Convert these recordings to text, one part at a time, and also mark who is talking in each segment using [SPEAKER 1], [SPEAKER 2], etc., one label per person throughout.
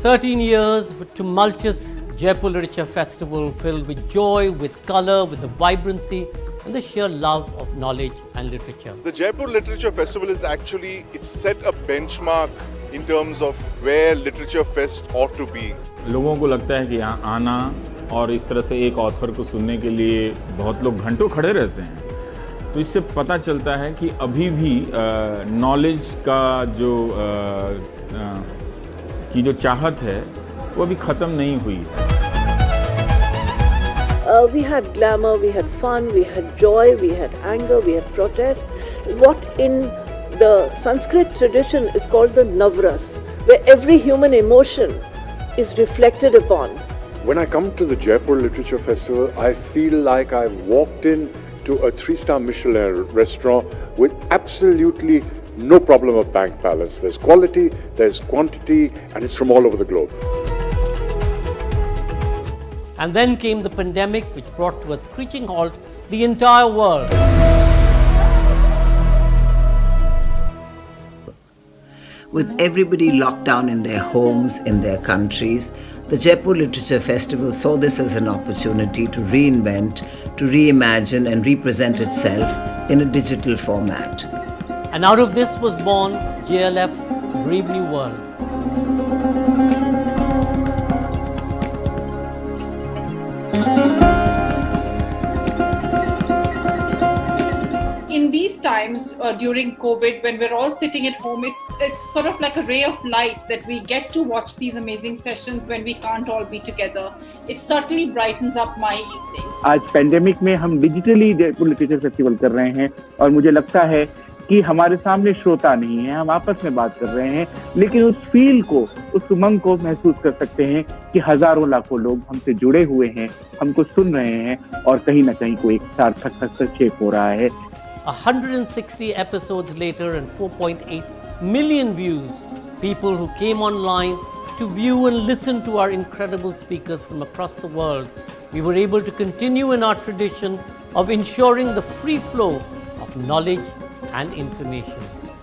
[SPEAKER 1] 13 years of a tumultuous Jaipur Literature Festival filled with joy, with colour, with the vibrancy and the sheer love of knowledge and literature.
[SPEAKER 2] The Jaipur Literature Festival is actually, it's set a benchmark in terms of where Literature Fest ought to be.
[SPEAKER 3] लोगों को लगता है कि यहाँ आना और इस तरह से एक ऑथर को सुनने के लिए बहुत लोग घंटों खड़े रहते हैं, तो इससे पता चलता है कि अभी भी नॉलेज का जो चाहत है वो अभी ख़त्म नहीं हुई है.
[SPEAKER 4] We had glamour, we had fun, we had joy, we had anger, we had protest. What in the Sanskrit tradition is called the Navras, where every human emotion is reflected upon.
[SPEAKER 5] When I come to the Jaipur Literature Festival, I feel like I walked in to a 3-star Michelin restaurant with absolutely no problem of bank balance. There's quality, there's quantity, and it's from all over the globe.
[SPEAKER 1] And then came the pandemic, which brought to a screeching halt the entire world.
[SPEAKER 6] With everybody locked down in their homes, in their countries, the Jaipur Literature Festival saw this as an opportunity to reinvent, to reimagine and represent itself in a digital format.
[SPEAKER 1] And out of this was born JLF's Brave New World.
[SPEAKER 7] In these times during COVID, when we're all sitting at home, it's sort of like a ray of light that we get to watch these amazing sessions when we can't all be together. It certainly brightens up my evenings.
[SPEAKER 8] आज pandemic में हम digitally Jaipur literature festival कर रहे हैं और मुझे लगता है कि हमारे सामने श्रोता नहीं है, हम आपस में बात कर रहे हैं, लेकिन उस फील को, उस उमंग को महसूस कर सकते हैं कि हजारों लाखों लोग हमसे जुड़े हुए हैं, हमको सुन रहे हैं और कहीं ना कहीं कोई एक सार्थक हस्तक्षेप हो रहा है.
[SPEAKER 1] 160 episodes later and 4.8 million views, people who came online to view and listen to our incredible speakers from across the world, we were able to continue in our tradition of ensuring the free flow of knowledge and information.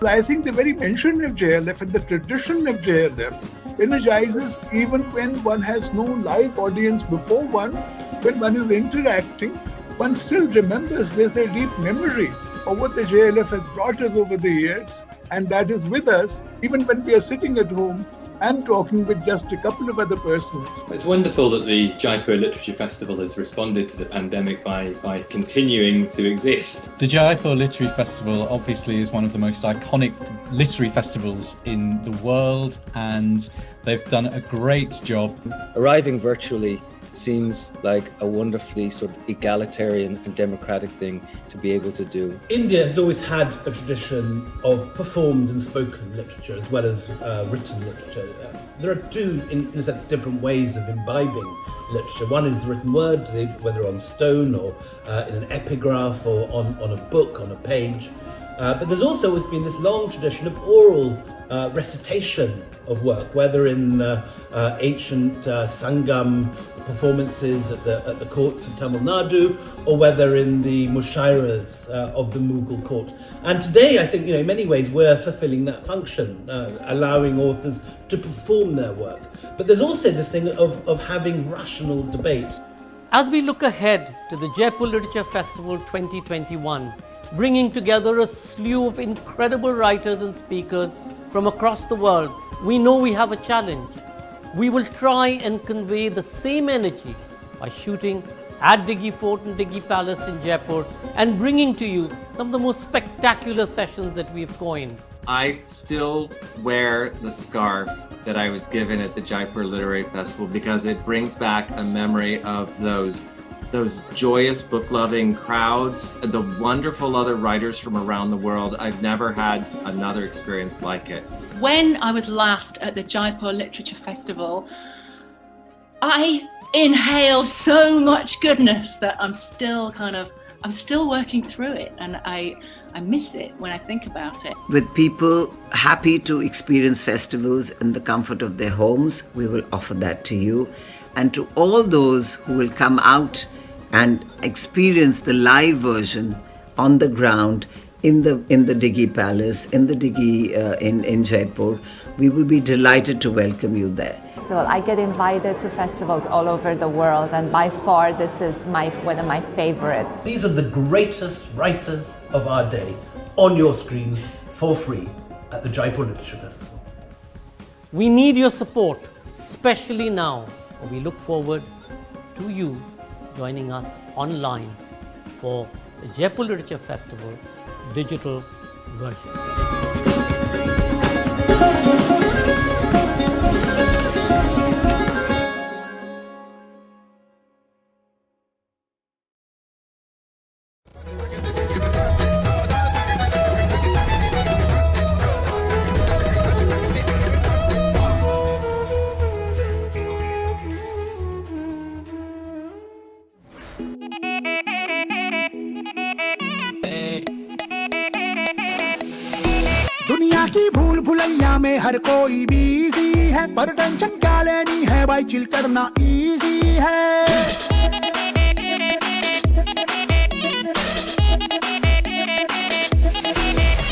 [SPEAKER 9] I think the very mention of JLF and the tradition of JLF energizes even when one has no live audience before one. When one is interacting, one still remembers. There's a deep memory of what the JLF has brought us over the years, and that is with us even when we are sitting at home and talking with just a couple of other persons.
[SPEAKER 10] It's wonderful that the Jaipur Literature Festival has responded to the pandemic by continuing to exist.
[SPEAKER 11] The Jaipur Literary Festival obviously is one of the most iconic literary festivals in the world, and they've done a great job.
[SPEAKER 12] Arriving virtually seems like a wonderfully sort of egalitarian and democratic thing to be able to do.
[SPEAKER 13] India has always had a tradition of performed and spoken literature as well as written literature. There are two, in a sense, different ways of imbibing literature. One is the written word, whether on stone or in an epigraph or on a book, on a page. But there's also always been this long tradition of oral recitation of work, whether in ancient Sangam performances at the courts of Tamil Nadu, or whether in the mushairas of the Mughal court. And today, I think, in many ways, we're fulfilling that function, allowing authors to perform their work. But there's also this thing of having rational debate.
[SPEAKER 1] As we look ahead to the Jaipur Literature Festival 2021, bringing together a slew of incredible writers and speakers from across the world, we know we have a challenge. We will try and convey the same energy by shooting at Diggi Fort and Diggi Palace in Jaipur and bringing to you some of the most spectacular sessions that we've coined.
[SPEAKER 14] I still wear the scarf that I was given at the Jaipur Literary Festival because it brings back a memory of those joyous book-loving crowds, the wonderful other writers from around the world. I've never had another experience like it.
[SPEAKER 15] When I was last at the Jaipur Literature Festival, I inhaled so much goodness that I'm still working through it, and I miss it when I think about it.
[SPEAKER 6] With people happy to experience festivals in the comfort of their homes, we will offer that to you. And to all those who will come out and experience the live version on the ground in the Diggi Palace, in the Diggi in Jaipur, we will be delighted to welcome you there.
[SPEAKER 16] Festival. I get invited to festivals all over the world, and by far this is one of my favorite.
[SPEAKER 13] These are the greatest writers of our day on your screen for free at the Jaipur Literature Festival.
[SPEAKER 1] We need your support, especially now. We look forward to you joining us online for the Jaipur Literature Festival digital version.
[SPEAKER 17] दुनिया की भूल भुलैया में हर कोई busy है, पर tension क्या लेनी है भाई, चिल करना इजी है।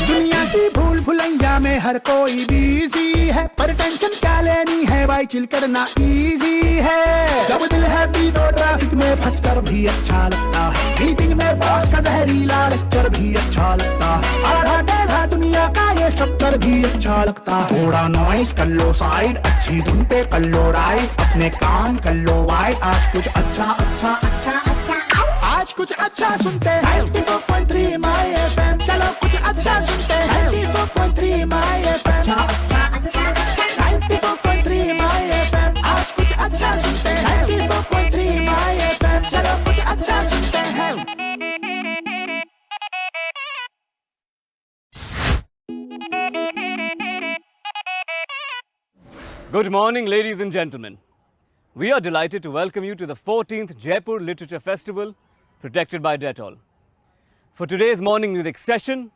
[SPEAKER 17] दुनिया की भूल भुलैया में हर कोई बिजी है, पर टेंशन क्या लेनी है भाई, चिल करना इजी है। जब दिल है तो ट्रैफिक में फंस कर भी अच्छा लगता है, मीटिंग में बॉस का जहरीला लेक्चर भी अच्छा लगता है, आधा टेढ़ा दुनिया का ये स्ट्रक्चर भी अच्छा लगता है। थोड़ा नॉइस कर लो साइड, अच्छी धुन पे कर लो राइड, अपने काम कर लो वाइड, आज कुछ अच्छा अच्छा अच्छा अच्छा, आज कुछ अच्छा सुनते हैं 94.3 माय एफएम, चलो कुछ अच्छा सुनते हैं 94.3 माय एफएम, अच्छा अच्छा अच्छा अच्छा 94.3 माय एफएम, आज कुछ अच्छा सुनते हैं 94.3 माय एफएम, चलो कुछ अच्छा सुनते हैं।
[SPEAKER 18] Good morning, ladies and gentlemen. We are delighted to welcome you to the 14th Jaipur Literature Festival, protected by Dettol. For today's morning music session,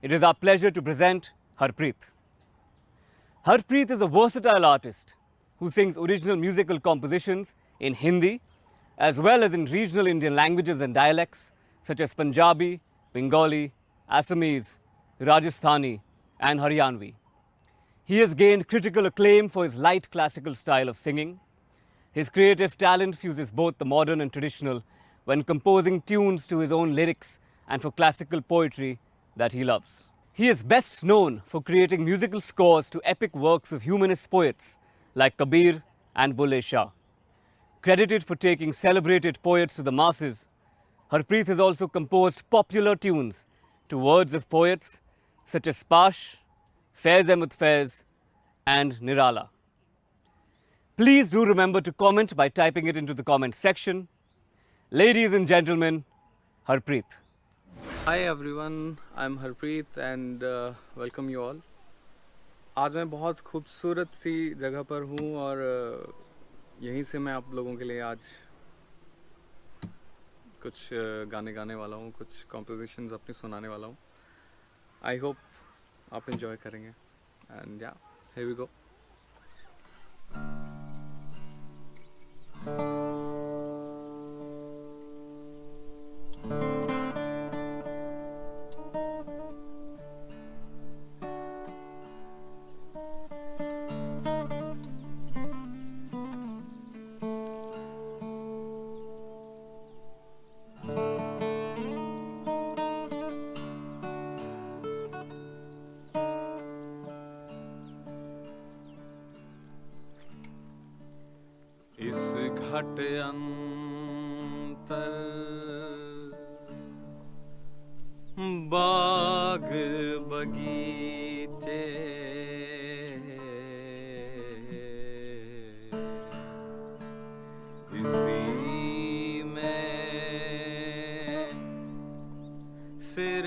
[SPEAKER 18] it is our pleasure to present Harpreet. Harpreet is a versatile artist who sings original musical compositions in Hindi as well as in regional Indian languages and dialects such as Punjabi, Bengali, Assamese, Rajasthani and Haryanvi. He has gained critical acclaim for his light classical style of singing. His creative talent fuses both the modern and traditional when composing tunes to his own lyrics and for classical poetry that he loves. He is best known for creating musical scores to epic works of humanist poets like Kabir and Bulle Shah. Credited for taking celebrated poets to the masses, Harpreet has also composed popular tunes to words of poets such as Pash, Faiz Ahmed Faiz and Nirala. Please do remember to comment by typing it into the comment section. Ladies and gentlemen, Harpreet.
[SPEAKER 19] Hi everyone, I'm Harpreet and welcome you all. आज मैं बहुत खूबसूरत सी जगह पर हूँ और यहीं से मैं आप लोगों के लिए आज कुछ गाने गाने वाला हूँ, कुछ compositions अपनी सुनाने वाला हूँ. I hope आप enjoy करेंगे and yeah, here we go. घट अंतर बाग बगीचे इसी में सिर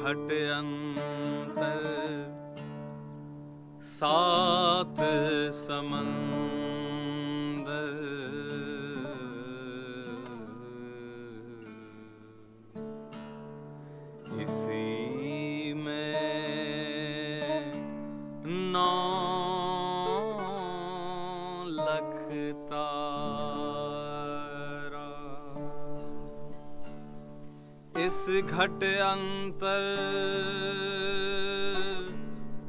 [SPEAKER 19] घट अंतर सात समंदर इसी में 9 लाख तारा इस इस घट अंतर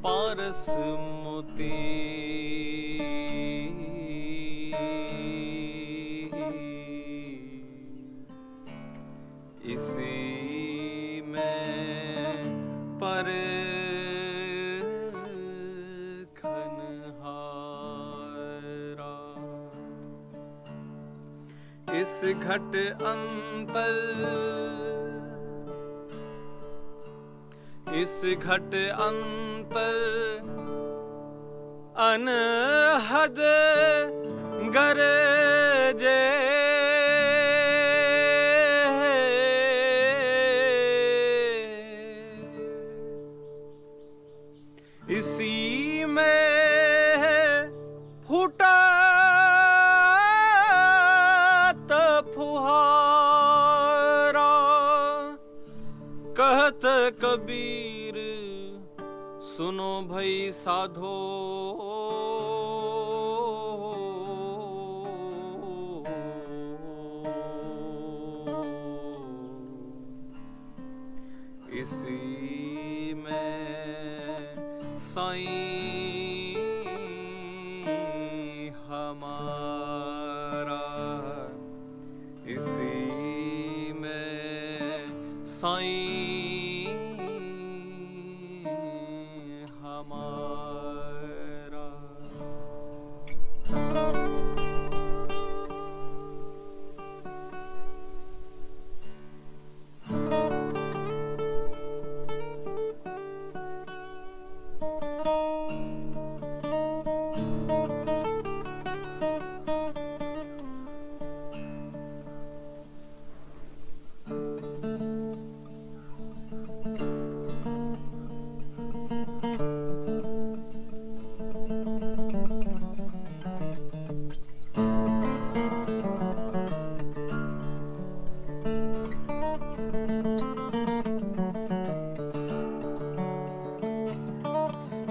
[SPEAKER 19] पारस मोती इसी में पर खनहारा इस घट अंतर इस घट अंतर अनहद गरजे इसी में फूटा फुहारा कहत कबीर सुनो भई साधो इसी में साईं हमारा इसी में साईं हमारा।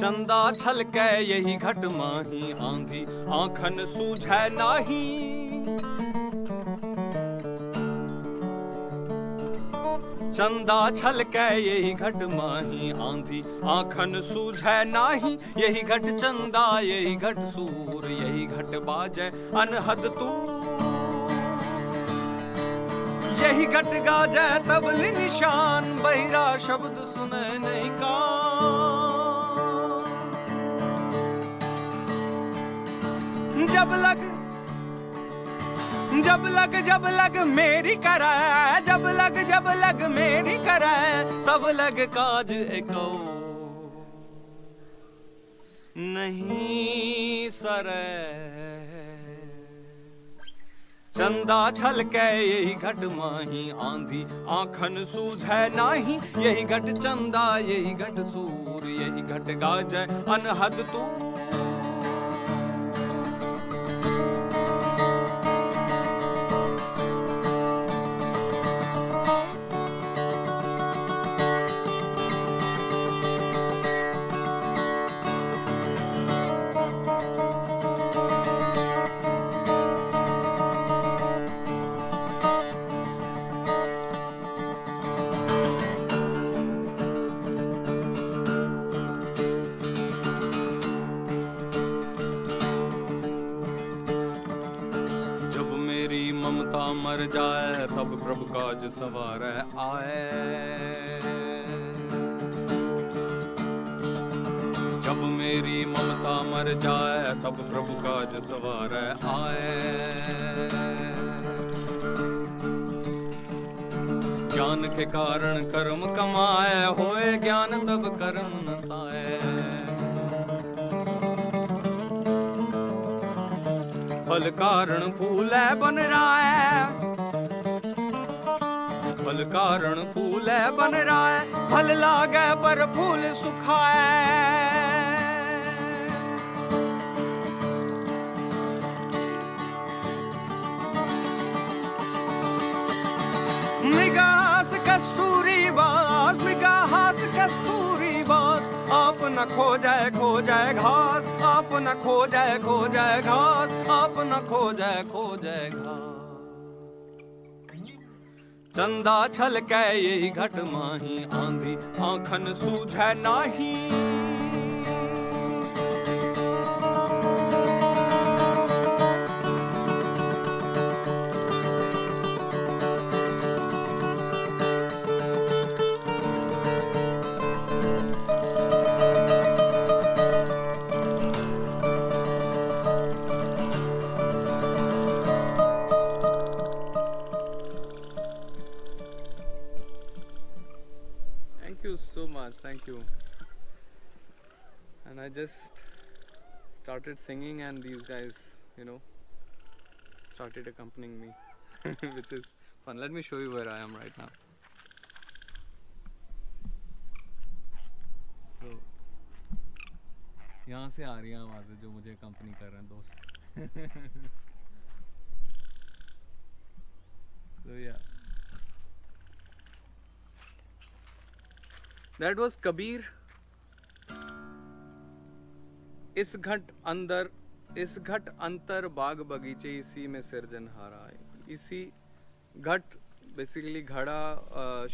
[SPEAKER 19] चंदा छलकै यही घट माही आंधी आंखन सूझै नाही चंदा छलकै यही घट माही आंधी आंखन सूझै नाही यही घट चंदा यही घट सूर यही घट बाजै अनहद तूर यही घट गाजै तबली निशान बहिरा शब्द सुनै नहीं कान जब लग मेरी कराए जब लग मेरी कराए तब लग काज एको नहीं सरे चंदा छलकै यही घट माही आंधी आंखन सूझै नाही यही घट चंदा यही घट सूर यही घट गाजै अनहद तू मर जाए तब प्रभु काज सवार आए जब मेरी ममता मर जाए तब प्रभु काज सवार आए ज्ञान के कारण कर्म कमाए होए ज्ञान तब कर्म नसाए फल कारण फूल है बन रहा है फल कारण फूल है बन रहा है फल लागे पर फूल सुखाए मृगास कस्तूरी बास मृगास कस्तूरी बास आप न खो जाए घास आप न खो जाए घास आप न खो जाए घास चंदा छलकै यही घट माही आंधी आंखन सूझै नाही so much, thank you. And I just started singing and these guys, you know, started accompanying me, which is fun. Let me show you where I am right now. So, यहाँ से आ रही हैं आवाज़ें जो मुझे accompany कर रहे हैं दोस्त. So yeah. That was Kabir. इस घट अंतर बाग बगीचे इसी में सिरजनहारा है. इसी घट बेसिकली घड़ा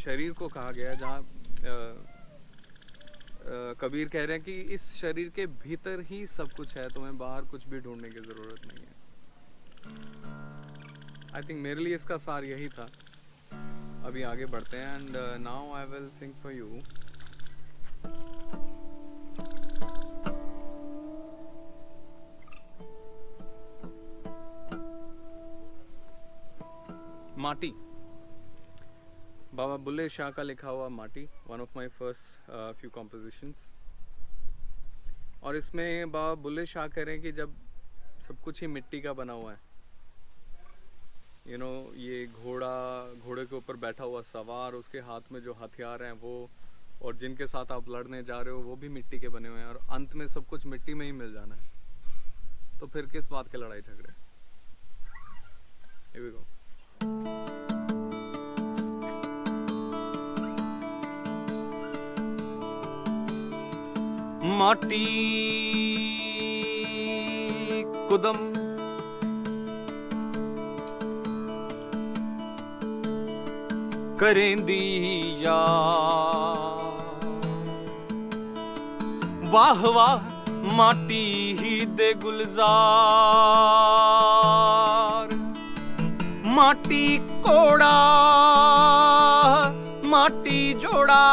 [SPEAKER 19] शरीर को कहा गया जहाँ कबीर कह रहे हैं कि इस शरीर के भीतर ही सब कुछ है, तुम्हें बाहर कुछ भी ढूंढने की जरूरत नहीं है. आई थिंक मेरे लिए इसका सार यही था. अभी आगे बढ़ते हैं and now I will sing for you. माटी, बाबा बुल्ले शाह का लिखा हुआ माटी, one of my first few compositions. और इसमें बाबा बुल्ले शाह कह रहे हैं कि जब सब कुछ ही मिट्टी का बना हुआ है, यू नो, ये घोड़े के ऊपर बैठा हुआ सवार, उसके हाथ में जो हथियार हैं वो, और जिनके साथ आप लड़ने जा रहे हो वो भी मिट्टी के बने हुए हैं, और अंत में सब कुछ मिट्टी में ही मिल जाना है, तो फिर किस बात के लड़ाई झगड़े. Here we go. माटी कुदम करेंदी या वाह वाह माटी ही दे गुलजार. माटी कोड़ा माटी जोड़ा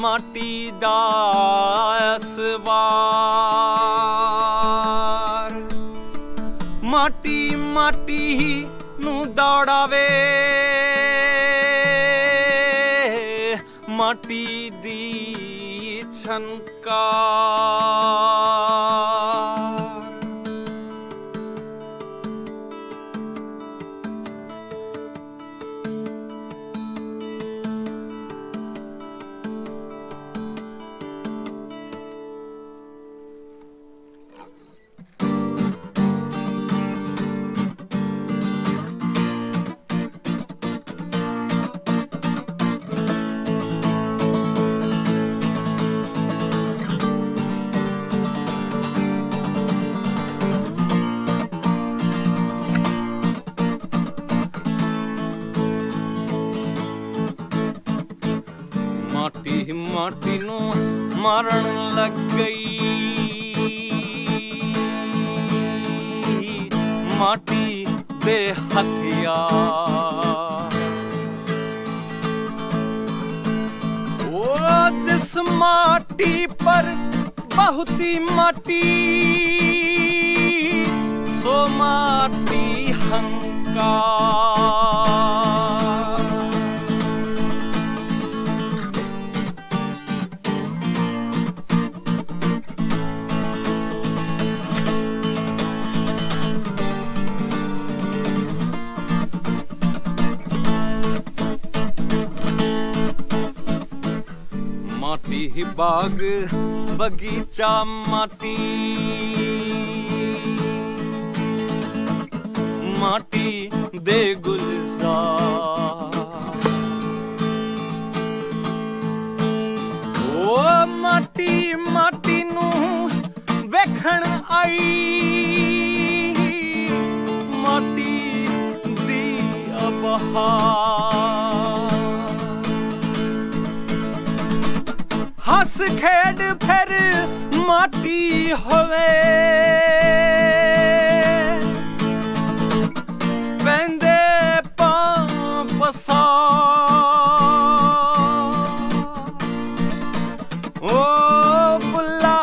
[SPEAKER 19] माटी दा असवार. माटी माटी नू दौड़ावे माटी दी छनकार. माटी नू मारन लग गई माटी दे हथियार. ओ जिस माटी पर बहुती माटी सो माटी हंकार. माटी ही बाग बगीचा माटी माटी दे गुलजार. ओ माटी माटी नू वेखण आई माटी दी अब
[SPEAKER 20] हस खेड फिर माटी होवे पेंदे पांपसा ओ बुला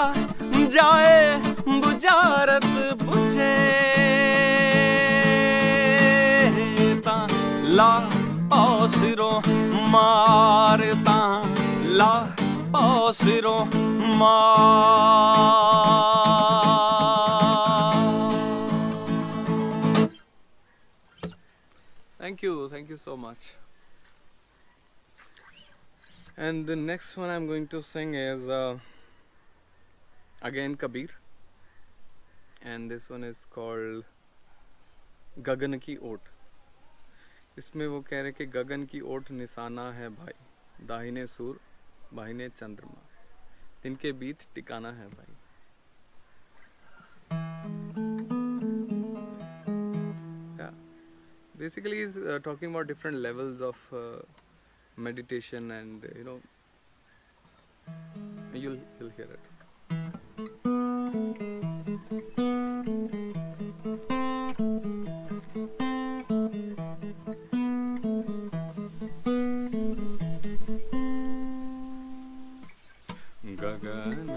[SPEAKER 20] जाए बुजारत बुझे ता ला सिरों मारता ला सिरों
[SPEAKER 19] Thank you so much. And the next one I'm going to sing is again Kabir, and this one is called गगन की ओट। इसमें वो कह रहे कि गगन की ओट निशाना है भाई, दाहिने सूर बाहिने चंद्रमा, इनके बीच टिकाना है भाई। Yeah, basically he's talking about different levels of meditation, and you'll hear it. गगन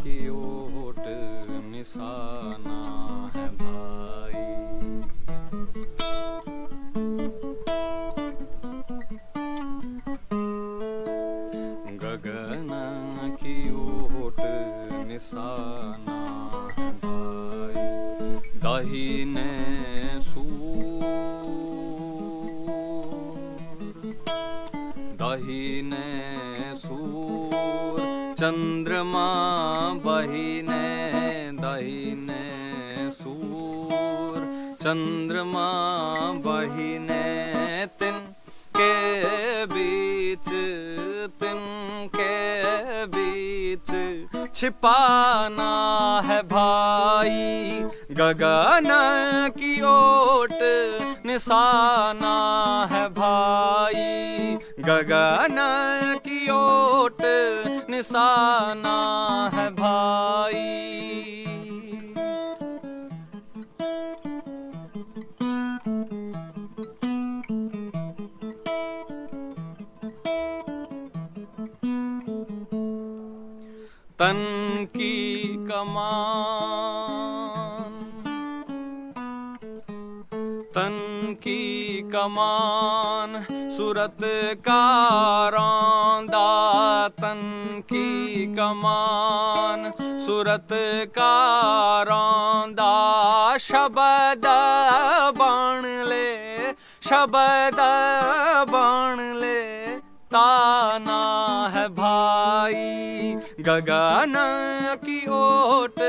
[SPEAKER 19] की ओट निशाना है भाई, गगन की ओट निशाना है भाई, दाहिने सूर चंद्रमा बहिने दाहिने सूर चंद्रमा बहिने तिनके बीच छिपाना है भाई, गगन की ओट निशाना है भाई, गगन की ओट निशाना है भाई। तन की कमान सूरत का रौंदा, तन की कमान सूरत का रौंदा, शब्द बाण ले ताना है भाई, गगन की ओट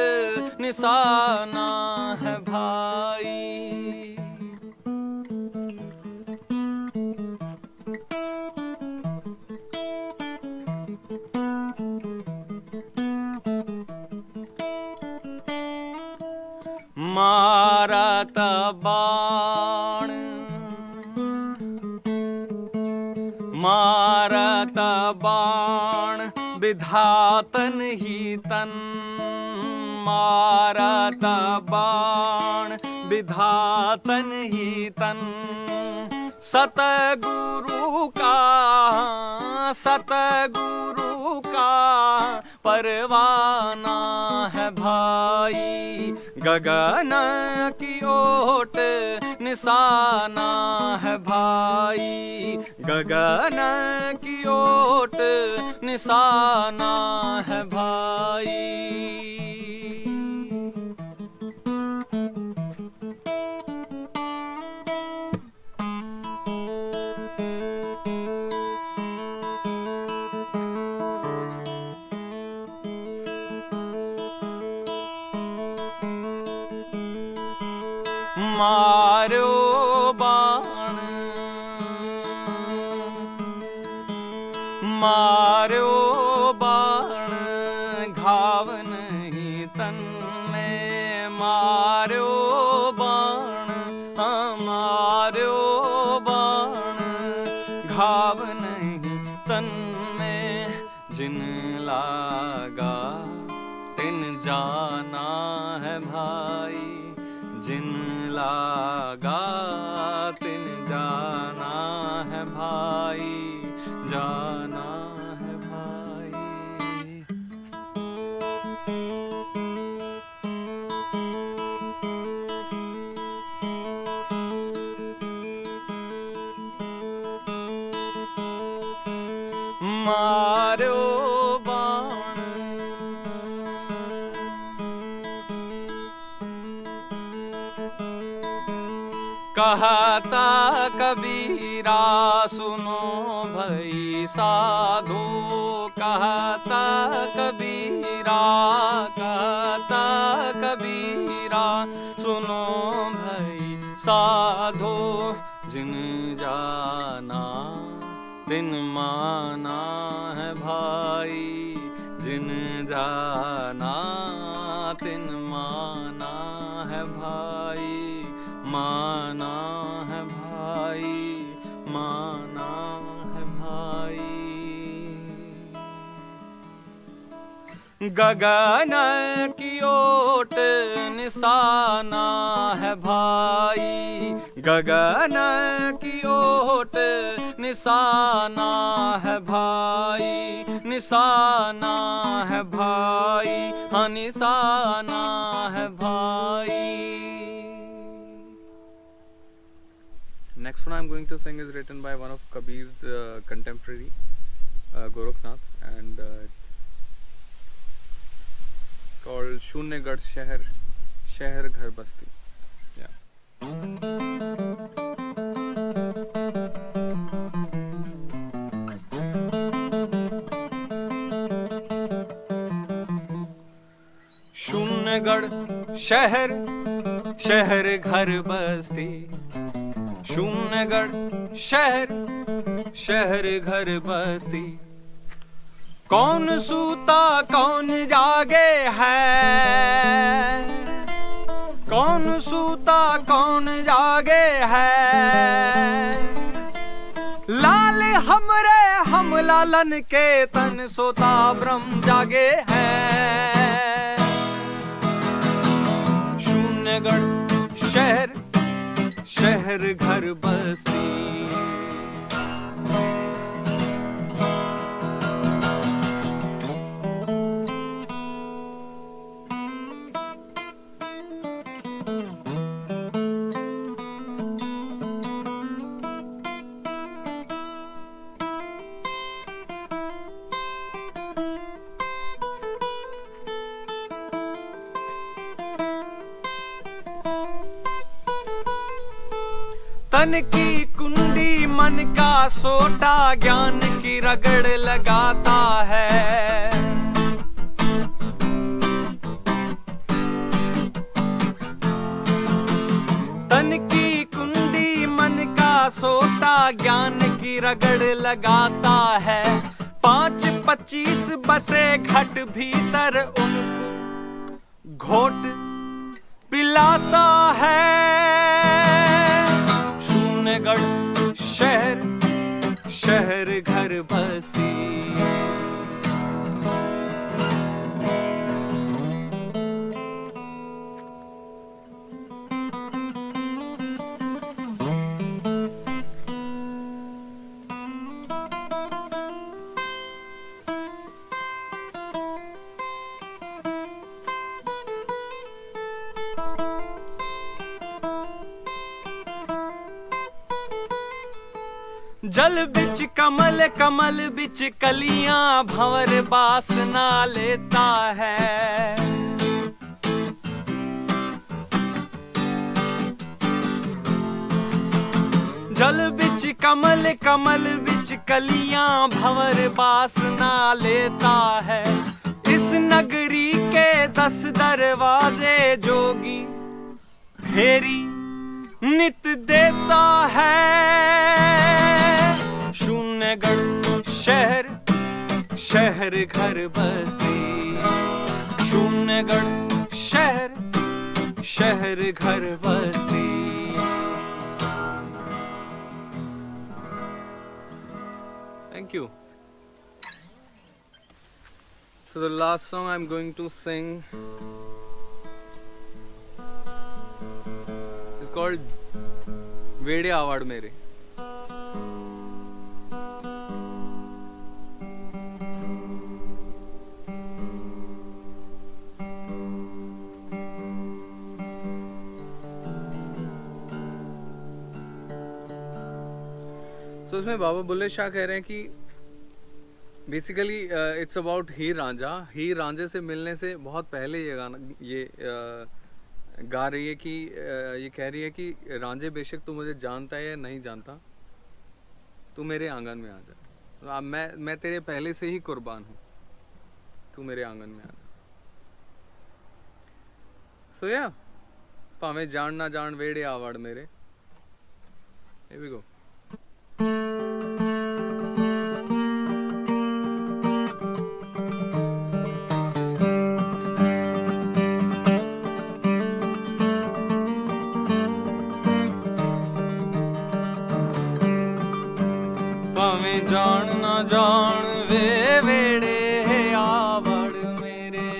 [SPEAKER 19] निशाना है भाई। मारत बाण विधातन ही तन, मारत बाण विधातन ही तन, सतगुरु का परवाना है भाई, गगन की ओट निशाना है भाई, गगन की ओट निशाना है भाई। मारो बाण घाव नहीं तन में, मारो बाण
[SPEAKER 20] जिन लागा तिन जाना है भाई, जिन लागा तिन जाना है भाई, जाना है भाई। मारो बाण कहता कबीरा सुनो भई साधो, कहता कबीरा, कहता कबीरा सुनो भई साधो, जिन जाना दिन माना है भाई, जिन जाना दिन माना है भाई, माना है भाई, माना है भाई। गगन की ओट निशाना है भाई, गगन की ओट निशाना है भाई, निशाना है भाई, हाँ निशाना है भाई।
[SPEAKER 19] Next one I'm going to sing is written by one of Kabir's contemporary, Gorakhnath, and it's called Shunyagad Shahar, Shahar Ghar Basti. Yeah.
[SPEAKER 20] शून्यगढ़ शहर, शहर घर बस्ती, शून्यगढ़ शहर, शहर घर बस्ती, कौन सूता कौन जागे है, कौन सूता कौन जागे है, लाल हमरे हम लालन के तन सोता ब्रह्म जागे हैं। शून्यगढ़ शहर, शहर घर बस्ती, तन की कुंडी मन का सोटा ज्ञान की रगड़ लगाता है, तन की कुंडी मन का सोटा ज्ञान की रगड़ लगाता है, 5-25 बसे घट भीतर उनको घोट पिलाता है। शून्यगढ़ शहर, शहर घर बस्ती, जल बिच कमल, कमल बिच कलियां भंवर बासना लेता है। जल बिच कमल, कमल बिच कलियां भंवर बासना लेता है। इस नगरी के 10 दरवाजे जोगी फेरी नित देता है। शून्यगढ़ शहर, शहर घर बस्ती, शून्यगढ़ शहर, शहर घर बस्ती। Thank you.
[SPEAKER 19] So the last song I'm going to sing is called Vede Aawad Mere. So उसमें बाबा बुल्ले शाह कह रहे हैं कि बेसिकली इट्स अबाउट हीर रांझा. हीर रांझे से मिलने से बहुत पहले ये गाना गा रही है कि ये कह रही है कि रांझे बेशक तू मुझे जानता है या नहीं जानता, तू मेरे आंगन में आ जा. अब मैं तेरे पहले से ही कुर्बान हूँ, तू मेरे आंगन में आ जा. सो या भावें जान ना जान वेड़े आवाड़ मेरे. Here we go.
[SPEAKER 20] ਭਾਵੇਂ ਜਾਣ ਨਾ ਜਾਣ ਵੇ ਵੇੜੇ ਆਵੜ ਮੇਰੇ,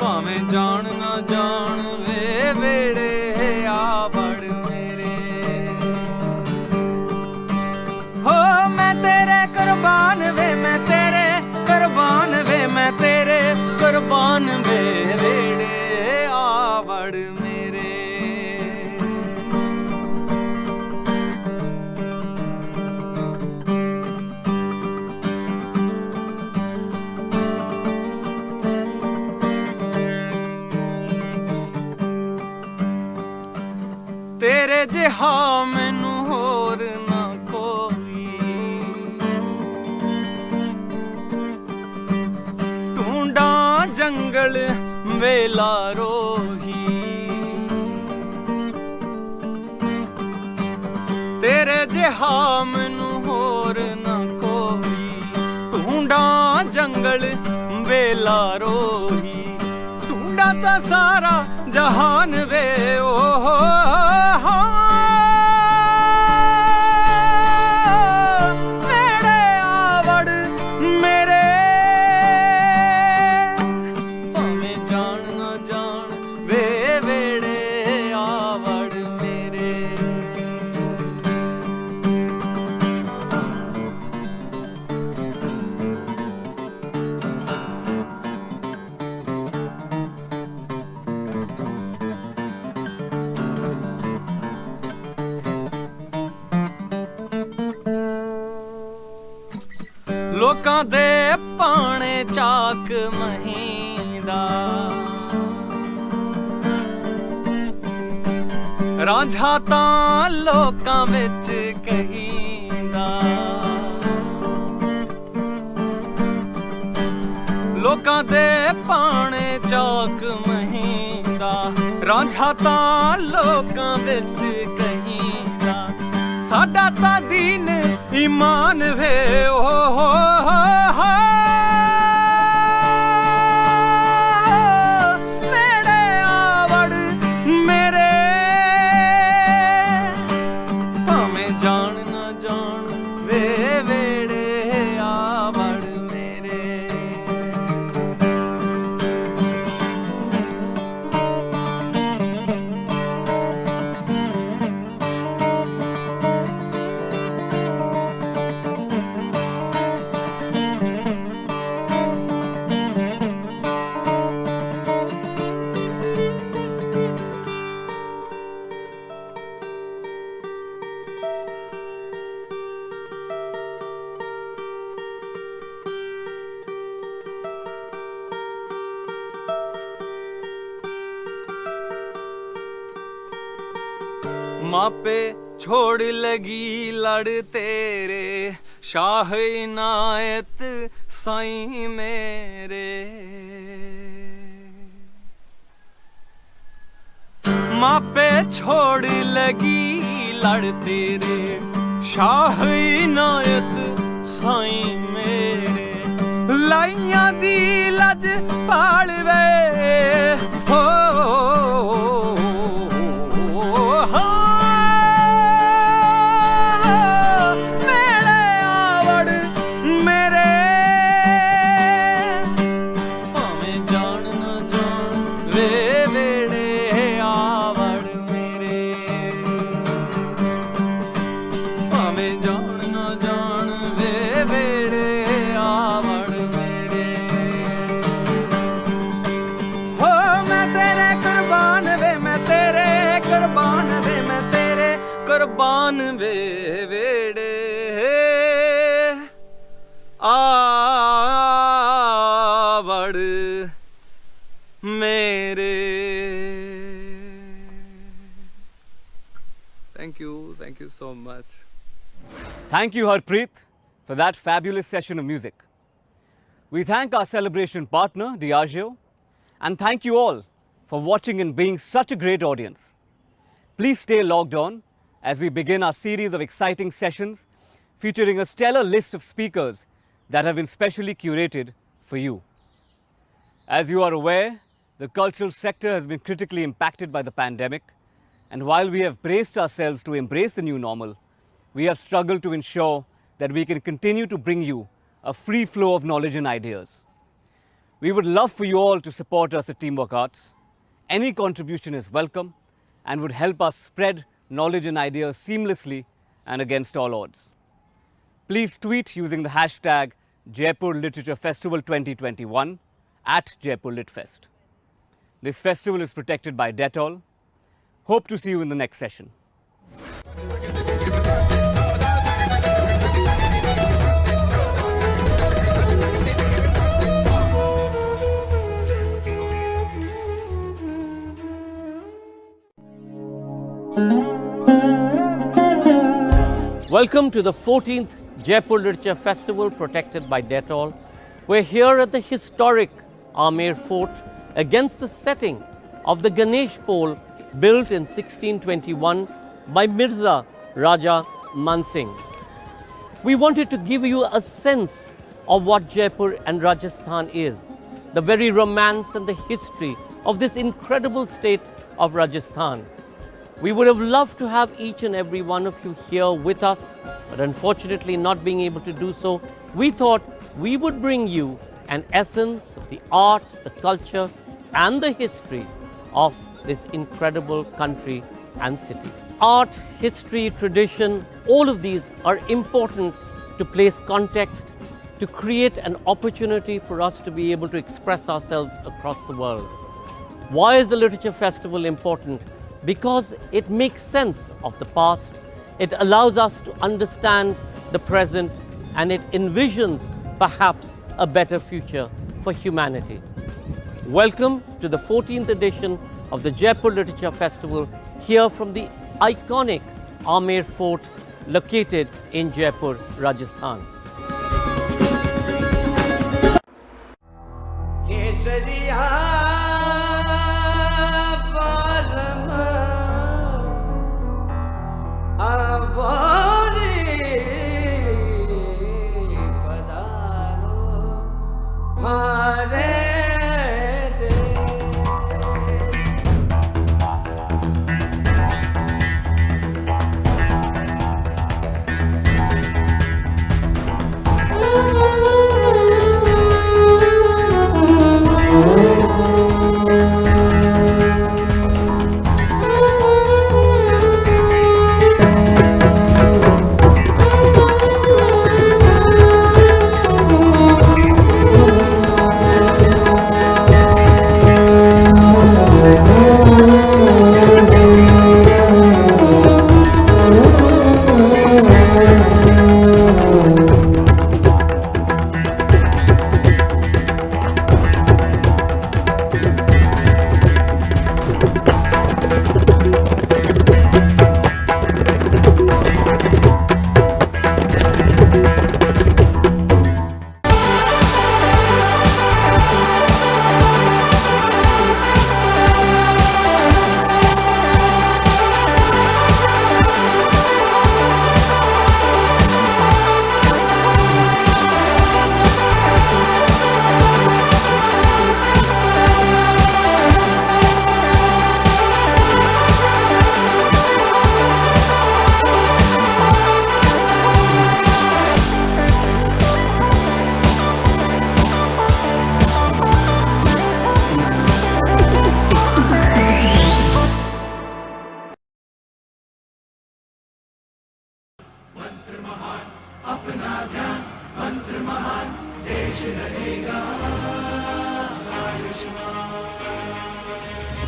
[SPEAKER 20] ਭਾਵੇਂ ਜਾਣ ਨਾ ਜਾਣ ਵੇ ਵੇੜੇ ਆਵੜ ਮੇਰੇ. ਹੋ ਮੈਂ ਤੇਰੇ ਕੁਰਬਾਨ ਵੇ, ਮੈਂ ਤੇਰੇ ਕੁਰਬਾਨ ਵੇ, ਮੈਂ ਤੇਰੇ ਕੁਰਬਾਨ ਵੇ ਵੇੜੇ ਆਵੜ ਮੇਰੇ. ਤੇਰੇ ਜਿਹਾ ਮੈਨੂੰ ਹੋਰ ਨਾ ਕੋਈ, ਢੂੰਡਾਂ ਜੰਗਲ ਵੇਲਾ ਰੋਹੀ. ਤੇਰੇ ਜਿਹਾ ਮੈਨੂੰ ਹੋਰ ਨਾ ਕੋਈ, ਢੂੰਡਾਂ ਜੰਗਲ ਵੇਲਾ ਰੋਹੀ. ਢੂੰਡਾਂ ਤਾਂ ਸਾਰਾ ਜਹਾਨ ਵੇ ਓਹ ਵੇੜੇ ਆਵੜ ਮੇਰੇ. ਭਾਵੇਂ ਜਾਣ ਨਾ ਜਾਣ ਵੇ ਵੇੜੇ ਆਵੜ ਮੇਰੇ. ਲੋਕਾਂ ਦੇ ਪਾਣੇ ਚਾਕ ਮਹੀਂਦਾ, ਰਾਂਝਾ ਤਾਂ ਲੋਕਾਂ ਵਿੱਚ ਕਹੀਂਦਾ. ਲੋਕਾਂ ਦੇ ਪਾਣੇ ਚਾਕ ਮਹੀਂਦਾ, ਰਾਂਝਾ ਤਾਂ ਲੋਕਾਂ ਵਿੱਚ ਕਹੀਂਦਾ. ਸਾਡਾ ਤਾਂ ਦੀਨ ਈਮਾਨ ਵੇ ਓਹ ਵੇੜੇ ਆਵੜ ਮੇਰੇ. ਭਾਵੇਂ ਜਾਣ ਨਾ ਜਾਣ ਵੇ ਵੇੜੇ ਆਵੜ ਮੇਰੇ. मापे छोड़ लगी लड़ तेरे, शाह इनायत साईं मेरे. मापे छोड़ लगी लड़ तेरे, शाह इनायत साईं मेरे. लाइयां दी लज पालवे हो मेरे आवड़ मेरे.
[SPEAKER 19] so much.
[SPEAKER 18] Thank you, Harpreet, for that fabulous session of music. We thank our celebration partner, Diageo, and thank you all for watching and being such a great audience. Please stay logged on as we begin our series of exciting sessions featuring a stellar list of speakers that have been specially curated for you. As you are aware, the cultural sector has been critically impacted by the pandemic, and while we have braced ourselves to embrace the new normal, we have struggled to ensure that we can continue to bring you a free flow of knowledge and ideas. We would love for you all to support us at Teamwork Arts. Any contribution is welcome and would help us spread knowledge and ideas seamlessly and against all odds. Please tweet using the hashtag Jaipur Literature Festival 2021 at Jaipur LitFest. This festival is protected by Dettol. Hope to see you in the next session.
[SPEAKER 1] Welcome to the 14th Jaipur Literature Festival protected by Dettol. We're here at the historic Amer Fort against the setting of the Ganesh pole built in 1621 by Mirza Raja Mansingh. We wanted to give you a sense of what Jaipur and Rajasthan is, the very romance and the history of this incredible state of Rajasthan. We would have loved to have each and every one of you here with us, but unfortunately not being able to do so, we thought we would bring you an essence of the art, the culture, and the history of this incredible country and city. Art, history, tradition, all of these are important to place context, to create an opportunity for us to be able to express ourselves across the world. Why is the Literature Festival important? Because it makes sense of the past, it allows us to understand the present, and it envisions perhaps a better future for humanity. Welcome to the 14th edition of the Jaipur Literature Festival, here from the iconic Amer Fort located in Jaipur, Rajasthan.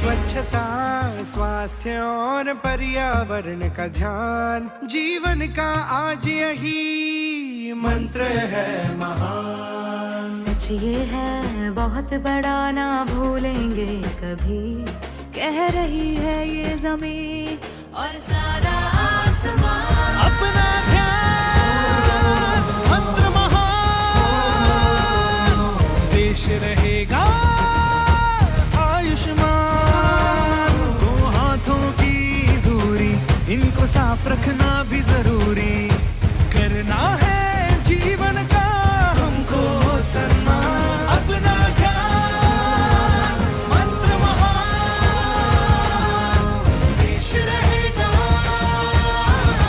[SPEAKER 20] स्वच्छता, स्वास्थ्य और पर्यावरण का ध्यान जीवन का आज यही मंत्र है महान।
[SPEAKER 21] सच ये है बहुत बड़ा, ना भूलेंगे कभी, कह रही है ये ज़मीं और सारा
[SPEAKER 20] अपना ध्यान मंत्र महान, देश रहेगा आयुष्मान। दो हाथों की दूरी, इनको साफ रखना भी जरूरी, करना है जीवन का हमको सम्मान। अपना ध्यान मंत्र महान, देश रहेगा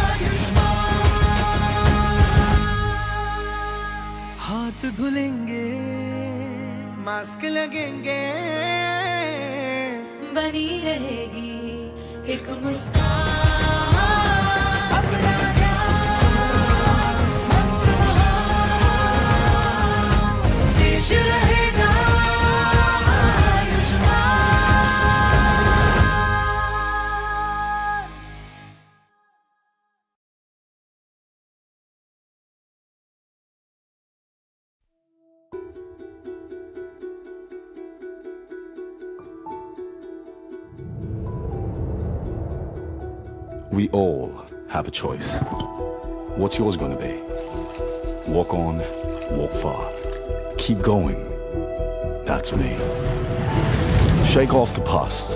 [SPEAKER 20] आयुष्मान। हाथ धुलेंगे, मास्क लगेंगे, बनी रहेगी एक मुस्कान। अपना ध्यान मंत्र महान, देश रहेगा Ayushman.
[SPEAKER 2] We all have a choice. What's yours gonna be? Walk on, walk far. Keep going. That's me. Shake off the past.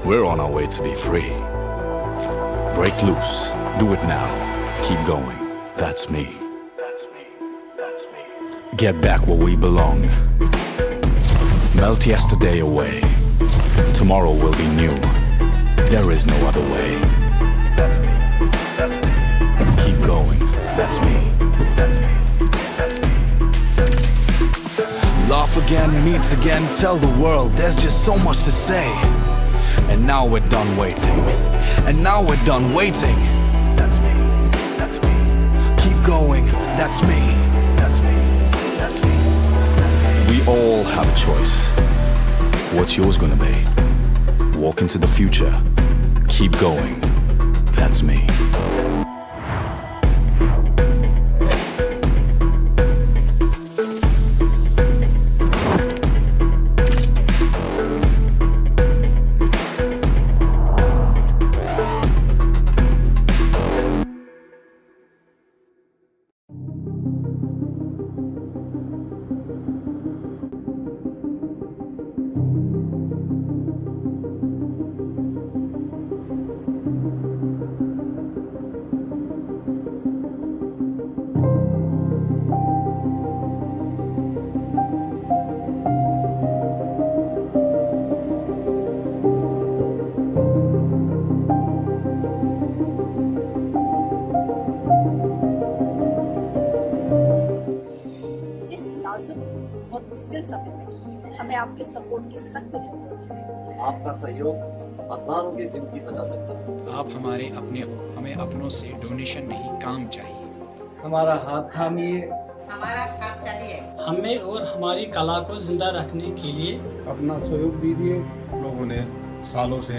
[SPEAKER 2] We're on our way to be free. Break loose. Do it now. Keep going. That's me. Get back where we belong. Melt yesterday away. Tomorrow will be new. There is no other way. Keep going. That's me. Laugh again, meet again, tell the world there's just so much to say. And now we're done waiting. And now we're done waiting. Keep going. That's me. We all have a choice. What's yours gonna be? Walk into the future. Keep going. That's me.
[SPEAKER 22] और मुश्किल समय में हमें आपके support की सख्त जरूरत है।
[SPEAKER 23] आपका सहयोग हजारों की जिंदगी बचा सकता है।
[SPEAKER 24] आप हमारे अपने हो, हमें अपनों से डोनेशन नहीं काम चाहिए।
[SPEAKER 25] हमारा हाथ थामिए,
[SPEAKER 26] हमारा साथ चलिए,
[SPEAKER 25] हमें और हमारी कला को जिंदा रखने के लिए
[SPEAKER 27] अपना सहयोग दीजिए।
[SPEAKER 28] लोगों ने सालों से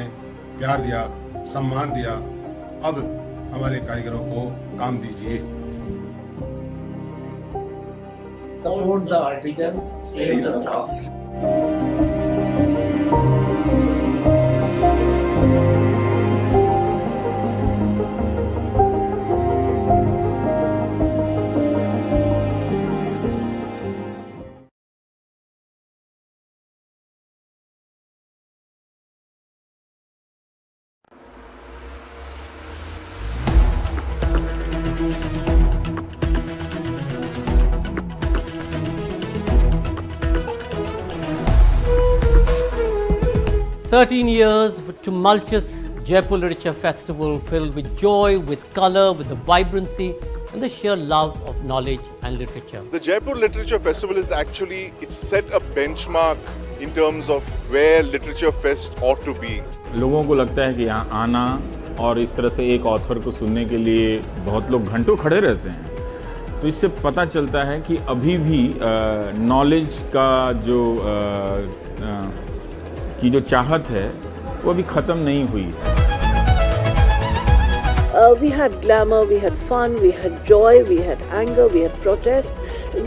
[SPEAKER 28] प्यार दिया, सम्मान दिया, अब हमारे कारीगरों को काम दीजिए।
[SPEAKER 25] Support the artisans, save the craft.
[SPEAKER 1] "13 years of a tumultuous Jaipur Literature Festival filled with joy, with colour, with the vibrancy and the sheer love of knowledge and literature."
[SPEAKER 29] The Jaipur Literature Festival is actually, it's set a benchmark in terms of where Literature Fest ought to be.
[SPEAKER 3] लोगों को लगता है कि यहाँ आना और इस तरह से एक ऑथर को सुनने के लिए बहुत लोग घंटों खड़े रहते हैं, तो इससे पता चलता है कि अभी भी नॉलेज का जो चाहत है वो अभी ख़त्म नहीं हुई है।
[SPEAKER 4] We had glamour, we had fun, we had joy, we had anger, we had protest.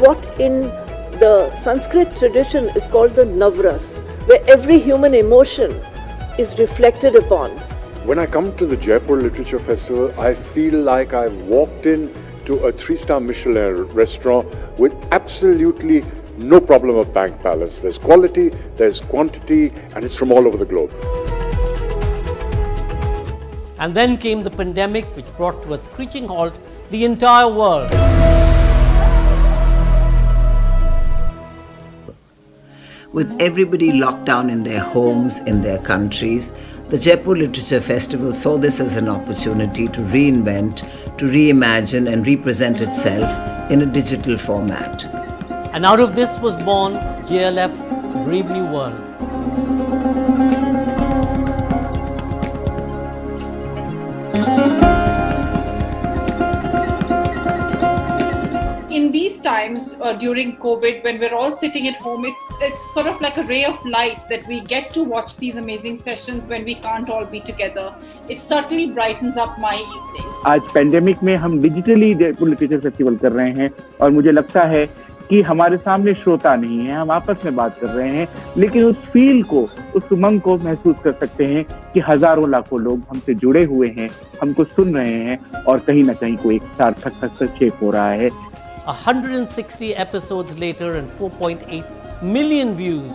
[SPEAKER 4] What in the Sanskrit tradition is called the Navras, where every human emotion is reflected upon
[SPEAKER 5] When I come to the Jaipur Literature Festival, I feel like I've walked in to a 3-star Michelin restaurant with absolutely no problem of bank balance. There's quality, there's quantity, and it's from all over the globe.
[SPEAKER 1] And then came the pandemic, which brought to a screeching halt the entire world.
[SPEAKER 6] With everybody locked down in their homes, in their countries, the Jaipur Literature Festival saw this as an opportunity to reinvent, to reimagine and represent itself in a digital format.
[SPEAKER 1] And out of this was born JLF's Brave New World.
[SPEAKER 7] In these times during COVID, when we're all sitting at home, it's sort of like a ray of light that we get to watch these amazing sessions when we can't all be together. It certainly brightens up my evenings.
[SPEAKER 8] आज pandemic में हम digitally Jaipur literature festival कर रहे हैं और मुझे लगता है कि हमारे सामने श्रोता नहीं है, हम आपस में बात कर रहे हैं, लेकिन उस फील को, उस उमंग को महसूस कर सकते हैं कि हजारों लाखों लोग हमसे जुड़े हुए हैं, हमको सुन रहे हैं और कहीं ना कहीं कोई एक सार्थक हस्तक्षेप हो रहा है.
[SPEAKER 1] 160 episodes later and 4.8 million views,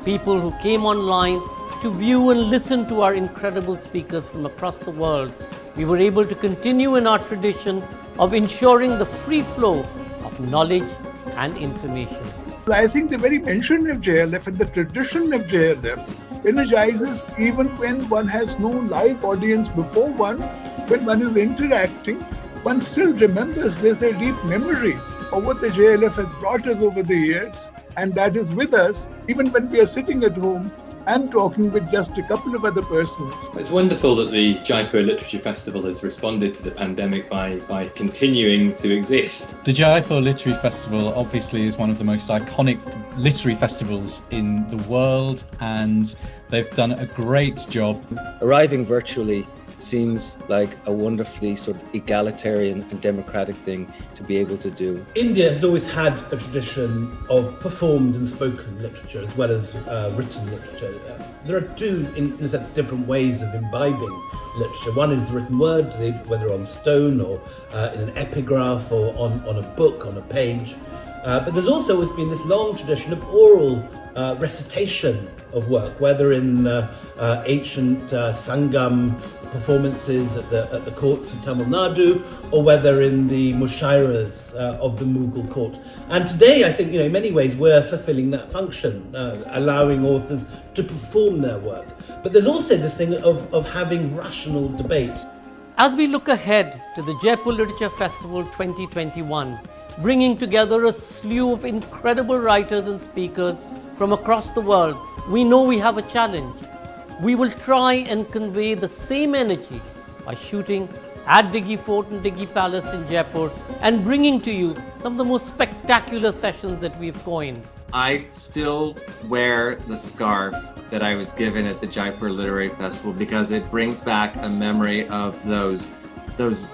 [SPEAKER 1] people who came online to view and listen to our incredible speakers from across the world, we were able to continue in our tradition of ensuring the free flow of knowledge and information.
[SPEAKER 9] I think the very mention of JLF and the tradition of JLF energizes even when one has no live audience before one, when one is interacting, one still remembers. There's a deep memory of what the JLF has brought us over the years, and that is with us even when we are sitting at home and talking with just a couple of other persons.
[SPEAKER 10] It's wonderful that the Jaipur Literature Festival has responded to the pandemic by continuing to exist.
[SPEAKER 24] The Jaipur Literary Festival obviously is one of the most iconic literary festivals in the world, and they've done a great job.
[SPEAKER 11] Arriving virtually seems like a wonderfully sort of egalitarian and democratic thing to be able to do.
[SPEAKER 13] India has always had a tradition of performed and spoken literature as well as written literature. There are two, in a sense, different ways of imbibing literature. One is the written word, whether on stone or in an epigraph or on a book, on a page. But there's also always been this long tradition of oral recitation of work, whether in ancient Sangam performances at the courts of Tamil Nadu, or whether in the mushairas of the Mughal court. And today, I think, in many ways, we're fulfilling that function, allowing authors to perform their work. But there's also this thing of having rational debate.
[SPEAKER 1] As we look ahead to the Jaipur Literature Festival 2021, bringing together a slew of incredible writers and speakers from across the world, we know we have a challenge. We will try and convey the same energy by shooting at Diggi Fort and Diggi Palace in Jaipur and bringing to you some of the most spectacular sessions that we've coined.
[SPEAKER 12] I still wear the scarf that I was given at the Jaipur Literary Festival because it brings back a memory of those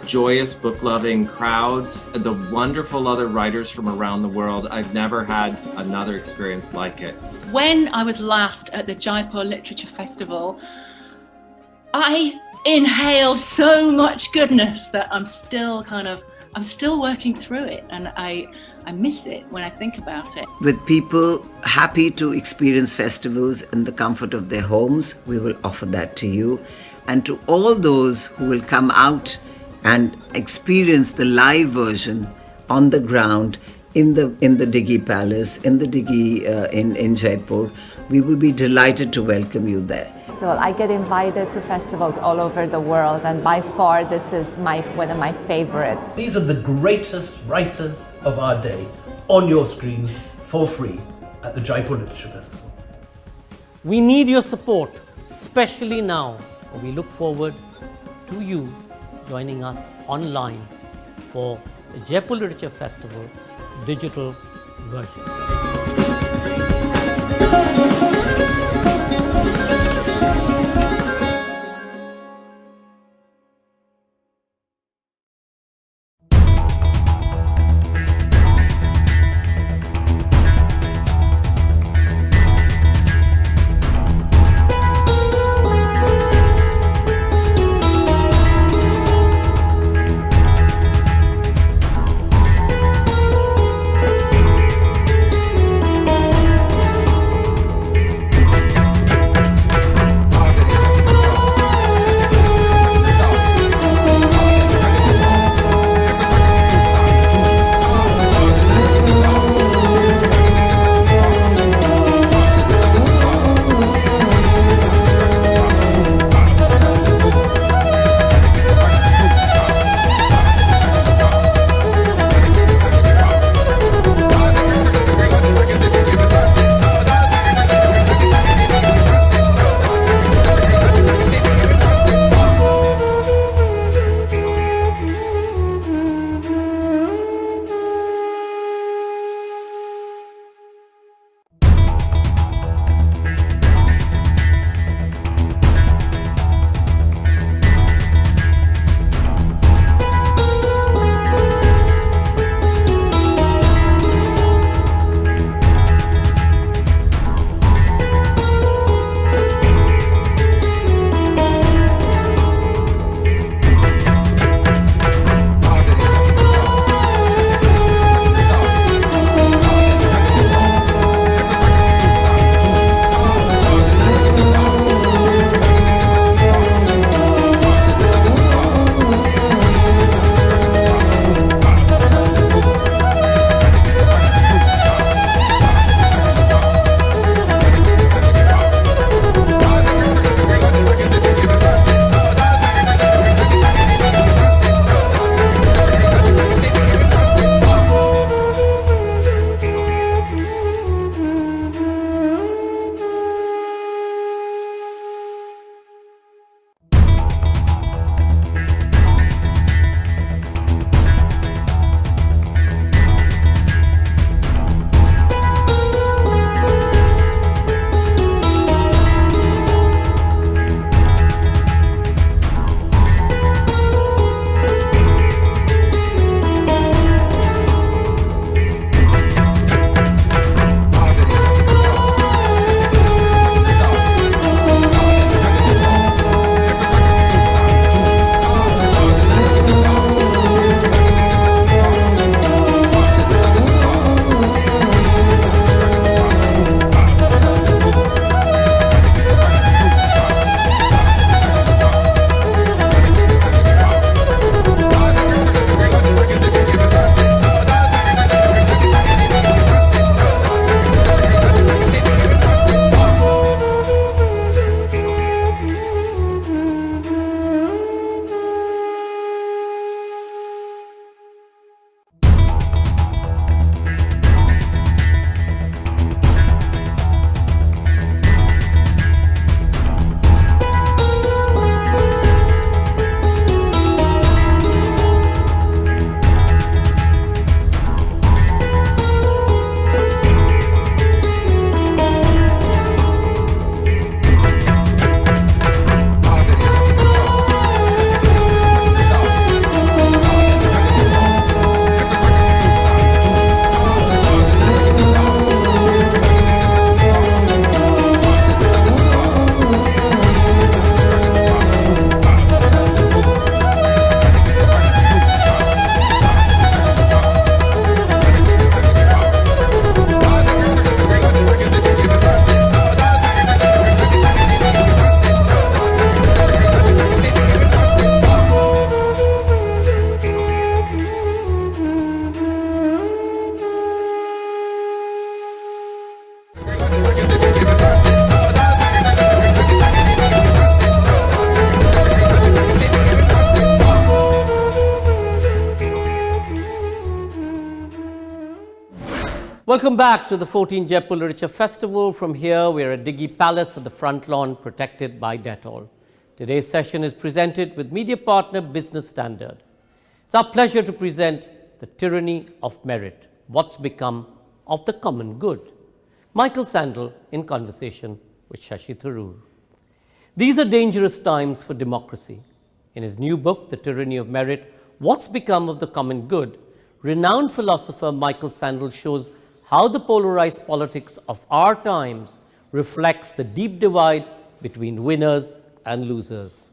[SPEAKER 12] joyous book-loving crowds, the wonderful other writers from around the world. I've never had another experience like it.
[SPEAKER 14] When I was last at the Jaipur Literature Festival, I inhaled so much goodness that I'm still working through it, and I miss it when I think about it.
[SPEAKER 6] With people happy to experience festivals in the comfort of their homes, we will offer that to you. And to all those who will come out and experience the live version on the ground in the Diggi Palace, in the Diggi in Jaipur, we will be delighted to welcome you there.
[SPEAKER 16] So I get invited to festivals all over the world, and by far this is one of my favorite.
[SPEAKER 13] These are the greatest writers of our day on your screen for free at the Jaipur Literature Festival.
[SPEAKER 1] We need your support, especially now. We look forward to you joining us online for the Jaipur Literature Festival digital version. Welcome back to the 14th Jaipur Literature Festival. From here, we are at Diggy Palace at the front lawn, protected by Dettol. Today's session is presented with media partner Business Standard. It's our pleasure to present The Tyranny of Merit, What's Become of the Common Good. Michael Sandel in conversation with Shashi Tharoor. These are dangerous times for democracy. In his new book, The Tyranny of Merit, What's Become of the Common Good, renowned philosopher Michael Sandel shows how the polarized politics of our times reflects the deep divide between winners and losers.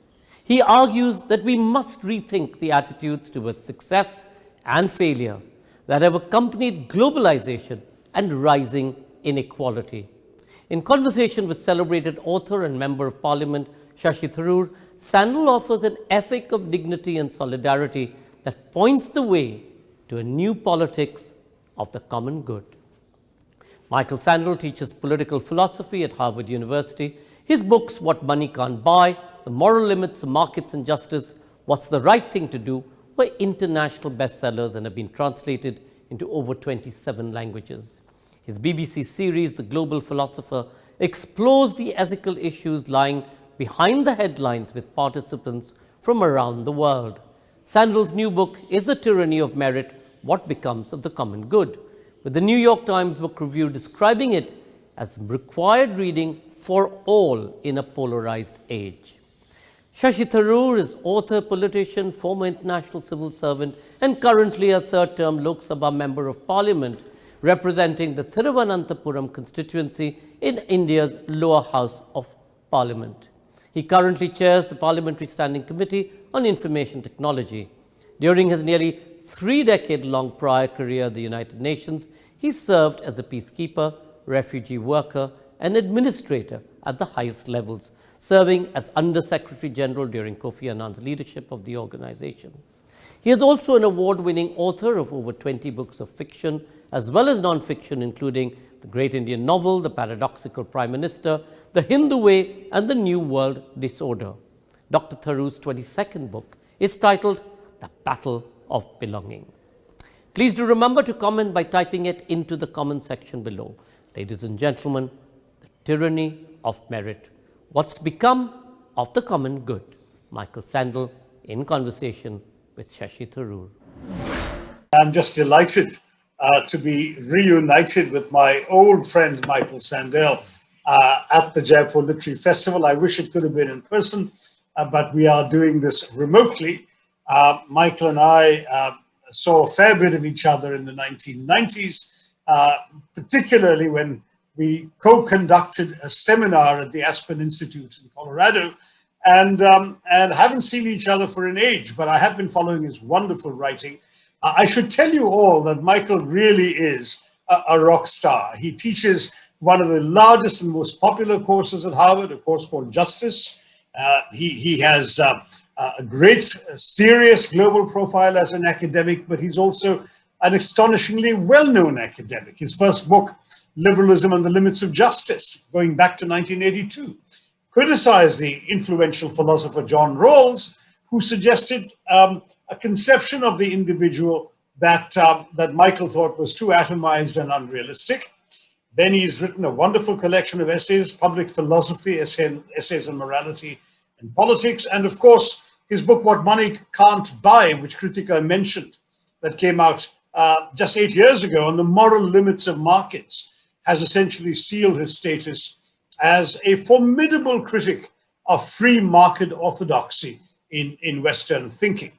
[SPEAKER 1] He argues that we must rethink the attitudes towards success and failure that have accompanied globalization and rising inequality. In conversation with celebrated author and Member of Parliament Shashi Tharoor, Sandel offers an ethic of dignity and solidarity that points the way to a new politics of the common good. Michael Sandel teaches political philosophy at Harvard University. His books, What Money Can't Buy, The Moral Limits of Markets and Justice, What's the Right Thing to Do, were international bestsellers and have been translated into over 27 languages. His BBC series, The Global Philosopher, explores the ethical issues lying behind the headlines with participants from around the world. Sandel's new book is The Tyranny of Merit, What Becomes of the Common Good, with the New York Times Book Review describing it as required reading for all in a polarized age. Shashi Tharoor is author, politician, former international civil servant, and currently a third-term Lok Sabha Member of Parliament, representing the Thiruvananthapuram constituency in India's lower house of Parliament. He currently chairs the Parliamentary Standing Committee on Information Technology. During his nearly 3-decade-long prior career at the United Nations, he served as a peacekeeper, refugee worker, and administrator at the highest levels, serving as Under-Secretary General during Kofi Annan's leadership of the organization. He is also an award-winning author of over 20 books of fiction, as well as non-fiction, including The Great Indian Novel, The Paradoxical Prime Minister, The Hindu Way, and The New World Disorder. Dr. Tharoor's 22nd book is titled The Battle of Belonging. Please do remember to comment by typing it into the comment section below. Ladies and gentlemen, The Tyranny of Merit, What's Become of the Common Good. Michael Sandel in conversation with Shashi Tharoor.
[SPEAKER 2] I'm just delighted to be reunited with my old friend Michael Sandel at the Jaipur Literary Festival. I wish it could have been in person, but we are doing this remotely. Michael and I saw a fair bit of each other in the 1990s, particularly when we co-conducted a seminar at the Aspen Institute in Colorado, and haven't seen each other for an age, but I have been following his wonderful writing. I should tell you all that Michael really is a rock star. He teaches one of the largest and most popular courses at Harvard, a course called Justice. He has a great, serious global profile as an academic, but he's also an astonishingly well-known academic. His first book, Liberalism and the Limits of Justice, going back to 1982, criticized the influential philosopher John Rawls, who suggested a conception of the individual that Michael thought was too atomized and unrealistic. Then he's written a wonderful collection of essays, Public Philosophy, Essays on Morality and Politics, and of course, his book, What Money Can't Buy, which Kritika mentioned, that came out just 8 years ago on the moral limits of markets, has essentially sealed his status as a formidable critic of free market orthodoxy in Western thinking.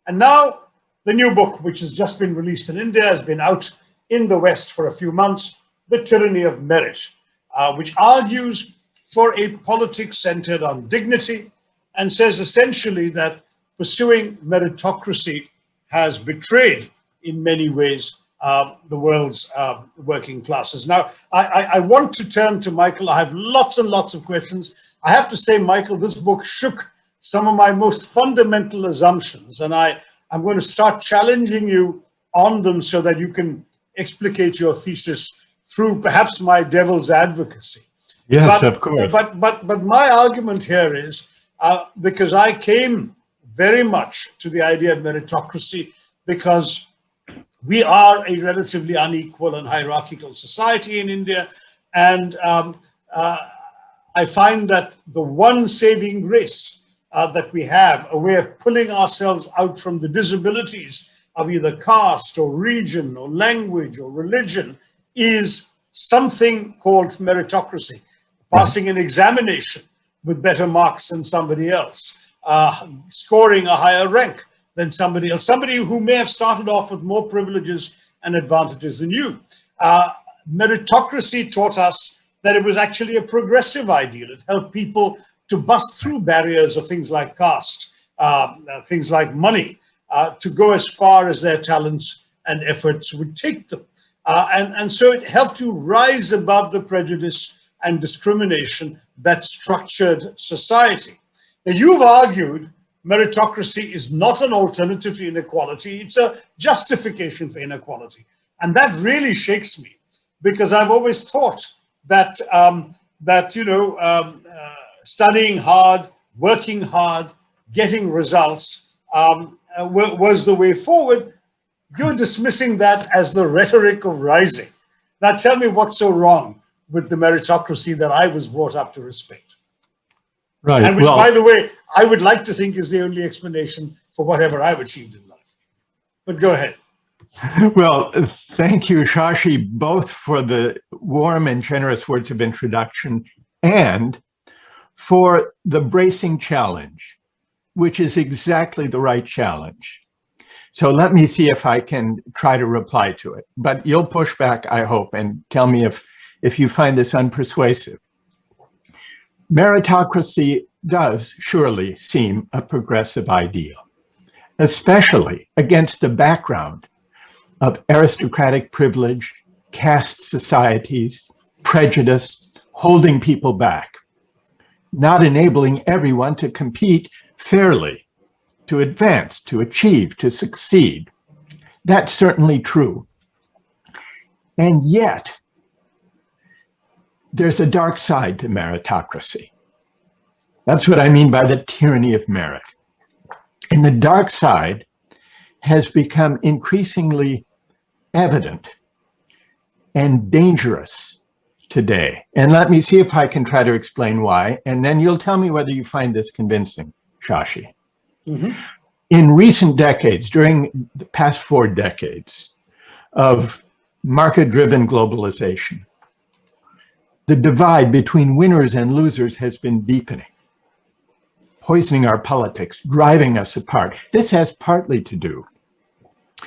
[SPEAKER 2] And now the new book, which has just been released in India, has been out in the West for a few months, The Tyranny of Merit, which argues for a politics centered on dignity and says essentially that pursuing meritocracy has betrayed, in many ways, the world's working classes. Now, I want to turn to Michael. I have lots and lots of questions. I have to say, Michael, this book shook some of my most fundamental assumptions, and I'm going to start challenging you on them so that you can explicate your thesis through perhaps my devil's advocacy.
[SPEAKER 15] Yes, of course.
[SPEAKER 2] But my argument here is, because I came very much to the idea of meritocracy because We are a relatively unequal and hierarchical society in India. And I find that the one saving grace that we have, a way of pulling ourselves out from the disabilities of either caste or region or language or religion, is something called meritocracy. Passing an examination with better marks than somebody else, scoring a higher rank than somebody else, somebody who may have started off with more privileges and advantages than you. Meritocracy taught us that it was actually a progressive ideal. It helped people to bust through barriers of things like caste, things like money, to go as far as their talents and efforts would take them. And so it helped to rise above the prejudice and discrimination that structured society. Now, you've argued meritocracy is not an alternative to inequality, it's a justification for inequality. And that really shakes me, because I've always thought that, studying hard, working hard, getting results was the way forward. You're dismissing that as the rhetoric of rising. Now tell me what's so wrong with the meritocracy that I was brought up to respect.
[SPEAKER 15] Right.
[SPEAKER 2] And which, by the way, I would like to think is the only explanation for whatever I've achieved in life. But go ahead.
[SPEAKER 15] Well, thank you, Shashi, both for the warm and generous words of introduction and for the bracing challenge, which is exactly the right challenge. So let me see if I can try to reply to it. But you'll push back, I hope, and tell me if you find this unpersuasive. Meritocracy does surely seem a progressive ideal, especially against the background of aristocratic privilege, caste societies, prejudice, holding people back, not enabling everyone to compete fairly, to advance, to achieve, to succeed. That's certainly true. And yet, there's a dark side to meritocracy. That's what I mean by the tyranny of merit. And the dark side has become increasingly evident and dangerous today. And let me see if I can try to explain why, and then you'll tell me whether you find this convincing, Shashi. Mm-hmm. In recent decades, during the past 4 decades of market-driven globalization, the divide between winners and losers has been deepening, poisoning our politics, driving us apart. This has partly to do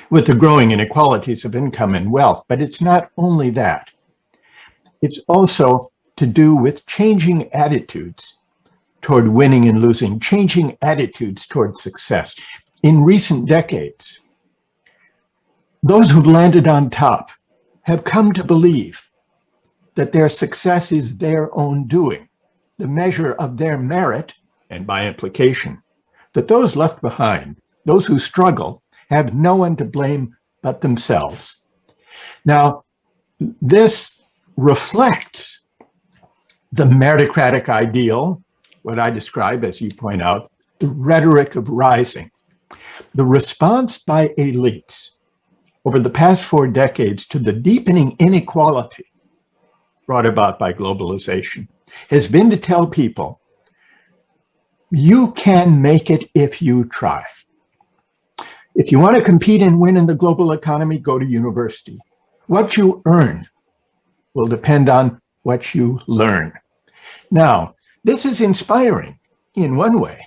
[SPEAKER 15] with the growing inequalities of income and wealth, but it's not only that. It's also to do with changing attitudes toward winning and losing, changing attitudes toward success. In recent decades, those who've landed on top have come to believe that their success is their own doing, the measure of their merit, and by implication, that those left behind, those who struggle, have no one to blame but themselves. Now, this reflects the meritocratic ideal, what I describe, as you point out, the rhetoric of rising. The response by elites over the past 4 decades to the deepening inequality brought about by globalization has been to tell people, you can make it if you try. If you want to compete and win in the global economy, go to university. What you earn will depend on what you learn. Now, this is inspiring in one way,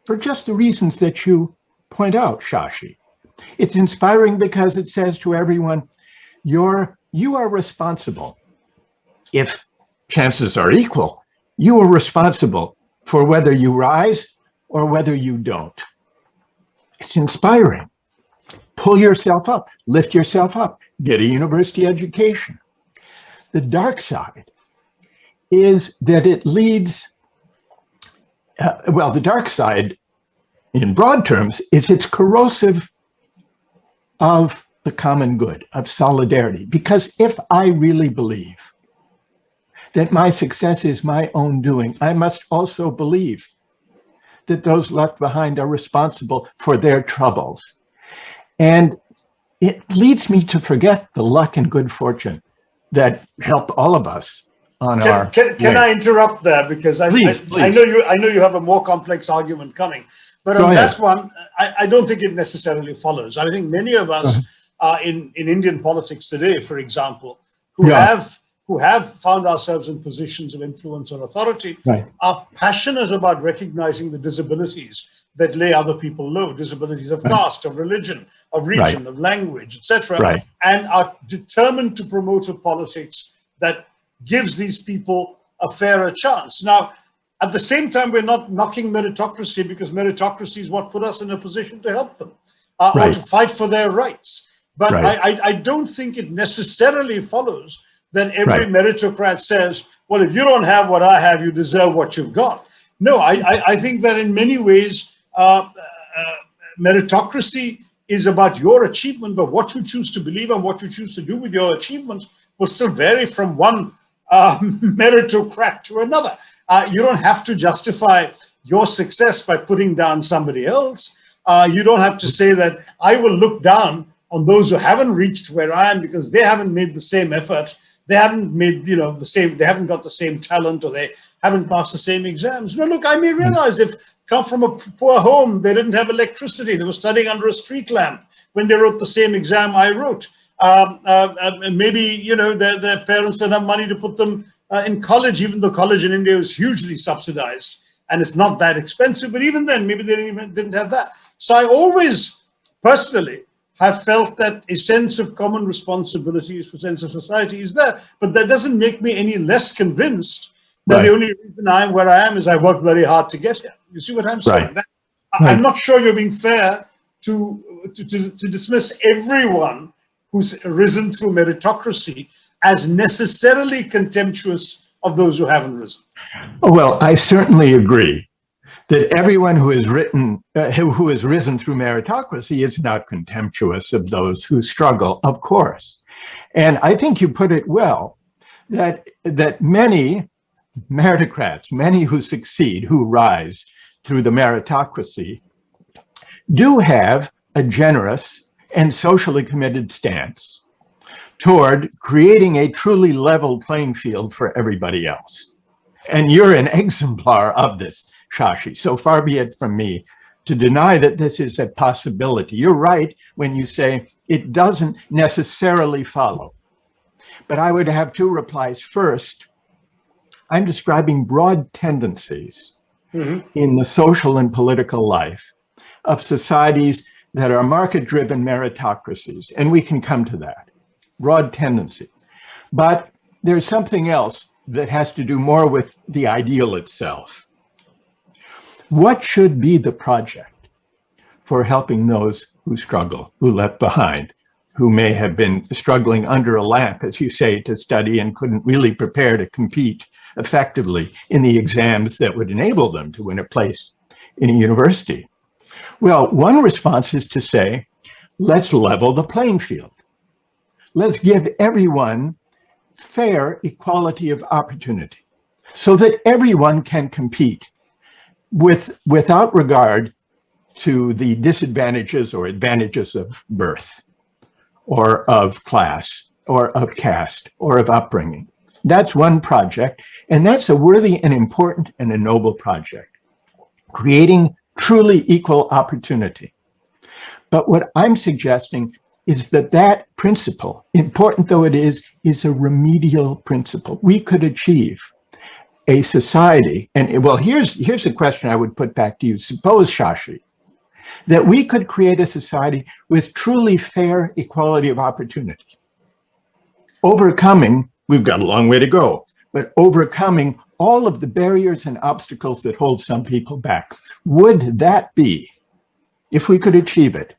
[SPEAKER 15] for just the reasons that you point out, Shashi. It's inspiring because it says to everyone, you are responsible. If chances are equal, you are responsible for whether you rise or whether you don't. It's inspiring. Pull yourself up, lift yourself up, get a university education. The dark side is that it leads, the dark side in broad terms is it's corrosive of the common good, of solidarity. Because if I really believe that my success is my own doing, I must also believe that those left behind are responsible for their troubles. And it leads me to forget the luck and good fortune that help all of us on our
[SPEAKER 2] Can I interrupt there, because I know you have a more complex argument coming, but on that one, I don't think it necessarily follows. I think many of us in Indian politics today, for example, who have found ourselves in positions of influence or authority, are passionate about recognizing the disabilities that lay other people low, disabilities of caste, of religion, of region, of language, etc., and are determined to promote a politics that gives these people a fairer chance. Now, at the same time, we're not knocking meritocracy, because meritocracy is what put us in a position to help them or to fight for their rights. But I don't think it necessarily follows that every meritocrat says, well, if you don't have what I have, you deserve what you've got. No, I think that in many ways, meritocracy is about your achievement, but what you choose to believe and what you choose to do with your achievements will still vary from one meritocrat to another. You don't have to justify your success by putting down somebody else. You don't have to say that I will look down on those who haven't reached where I am because they haven't made the same effort. They haven't made, the same, they haven't got the same talent, or they haven't passed the same exams. No, look, I may realize if come from a poor home, they didn't have electricity, they were studying under a street lamp when they wrote the same exam I wrote. Maybe, their parents didn't have money to put them in college, even though college in India is hugely subsidized and it's not that expensive. But even then, maybe they didn't have that. So I always personally have felt that a sense of common responsibility, a sense of society is there. But that doesn't make me any less convinced that the only reason I am where I am is I worked very hard to get here. You see what I'm saying? I'm not sure you're being fair to dismiss everyone who's risen through meritocracy as necessarily contemptuous of those who haven't risen.
[SPEAKER 15] Oh, well, I certainly agree that everyone who has risen through meritocracy is not contemptuous of those who struggle, of course. And I think you put it well, that many meritocrats, many who succeed, who rise through the meritocracy, do have a generous and socially committed stance toward creating a truly level playing field for everybody else. And you're an exemplar of this, Shashi. So far be it from me to deny that this is a possibility. You're right when you say it doesn't necessarily follow. But I would have two replies. First, I'm describing broad tendencies in the social and political life of societies that are market-driven meritocracies, and we can come to that, broad tendency. But there's something else that has to do more with the ideal itself. What should be the project for helping those who struggle, who left behind, who may have been struggling under a lamp, as you say, to study and couldn't really prepare to compete effectively in the exams that would enable them to win a place in a university? Well, one response is to say, let's level the playing field. Let's give everyone fair equality of opportunity so that everyone can compete without regard to the disadvantages or advantages of birth or of class or of caste or of upbringing. That's one project, and that's a worthy and important and a noble project, creating truly equal opportunity. But what I'm suggesting is that principle, important though it is a remedial principle. We could achieve a society, and well, here's a question I would put back to you. Suppose, Shashi, that we could create a society with truly fair equality of opportunity. Overcoming, we've got a long way to go, but overcoming all of the barriers and obstacles that hold some people back. Would that be, if we could achieve it,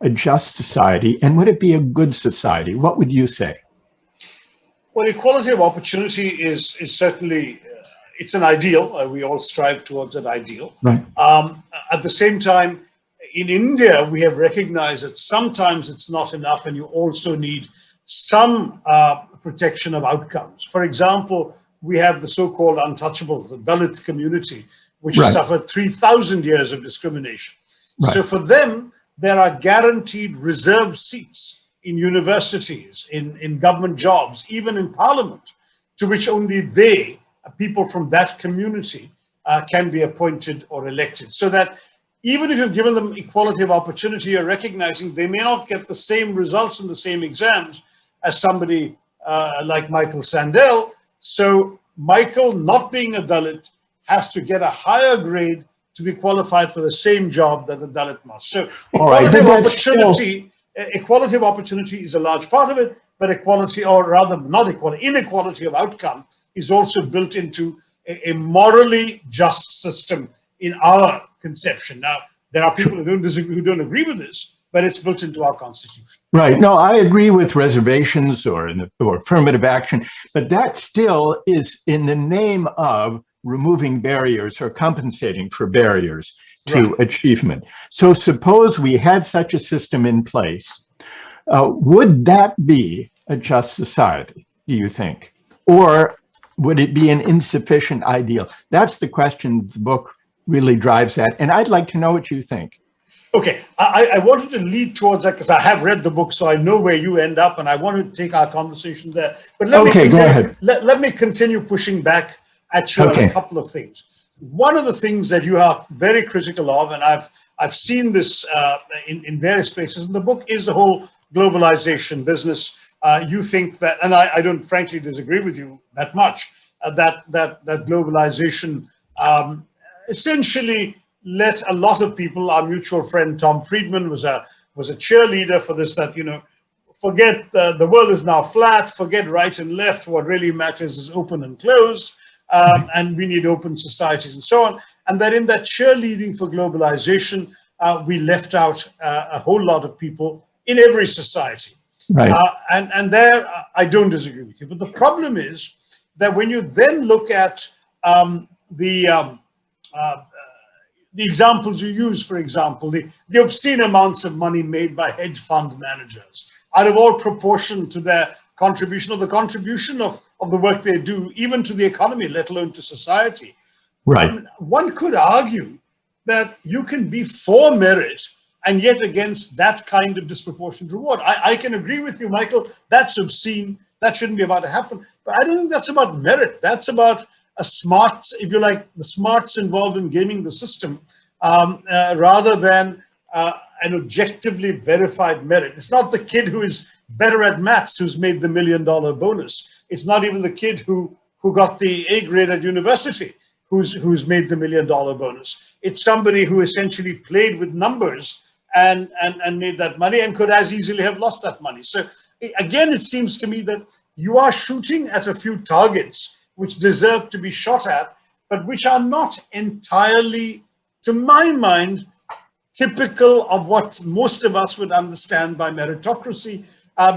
[SPEAKER 15] a just society, and would it be a good society? What would you say?
[SPEAKER 2] Well, equality of opportunity is certainly, it's an ideal. We all strive towards that ideal.
[SPEAKER 15] Right.
[SPEAKER 2] At the same time, in India, we have recognized that sometimes it's not enough, and you also need some protection of outcomes. For example, we have the so-called untouchables, the Dalit community, which has suffered 3,000 years of discrimination. So for them, there are guaranteed reserved seats in universities, in government jobs, even in parliament, to which only they, people from that community, can be appointed or elected. So that even if you've given them equality of opportunity, you're recognizing they may not get the same results in the same exams as somebody like Michael Sandel. So Michael, not being a Dalit, has to get a higher grade to be qualified for the same job that the Dalit must. So equality of opportunity, equality of opportunity is a large part of it, but equality, or rather not equality, inequality of outcome is also built into a morally just system in our conception. Now, there are people who don't disagree, who don't agree with this, but it's built into our constitution.
[SPEAKER 15] Right. No, I agree with reservations or affirmative action, but that still is in the name of removing barriers or compensating for barriers to achievement. So suppose we had such a system in place, would that be a just society, do you think? Or would it be an insufficient ideal? That's the question the book really drives at, and I'd like to know what you think.
[SPEAKER 2] Okay, I wanted to lead towards that because I have read the book, so I know where you end up, and I wanted to take our conversation there. But let me continue pushing back at you on a couple of things. One of the things that you are very critical of, and I've seen this in various places in the book, is the whole globalization business. You think that, and I don't frankly disagree with you that much, that globalization essentially let a lot of people, our mutual friend Tom Friedman was a cheerleader for this, that, you know, forget the world is now flat, forget right and left, what really matters is open and closed, and we need open societies and so on. And that in that cheerleading for globalization, we left out a whole lot of people in every society. Right. And there, I don't disagree with you. But the problem is that when you then look at the examples you use, for example, the obscene amounts of money made by hedge fund managers out of all proportion to their contribution, or the contribution of the work they do, even to the economy, let alone to society. Right. One could argue that you can be for merit and yet against that kind of disproportionate reward. I can agree with you, Michael, that's obscene, that shouldn't be about to happen. But I don't think that's about merit. That's about a smarts, if you like, the smarts involved in gaming the system, rather than an objectively verified merit. It's not the kid who is better at maths who's made the $1 million bonus. It's not even the kid who got the A grade at university who's made the $1 million bonus. It's somebody who essentially played with numbers and made that money and could as easily have lost that money. So again, it seems to me that you are shooting at a few targets which deserve to be shot at, but which are not entirely, to my mind, typical of what most of us would understand by meritocracy,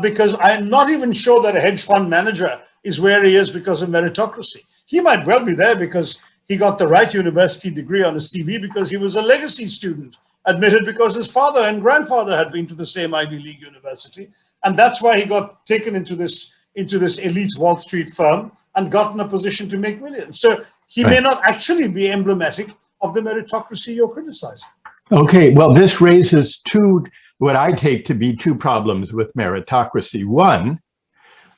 [SPEAKER 2] because I'm not even sure that a hedge fund manager is where he is because of meritocracy. He might well be there because he got the right university degree on his CV, because he was a legacy student, admitted because his father and grandfather had been to the same Ivy League university. And that's why he got taken into this elite Wall Street firm and gotten a position to make millions. So he may not actually be emblematic of the meritocracy you're criticizing.
[SPEAKER 15] Okay, well, this raises what I take to be two problems with meritocracy. One,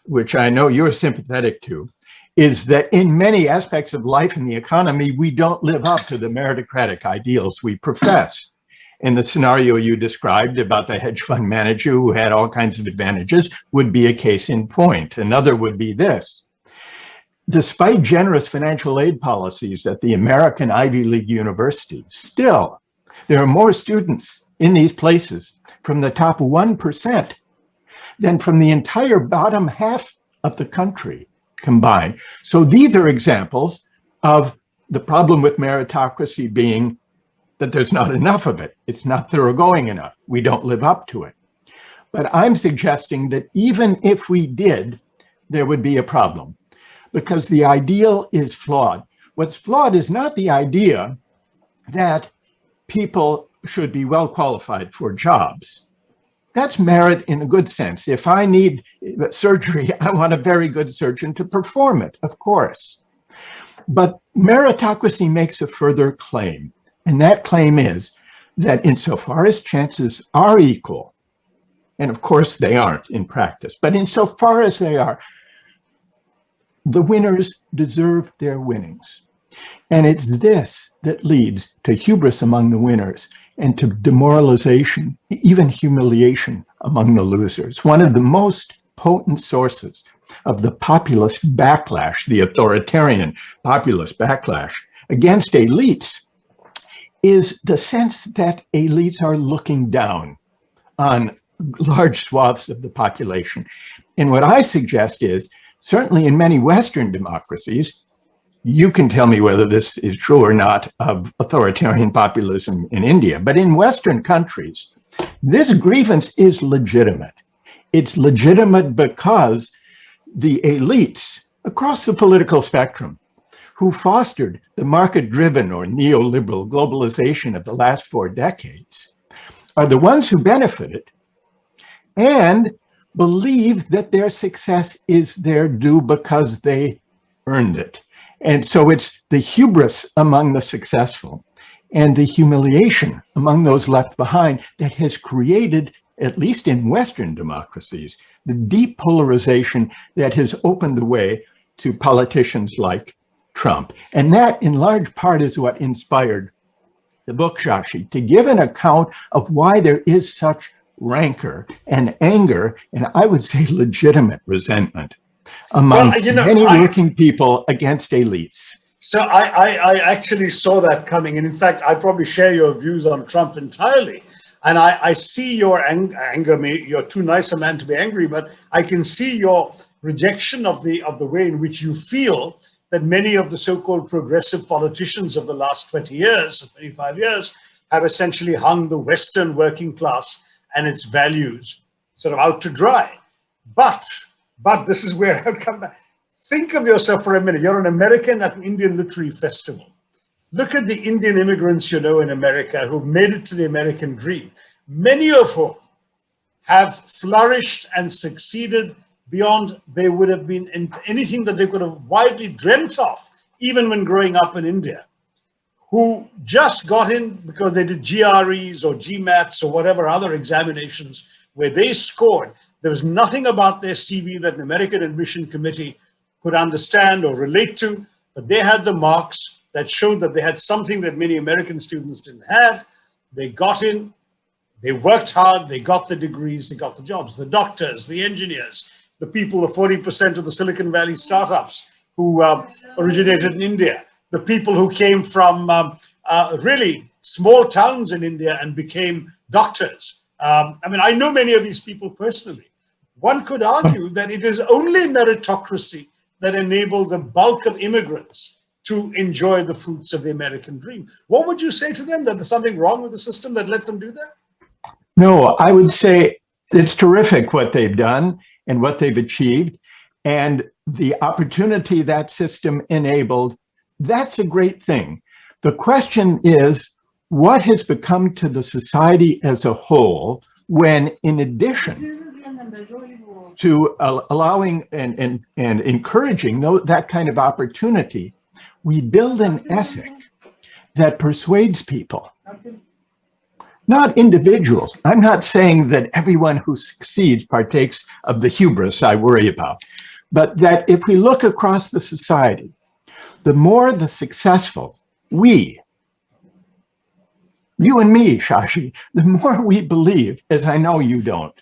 [SPEAKER 15] which I know you're sympathetic to, is that in many aspects of life and the economy, we don't live up to the meritocratic ideals we profess. In the scenario you described about the hedge fund manager who had all kinds of advantages would be a case in point. Another would be this. Despite generous financial aid policies at the American Ivy League universities, still, there are more students in these places from the top 1% than from the entire bottom half of the country combined. So these are examples of the problem with meritocracy being that there's not enough of it. It's not thoroughgoing enough. We don't live up to it. But I'm suggesting that even if we did, there would be a problem, because the ideal is flawed. What's flawed is not the idea that people should be well qualified for jobs. That's merit in a good sense. If I need surgery, I want a very good surgeon to perform it, of course. But meritocracy makes a further claim. And that claim is that insofar as chances are equal, And of course, they aren't in practice. But insofar as they are, the winners deserve their winnings. And it's this that leads to hubris among the winners and to demoralization, even humiliation among the losers. One of the most potent sources of the populist backlash, the authoritarian populist backlash against elites, is the sense that elites are looking down on large swaths of the population. And what I suggest is, certainly in many Western democracies, you can tell me whether this is true or not of authoritarian populism in India, but in Western countries, this grievance is legitimate. It's legitimate because the elites across the political spectrum who fostered the market-driven or neoliberal globalization of the last 4 decades are the ones who benefited and believe that their success is their due because they earned it. And so it's the hubris among the successful and the humiliation among those left behind that has created, at least in Western democracies, the deep polarization that has opened the way to politicians like Trump. And that, in large part, is what inspired the book, Shashi, to give an account of why there is such rancor and anger, and I would say legitimate resentment among many working people against elites.
[SPEAKER 2] So I actually saw that coming. And in fact, I probably share your views on Trump entirely. And I see your anger. You're too nice a man to be angry, but I can see your rejection of the way in which you feel that many of the so-called progressive politicians of the last 20 years, 25 years, have essentially hung the Western working class and its values sort of out to dry. But this is where I would come back. Think of yourself for a minute. You're an American at an Indian literary festival. Look at the Indian immigrants you know in America who've made it to the American dream, many of whom have flourished and succeeded beyond they would have been in anything that they could have widely dreamt of, even when growing up in India, who just got in because they did GREs or GMATs or whatever other examinations where they scored. There was nothing about their CV that an American admission committee could understand or relate to, but they had the marks that showed that they had something that many American students didn't have. They got in, they worked hard, they got the degrees, they got the jobs. The doctors, the engineers, the people, the 40% of the Silicon Valley startups who originated in India, the people who came from really small towns in India and became doctors. I mean, I know many of these people personally. One could argue that it is only meritocracy that enabled the bulk of immigrants to enjoy the fruits of the American dream. What would you say to them? That there's something wrong with the system that let them do that?
[SPEAKER 15] No, I would say it's terrific what they've done and what they've achieved, and the opportunity that system enabled. That's a great thing. The question is, what has become to the society as a whole when, in addition to allowing and encouraging that kind of opportunity, we build an ethic that persuades people, not individuals. I'm not saying that everyone who succeeds partakes of the hubris I worry about, but that if we look across the society, the more the successful, you and me, Shashi, the more we believe, as I know you don't,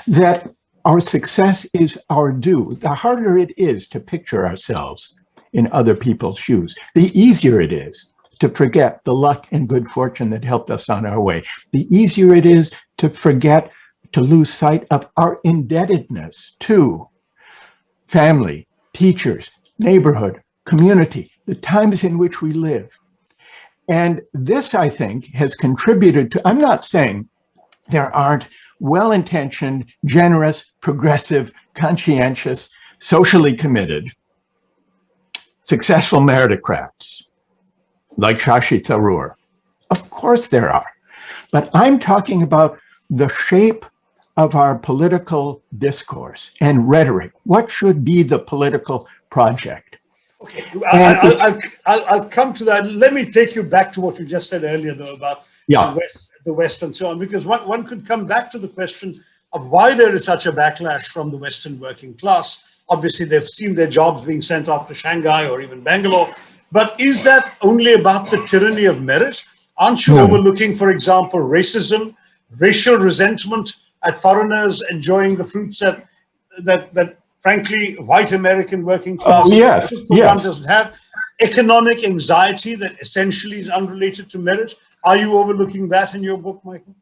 [SPEAKER 15] that our success is our due, the harder it is to picture ourselves in other people's shoes, the easier it is to forget the luck and good fortune that helped us on our way, the easier it is to forget, to lose sight of our indebtedness to family, teachers, neighborhood, community, the times in which we live. And this, I think, has contributed to, I'm not saying there aren't well-intentioned, generous, progressive, conscientious, socially committed, successful meritocrats like Shashi Tharoor. Of course there are. But I'm talking about the shape of our political discourse and rhetoric. What should be the political project?
[SPEAKER 2] Okay, I'll come to that. Let me take you back to what you just said earlier, though, about the West and so on? Because one could come back to the question of why there is such a backlash from the Western working class. Obviously, they've seen their jobs being sent off to Shanghai or even Bangalore. But is that only about the tyranny of merit? Aren't you overlooking, for example, racism, racial resentment at foreigners enjoying the fruits that frankly, white American working class one doesn't have? Economic anxiety that essentially is unrelated to merit. Are you overlooking that in your book, Michael?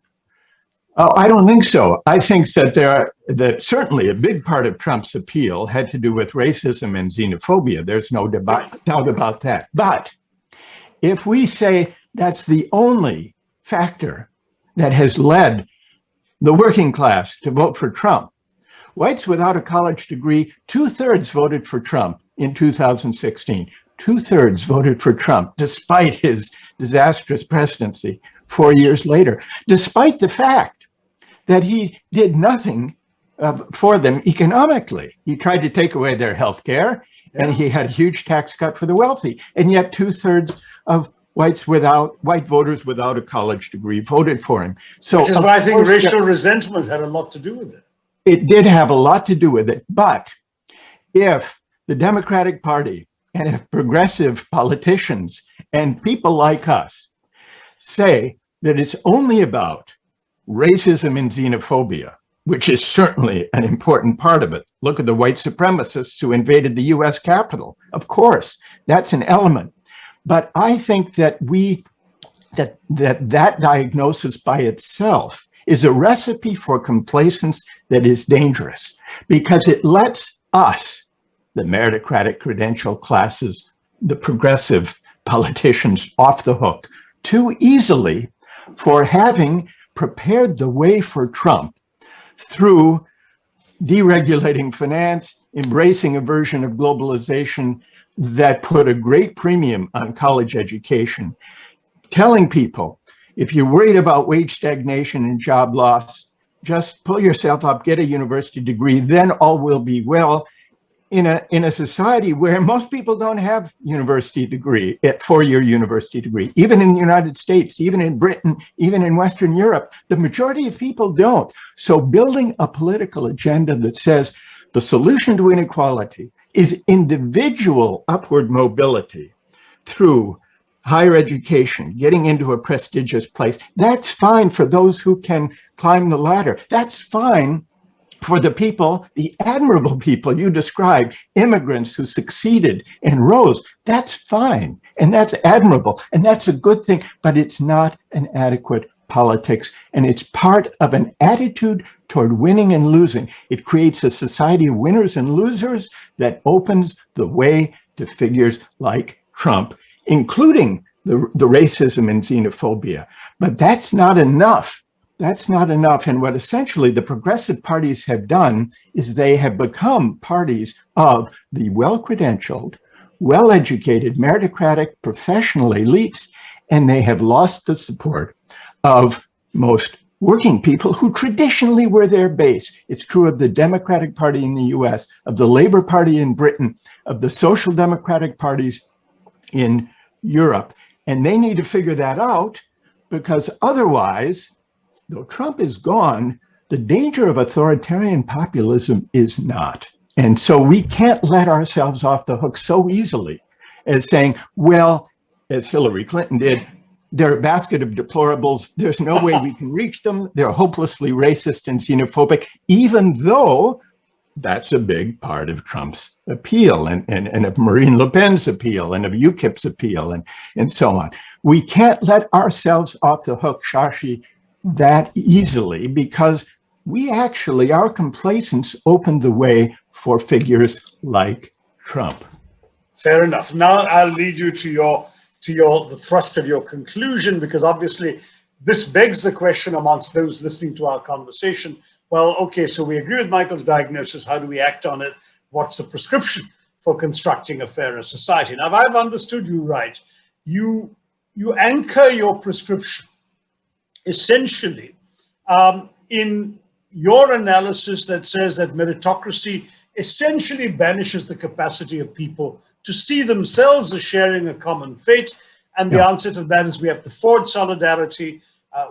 [SPEAKER 15] Oh, I don't think so. I think that that certainly a big part of Trump's appeal had to do with racism and xenophobia. There's no doubt about that. But if we say that's the only factor that has led the working class to vote for Trump, whites without a college degree, 2/3 voted for Trump in 2016. 2/3 voted for Trump, despite his disastrous presidency 4 years later, despite the fact that he did nothing for them economically. He tried to take away their health care, and he had a huge tax cut for the wealthy. And yet 2/3 of white voters without a college degree voted for him. So
[SPEAKER 2] which is why I think racial resentment had a lot to do with it.
[SPEAKER 15] It did have a lot to do with it. But if the Democratic Party and if progressive politicians and people like us say that it's only about racism and xenophobia, which is certainly an important part of it. Look at the white supremacists who invaded the US Capitol. Of course, that's an element. But I think that that diagnosis by itself is a recipe for complacence that is dangerous, because it lets us, the meritocratic credential classes, the progressive politicians, off the hook too easily for having prepared the way for Trump through deregulating finance, embracing a version of globalization that put a great premium on college education, telling people, if you're worried about wage stagnation and job loss, just pull yourself up, get a university degree, then all will be well. In a society where most people don't have university degree, a four-year university degree, even in the United States, even in Britain, even in Western Europe, the majority of people don't. So building a political agenda that says the solution to inequality is individual upward mobility through higher education, getting into a prestigious place, that's fine for those who can climb the ladder. That's fine for the people, the admirable people you described, immigrants who succeeded and rose. That's fine, and that's admirable, and that's a good thing, but it's not an adequate politics, and it's part of an attitude toward winning and losing. It creates a society of winners and losers that opens the way to figures like Trump, including the racism and xenophobia. But that's not enough. That's not enough. And what essentially the progressive parties have done is they have become parties of the well-credentialed, well-educated, meritocratic, professional elites, and they have lost the support of most working people who traditionally were their base. It's true of the Democratic Party in the US, of the Labour Party in Britain, of the Social Democratic parties in Europe. And they need to figure that out, because otherwise, though Trump is gone, the danger of authoritarian populism is not. And so we can't let ourselves off the hook so easily as saying, well, as Hillary Clinton did, they're a basket of deplorables. There's no way we can reach them. They're hopelessly racist and xenophobic, even though that's a big part of Trump's appeal and of Marine Le Pen's appeal and of UKIP's appeal and so on. We can't let ourselves off the hook, Shashi, that easily, because we actually, our complacence opened the way for figures like Trump.
[SPEAKER 2] Fair enough. Now I'll lead you to the thrust of your conclusion, because obviously this begs the question amongst those listening to our conversation. Well, okay, so we agree with Michael's diagnosis. How do we act on it? What's the prescription for constructing a fairer society? Now, if I've understood you right, you anchor your prescription essentially in your analysis that says that meritocracy essentially banishes the capacity of people to see themselves as sharing a common fate. And the answer to that is we have to forge solidarity,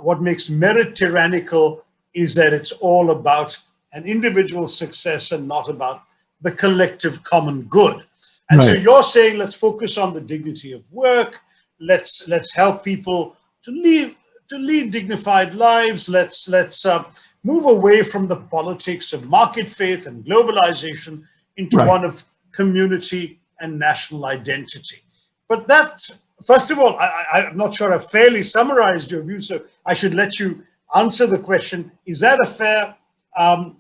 [SPEAKER 2] what makes merit tyrannical is that it's all about an individual success and not about the collective common good. And so you're saying, let's focus on the dignity of work. Let's help people to lead dignified lives. Let's move away from the politics of market faith and globalization into one of community and national identity. But that, first of all, I'm not sure I've fairly summarized your view, so I should let you answer the question. Is that a fair? I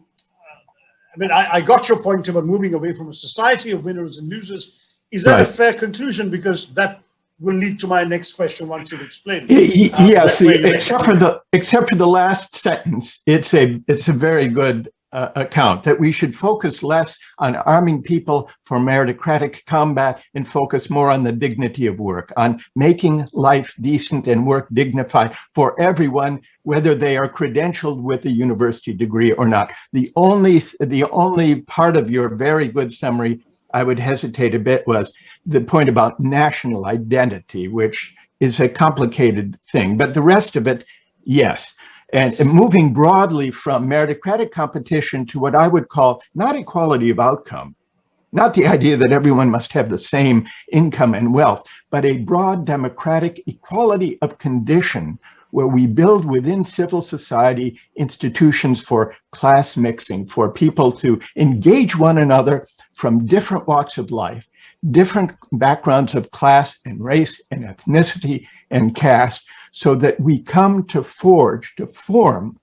[SPEAKER 2] mean, I got your point about moving away from a society of winners and losers. Is that a fair conclusion? Because that will lead to my next question once you've explained.
[SPEAKER 15] Yes, except for the last sentence, it's a very good account that we should focus less on arming people for meritocratic combat and focus more on the dignity of work, on making life decent and work dignified for everyone, whether they are credentialed with a university degree or not. The only part of your very good summary I would hesitate a bit was the point about national identity, which is a complicated thing, but the rest of it, yes. And moving broadly from meritocratic competition to what I would call not equality of outcome, not the idea that everyone must have the same income and wealth, but a broad democratic equality of condition where we build within civil society institutions for class mixing, for people to engage one another from different walks of life, different backgrounds of class and race and ethnicity and caste, so that we come to form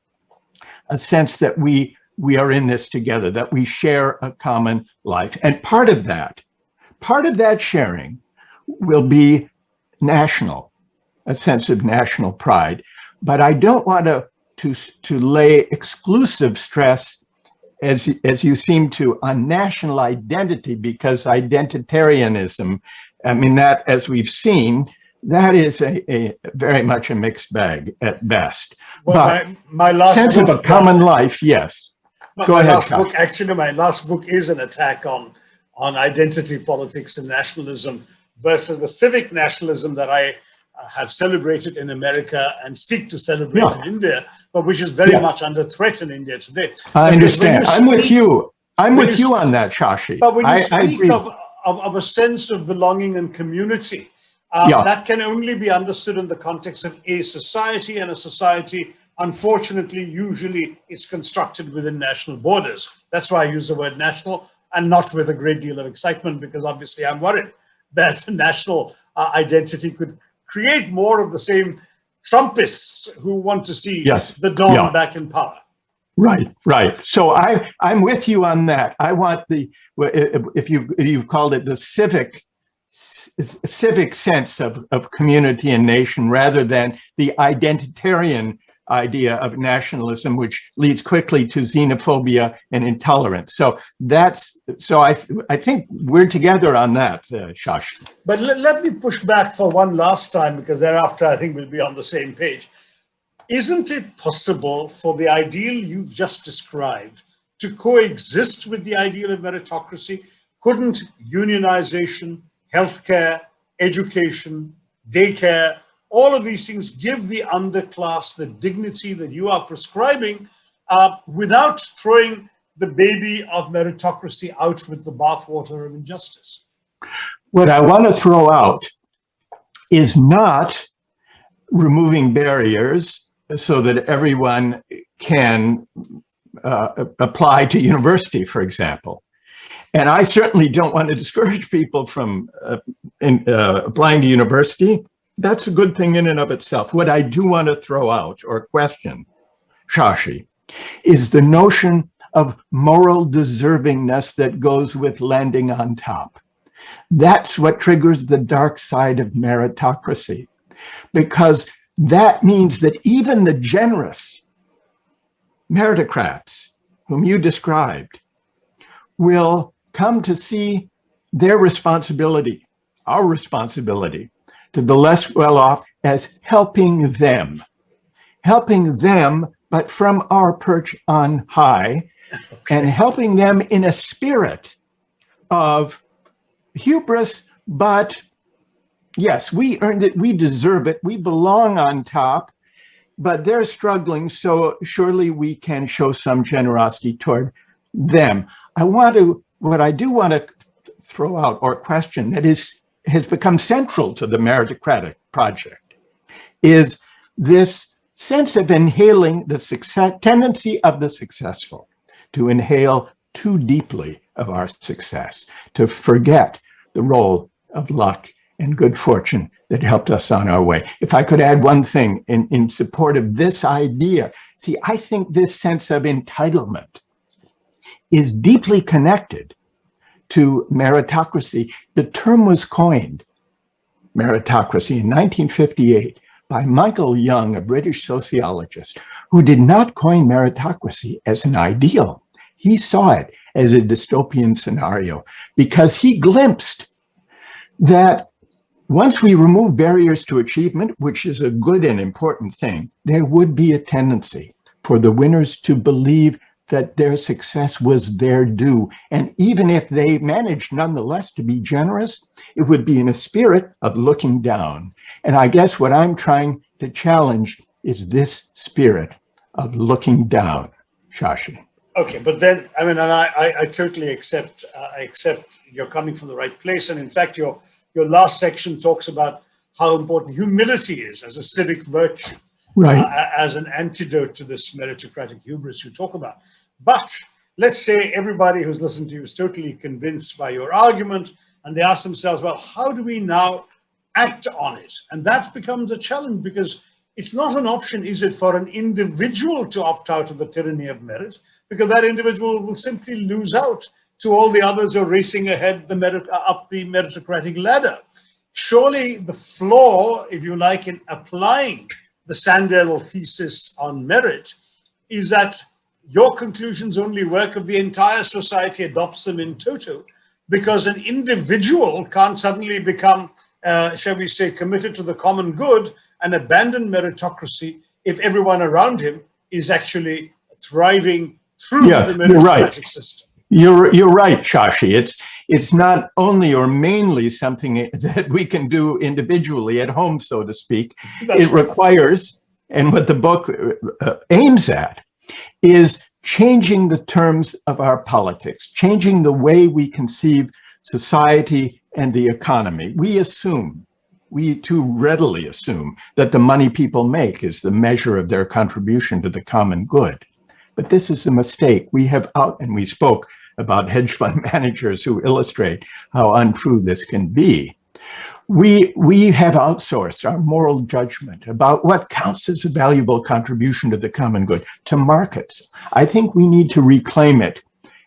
[SPEAKER 15] a sense that we are in this together, that we share a common life. And part of that sharing will be national, a sense of national pride. But I don't want to lay exclusive stress, as you seem to, on national identity, because identitarianism, I mean, that, as we've seen, that is a very much a mixed bag at best. Well, but my last sense book, of a common life, yes. Go ahead,
[SPEAKER 2] my last book is an attack on identity politics and nationalism versus the civic nationalism that I have celebrated in America and seek to celebrate in India, but which is very much under threat in India today.
[SPEAKER 15] I understand. I'm with you. I'm with you on that, Shashi.
[SPEAKER 2] But when you speak of a sense of belonging and community, that can only be understood in the context of a society, and a society, unfortunately, usually it's constructed within national borders. That's why I use the word national, and not with a great deal of excitement, because obviously I'm worried that national identity could create more of the same Trumpists who want to see the Don back in power.
[SPEAKER 15] Right. So I'm with you on that. I want if you've called it the civic sense of community and nation, rather than the identitarian idea of nationalism, which leads quickly to xenophobia and intolerance. So I think we're together on that, Shashi.
[SPEAKER 2] But let me push back for one last time, because thereafter I think we'll be on the same page. Isn't it possible for the ideal you've just described to coexist with the ideal of meritocracy? Couldn't unionization, healthcare, education, daycare, all of these things give the underclass the dignity that you are prescribing without throwing the baby of meritocracy out with the bathwater of injustice?
[SPEAKER 15] What I want to throw out is not removing barriers so that everyone can apply to university, for example. And I certainly don't want to discourage people from applying to university. That's a good thing in and of itself. What I do want to throw out or question, Shashi, is the notion of moral deservingness that goes with landing on top. That's what triggers the dark side of meritocracy, because that means that even the generous meritocrats whom you described will come to see their responsibility, our responsibility, to the less well-off as helping them, but from our perch on high, and helping them in a spirit of hubris, but yes, we earned it, we deserve it, we belong on top, but they're struggling, so surely we can show some generosity toward them. What I do want to throw out or question that has become central to the meritocratic project is this sense of inhaling the tendency of the successful to inhale too deeply of our success, to forget the role of luck and good fortune that helped us on our way. If I could add one thing in support of this idea, see, I think this sense of entitlement is deeply connected to meritocracy. The term was coined, meritocracy, in 1958 by Michael Young, a British sociologist, who did not coin meritocracy as an ideal. He saw it as a dystopian scenario because he glimpsed that once we remove barriers to achievement, which is a good and important thing, there would be a tendency for the winners to believe that their success was their due. And even if they managed nonetheless to be generous, it would be in a spirit of looking down. And I guess what I'm trying to challenge is this spirit of looking down, Shashi.
[SPEAKER 2] Okay, but then, I mean, and I totally accept, you're coming from the right place. And in fact, your last section talks about how important humility is as a civic virtue,
[SPEAKER 15] right,
[SPEAKER 2] as an antidote to this meritocratic hubris you talk about. But let's say everybody who's listened to you is totally convinced by your argument, and they ask themselves, well, how do we now act on it? And that becomes a challenge, because it's not an option, is it, for an individual to opt out of the tyranny of merit, because that individual will simply lose out to all the others who are racing ahead up the meritocratic ladder. Surely the flaw, if you like, in applying the Sandel thesis on merit is that your conclusions only work if the entire society adopts them in toto, because an individual can't suddenly become, shall we say, committed to the common good and abandon meritocracy if everyone around him is actually thriving through the meritocratic system.
[SPEAKER 15] You're right, Shashi. It's not only or mainly something that we can do individually at home, so to speak. It requires, and what the book aims at, is changing the terms of our politics, changing the way we conceive society and the economy. We too readily assume that the money people make is the measure of their contribution to the common good. But this is a mistake. And we spoke about hedge fund managers who illustrate how untrue this can be. We have outsourced our moral judgment about what counts as a valuable contribution to the common good to markets. I think we need to reclaim it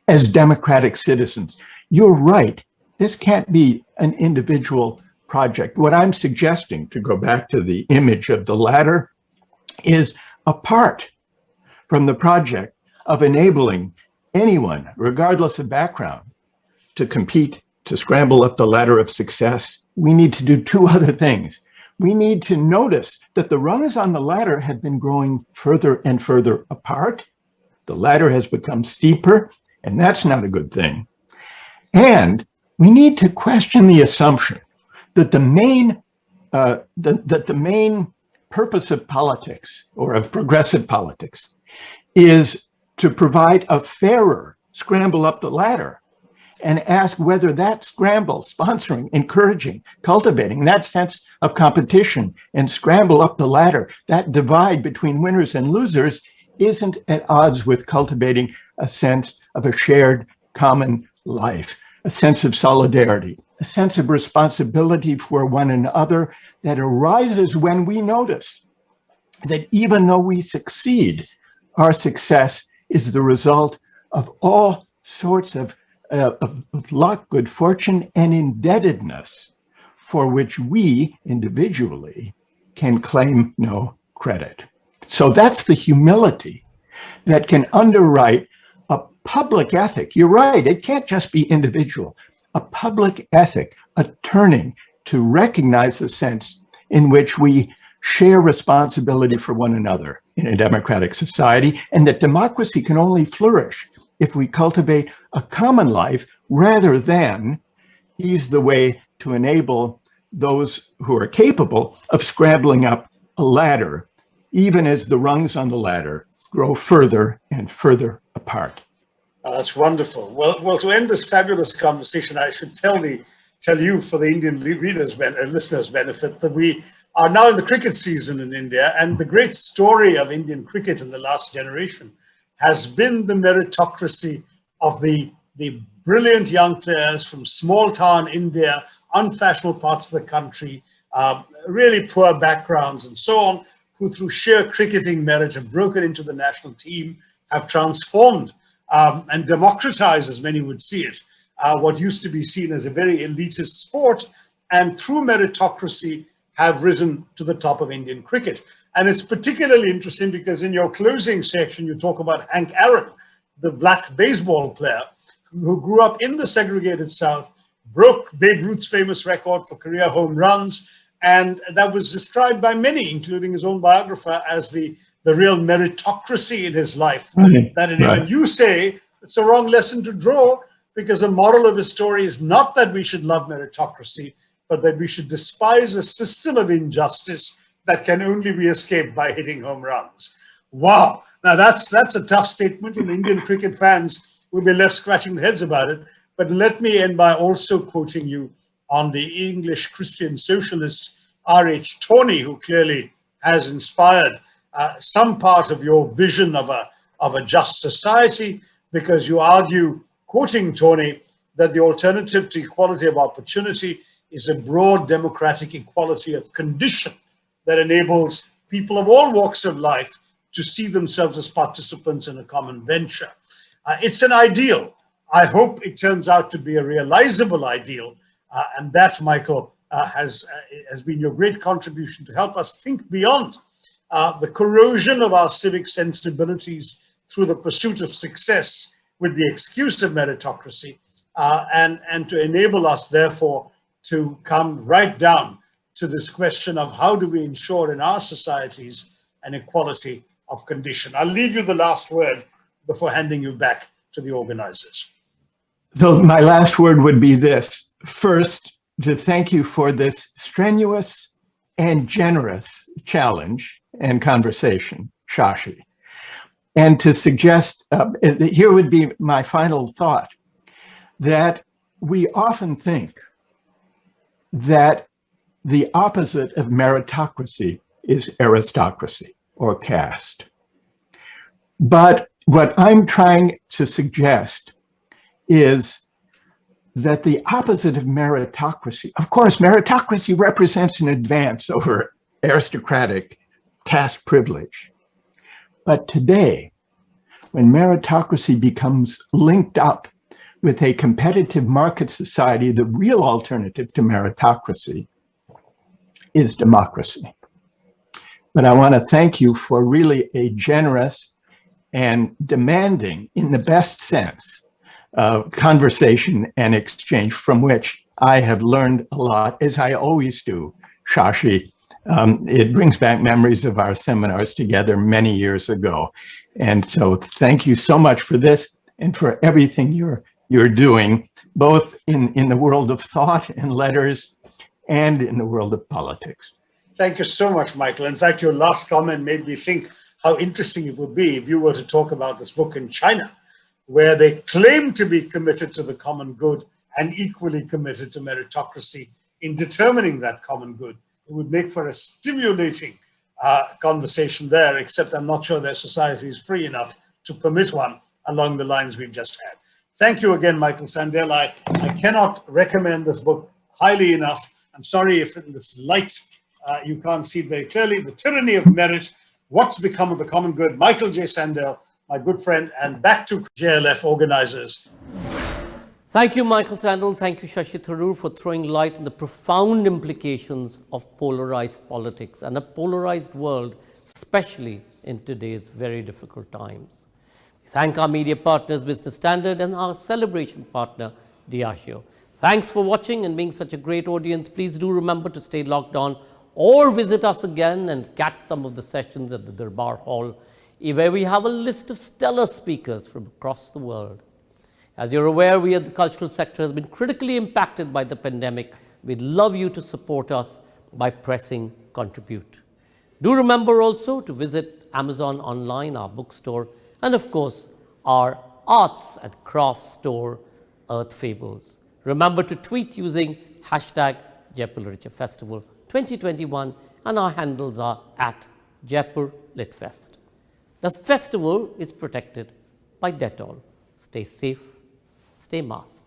[SPEAKER 15] as democratic citizens. You're right. This can't be an individual project. What I'm suggesting, to go back to the image of the ladder, is apart from the project of enabling anyone, regardless of background, to compete, to scramble up the ladder of success. We need to do two other things. We need to notice that the rungs on the ladder have been growing further and further apart. The ladder has become steeper, and that's not a good thing. And we need to question the assumption that the main purpose of politics, or of progressive politics, is to provide a fairer scramble up the ladder, and ask whether that scramble, sponsoring, encouraging, cultivating that sense of competition and scramble up the ladder, that divide between winners and losers, isn't at odds with cultivating a sense of a shared common life, a sense of solidarity, a sense of responsibility for one another that arises when we notice that even though we succeed, our success is the result of all sorts of luck, good fortune, and indebtedness for which we individually can claim no credit. So that's the humility that can underwrite a public ethic. You're right, it can't just be individual. A public ethic, a turning to recognize the sense in which we share responsibility for one another in a democratic society, and that democracy can only flourish if we cultivate a common life rather than ease the way to enable those who are capable of scrambling up a ladder even as the rungs on the ladder grow further and further apart.
[SPEAKER 2] That's wonderful. Well, to end this fabulous conversation, I should tell you, for the Indian listeners' benefit, that we are now in the cricket season in India, and the great story of Indian cricket in the last generation has been the meritocracy of the brilliant young players from small town India, unfashionable parts of the country, really poor backgrounds and so on, who through sheer cricketing merit have broken into the national team, have transformed and democratized, as many would see it, what used to be seen as a very elitist sport, and through meritocracy have risen to the top of Indian cricket. And it's particularly interesting because in your closing section, you talk about Hank Aaron, the black baseball player who grew up in the segregated South, broke Babe Ruth's famous record for career home runs, and that was described by many, including his own biographer, as the real meritocracy in his life.
[SPEAKER 15] Right.
[SPEAKER 2] That even you say it's a wrong lesson to draw, because the moral of his story is not that we should love meritocracy, but that we should despise a system of injustice that can only be escaped by hitting home runs. Wow. Now that's a tough statement, and Indian cricket fans will be left scratching their heads about it. But let me end by also quoting you on the English Christian socialist R.H. Tawney, who clearly has inspired some part of your vision of a just society, because you argue, quoting Tawney, that the alternative to equality of opportunity is a broad democratic equality of condition that enables people of all walks of life to see themselves as participants in a common venture. It's an ideal. I hope it turns out to be a realizable ideal. And that, Michael, has been your great contribution to help us think beyond the corrosion of our civic sensibilities through the pursuit of success with the excuse of meritocracy, and to enable us, therefore, to come right down to this question of how do we ensure in our societies an equality of condition. I'll leave you the last word before handing you back to the organizers.
[SPEAKER 15] So my last word would be this. First, to thank you for this strenuous and generous challenge and conversation, Shashi. And to suggest, here would be my final thought, that we often think that the opposite of meritocracy is aristocracy or caste. But what I'm trying to suggest is that the opposite of meritocracy, of course, meritocracy represents an advance over aristocratic caste privilege. But today, when meritocracy becomes linked up with a competitive market society, the real alternative to meritocracy is democracy. But I want to thank you for really a generous and demanding, in the best sense, conversation and exchange, from which I have learned a lot, as I always do, Shashi. It brings back memories of our seminars together many years ago. And so thank you so much for this and for everything you're doing, both in the world of thought and letters and in the world of politics.
[SPEAKER 2] Thank you so much, Michael. In fact, your last comment made me think how interesting it would be if you were to talk about this book in China, where they claim to be committed to the common good and equally committed to meritocracy in determining that common good. It would make for a stimulating conversation there, except I'm not sure their society is free enough to permit one along the lines we've just had. Thank you again, Michael Sandel. I cannot recommend this book highly enough. I'm sorry if in this light you can't see it very clearly. The Tyranny of Merit, What's Become of the Common Good. Michael J. Sandel, my good friend, and back to JLF organizers.
[SPEAKER 1] Thank you, Michael Sandel. Thank you, Shashi Tharoor, for throwing light on the profound implications of polarized politics and a polarized world, especially in today's very difficult times. We thank our media partners, Business Standard, and our celebration partner, Diageo. Thanks for watching and being such a great audience. Please do remember to stay locked on or visit us again and catch some of the sessions at the Darbar Hall, where we have a list of stellar speakers from across the world. As you're aware, we at the cultural sector has been critically impacted by the pandemic. We'd love you to support us by pressing contribute. Do remember also to visit Amazon online, our bookstore, and of course, our arts and crafts store, Earth Fables. Remember to tweet using hashtag Jaipur Literature Festival 2021, and our handles are at Jaipur LitFest. The festival is protected by Dettol. Stay safe, stay masked.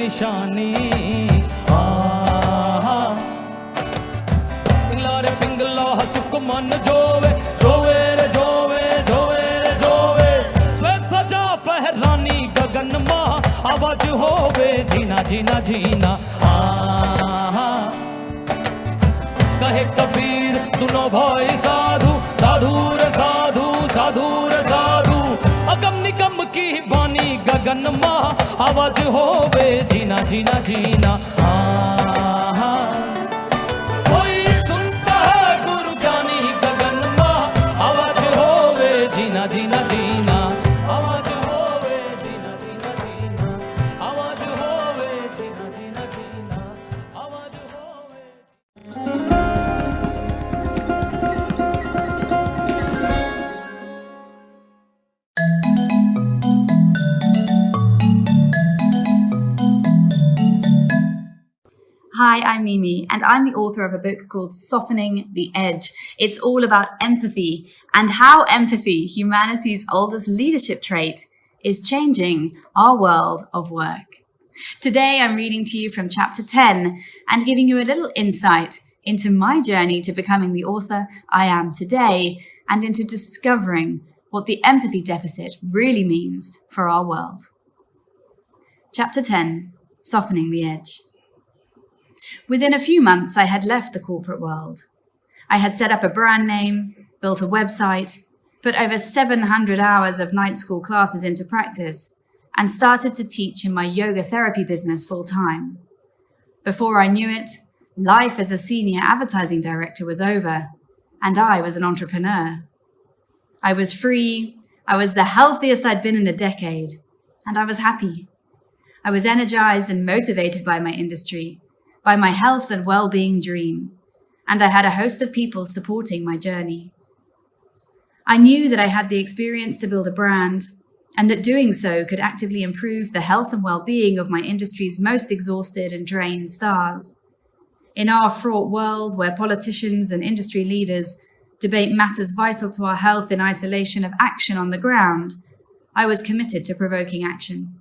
[SPEAKER 17] निशानी पिंगला रे पिंगला सुख मन जोवे जोवे रे जोवे जोवे रे जोवे श्वेत ध्वजा फहरानी गगन मा आवाज होवे जीना जीना जीना कहे कबीर सुनो भाई साधु साधु रे साधु साधु रे साधु अगम निगम की बानी गगन मा आवाज होवे जीना जीना जीना कोई सुनता है गुरु ज्ञानी गगन मा आवाज होवे जीना जीना जीना आवाज होवे जीना जीना जीना आवाज होवे जीना जीना जीना आवाज होवे
[SPEAKER 18] Hi, I'm Mimi, and I'm the author of a book called Softening the Edge. It's all about empathy and how empathy, humanity's oldest leadership trait, is changing our world of work. Today, I'm reading to you from chapter 10 and giving you a little insight into my journey to becoming the author I am today and into discovering what the empathy deficit really means for our world. Chapter 10, Softening the Edge. Within a few months, I had left the corporate world. I had set up a brand name, built a website, put over 700 hours of night school classes into practice, and started to teach in my yoga therapy business full time. Before I knew it, life as a senior advertising director was over, and I was an entrepreneur. I was free, I was the healthiest I'd been in a decade, and I was happy. I was energized and motivated by my industry, by my health and well-being dream, and I had a host of people supporting my journey. I knew that I had the experience to build a brand, and that doing so could actively improve the health and well-being of my industry's most exhausted and drained stars. In our fraught world where politicians and industry leaders debate matters vital to our health in isolation of action on the ground, I was committed to provoking action.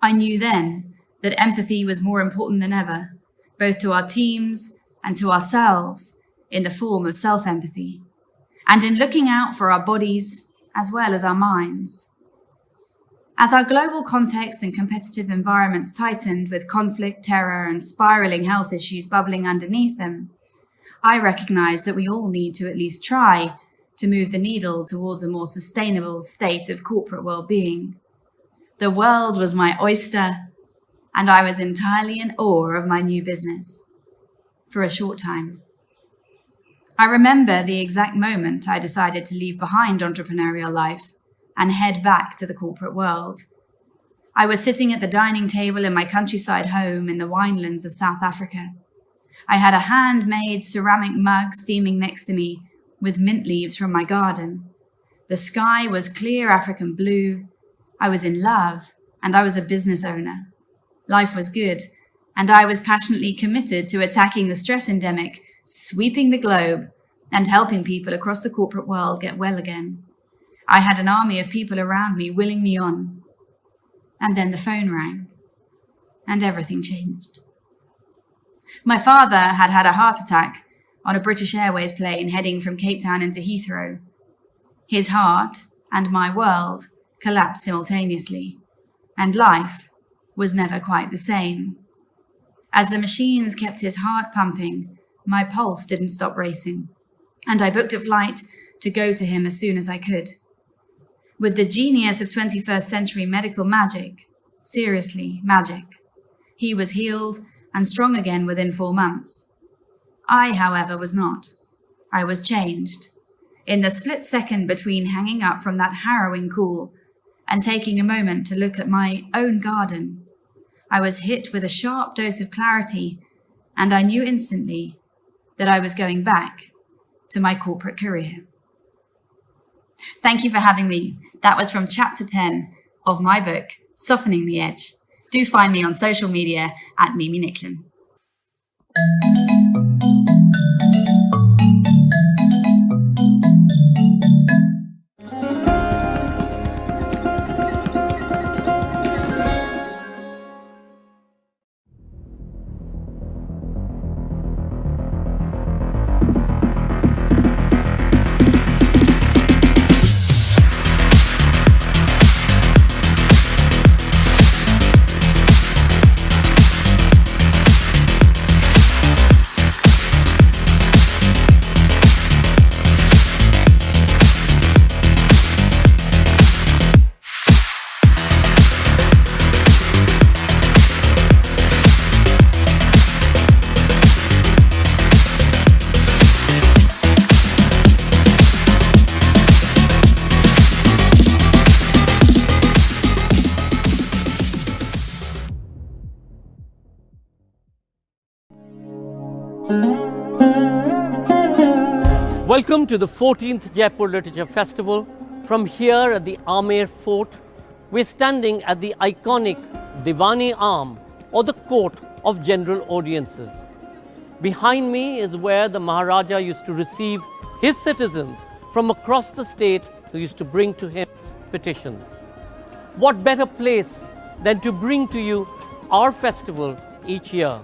[SPEAKER 18] I knew then that empathy was more important than ever, both to our teams and to ourselves, in the form of self-empathy, and in looking out for our bodies as well as our minds. As our global context and competitive environments tightened with conflict, terror, and spiraling health issues bubbling underneath them, I recognized that we all need to at least try to move the needle towards a more sustainable state of corporate well-being. The world was my oyster, and I was entirely in awe of my new business. For a short time. I remember the exact moment I decided to leave behind entrepreneurial life and head back to the corporate world. I was sitting at the dining table in my countryside home in the winelands of South Africa. I had a handmade ceramic mug steaming next to me with mint leaves from my garden. The sky was clear African blue. I was in love, and I was a business owner. Life was good, and I was passionately committed to attacking the stress endemic, sweeping the globe, and helping people across the corporate world get well again. I had an army of people around me willing me on. And then the phone rang, and everything changed. My father had had a heart attack on a British Airways plane heading from Cape Town into Heathrow. His heart and my world collapsed simultaneously, and life was never quite the same. As the machines kept his heart pumping, my pulse didn't stop racing, and I booked a flight to go to him as soon as I could. with the genius of 21st century medical magic. Seriously, magic. He was healed and strong again within 4 months. I, however, was not. I was changed. In the split second between hanging up from that harrowing call and taking a moment to look at my own garden, I was hit with a sharp dose of clarity, and I knew instantly that I was going back to my corporate career. Thank you for having me. That was from chapter 10 of my book, Softening the Edge. Do find me on social media at Mimi Nicklin.
[SPEAKER 1] Welcome to the 14th Jaipur Literature Festival. From here at the Amer Fort, we're standing at the iconic Diwani Arm, or the court of general audiences. Behind me is where the Maharaja used to receive his citizens from across the state who used to bring to him petitions. What better place than to bring to you our festival each year?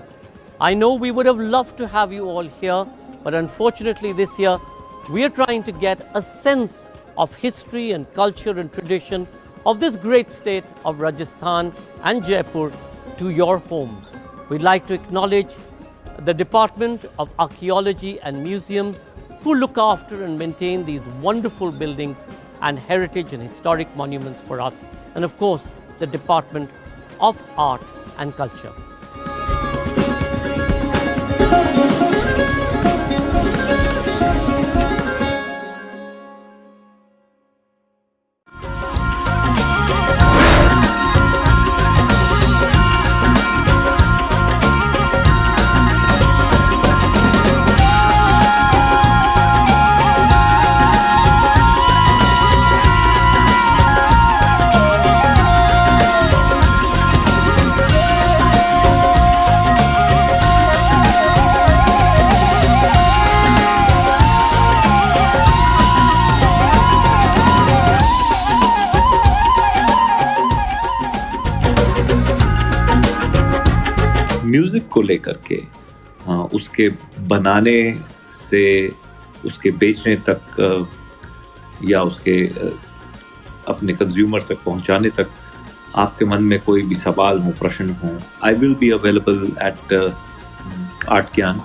[SPEAKER 1] I know we would have loved to have you all here, but unfortunately this year we are trying to get a sense of history and culture and tradition of this great state of Rajasthan and Jaipur to your homes. We'd like to acknowledge the Department of Archaeology and Museums who look after and maintain these wonderful buildings and heritage and historic monuments for us, and of course the Department of Art and Culture.
[SPEAKER 19] Music को लेकर के उसके बनाने से उसके बेचने तक या उसके अपने कंज्यूमर तक पहुंचाने तक आपके मन में कोई भी सवाल हो, प्रश्न हो, I will be available at art ज्ञान.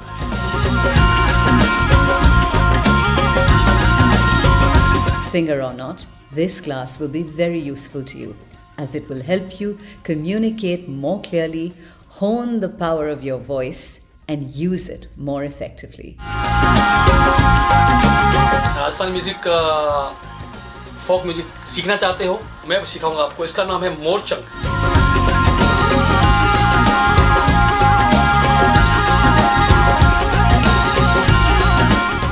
[SPEAKER 20] Singer or not, this class will be very useful to you as it will help you communicate more clearly, hone the power of your voice and use it more effectively.
[SPEAKER 21] Rajasthani music folk music सीखना चाहते हो, मैं सिखाऊंगा आपको. इसका नाम है Morchang.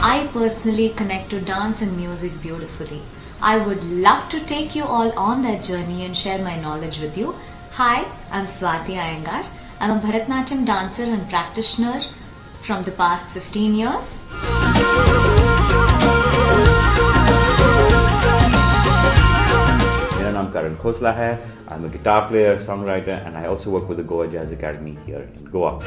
[SPEAKER 22] I personally connect to dance and music beautifully. I would love to take you all on that journey and share my knowledge with you. Hi, I'm Swati Iyengar. I'm a Bharatanatyam dancer and practitioner from the past 15 years.
[SPEAKER 23] मेरा नाम करण खोसला है. I'm a guitar player, songwriter, and I also work with the Goa Jazz Academy here in Goa.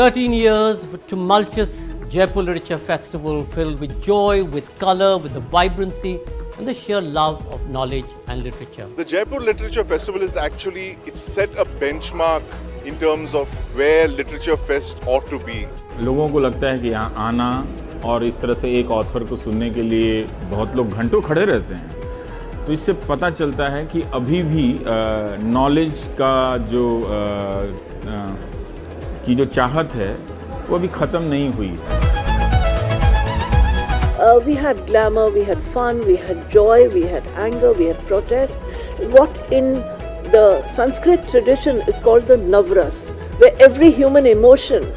[SPEAKER 1] 13 years of a tumultuous Jaipur Literature Festival filled with joy, with colour, with the vibrancy and the sheer love of knowledge and literature.
[SPEAKER 3] The Jaipur Literature Festival is actually, it's set a benchmark in terms of where Literature Fest ought to be.
[SPEAKER 4] लोगों को लगता है कि यहाँ आना और इस तरह से एक ऑथर को सुनने के लिए बहुत लोग घंटों खड़े रहते हैं, तो इससे पता चलता है कि अभी भी नॉलेज का जो चाहत है वो अभी ख़त्म नहीं हुई है.
[SPEAKER 5] We had glamour, we had fun, we had joy, we had anger, we had protest. What in the Sanskrit tradition is called the Navras, where every human emotion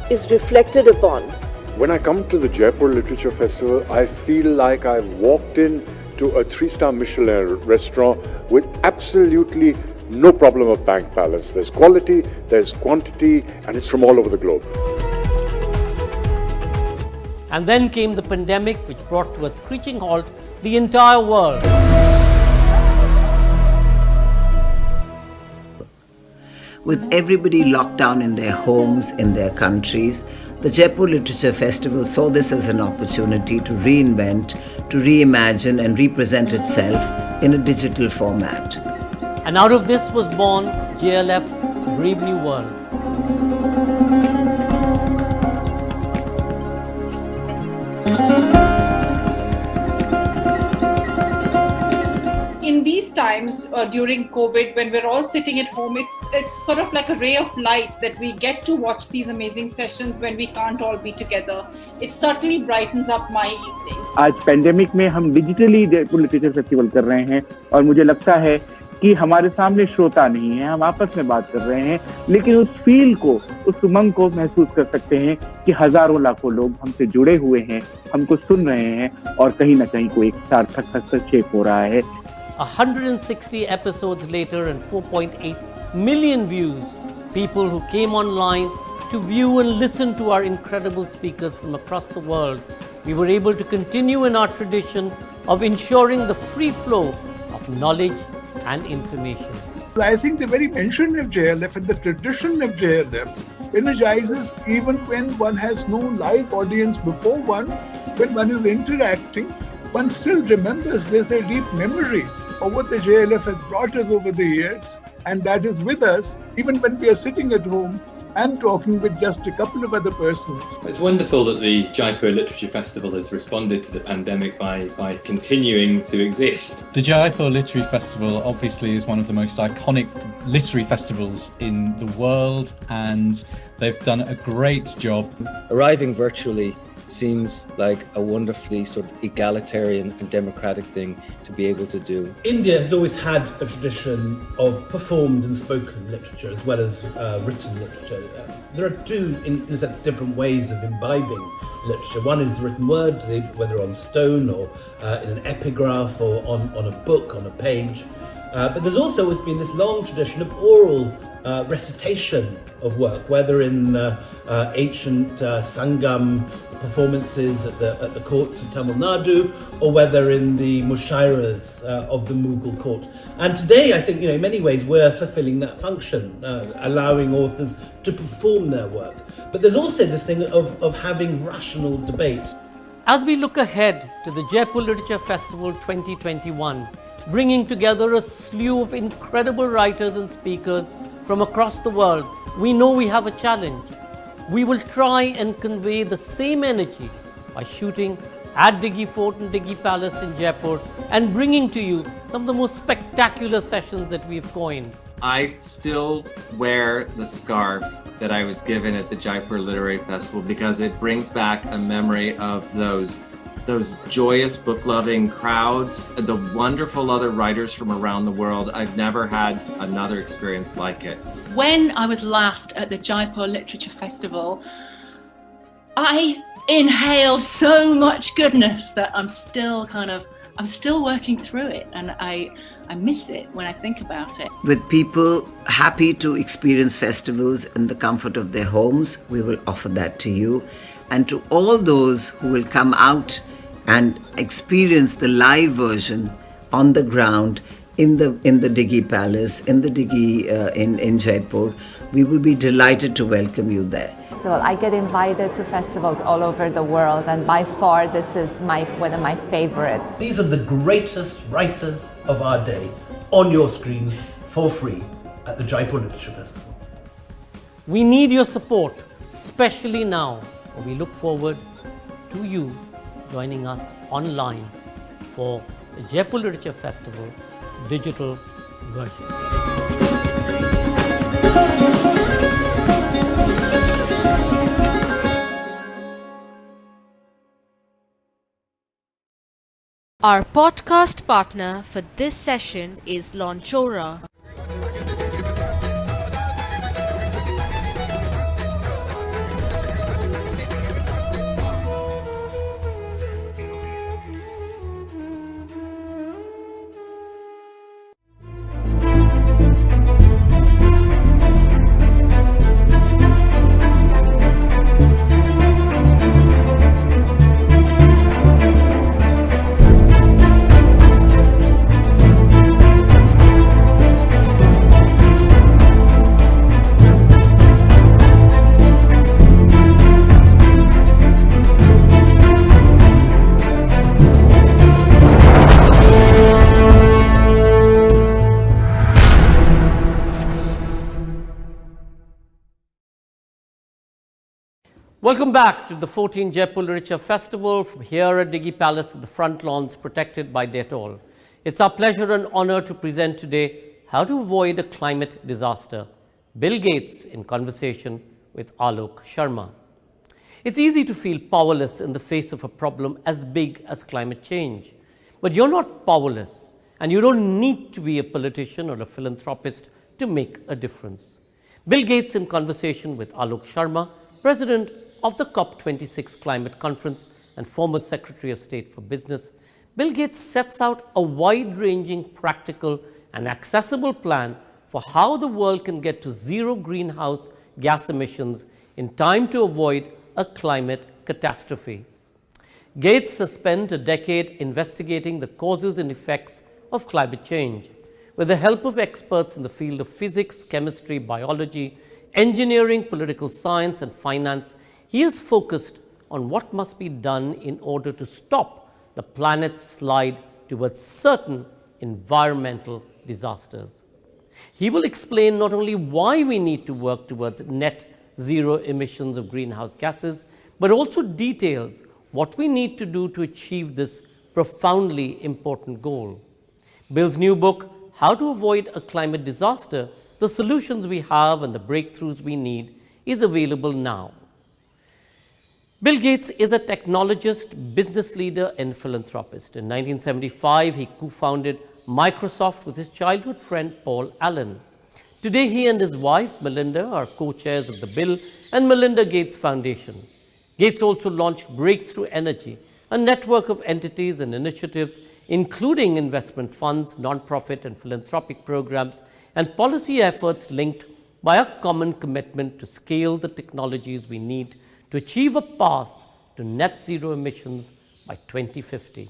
[SPEAKER 5] is reflected upon.
[SPEAKER 7] When I come to the Jaipur Literature Festival, I feel like I've walked in to a 3-star Michelin restaurant with absolutely no problem of bank balance. There's quality, there's quantity, and it's from all over the globe.
[SPEAKER 1] And then came the pandemic, which brought to a screeching halt the entire world.
[SPEAKER 6] With everybody locked down in their homes, in their countries, the Jaipur Literature Festival saw this as an opportunity to reinvent, to reimagine and represent itself in a digital format.
[SPEAKER 1] And out of this was born JLF's Brave New World.
[SPEAKER 25] In these times during COVID, when we're all sitting at home, it's sort of like a ray of light that we get to watch these amazing sessions when we can't all be together. It certainly brightens up my evenings.
[SPEAKER 8] आज pandemic में हम digitally Jaipur literature festival कर रहे हैं और मुझे लगता है कि हमारे सामने श्रोता नहीं है, हम आपस में बात कर रहे हैं, लेकिन उस फील को, उस उमंग को महसूस कर सकते हैं कि हजारों लाखों लोग हमसे जुड़े हुए हैं, हमको सुन रहे हैं और कहीं ना कहीं कोई एक सार्थक हस्तक्षेप हो रहा है.
[SPEAKER 1] 160 episodes later and 4.8 million views, people who came online to view and listen to our incredible speakers from across the world, we were able to continue in our tradition of ensuring the free flow of knowledge and information.
[SPEAKER 9] I think the very mention of JLF and the tradition of JLF energizes even when one has no live audience before one, when one is interacting, one still remembers. There's a deep memory of what the JLF has brought us over the years, and that is with us even when we are sitting at home and talking with just a couple of other persons.
[SPEAKER 10] It's wonderful that the Jaipur Literature Festival has responded to the pandemic by continuing to exist.
[SPEAKER 24] The Jaipur Literary Festival obviously is one of the most iconic literary festivals in the world, and they've done a great job.
[SPEAKER 11] Arriving virtually seems like a wonderfully sort of egalitarian and democratic thing to be able to do.
[SPEAKER 13] India has always had a tradition of performed and spoken literature as well as written literature. There are two, in a sense, different ways of imbibing literature. One is the written word, whether on stone or in an epigraph or on a book, on a page. But there's also always been this long tradition of oral recitation of work, whether in ancient Sangam performances at the courts of Tamil Nadu, or whether in the mushairas of the Mughal court. And today, I think, in many ways, we're fulfilling that function, allowing authors to perform their work. But there's also this thing of having rational debate.
[SPEAKER 1] As we look ahead to the Jaipur Literature Festival 2021, bringing together a slew of incredible writers and speakers from across the world, we know we have a challenge. We will try and convey the same energy by shooting at Diggi Fort and Diggi Palace in Jaipur and bringing to you some of the most spectacular sessions that we've coined.
[SPEAKER 12] I still wear the scarf that I was given at the Jaipur Literary Festival because it brings back a memory of those joyous book-loving crowds, the wonderful other writers from around the world. I've never had another experience like it.
[SPEAKER 14] When I was last at the Jaipur Literature Festival, I inhaled so much goodness that I'm still working through it, and I miss it when I think about it.
[SPEAKER 6] With people happy to experience festivals in the comfort of their homes, we will offer that to you. And to all those who will come out and experience the live version on the ground in the Diggi Palace, in the Diggi in Jaipur, we will be delighted to welcome you there.
[SPEAKER 2] Festival. I get invited to festivals all over the world, and by far this is one of my favorite.
[SPEAKER 13] These are the greatest writers of our day on your screen for free at the Jaipur Literature Festival.
[SPEAKER 1] We need your support, especially now. We look forward to you joining us online for the Jaipur Literature Festival digital version.
[SPEAKER 15] Our podcast partner for this session is Launchora.
[SPEAKER 1] Welcome back to the 14th Jaipur Literature Festival from here at Diggy Palace at the front lawns protected by Dettol. It's our pleasure and honor to present today how to avoid a climate disaster. Bill Gates in conversation with Alok Sharma. It's easy to feel powerless in the face of a problem as big as climate change. But you're not powerless, and you don't need to be a politician or a philanthropist to make a difference. Bill Gates in conversation with Alok Sharma, President of the COP26 Climate Conference and former Secretary of State for Business. Bill Gates sets out a wide-ranging, practical and accessible plan for how the world can get to zero greenhouse gas emissions in time to avoid a climate catastrophe. Gates has spent a decade investigating the causes and effects of climate change. With the help of experts in the field of physics, chemistry, biology, engineering, political science and finance, he has focused on what must be done in order to stop the planet's slide towards certain environmental disasters. He will explain not only why we need to work towards net zero emissions of greenhouse gases, but also details what we need to do to achieve this profoundly important goal. Bill's new book, How to Avoid a Climate Disaster, The Solutions We Have and the Breakthroughs We Need, is available now. Bill Gates is a technologist, business leader, and philanthropist. In 1975, he co-founded Microsoft with his childhood friend Paul Allen. Today, he and his wife, Melinda, are co-chairs of the Bill and Melinda Gates Foundation. Gates also launched Breakthrough Energy, a network of entities and initiatives, including investment funds, nonprofit and philanthropic programs, and policy efforts linked by a common commitment to scale the technologies we need to achieve a path to net zero emissions by 2050.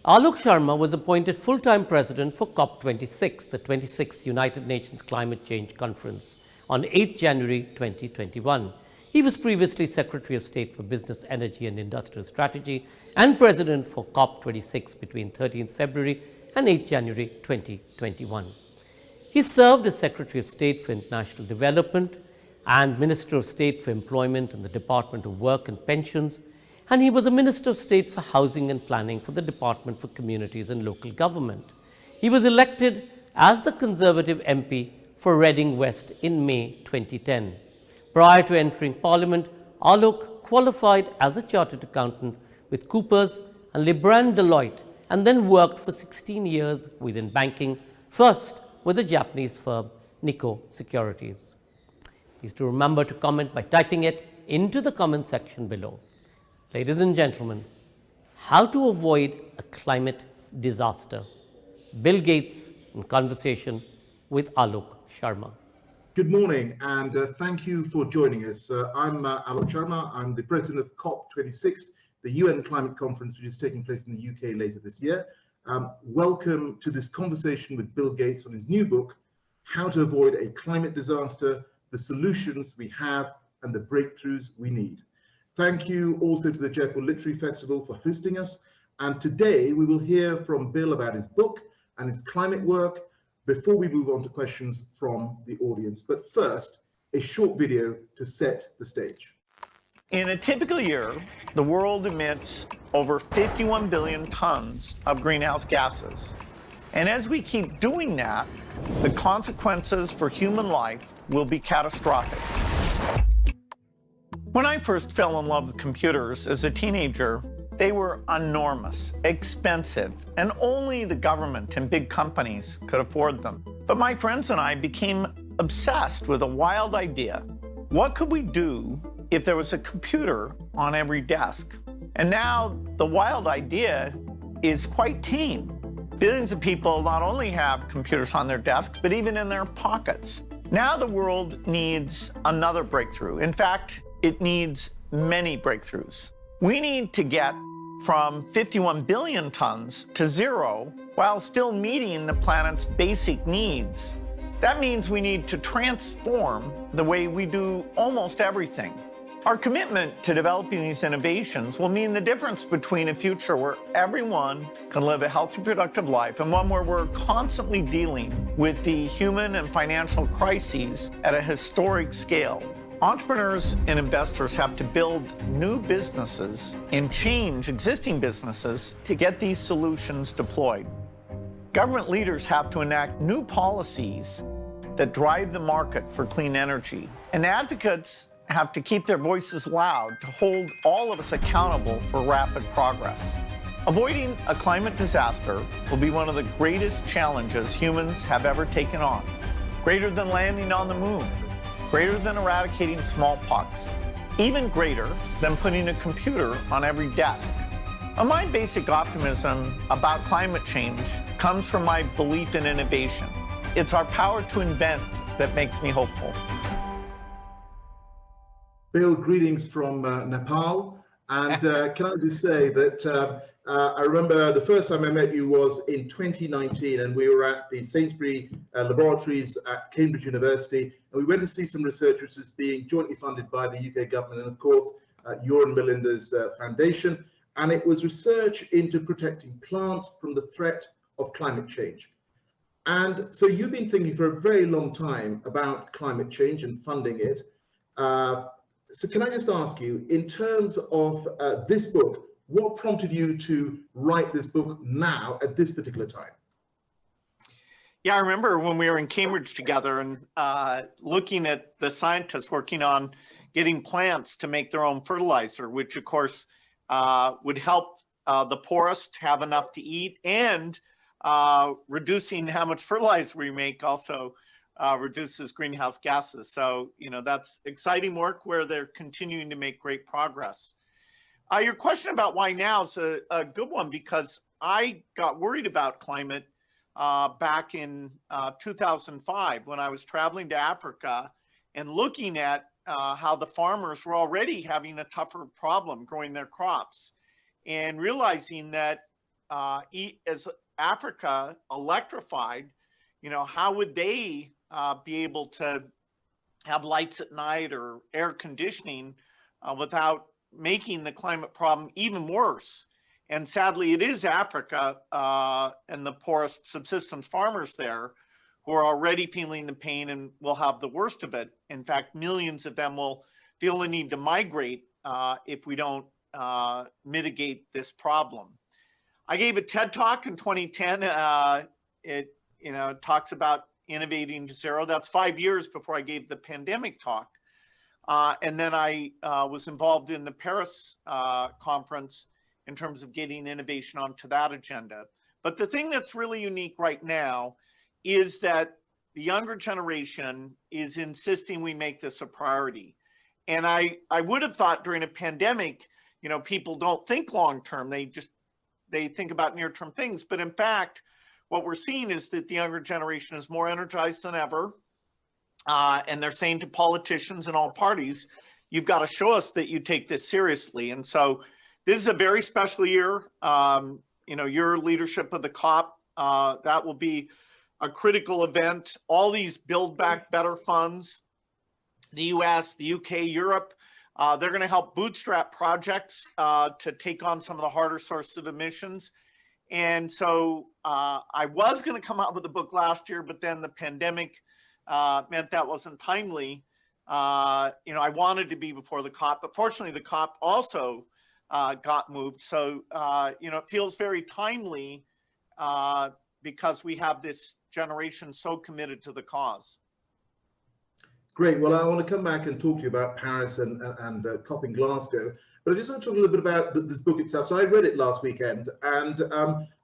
[SPEAKER 1] Alok Sharma was appointed full-time president for COP26, the 26th United Nations Climate Change Conference, on 8 January 2021. He was previously Secretary of State for Business, Energy and Industrial Strategy and president for COP26 between 13th February and 8 January 2021. He served as Secretary of State for International Development and Minister of State for Employment in the Department of Work and Pensions, and he was a Minister of State for Housing and Planning for the Department for Communities and Local Government. He was elected as the Conservative MP for Reading West in May 2010. Prior to entering Parliament, Alok qualified as a chartered accountant with Coopers and Lebrun Deloitte, and then worked for 16 years within banking, first with the Japanese firm Nikko Securities. Please do remember to comment by typing it into the comment section below. Ladies and gentlemen, how to avoid a climate disaster. Bill Gates in conversation with Alok Sharma.
[SPEAKER 16] Good morning, and thank you for joining us. I'm Alok Sharma. I'm the president of COP26, the UN climate conference, which is taking place in the UK later this year. Welcome to this conversation with Bill Gates on his new book, How to Avoid a Climate Disaster, the Solutions We Have and the breakthroughs we need. Thank you also to the Jaipur Literary Festival for hosting us. And today we will hear from Bill about his book and his climate work before we move on to questions from the audience. But first, a short video to set the stage.
[SPEAKER 17] In a typical year, the world emits over 51 billion tons of greenhouse gases. And as we keep doing that, the consequences for human life will be catastrophic. When I first fell in love with computers as a teenager, they were enormous, expensive, and only the government and big companies could afford them. But my friends and I became obsessed with a wild idea. What could we do if there was a computer on every desk? And now the wild idea is quite tame. Billions of people not only have computers on their desks, but even in their pockets. Now the world needs another breakthrough. In fact, it needs many breakthroughs. We need to get from 51 billion tons to zero while still meeting the planet's basic needs. That means we need to transform the way we do almost everything. Our commitment to developing these innovations will mean the difference between a future where everyone can live a healthy, productive life and one where we're constantly dealing with the human and financial crises at a historic scale. Entrepreneurs and investors have to build new businesses and change existing businesses to get these solutions deployed. Government leaders have to enact new policies that drive the market for clean energy. And advocates have to keep their voices loud to hold all of us accountable for rapid progress. Avoiding a climate disaster will be one of the greatest challenges humans have ever taken on. Greater than landing on the moon, greater than eradicating smallpox, even greater than putting a computer on every desk. My basic optimism about climate change comes from my belief in innovation. It's our power to invent that makes me hopeful.
[SPEAKER 16] Bill, greetings from Nepal. And can I just say that I remember the first time I met you was in 2019, and we were at the Sainsbury Laboratories at Cambridge University, and we went to see some research which is being jointly funded by the UK government and, of course, your and Melinda's foundation. And it was research into protecting plants from the threat of climate change. And so you've been thinking for a very long time about climate change and funding it. So can I just ask you, in terms of this book, what prompted you to write this book now at this particular time?
[SPEAKER 17] Yeah, I remember when we were in Cambridge together and looking at the scientists working on getting plants to make their own fertilizer, which of course would help the poorest have enough to eat, and reducing how much fertilizer we make also reduces greenhouse gases. So, you know, that's exciting work where they're continuing to make great progress. Your question about why now is a good one, because I got worried about climate back in 2005 when I was traveling to Africa and looking at how the farmers were already having a tougher problem growing their crops, and realizing that as Africa electrified, you know, how would they be able to have lights at night or air conditioning without making the climate problem even worse? And sadly, it is Africa and the poorest subsistence farmers there who are already feeling the pain and will have the worst of it. In fact, millions of them will feel the need to migrate if we don't mitigate this problem. I gave a TED Talk in 2010. It talks about innovating to zero. That's 5 years before I gave the pandemic talk. And then I was involved in the Paris conference in terms of getting innovation onto that agenda. But the thing that's really unique right now is that the younger generation is insisting we make this a priority. And I would have thought during a pandemic, you know, people don't think long-term, they think about near-term things. But in fact, what we're seeing is that the younger generation is more energized than ever. And they're saying to politicians in all parties, you've got to show us that you take this seriously. And so this is a very special year. Your leadership of the COP, that will be a critical event. All these Build Back Better funds the US, the UK, Europe. They're going to help bootstrap projects to take on some of the harder sources of emissions. And so I was going to come out with a book last year, but then the pandemic meant that wasn't timely. I wanted to be before the COP, but fortunately the COP also got moved. So, it feels very timely because we have this generation so committed to the cause.
[SPEAKER 16] Great. Well, I want to come back and talk to you about Paris and COP in Glasgow, but I just want to talk a little bit about this book itself. So I read it last weekend, and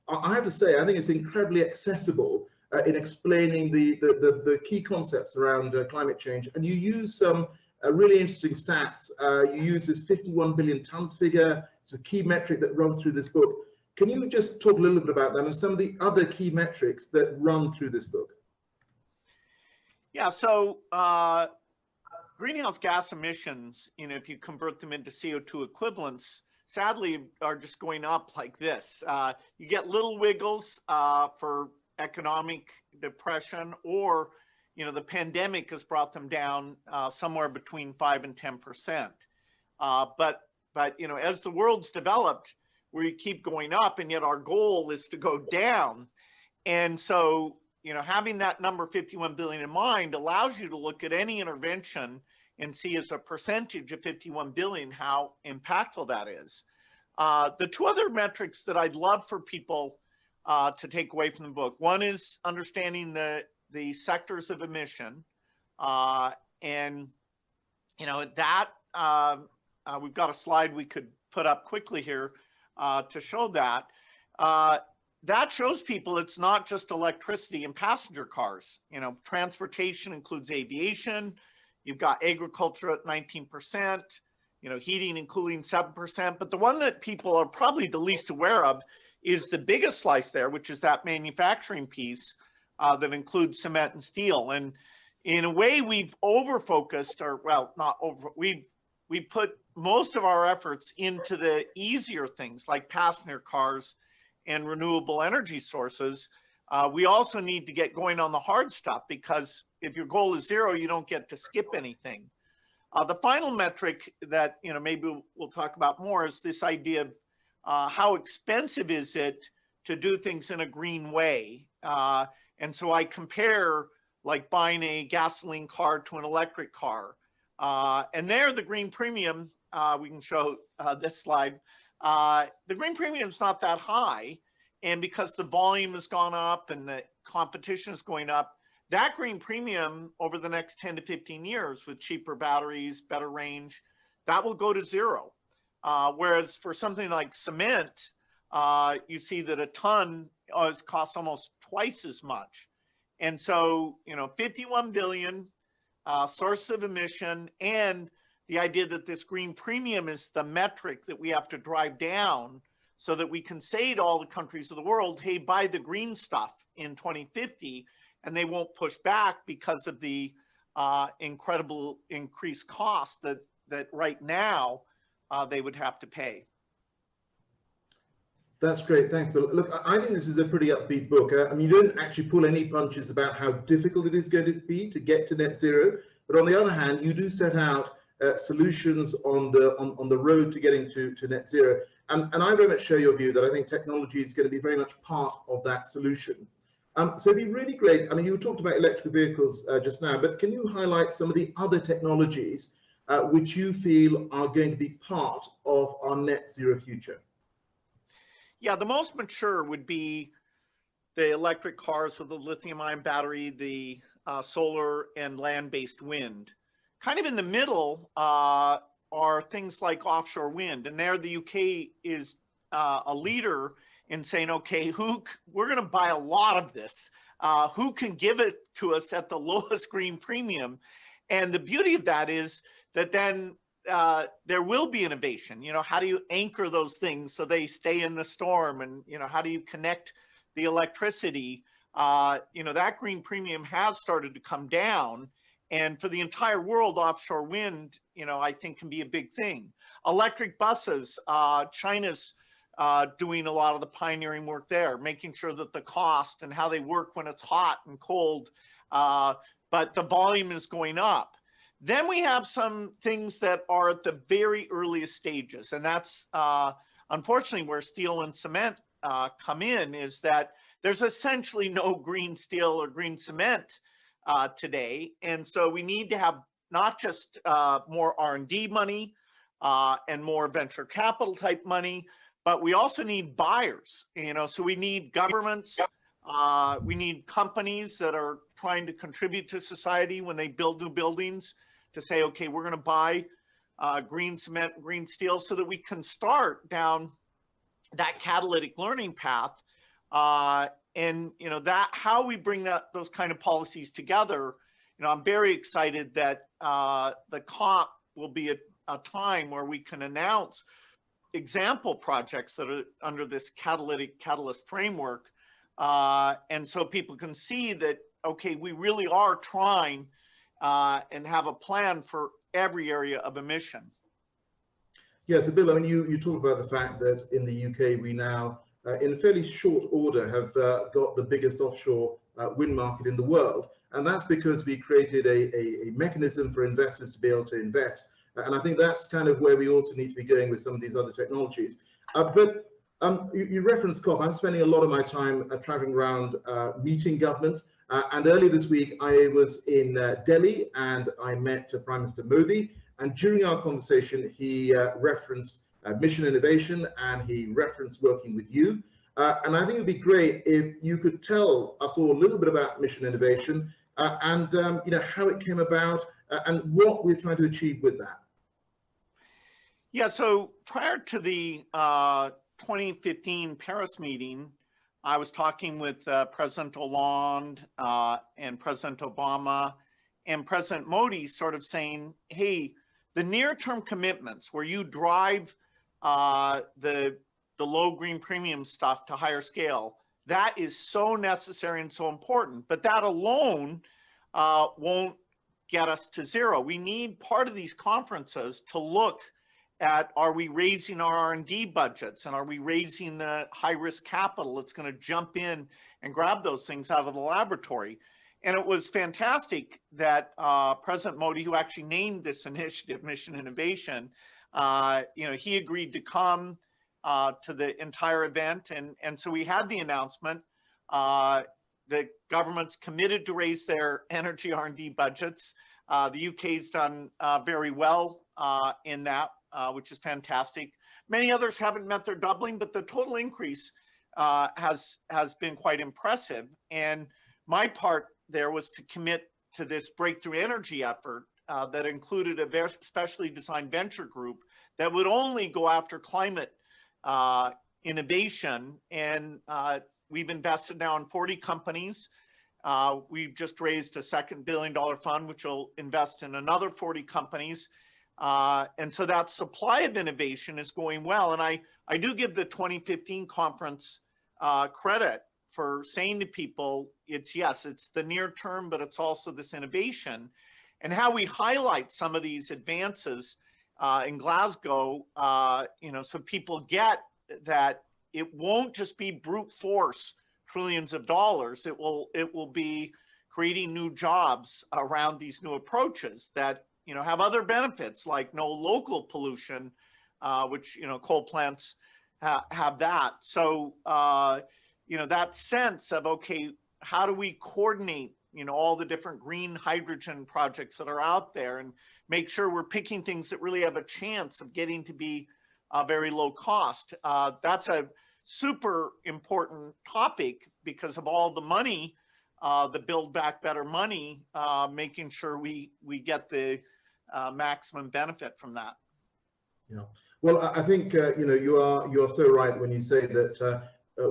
[SPEAKER 16] I have to say, I think it's incredibly accessible in explaining the key concepts around climate change. And you use some really interesting stats. You use this 51 billion tons figure. It's a key metric that runs through this book. Can you just talk a little bit about that and some of the other key metrics that run through this book?
[SPEAKER 17] Yeah, so greenhouse gas emissions, if you convert them into CO2 equivalents, sadly are just going up like this. You get little wiggles for economic depression, or the pandemic has brought them down somewhere between 5 and 10%. But as the world's developed, we keep going up, and yet our goal is to go down. And so having that number 51 billion in mind allows you to look at any intervention and see as a percentage of 51 billion how impactful that is. The two other metrics that I'd love for people to take away from the book, one is understanding the sectors of emission, and that we've got a slide we could put up quickly here to show that. That shows people it's not just electricity and passenger cars. Transportation includes aviation. You've got agriculture at 19%, heating and cooling 7%. But the one that people are probably the least aware of is the biggest slice there, which is that manufacturing piece that includes cement and steel. And in a way, we've over-focused, or well, not over, we put most of our efforts into the easier things like passenger cars and renewable energy sources. We also need to get going on the hard stuff, because if your goal is zero, you don't get to skip anything. The final metric that maybe we'll talk about more is this idea of how expensive is it to do things in a green way. And so I compare like buying a gasoline car to an electric car. And there the green premium, we can show this slide, the green premium is not that high, and because the volume has gone up and the competition is going up, that green premium over the next 10 to 15 years with cheaper batteries, better range, that will go to zero. Whereas for something like cement, you see that a ton costs almost twice as much. And so, 51 billion sources of emission, and the idea that this green premium is the metric that we have to drive down so that we can say to all the countries of the world, hey, buy the green stuff in 2050, and they won't push back because of the incredible increased cost that right now they would have to pay.
[SPEAKER 16] That's great, thanks, Bill. Look, I think this is a pretty upbeat book. I mean, you don't actually pull any punches about how difficult it is going to be to get to net zero, but on the other hand, you do set out solutions on the road to getting to net zero. And I very much share your view that I think technology is going to be very much part of that solution. So it'd be really great. I mean, you talked about electric vehicles just now, but can you highlight some of the other technologies which you feel are going to be part of our net zero future?
[SPEAKER 17] Yeah, the most mature would be the electric cars with the lithium-ion battery, the solar and land-based wind. Kind of in the middle are things like offshore wind, and there the UK is a leader in saying, okay, we're going to buy a lot of this. Who can give it to us at the lowest green premium? And the beauty of that is that then there will be innovation. How do you anchor those things so they stay in the storm? And, how do you connect the electricity? That green premium has started to come down. And for the entire world, offshore wind, I think can be a big thing. Electric buses, China's doing a lot of the pioneering work there, making sure that the cost and how they work when it's hot and cold, but the volume is going up. Then we have some things that are at the very earliest stages, and that's unfortunately where steel and cement come in, is that there's essentially no green steel or green cement today. And so we need to have not just more R&D money and more venture capital type money, but we also need buyers, so we need governments, we need companies that are trying to contribute to society when they build new buildings to say, okay, we're going to buy green cement, green steel, so that we can start down that catalytic learning path. And that how we bring those kind of policies together. I'm very excited that the COP will be a time where we can announce example projects that are under this catalyst framework, and so people can see that, okay, we really are trying and have a plan for every area of emission.
[SPEAKER 16] Yeah, so Bill, I mean, you talk about the fact that in the UK we now, in a fairly short order, have got the biggest offshore wind market in the world. And that's because we created a mechanism for investors to be able to invest. And I think that's kind of where we also need to be going with some of these other technologies. But you referenced COP. I'm spending a lot of my time traveling around meeting governments. And earlier this week, I was in Delhi and I met Prime Minister Modi. And during our conversation, he referenced mission innovation and he referenced working with you. And I think it'd be great if you could tell us all a little bit about mission innovation and how it came about and what we're trying to achieve with that.
[SPEAKER 17] Yeah, so prior to the 2015 Paris meeting, I was talking with President Hollande and President Obama and President Modi, sort of saying, hey, the near-term commitments where you drive the low green premium stuff to higher scale, that is so necessary and so important, but that alone won't get us to zero. We need part of these conferences to look at, are we raising our R&D budgets, and are we raising the high-risk capital that's going to jump in and grab those things out of the laboratory? And it was fantastic that President Modi, who actually named this initiative Mission Innovation, he agreed to come to the entire event. And so we had the announcement. The government's committed to raise their energy R&D budgets. The UK's done very well in that, which is fantastic. Many others haven't met their doubling, but the total increase has been quite impressive. And my part there was to commit to this breakthrough energy effort that included a very specially designed venture group that would only go after climate innovation. And we've invested now in 40 companies. We've just raised a second $1 billion fund, which will invest in another 40 companies. And so that supply of innovation is going well. And I do give the 2015 conference credit for saying to people, it's the near term, but it's also this innovation. And how we highlight some of these advances in Glasgow, so people get that it won't just be brute force trillions of dollars. It will be creating new jobs around these new approaches that have other benefits, like no local pollution, which coal plants have that. So that sense of, okay, how do we coordinate all the different green hydrogen projects that are out there and make sure we're picking things that really have a chance of getting to be very low cost. That's a super important topic because of all the money, the Build Back Better money, making sure we get the maximum benefit from that.
[SPEAKER 16] Yeah. Well, I think you are so right when you say that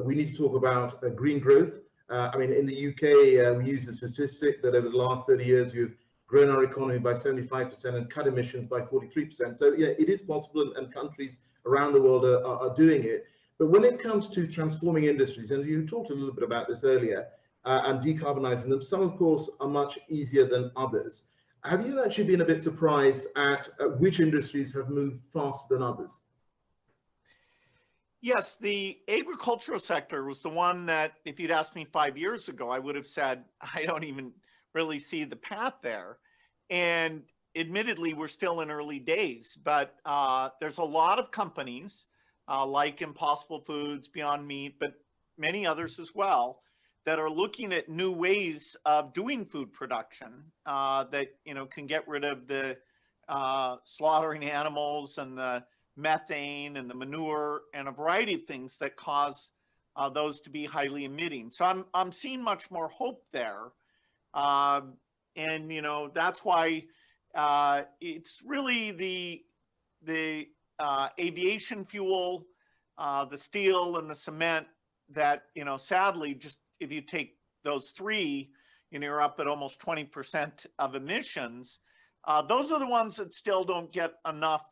[SPEAKER 16] we need to talk about green growth. I mean, in the UK, we use the statistic that over the last 30 years, we've grown our economy by 75% and cut emissions by 43%. So, it is possible, and countries around the world are doing it. But when it comes to transforming industries, and you talked a little bit about this earlier, and decarbonizing them, some, of course, are much easier than others. Have you actually been a bit surprised at which industries have moved faster than others?
[SPEAKER 17] Yes, the agricultural sector was the one that, if you'd asked me 5 years ago, I would have said, I don't even really see the path there. And admittedly, we're still in early days, but there's a lot of companies like Impossible Foods, Beyond Meat, but many others as well, that are looking at new ways of doing food production that, you know, can get rid of the slaughtering animals and the methane and the manure and a variety of things that cause those to be highly emitting. So I'm seeing much more hope there. And, you know, that's why it's really the aviation fuel, the steel and the cement that, you know, sadly, just if you take those three, you know, you're up at almost 20% of emissions. Those are the ones that still don't get enough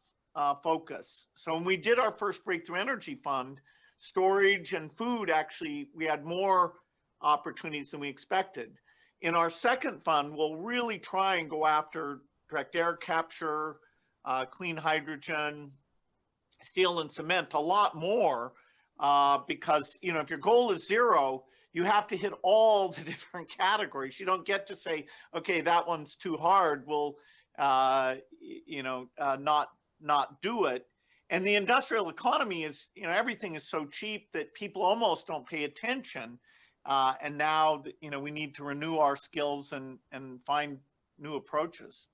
[SPEAKER 17] focus. So when we did our first Breakthrough Energy Fund, storage and food, actually, we had more opportunities than we expected. In our second fund, we'll really try and go after direct air capture, clean hydrogen, steel and cement a lot more because, you know, if your goal is zero, you have to hit all the different categories. You don't get to say, okay, that one's too hard. We'll, you know, not do it. And the industrial economy is, you know, everything is so cheap that people almost don't pay attention. And now, you know, we need to renew our skills and find new approaches.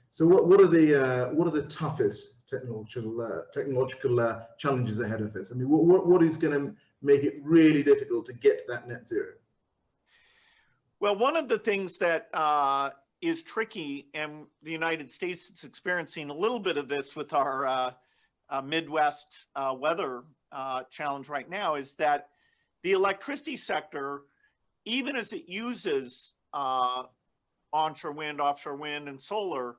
[SPEAKER 16] So what are the toughest technological challenges ahead of us? I mean, what is going to make it really difficult to get to that net zero?
[SPEAKER 17] Well, one of the things that is tricky, and the United States is experiencing a little bit of this with our Midwest weather challenge right now, is that the electricity sector, even as it uses onshore wind, offshore wind, and solar,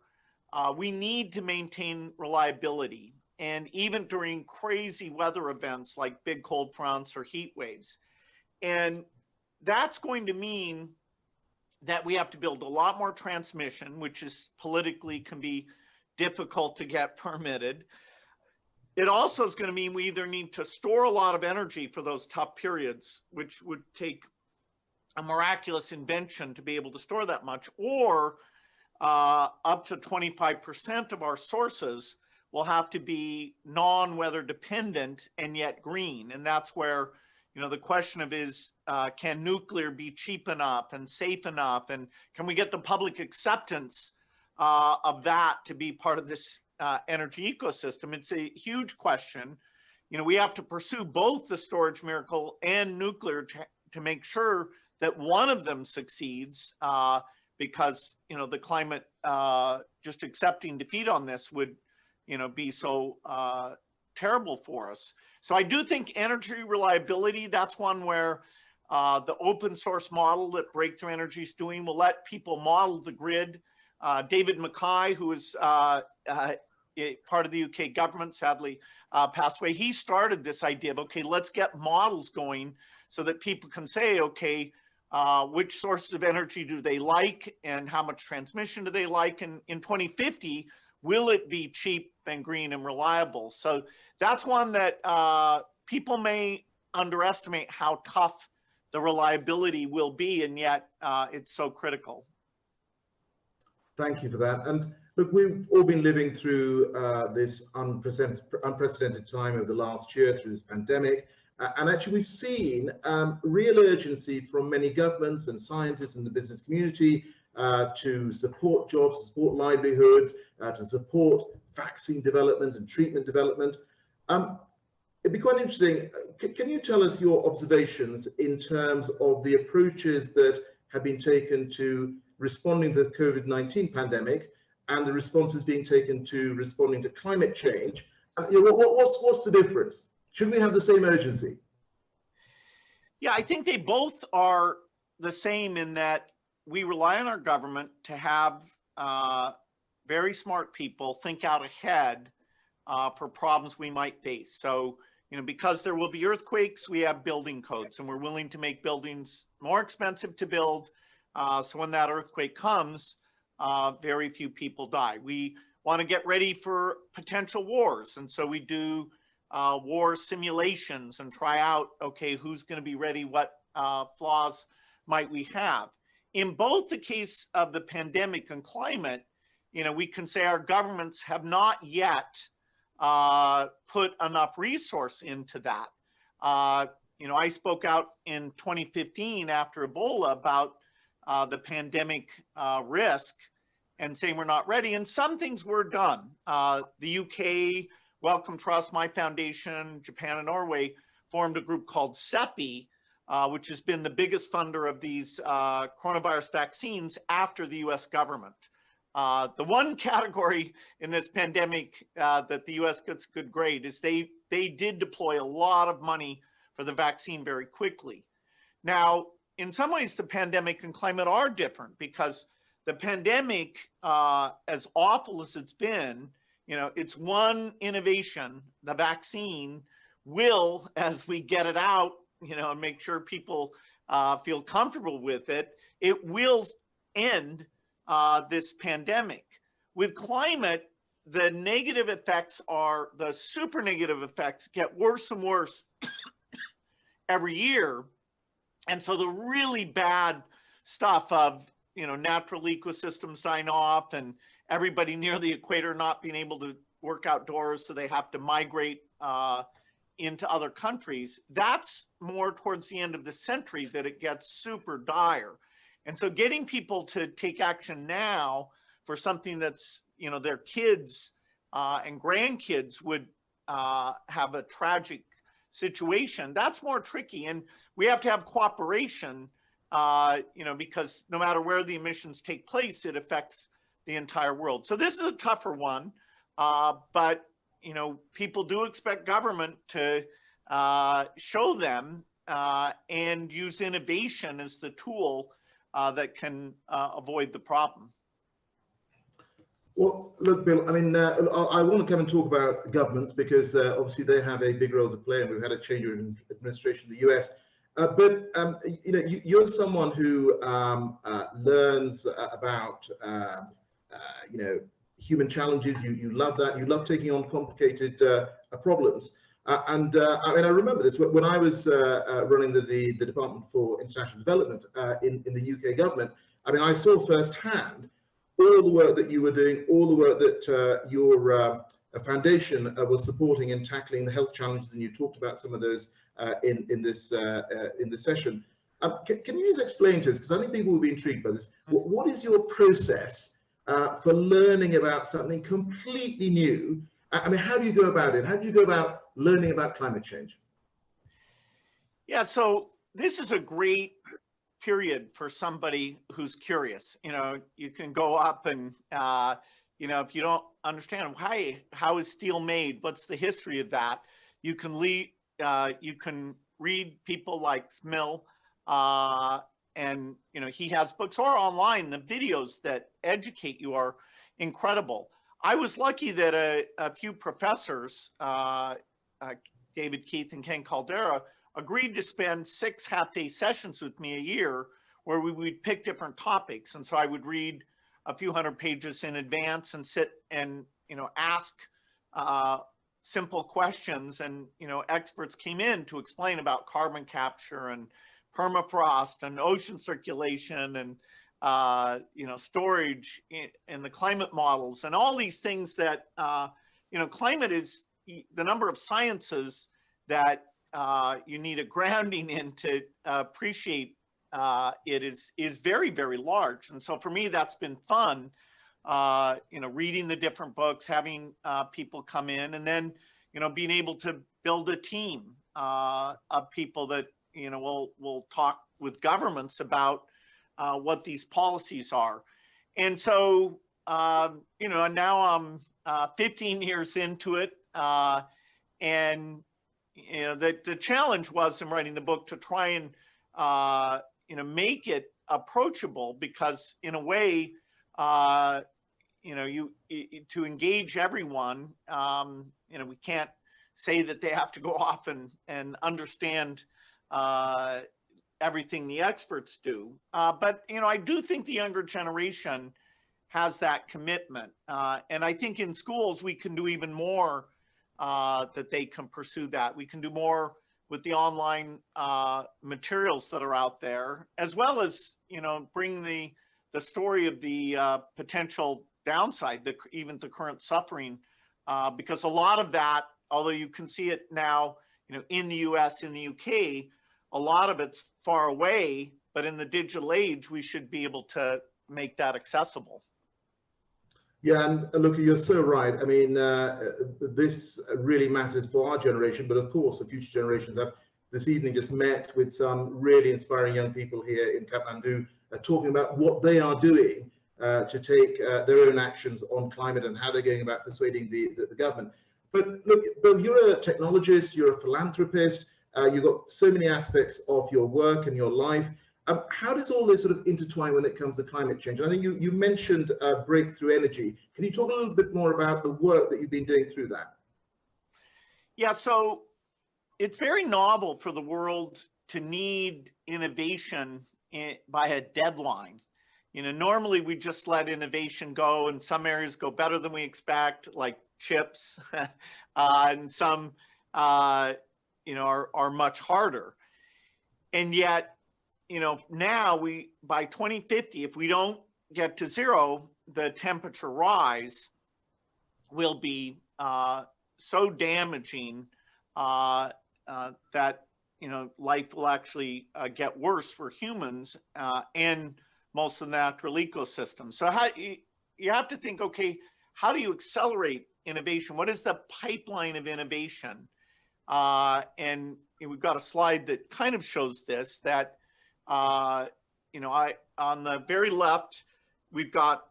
[SPEAKER 17] we need to maintain reliability. And even during crazy weather events like big cold fronts or heat waves. And that's going to mean that we have to build a lot more transmission, which is politically can be difficult to get permitted. It also is going to mean we either need to store a lot of energy for those tough periods, which would take a miraculous invention to be able to store that much, or up to 25% of our sources will have to be non-weather dependent and yet green. And that's where, you know, the question of is, can nuclear be cheap enough and safe enough? And can we get the public acceptance of that to be part of this energy ecosystem? It's a huge question. You know, we have to pursue both the storage miracle and nuclear to make sure that one of them succeeds, because, you know, the climate, just accepting defeat on this would, you know, be so terrible for us. So I do think energy reliability, that's one where the open source model that Breakthrough Energy is doing will let people model the grid. David Mackay, who is part of the UK government, sadly passed away, he started this idea of, okay, let's get models going so that people can say, okay, which sources of energy do they like and how much transmission do they like? And in 2050, will it be cheap and green and reliable? So that's one that people may underestimate how tough the reliability will be, and yet it's so critical.
[SPEAKER 16] Thank you for that. And look, we've all been living through this unprecedented time over the last year through this pandemic. And actually, we've seen real urgency from many governments and scientists in the business community to support jobs, support livelihoods, to support vaccine development and treatment development. It'd be quite interesting. Can you tell us your observations in terms of the approaches that have been taken to responding to the COVID-19 pandemic and the responses being taken to responding to climate change? You know, what's the difference? Should we have the same urgency?
[SPEAKER 17] Yeah, I think they both are the same in that we rely on our government to have very smart people think out ahead for problems we might face. So, you know, because there will be earthquakes, we have building codes, and we're willing to make buildings more expensive to build. So when that earthquake comes, very few people die. We want to get ready for potential wars, and so we do war simulations and try out, okay, who's going to be ready, what flaws might we have. In both the case of the pandemic and climate, we can say our governments have not yet put enough resource into that. I spoke out in 2015 after Ebola about the pandemic risk and saying we're not ready, and some things were done. The UK, Wellcome Trust, my foundation, Japan and Norway formed a group called CEPI, which has been the biggest funder of these coronavirus vaccines after the US government. The one category in this pandemic that the US gets good grade is they did deploy a lot of money for the vaccine very quickly. Now, in some ways, the pandemic and climate are different because the pandemic, as awful as it's been, it's one innovation, the vaccine will, as we get it out, and make sure people feel comfortable with it, it will end this pandemic. With climate, the negative effects the super negative effects get worse and worse every year. And so the really bad stuff of, natural ecosystems dying off and everybody near the equator not being able to work outdoors, so they have to migrate into other countries, that's more towards the end of the century that it gets super dire. And so getting people to take action now for something that's, their kids and grandkids would have a tragic situation, that's more tricky. And we have to have cooperation, because no matter where the emissions take place, it affects the entire world. So this is a tougher one, but people do expect government to show them and use innovation as the tool that can avoid the problem.
[SPEAKER 16] Well, look, Bill, I mean, I want to come and talk about governments because obviously they have a big role to play, and we've had a change in administration in the US. But you're someone who learns about human challenges. You love that. You love taking on complicated problems. I remember this when I was running the Department for International Development in the UK government. I mean, I saw firsthand all the work that you were doing, all the work that your foundation was supporting in tackling the health challenges, and you talked about some of those in this session. Can you just explain to us, because I think people will be intrigued by this, what is your process for learning about something completely new? I mean, how do you go about it? How do you go about learning about climate change?
[SPEAKER 17] Yeah, so this is a great period for somebody who's curious. You can go up and, if you don't understand how is steel made, what's the history of that, you can read people like Smill, and he has books, or online, the videos that educate you are incredible. I was lucky that a few professors, David Keith and Ken Caldera, agreed to spend 6 half-day sessions with me a year where we would pick different topics. And so I would read a few hundred pages in advance and sit and, ask simple questions. And, experts came in to explain about carbon capture and permafrost and ocean circulation and, storage in the climate models and all these things that, climate is the number of sciences that you need a grounding in to appreciate it is very, very large. And so for me, that's been fun, reading the different books, having people come in, and then, being able to build a team of people that, will talk with governments about what these policies are. And so, now I'm 15 years into it, and the challenge was in writing the book to try and make it approachable, because in a way, to engage everyone, we can't say that they have to go off and understand everything the experts do. But I do think the younger generation has that commitment. And I think in schools, we can do even more that they can pursue that. We can do more with the online materials that are out there, as well as, bring the story of the potential downside, even the current suffering, because a lot of that, although you can see it now, in the US, in the UK, a lot of it's far away, but in the digital age, we should be able to make that accessible.
[SPEAKER 16] Yeah, and look, you're so right. I mean, this really matters for our generation, but of course, the future generations have. This evening just met with some really inspiring young people here in Kathmandu, talking about what they are doing to take their own actions on climate and how they're going about persuading the government. But look, Bill, you're a technologist, you're a philanthropist, you've got so many aspects of your work and your life. How does all this sort of intertwine when it comes to climate change? And I think you mentioned breakthrough energy. Can you talk a little bit more about the work that you've been doing through that?
[SPEAKER 17] Yeah, so it's very novel for the world to need innovation by a deadline. Normally we just let innovation go, and some areas go better than we expect, like chips, and some, are much harder. And yet, now by 2050, if we don't get to zero, the temperature rise will be so damaging that life will actually get worse for humans and most of the natural ecosystem. So you have to think, okay, how do you accelerate innovation? What is the pipeline of innovation? And we've got a slide that kind of shows this, that on the very left, we've got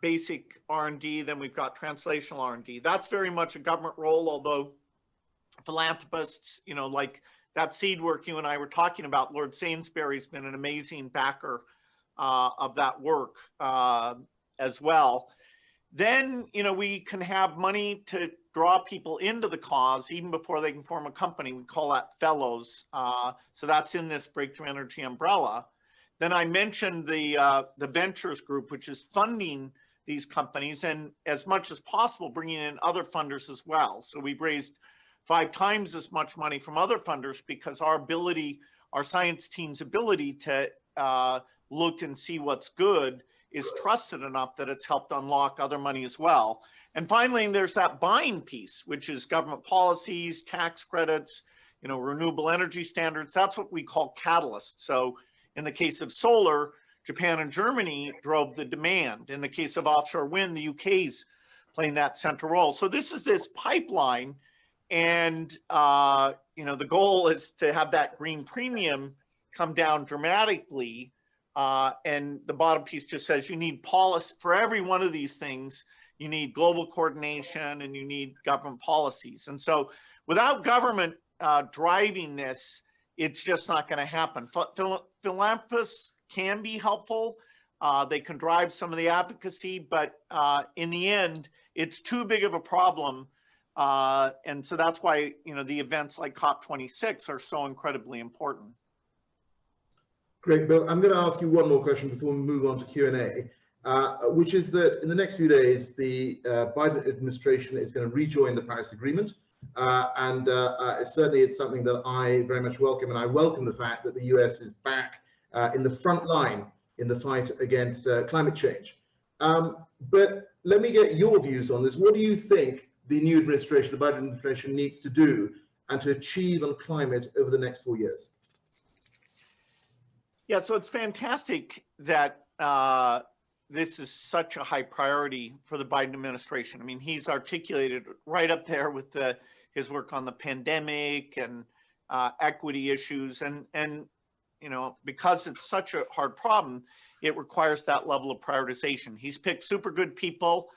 [SPEAKER 17] basic R&D, then we've got translational R&D. That's very much a government role, although philanthropists, like that seed work you and I were talking about, Lord Sainsbury's been an amazing backer of that work as well. Then, we can have money to draw people into the cause even before they can form a company. We call that fellows. So that's in this breakthrough energy umbrella. Then I mentioned the ventures group, which is funding these companies and as much as possible bringing in other funders as well. So we've raised 5 times as much money from other funders because our science team's ability to look and see what's good is trusted enough that it's helped unlock other money as well. And finally, there's that buying piece, which is government policies, tax credits, renewable energy standards. That's what we call catalysts. So in the case of solar, Japan and Germany drove the demand. In the case of offshore wind, the UK's playing that central role. So this is this pipeline. And, the goal is to have that green premium come down dramatically. And the bottom piece just says you need policy for every one of these things. You need global coordination and you need government policies. And so without government driving this, it's just not going to happen. Philanthropists can be helpful. They can drive some of the advocacy, but in the end, it's too big of a problem. And so that's why, the events like COP26 are so incredibly important.
[SPEAKER 16] Great, Bill. I'm going to ask you one more question before we move on to Q&A, which is that in the next few days, the Biden administration is going to rejoin the Paris Agreement. And certainly it's something that I very much welcome. And I welcome the fact that the US is back in the front line in the fight against climate change. But let me get your views on this. What do you think the new administration, the Biden administration, needs to do and to achieve on climate over the next 4 years?
[SPEAKER 17] Yeah, so it's fantastic that this is such a high priority for the Biden administration. I mean, he's articulated right up there with his work on the pandemic and equity issues. And because it's such a hard problem, it requires that level of prioritization. He's picked super good people.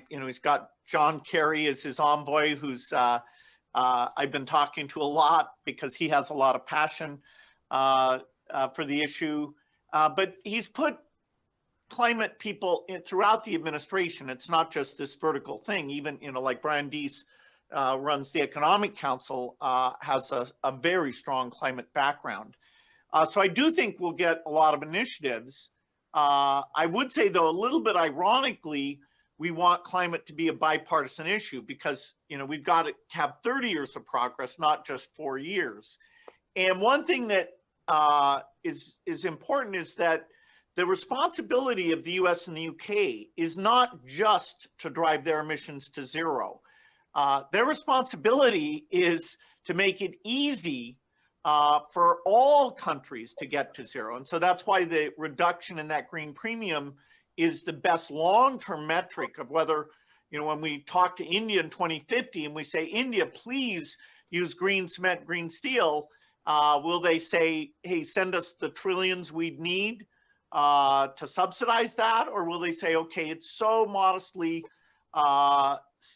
[SPEAKER 17] He's got John Kerry as his envoy, who's I've been talking to a lot because he has a lot of passion for the issue. But he's put climate people throughout the administration. It's not just this vertical thing. Even, like Brian Deese runs the Economic Council, has a very strong climate background. So I do think we'll get a lot of initiatives. I would say, though, a little bit ironically, we want climate to be a bipartisan issue because, we've got to have 30 years of progress, not just 4 years. And one thing that is important is that the responsibility of the US and the UK is not just to drive their emissions to zero. Their responsibility is to make it easy for all countries to get to zero. And so that's why the reduction in that green premium is the best long-term metric of whether, you know, when we talk to India in 2050 and we say, India, please use green cement, green steel, will they say, hey, send us the trillions we'd need to subsidize that? Or will they say, okay, it's so modestly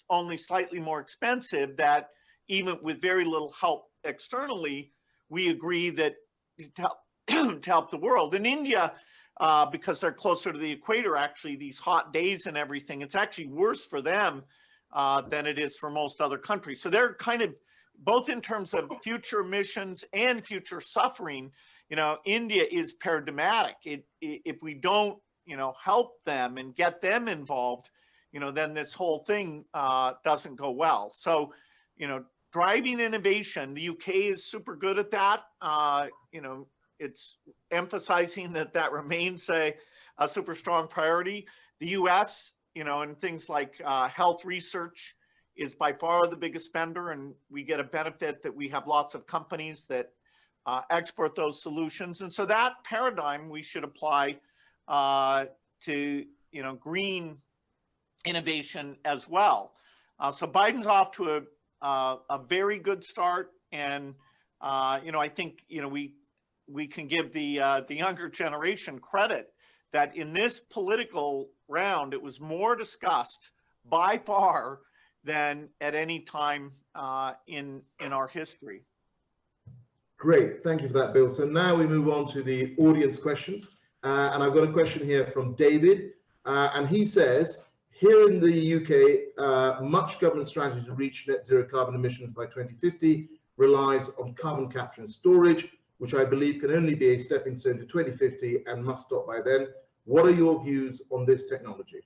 [SPEAKER 17] only slightly more expensive that even with very little help externally, we agree that to help the world. In India, because they're closer to the equator, actually, these hot days and everything, it's actually worse for them than it is for most other countries. So they're kind of, both in terms of future emissions and future suffering, you know, India is paradigmatic. If we don't, you know, help them and get them involved, you know, then this whole thing doesn't go well. So, you know, driving innovation, the UK is super good at that. You know, it's emphasizing that remains a super strong priority. The US, you know, and things like health research is by far the biggest spender, and we get a benefit that we have lots of companies that export those solutions. And so that paradigm we should apply to, you know, green innovation as well. So Biden's off to a very good start, and you know, I think, you know, we can give the younger generation credit that in this political round it was more discussed by far than at any time in our history.
[SPEAKER 16] Great, thank you for that, Bill. So now we move on to the audience questions, and I've got a question here from David, and he says, here in the UK, much government strategy to reach net zero carbon emissions by 2050 relies on carbon capture and storage, which I believe can only be a stepping stone to 2050 and must stop by then. What are your views on this technology?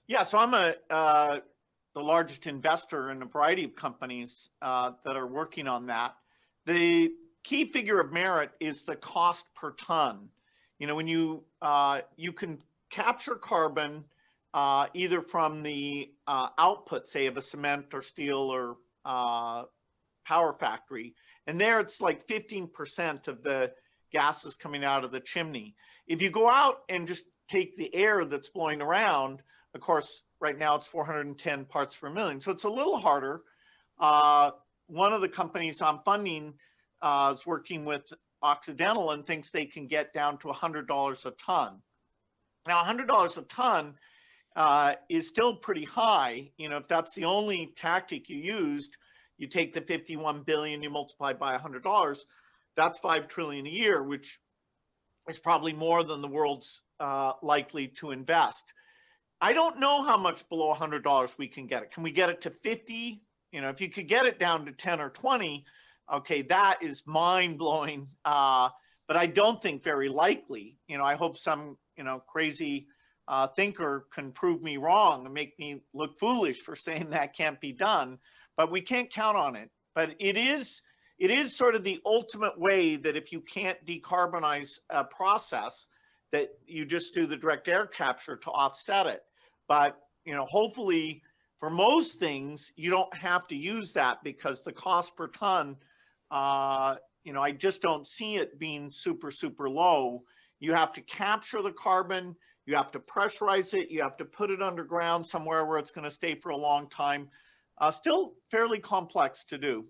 [SPEAKER 17] Yeah, so I'm the largest investor in a variety of companies that are working on that. The key figure of merit is the cost per ton. You know, when you can capture carbon either from the output, say, of a cement or steel or power factory, and there it's like 15% of the gases coming out of the chimney. If you go out and just take the air that's blowing around, of course, right now it's 410 parts per million, so it's a little harder. One of the companies I'm funding is working with Occidental and thinks they can get down to $100 a ton. Now, $100 a ton is still pretty high. You know, if that's the only tactic you used, you take the 51 billion, you multiply by $100, that's 5 trillion a year, which is probably more than the world's likely to invest. I don't know how much below $100 we can get it. Can we get it to 50? You know, if you could get it down to 10 or 20, okay, that is mind-blowing, but I don't think very likely. You know, I hope some, you know, crazy thinker can prove me wrong and make me look foolish for saying that can't be done, but we can't count on it. But it is sort of the ultimate way that if you can't decarbonize a process, that you just do the direct air capture to offset it. But, you know, hopefully for most things, you don't have to use that because the cost per ton, you know, I just don't see it being super, super low. You have to capture the carbon, you have to pressurize it, you have to put it underground somewhere where it's going to stay for a long time. Still fairly complex to do.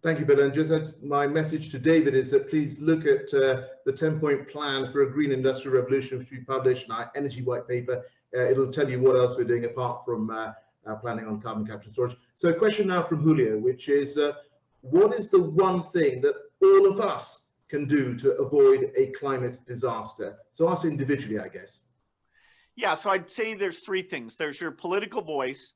[SPEAKER 16] Thank you, Bill. And just my message to David is that please look at the 10-point plan for a green industrial revolution, which we published in our energy white paper. It'll tell you what else we're doing apart from planning on carbon capture and storage. So a question now from Julio, which is, what is the one thing that all of us can do to avoid a climate disaster? So us individually, I guess.
[SPEAKER 17] Yeah, so I'd say there's three things. There's your political voice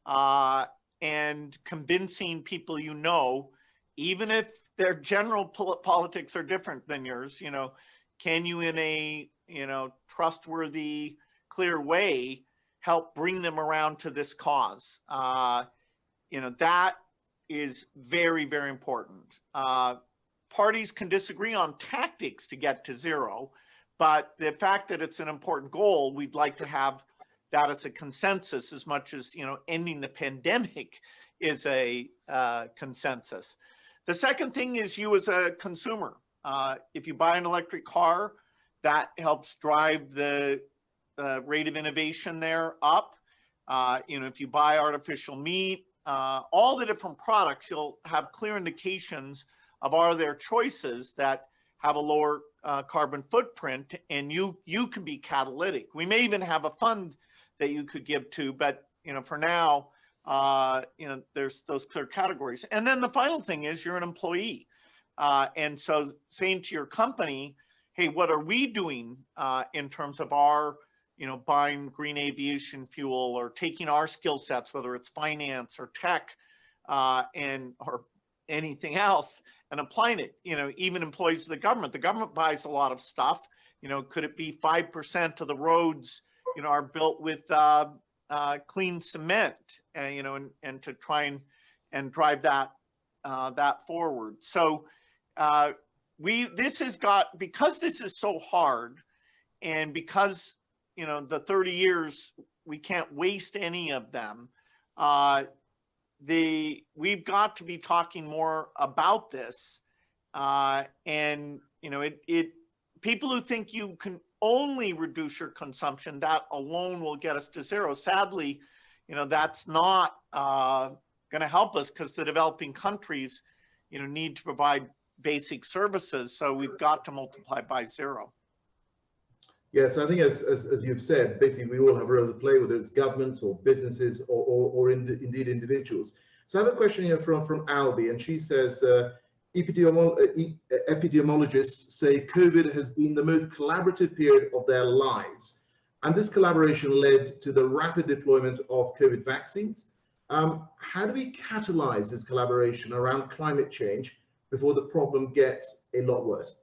[SPEAKER 17] and convincing people you know, even if their general politics are different than yours, you know, can you in a, you know, trustworthy, clear way help bring them around to this cause? You know, that is very, very important. parties can disagree on tactics to get to zero, but the fact that it's an important goal, we'd like to have that as a consensus as much as, ending the pandemic is a consensus. The second thing is you as a consumer. If you buy an electric car, that helps drive the rate of innovation there up. If you buy artificial meat, all the different products, you'll have clear indications of are there choices that have a lower carbon footprint, and you can be catalytic. We may even have a fund that you could give to, but for now, there's those clear categories. And then the final thing is you're an employee. And so saying to your company, hey, what are we doing in terms of our, buying green aviation fuel or taking our skill sets, whether it's finance or tech or anything else, and applying it. Even employees of the government buys a lot of stuff. Could it be 5% of the roads, are built with clean cement, and to try and drive that forward. So because this is so hard, and because the 30 years we can't waste any of them, we've got to be talking more about this, and people who think you can only reduce your consumption, that alone will get us to zero. Sadly, that's not going to help us, because the developing countries, need to provide basic services. So we've got to multiply by zero.
[SPEAKER 16] Yes, I think as you've said, basically we all have a role to play, whether it's governments or businesses or indeed individuals. So I have a question here from Albie, and she says, epidemiologists say COVID has been the most collaborative period of their lives. And this collaboration led to the rapid deployment of COVID vaccines. How do we catalyze this collaboration around climate change before the problem gets a lot worse?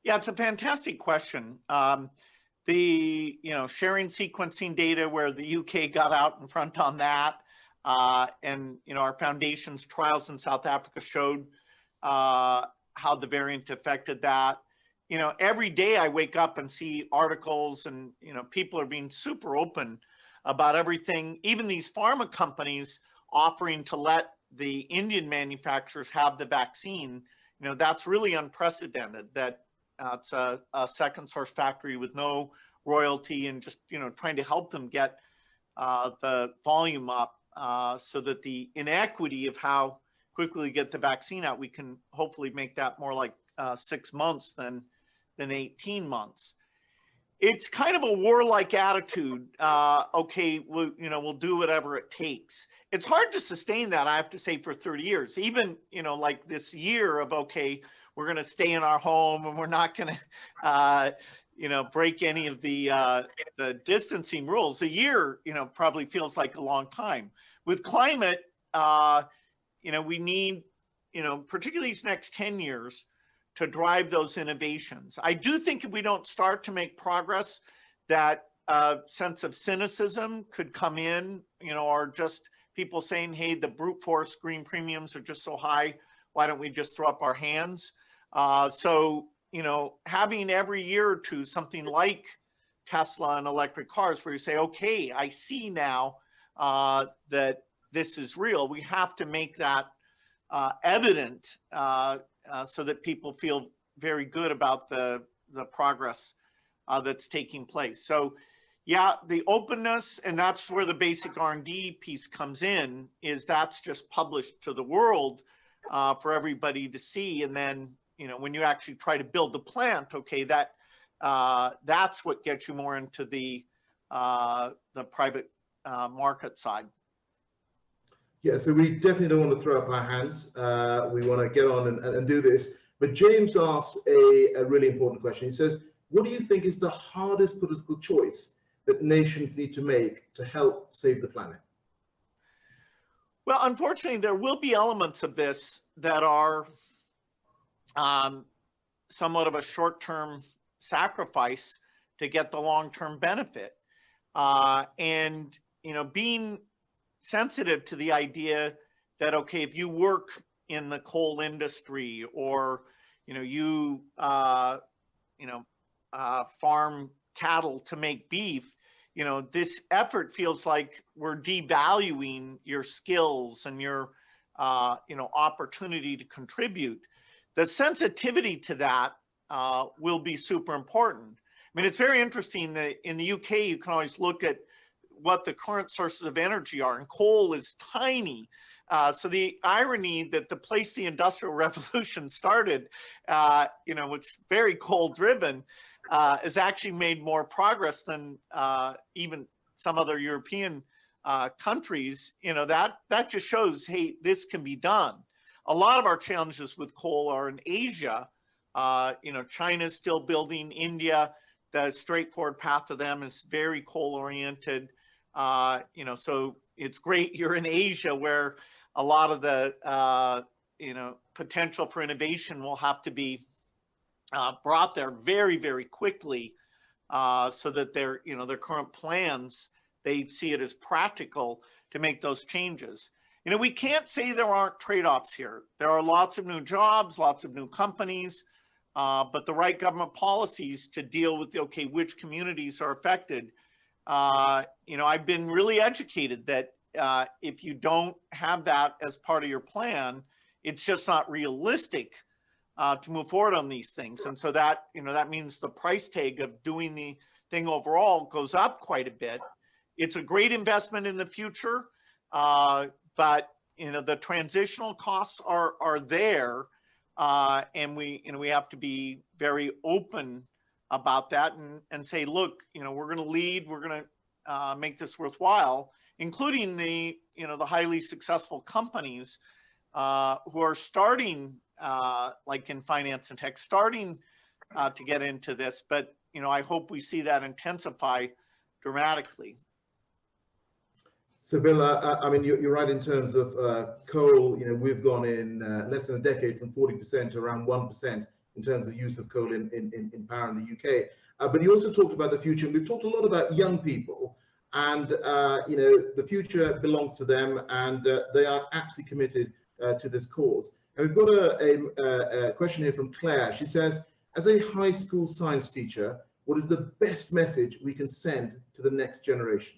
[SPEAKER 17] Yeah, it's a fantastic question. Sharing sequencing data, where the UK got out in front on that, and our foundation's trials in South Africa showed how the variant affected that. Every day I wake up and see articles, and people are being super open about everything. Even these pharma companies offering to let the Indian manufacturers have the vaccine. That's really unprecedented. That it's a second source factory with no royalty, and just trying to help them get the volume up, so that the inequity of how quickly get the vaccine out, we can hopefully make that more like 6 months than 18 months. It's kind of a warlike attitude. Okay, we'll do whatever it takes. It's hard to sustain that, I have to say, for 30 years. Even like this year of, okay, we're going to stay in our home, and we're not going to break any of the distancing rules. A year probably feels like a long time. With climate, we need particularly these next 10 years to drive those innovations. I do think if we don't start to make progress, that sense of cynicism could come in, or just people saying, hey, the brute force green premiums are just so high, why don't we just throw up our hands? So having every year or two something like Tesla and electric cars, where you say, okay, I see now that this is real. We have to make that evident, so that people feel very good about the progress that's taking place. So yeah, the openness, and that's where the basic R&D piece comes in, is that's just published to the world for everybody to see. And then, when you actually try to build the plant, okay, that's what gets you more into the private market side.
[SPEAKER 16] Yeah, so we definitely don't want to throw up our hands. We want to get on and do this. But James asks a really important question. He says, what do you think is the hardest political choice that nations need to make to help save the planet?
[SPEAKER 17] Well, unfortunately, there will be elements of this that are somewhat of a short-term sacrifice to get the long-term benefit. And, being sensitive to the idea that, okay, if you work, in the coal industry, or you farm cattle to make beef, this effort feels like we're devaluing your skills and your opportunity to contribute. The sensitivity to that will be super important. I mean, it's very interesting that in the UK, you can always look at what the current sources of energy are, and coal is tiny. So the irony that the place the Industrial Revolution started, which is very coal-driven, has actually made more progress than even some other European countries. That just shows, hey, this can be done. A lot of our challenges with coal are in Asia. China's still building. India, the straightforward path to them is very coal-oriented. So it's great you're in Asia, where a lot of the potential for innovation will have to be brought there very, very quickly, so that their current plans, they see it as practical to make those changes. We can't say there aren't trade-offs here. There are lots of new jobs, lots of new companies, but the right government policies to deal with, which communities are affected. I've been really educated that if you don't have that as part of your plan, it's just not realistic to move forward on these things. And so that, that means the price tag of doing the thing overall goes up quite a bit. It's a great investment in the future, but the transitional costs are there, and we have to be very open about that and say, look, we're going to lead, we're going to make this worthwhile, including the highly successful companies who are starting, like in finance and tech, starting to get into this. But I hope we see that intensify dramatically.
[SPEAKER 16] So, Bill, I mean, you're right in terms of coal. We've gone in less than a decade from 40% to around 1% in terms of use of coal in power in the UK. But you also talked about the future, and we've talked a lot about young people, and the future belongs to them, and they are absolutely committed to this cause. And we've got a question here from Claire. She says, as a high school science teacher, what is the best message we can send to the next generation?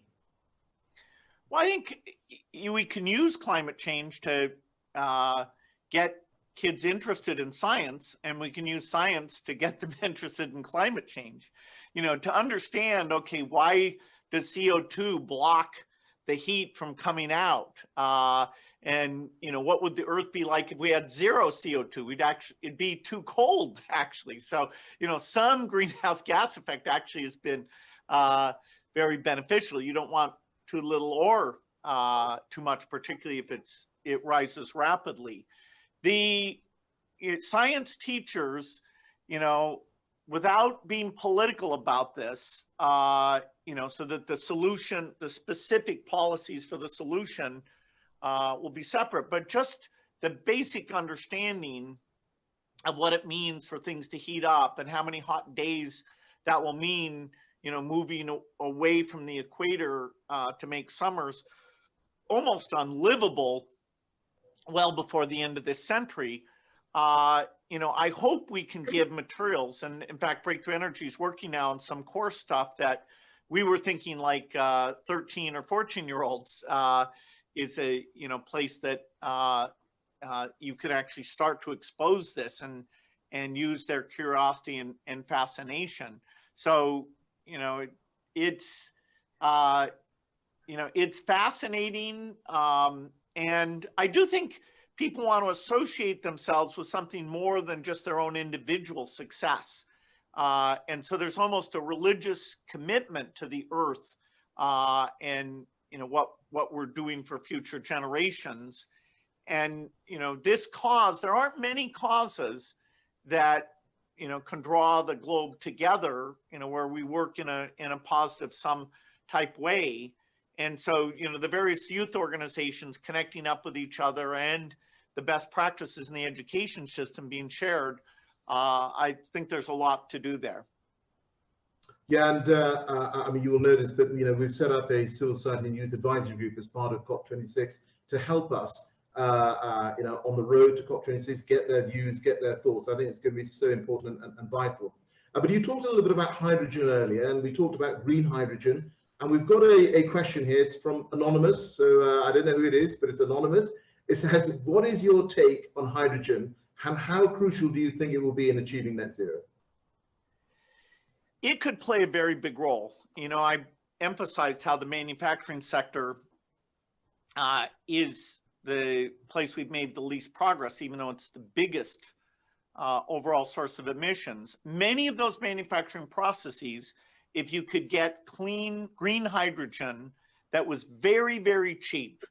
[SPEAKER 17] Well, I think we can use climate change to get kids interested in science, and we can use science to get them interested in climate change. To understand, okay, why does CO2 block the heat from coming out? And what would the Earth be like if we had zero CO2? It'd be too cold, actually. So, some greenhouse gas effect actually has been very beneficial. You don't want too little or too much, particularly if it rises rapidly. The science teachers, without being political about this, so that the solution, the specific policies for the solution will be separate, but just the basic understanding of what it means for things to heat up and how many hot days that will mean, moving away from the equator to make summers almost unlivable well before the end of this century. I hope we can give materials, and in fact, Breakthrough Energy is working now on some core stuff that we were thinking like 13 or 14-year-olds is a place that you could actually start to expose this and use their curiosity and fascination. So it's fascinating, and I do think people want to associate themselves with something more than just their own individual success. And so there's almost a religious commitment to the earth and what we're doing for future generations. And this cause, there aren't many causes that can draw the globe together, where we work in a positive sum type way. And so, the various youth organizations connecting up with each other and the best practices in the education system being shared, I think there's a lot to do there.
[SPEAKER 16] Yeah, and I mean, you will know this, but we've set up a civil society and youth advisory group as part of COP26 to help us on the road to COP26, get their views, get their thoughts. I think it's going to be so important and vital. But you talked a little bit about hydrogen earlier, and we talked about green hydrogen. And we've got a question here. It's from Anonymous. So I don't know who it is, but it's anonymous. It says, what is your take on hydrogen, and how crucial do you think it will be in achieving net zero?
[SPEAKER 17] It could play a very big role. I emphasized how the manufacturing sector is the place we've made the least progress, even though it's the biggest overall source of emissions. Many of those manufacturing processes, if you could get clean green hydrogen that was very, very cheap,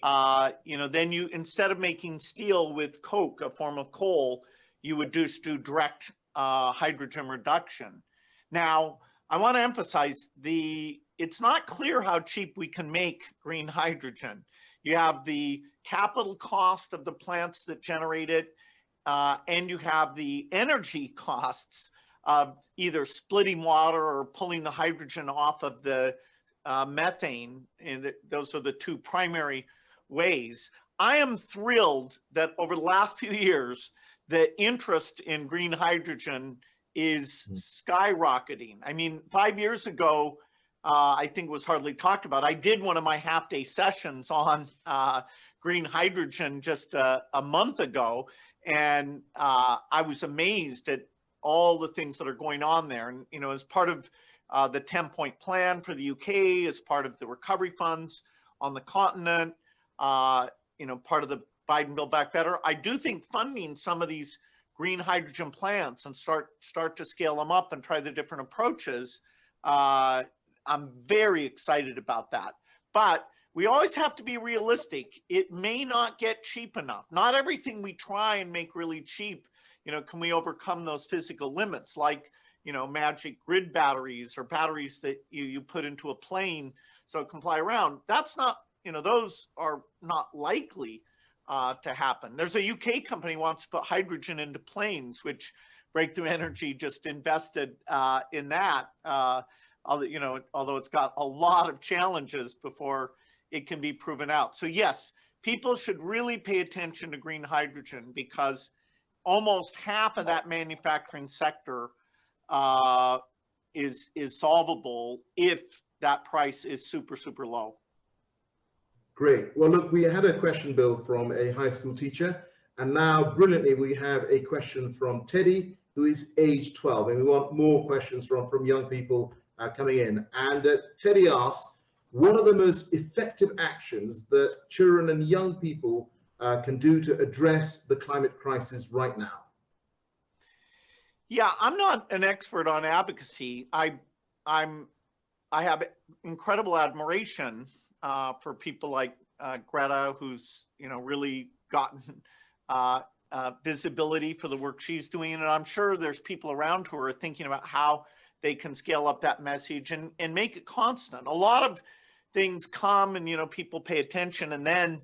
[SPEAKER 17] then you, instead of making steel with coke, a form of coal, you would just do direct hydrogen reduction. Now, I want to emphasize it's not clear how cheap we can make green hydrogen. You have the capital cost of the plants that generate it, and you have the energy costs of either splitting water or pulling the hydrogen off of the methane. And those are the two primary ways. I am thrilled that over the last few years, the interest in green hydrogen is skyrocketing. I mean, 5 years ago, I think it was hardly talked about. I did one of my half-day sessions on green hydrogen just a month ago, and I was amazed at all the things that are going on there. And, as part of the 10-point plan for the UK, as part of the recovery funds on the continent, part of the Biden Build Back Better, I do think funding some of these green hydrogen plants and start to scale them up and try the different approaches, I'm very excited about that. But we always have to be realistic. It may not get cheap enough. Not everything we try and make really cheap, can we overcome those physical limits, like, magic grid batteries or batteries that you put into a plane so it can fly around. That's not, those are not likely to happen. There's a UK company wants to put hydrogen into planes, which Breakthrough Energy just invested in that, although it's got a lot of challenges before it can be proven out. So yes, people should really pay attention to green hydrogen, because almost half of that manufacturing sector is solvable if that price is super, super low.
[SPEAKER 16] Great. Well, look, we had a question, Bill, from a high school teacher, and now brilliantly we have a question from Teddy, who is age 12, and we want more questions from young people coming in. And Teddy asks, what are the most effective actions that children and young people can do to address the climate crisis right now?
[SPEAKER 17] Yeah, I'm not an expert on advocacy. I have incredible admiration for people like Greta, who's really gotten visibility for the work she's doing, and I'm sure there's people around who are thinking about how they can scale up that message and make it constant. A lot of things come and people pay attention and then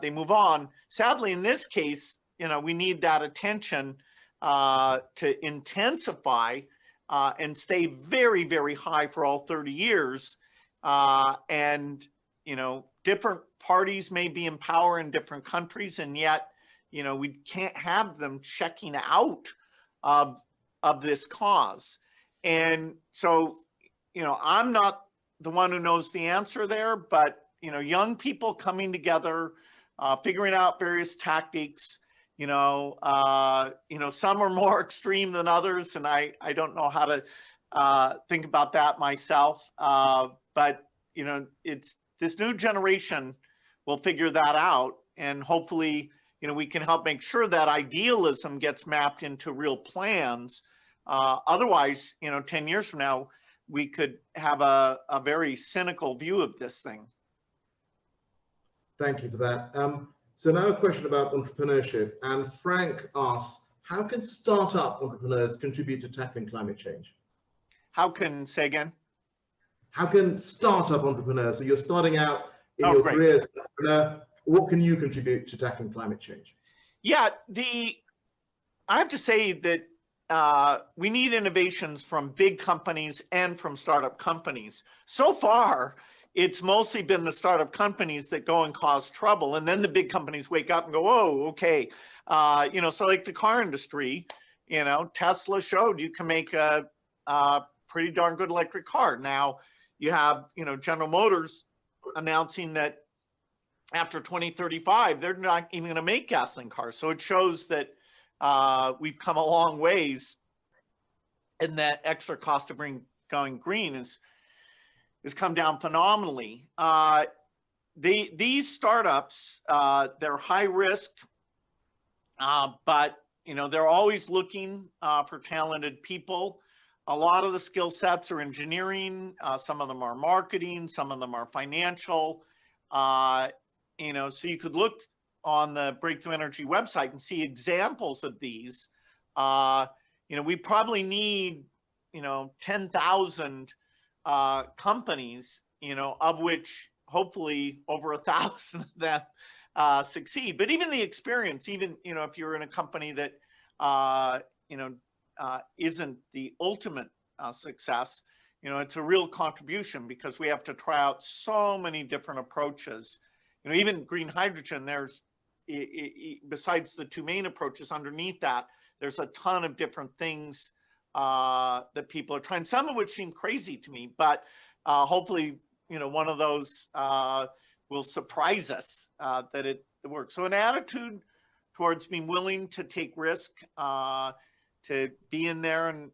[SPEAKER 17] they move on. Sadly, in this case, we need that attention to intensify and stay very, very high for all 30 years. And different parties may be in power in different countries, and yet, we can't have them checking out of this cause. And so, I'm not the one who knows the answer there, but, young people coming together, figuring out various tactics, some are more extreme than others, and I don't know how to think about that myself. But, it's this new generation will figure that out, and hopefully, we can help make sure that idealism gets mapped into real plans. Otherwise, 10 years from now, we could have a very cynical view of this thing.
[SPEAKER 16] Thank you for that. So now a question about entrepreneurship. And Frank asks, how can startup entrepreneurs contribute to tackling climate change?
[SPEAKER 17] How can, say again?
[SPEAKER 16] How can startup entrepreneurs, so you're starting out in your career as an entrepreneur, what can you contribute to tackling climate change?
[SPEAKER 17] Yeah, I have to say that we need innovations from big companies and from startup companies. So far, it's mostly been the startup companies that go and cause trouble. And then the big companies wake up and go, oh, okay. So like the car industry, Tesla showed you can make a pretty darn good electric car. Now you have, General Motors announcing that after 2035, they're not even going to make gasoline cars. So it shows that we've come a long ways, and that extra cost of going green has come down phenomenally. These startups, they're high risk, but they're always looking for talented people. A lot of the skill sets are engineering. Some of them are marketing. Some of them are financial. So you could look on the Breakthrough Energy website and see examples of these. We probably need, 10,000 companies, of which hopefully over 1,000 of them succeed. But even the experience, if you're in a company that, isn't the ultimate success, it's a real contribution, because we have to try out so many different approaches. Even green hydrogen, there's, besides the two main approaches underneath that, there's a ton of different things that people are trying, some of which seem crazy to me, but hopefully, one of those will surprise us that it works. So an attitude towards being willing to take risk, to be in there and,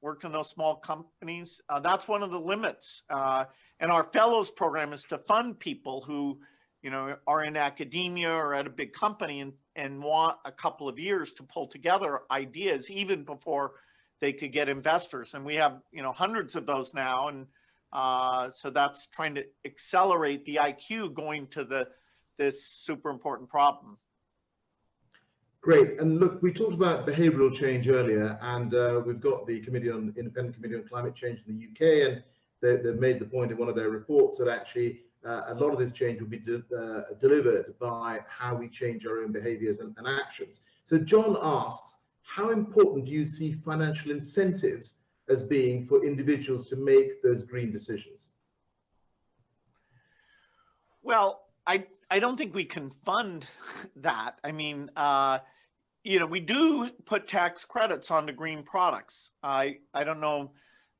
[SPEAKER 17] work in those small companies. That's one of the limits. And our fellows program is to fund people who, are in academia or at a big company and want a couple of years to pull together ideas even before they could get investors. And we have, hundreds of those now. And so that's trying to accelerate the IQ going to this super important problem.
[SPEAKER 16] Great. And look, we talked about behavioral change earlier, and we've got the Independent Committee on Climate Change in the UK, and they've made the point in one of their reports that actually a lot of this change will be delivered by how we change our own behaviors and actions. So John asks, how important do you see financial incentives as being for individuals to make those green decisions?
[SPEAKER 17] Well, I don't think we can fund that. I mean, we do put tax credits onto green products. I don't know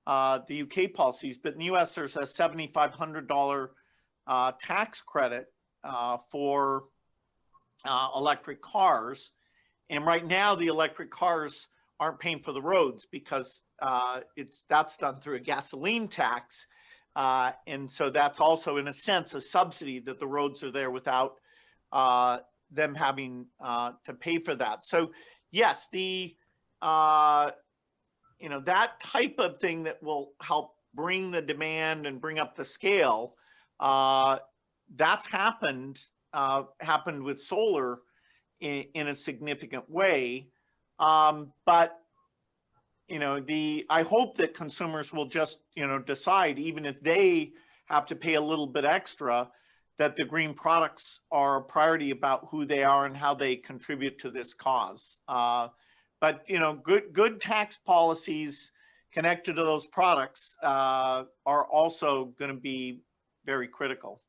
[SPEAKER 17] the UK policies, but in the US there's a $7,500 tax credit for electric cars. And right now the electric cars aren't paying for the roads because that's done through a gasoline tax. And so that's also, in a sense, a subsidy that the roads are there without them having to pay for that. So yes, that type of thing that will help bring the demand and bring up the scale, that's happened with solar in a significant way. But I hope that consumers will just, decide, even if they have to pay a little bit extra, that the green products are a priority about who they are and how they contribute to this cause. But, good tax policies connected to those products are also going to be very critical.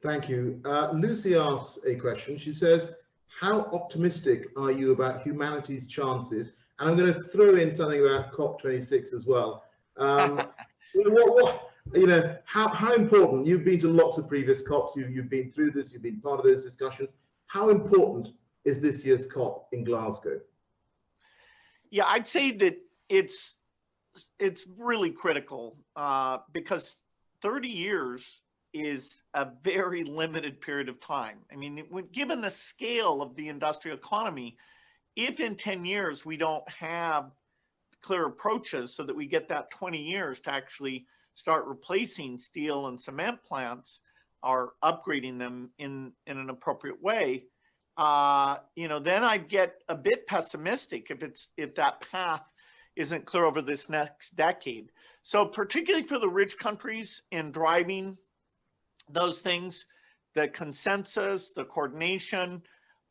[SPEAKER 16] Thank you. Lucy asks a question. She says, how optimistic are you about humanity's chances? And I'm going to throw in something about COP26 as well. How important, you've been to lots of previous COPs, you've been through this, you've been part of those discussions. How important is this year's COP in Glasgow?
[SPEAKER 17] Yeah, I'd say that it's really critical because 30 years is a very limited period of time. I mean, given the scale of the industrial economy, if in 10 years we don't have clear approaches so that we get that 20 years to actually start replacing steel and cement plants or upgrading them in an appropriate way, then I'd get a bit pessimistic if that path isn't clear over this next decade. So particularly for the rich countries in driving those things, the consensus, the coordination,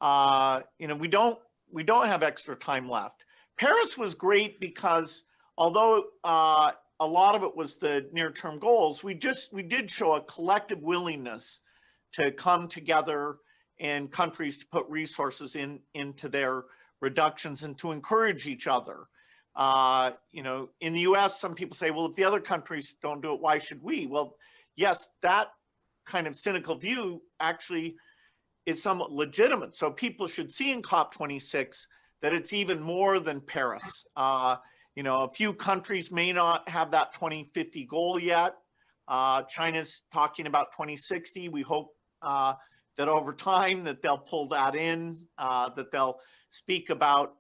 [SPEAKER 17] we don't have extra time left. Paris was great because although a lot of it was the near-term goals. We did show a collective willingness to come together in countries to put resources into their reductions and to encourage each other. You know, in the US, some people say, well, if the other countries don't do it, why should we? Well, yes, that kind of cynical view actually is somewhat legitimate. So people should see in COP26 that it's even more than Paris. You know, a few countries may not have that 2050 goal yet. China's talking about 2060. We hope that over time that they'll pull that in, that they'll speak about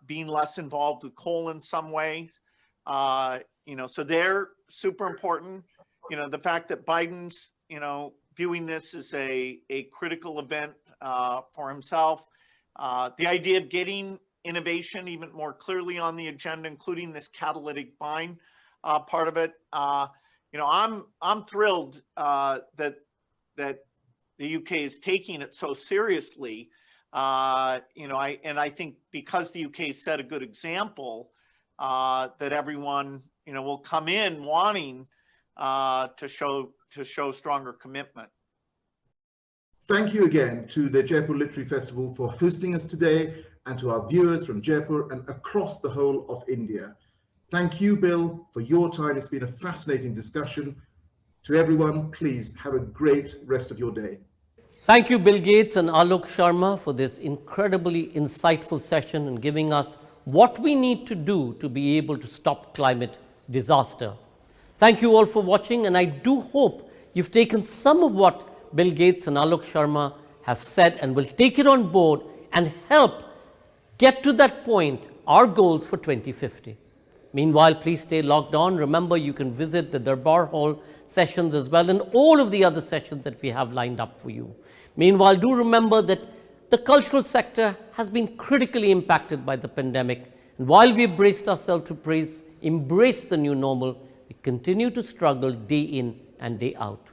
[SPEAKER 17] being less involved with coal in some ways. You know, so they're super important. You know, the fact that Biden's, you know, viewing this as a critical event for himself. The idea of getting innovation even more clearly on the agenda, including this catalytic buying part of it. You know, I'm thrilled that the UK is taking it so seriously. You know, I think because the UK set a good example, that everyone, you know, will come in wanting to show stronger commitment.
[SPEAKER 16] Thank you again to the Jaipur Literary Festival for hosting us today, and to our viewers from Jaipur and across the whole of India. Thank you, Bill, for your time. It's been a fascinating discussion. To everyone, please have a great rest of your day.
[SPEAKER 1] Thank you, Bill Gates and Alok Sharma, for this incredibly insightful session and giving us what we need to do to be able to stop climate disaster. Thank you all for watching, and I do hope you've taken some of what Bill Gates and Alok Sharma have said and will take it on board and help get to that point, our goals for 2050. Meanwhile, please stay logged on. Remember, you can visit the Darbar Hall sessions as well and all of the other sessions that we have lined up for you. Meanwhile, do remember that the cultural sector has been critically impacted by the pandemic. And while we have braced ourselves to embrace the new normal, we continue to struggle day in and day out.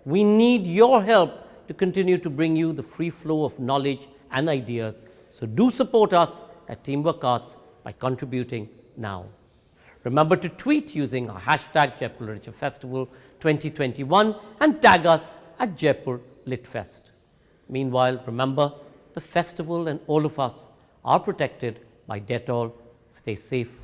[SPEAKER 1] We need your help to continue to bring you the free flow of knowledge and ideas. So do support us at Teamwork Arts by contributing now. Remember to tweet using our hashtag Jaipur Literature Festival 2021 and tag us at Jaipur LitFest. Meanwhile, remember, the festival and all of us are protected by Dettol. Stay safe.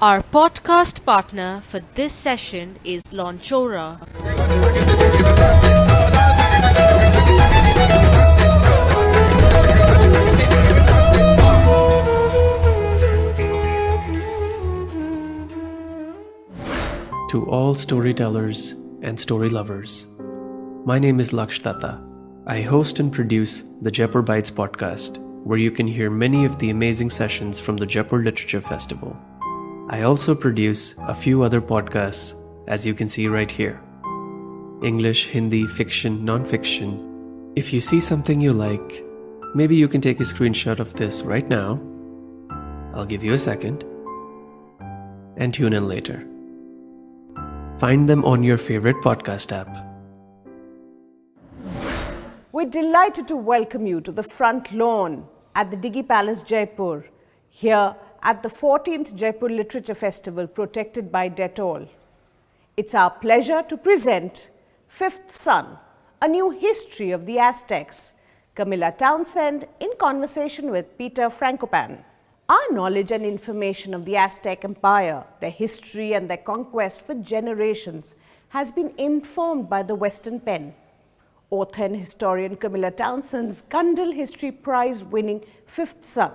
[SPEAKER 15] Our podcast partner for this session is Launchora.
[SPEAKER 18] To all storytellers and story lovers, my name is Laksh Datta. I host and produce the Jaipur Bites podcast, where you can hear many of the amazing sessions from the Jaipur Literature Festival. I also produce a few other podcasts, as you can see right here. English, Hindi, fiction, non-fiction. If you see something you like, maybe you can take a screenshot of this right now. I'll give you a second. And tune in later. Find them on your favorite podcast app.
[SPEAKER 19] We're delighted to welcome you to the front lawn at the Digi Palace, Jaipur, here at the 14th Jaipur Literature Festival protected by Dettol. It's our pleasure to present Fifth Son, a new history of the Aztecs, Camilla Townsend in conversation with Peter Frankopan. Our knowledge and information of the Aztec Empire, their history and their conquest for generations has been informed by the Western pen. Author and historian Camilla Townsend's Kundal History Prize-winning Fifth Son,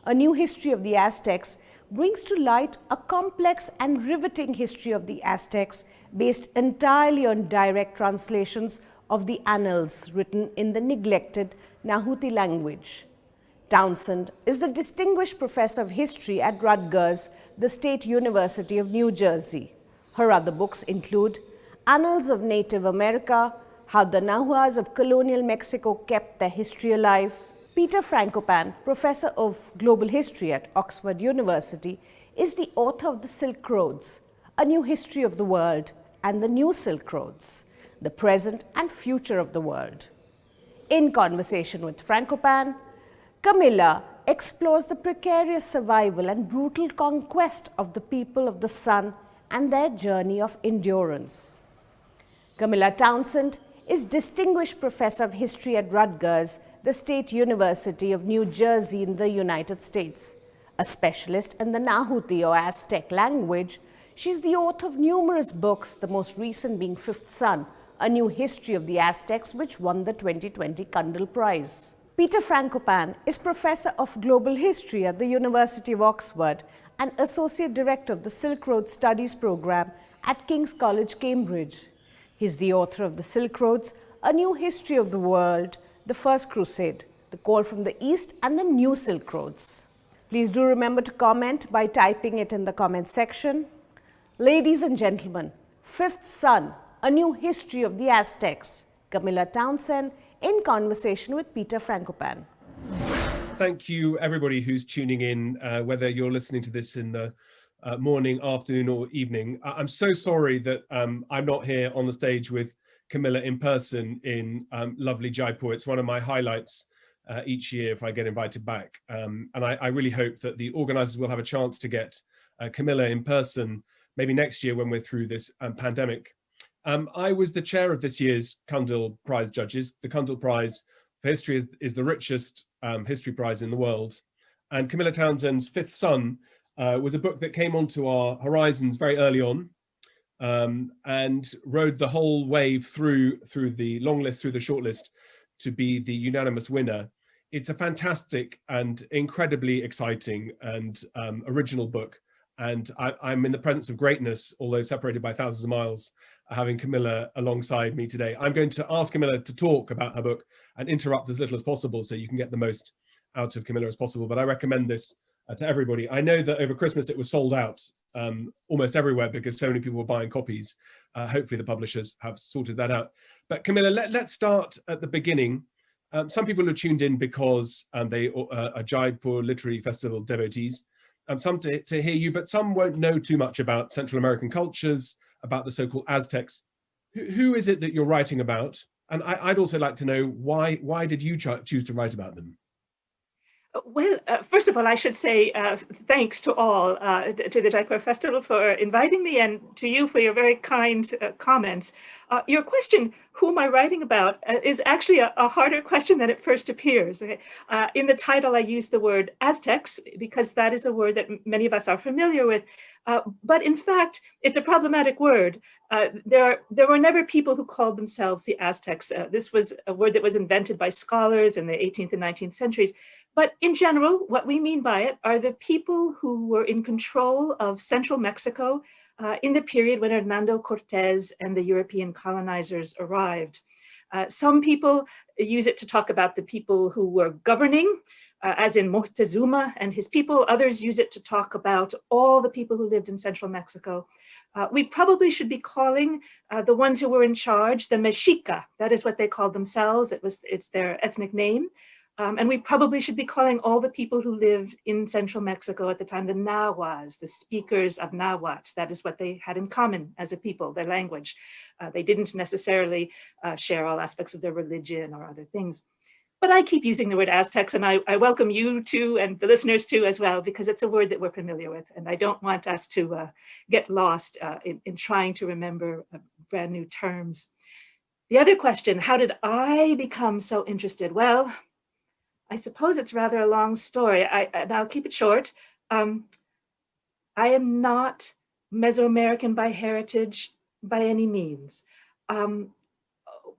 [SPEAKER 19] A New History of the Aztecs, brings to light a complex and riveting history of the Aztecs based entirely on direct translations of the annals written in the neglected Nahuatl language. Townsend is the Distinguished Professor of History at Rutgers, the State University of New Jersey. Her other books include Annals of Native America, How the Nahuas of Colonial Mexico Kept Their History Alive. Peter Frankopan, Professor of Global History at Oxford University, is the author of The Silk Roads, A New History of the World, and The New Silk Roads, The Present and Future of the World. In conversation with Frankopan, Camilla explores the precarious survival and brutal conquest of the people of the sun and their journey of endurance. Camilla Townsend is Distinguished Professor of History at Rutgers, the State University of New Jersey in the United States. A specialist in the Nahuatl or Aztec language, she is the author of numerous books, the most recent being Fifth Son, A New History of the Aztecs, which won the 2020 Kundal Prize. Peter Frankopan is Professor of Global History at the University of Oxford and Associate Director of the Silk Road Studies Program at King's College, Cambridge. He is the author of The Silk Roads, A New History of the World, The First Crusade, The Call from the East, and The New Silk Roads. Please do remember to comment by typing it in the comment section. Ladies and gentlemen, Fifth Son, A New History of the Aztecs, Camilla Townsend, in conversation with Peter Frankopan.
[SPEAKER 18] Thank you, everybody who's tuning in, whether you're listening to this in the morning, afternoon, or evening. I'm so sorry that I'm not here on the stage with Camilla in person in lovely Jaipur. It's one of my highlights each year if I get invited back. And I really hope that the organizers will have a chance to get Camilla in person maybe next year when we're through this pandemic. I was the chair of this year's Kundal Prize judges. The Kundal Prize for History is the richest history prize in the world. And Camilla Townsend's Fifth Son was a book that came onto our horizons very early on and rode the whole wave through the long list, through the short list, to be the unanimous winner. It's a fantastic and incredibly exciting and original book. And I'm in the presence of greatness, although separated by thousands of miles, having Camilla alongside me today. I'm going to ask Camilla to talk about her book and interrupt as little as possible so you can get the most out of Camilla as possible. But I recommend this to everybody. I know that over Christmas it was sold out almost everywhere because so many people were buying copies. Hopefully the publishers have sorted that out. But Camilla, let's start at the beginning. Some people are tuned in because they are Jaipur Literary Festival devotees. Some to hear you, but some won't know too much about Central American cultures, about the so-called Aztecs. Who is it that you're writing about? And I'd also like to know why did you choose to write about them?
[SPEAKER 3] Well, first of all, I should say thanks to all, to the Jaipur Festival for inviting me and to you for your very kind comments. Your question, who am I writing about, is actually a harder question than it first appears. In the title, I use the word Aztecs because that is a word that many of us are familiar with. But in fact, it's a problematic word. There were never people who called themselves the Aztecs. This was a word that was invented by scholars in the 18th and 19th centuries. But in general, what we mean by it are the people who were in control of central Mexico in the period when Hernando Cortés and the European colonizers arrived. Some people use it to talk about the people who were governing, as in Moctezuma and his people. Others use it to talk about all the people who lived in central Mexico. We probably should be calling the ones who were in charge the Mexica. That is what they called themselves. It's their ethnic name. And we probably should be calling all the people who lived in central Mexico at the time the Nahuas, the speakers of Nahuatl. That is what they had in common as a people, their language. They didn't necessarily share all aspects of their religion or other things. But I keep using the word Aztecs, and I welcome you too, and the listeners too as well, because it's a word that we're familiar with. And I don't want us to get lost in trying to remember brand new terms. The other question, how did I become so interested? Well, I suppose it's rather a long story, and I'll keep it short. I am not Mesoamerican by heritage by any means.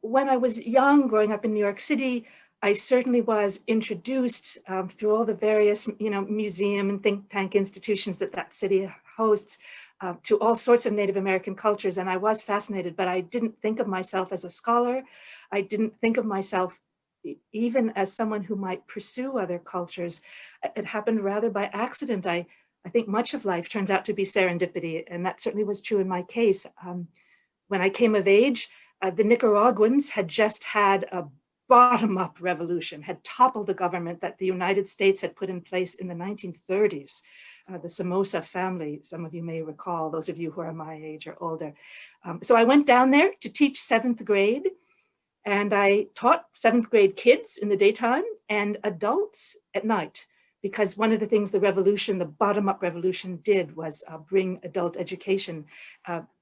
[SPEAKER 3] when I was young, growing up in New York City, I certainly was introduced through all the various, museum and think tank institutions that city hosts to all sorts of Native American cultures. And I was fascinated, but I didn't think of myself as a scholar. I didn't think of myself even as someone who might pursue other cultures. It happened rather by accident. I think much of life turns out to be serendipity, and that certainly was true in my case. When I came of age, the Nicaraguans had just had a bottom-up revolution, had toppled the government that the United States had put in place in the 1930s. The Somoza family, some of you may recall, those of you who are my age or older. So I went down there to teach 7th grade, and I taught 7th grade kids in the daytime and adults at night, because one of the things the revolution, the bottom-up revolution did was bring adult education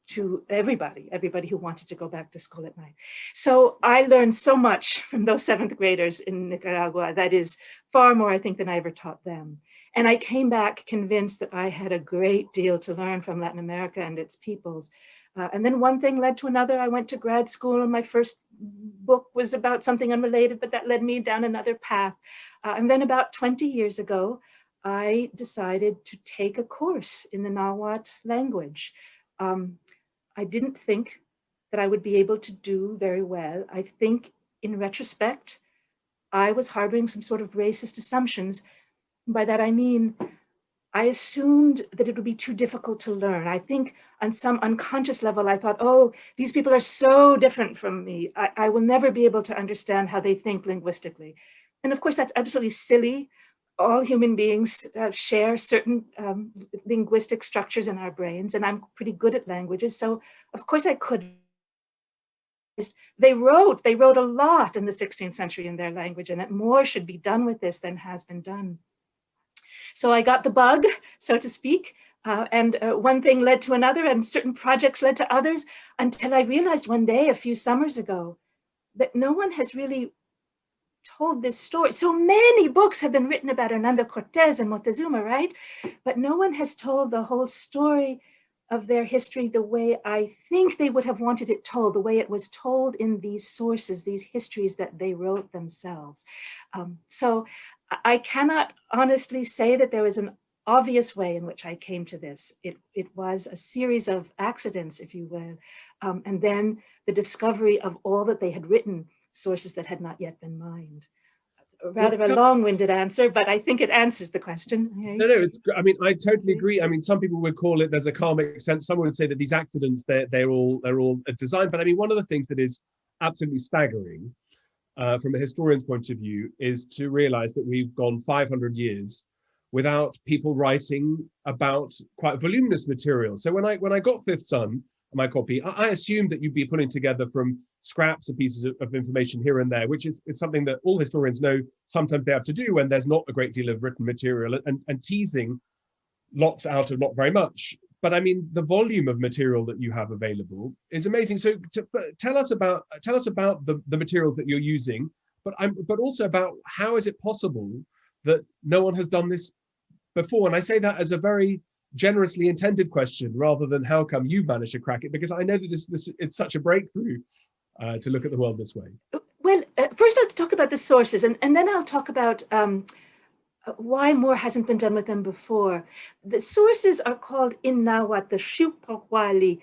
[SPEAKER 3] to everybody who wanted to go back to school at night. So I learned so much from those 7th graders in Nicaragua. That is far more, I think, than I ever taught them. And I came back convinced that I had a great deal to learn from Latin America and its peoples. And then one thing led to another. I went to grad school, and my first book was about something unrelated, but that led me down another path. And then about 20 years ago, I decided to take a course in the Nahuatl language. I didn't think that I would be able to do very well. I think in retrospect, I was harboring some sort of racist assumptions. By that I mean, I assumed that it would be too difficult to learn. I think on some unconscious level, I thought, oh, these people are so different from me. I will never be able to understand how they think linguistically. And of course, that's absolutely silly. All human beings share certain linguistic structures in our brains, and I'm pretty good at languages, so of course I could. They wrote a lot in the 16th century in their language, and that more should be done with this than has been done. So I got the bug, so to speak, and one thing led to another, and certain projects led to others, until I realized one day, a few summers ago, that no one has really told this story. So many books have been written about Hernando Cortez and Montezuma, right? But no one has told the whole story of their history the way I think they would have wanted it told, the way it was told in these sources, these histories that they wrote themselves. So I cannot honestly say that there was an obvious way in which I came to this. It was a series of accidents, if you will, and then the discovery of all that they had written, sources that had not yet been mined. Rather a long-winded answer, but I think it answers the question.
[SPEAKER 4] No, I totally agree. I mean, some people would call it, there's a karmic sense. Some would say that these accidents, they're all a design. But I mean, one of the things that is absolutely staggering from a historian's point of view is to realize that we've gone 500 years without people writing about quite voluminous material. So when I got Fifth Son, my copy, I assumed that you'd be putting together from scraps and pieces of information here and there, which is something that all historians know sometimes they have to do when there's not a great deal of written material, and teasing lots out of not very much. But I mean, the volume of material that you have available is amazing. So tell us about the material that you're using, but also about how is it possible that no one has done this before? And I say that as a very generously intended question rather than how come you managed to crack it, because I know that this it's such a breakthrough to look at the world this way.
[SPEAKER 3] Well, first I'll talk about the sources, and then I'll talk about why more hasn't been done with them before. The sources are called in Nahuatl the Xiuhpohualli.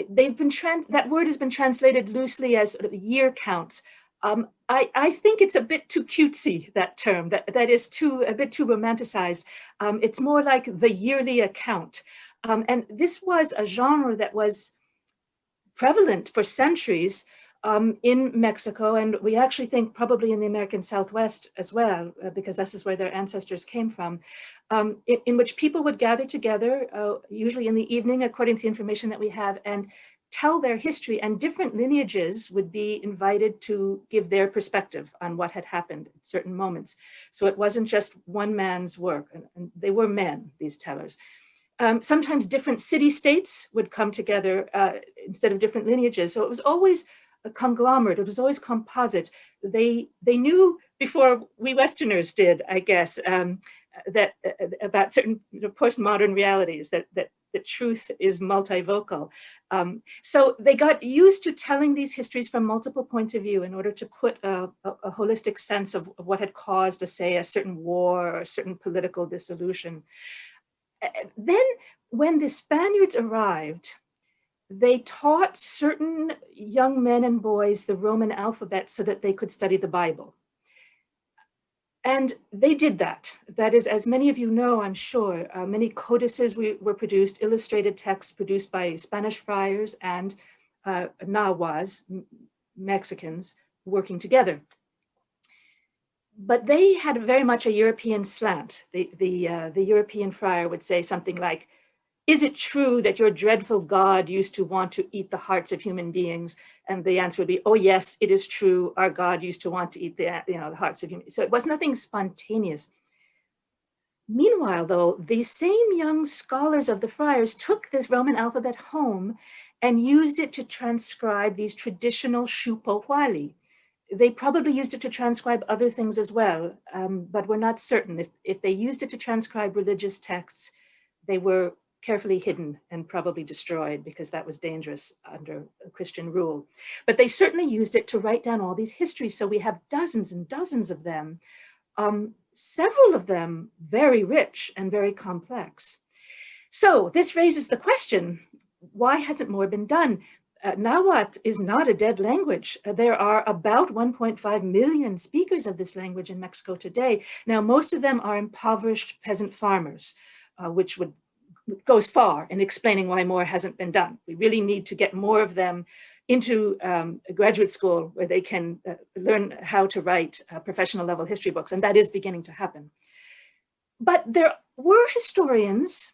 [SPEAKER 3] They've been that word has been translated loosely as sort of year counts. I think it's a bit too cutesy, that term, that is a bit too romanticized. It's more like the yearly account. And this was a genre that was prevalent for centuries in Mexico, and we actually think probably in the American Southwest as well, because this is where their ancestors came from, in which people would gather together, usually in the evening, according to the information that we have, and tell their history, and different lineages would be invited to give their perspective on what had happened at certain moments. So it wasn't just one man's work, and they were men, these tellers. Sometimes different city-states would come together instead of different lineages. So it was always a conglomerate, it was always composite. They knew before we Westerners did, I guess, about certain postmodern realities, that truth is multivocal. So they got used to telling these histories from multiple points of view in order to put a holistic sense of what had caused, say, a certain war or a certain political dissolution. Then when the Spaniards arrived, they taught certain young men and boys the Roman alphabet so that they could study the Bible. And they did that. That is, as many of you know, I'm sure, many codices were produced, illustrated texts produced by Spanish friars and Nahuas, Mexicans, working together. But they had very much a European slant. The European friar would say something like, "Is it true that your dreadful God used to want to eat the hearts of human beings?" And the answer would be, "Oh yes, it is true. Our God used to want to eat the hearts of human beings." So it was nothing spontaneous. Meanwhile, though, these same young scholars of the friars took this Roman alphabet home and used it to transcribe these traditional Shupohuali. They probably used it to transcribe other things as well, but we're not certain. If they used it to transcribe religious texts, they were carefully hidden and probably destroyed because that was dangerous under Christian rule. But they certainly used it to write down all these histories. So we have dozens and dozens of them, several of them very rich and very complex. So this raises the question, why hasn't more been done? Nahuatl is not a dead language. There are about 1.5 million speakers of this language in Mexico today. Now, most of them are impoverished peasant farmers, which goes far in explaining why more hasn't been done. We really need to get more of them into a graduate school where they can learn how to write professional level history books, and that is beginning to happen. But there were historians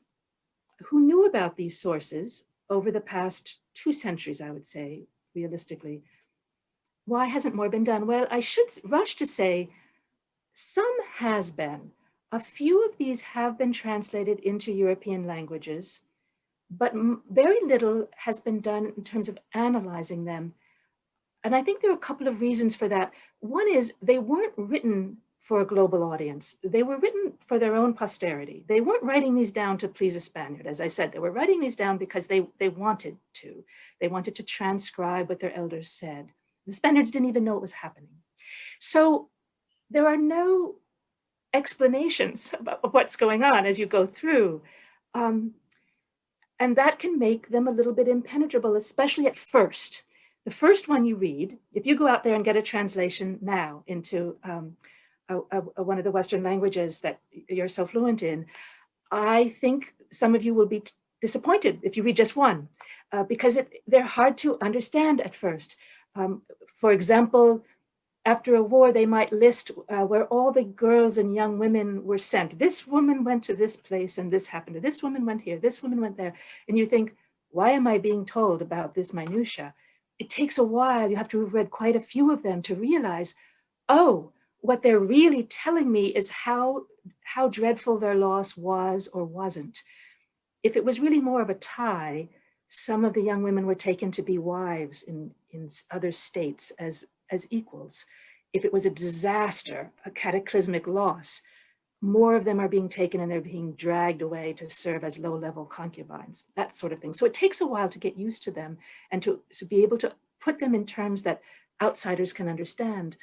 [SPEAKER 3] who knew about these sources over the past 2 centuries, I would say, realistically. Why hasn't more been done? Well, I should rush to say some has been. A few of these have been translated into European languages, but very little has been done in terms of analyzing them. And I think there are a couple of reasons for that. One is they weren't written for a global audience. They were written for their own posterity. They weren't writing these down to please a Spaniard. As I said, they were writing these down because they wanted to. They wanted to transcribe what their elders said. The Spaniards didn't even know what was happening. So there are no explanations of what's going on as you go through. And that can make them a little bit impenetrable, especially at first. The first one you read, if you go out there and get a translation now into one of the Western languages that you're so fluent in, I think some of you will be disappointed if you read just one, because they're hard to understand at first. For example, after a war, they might list where all the girls and young women were sent. This woman went to this place and this happened. This woman went here, this woman went there. And you think, why am I being told about this minutia? It takes a while. You have to have read quite a few of them to realize, oh, what they're really telling me is how dreadful their loss was or wasn't. If it was really more of a tie, some of the young women were taken to be wives in other states as equals. If it was a disaster, a cataclysmic loss, more of them are being taken and they're being dragged away to serve as low-level concubines, that sort of thing. So it takes a while to get used to them and to be able to put them in terms that outsiders can understand.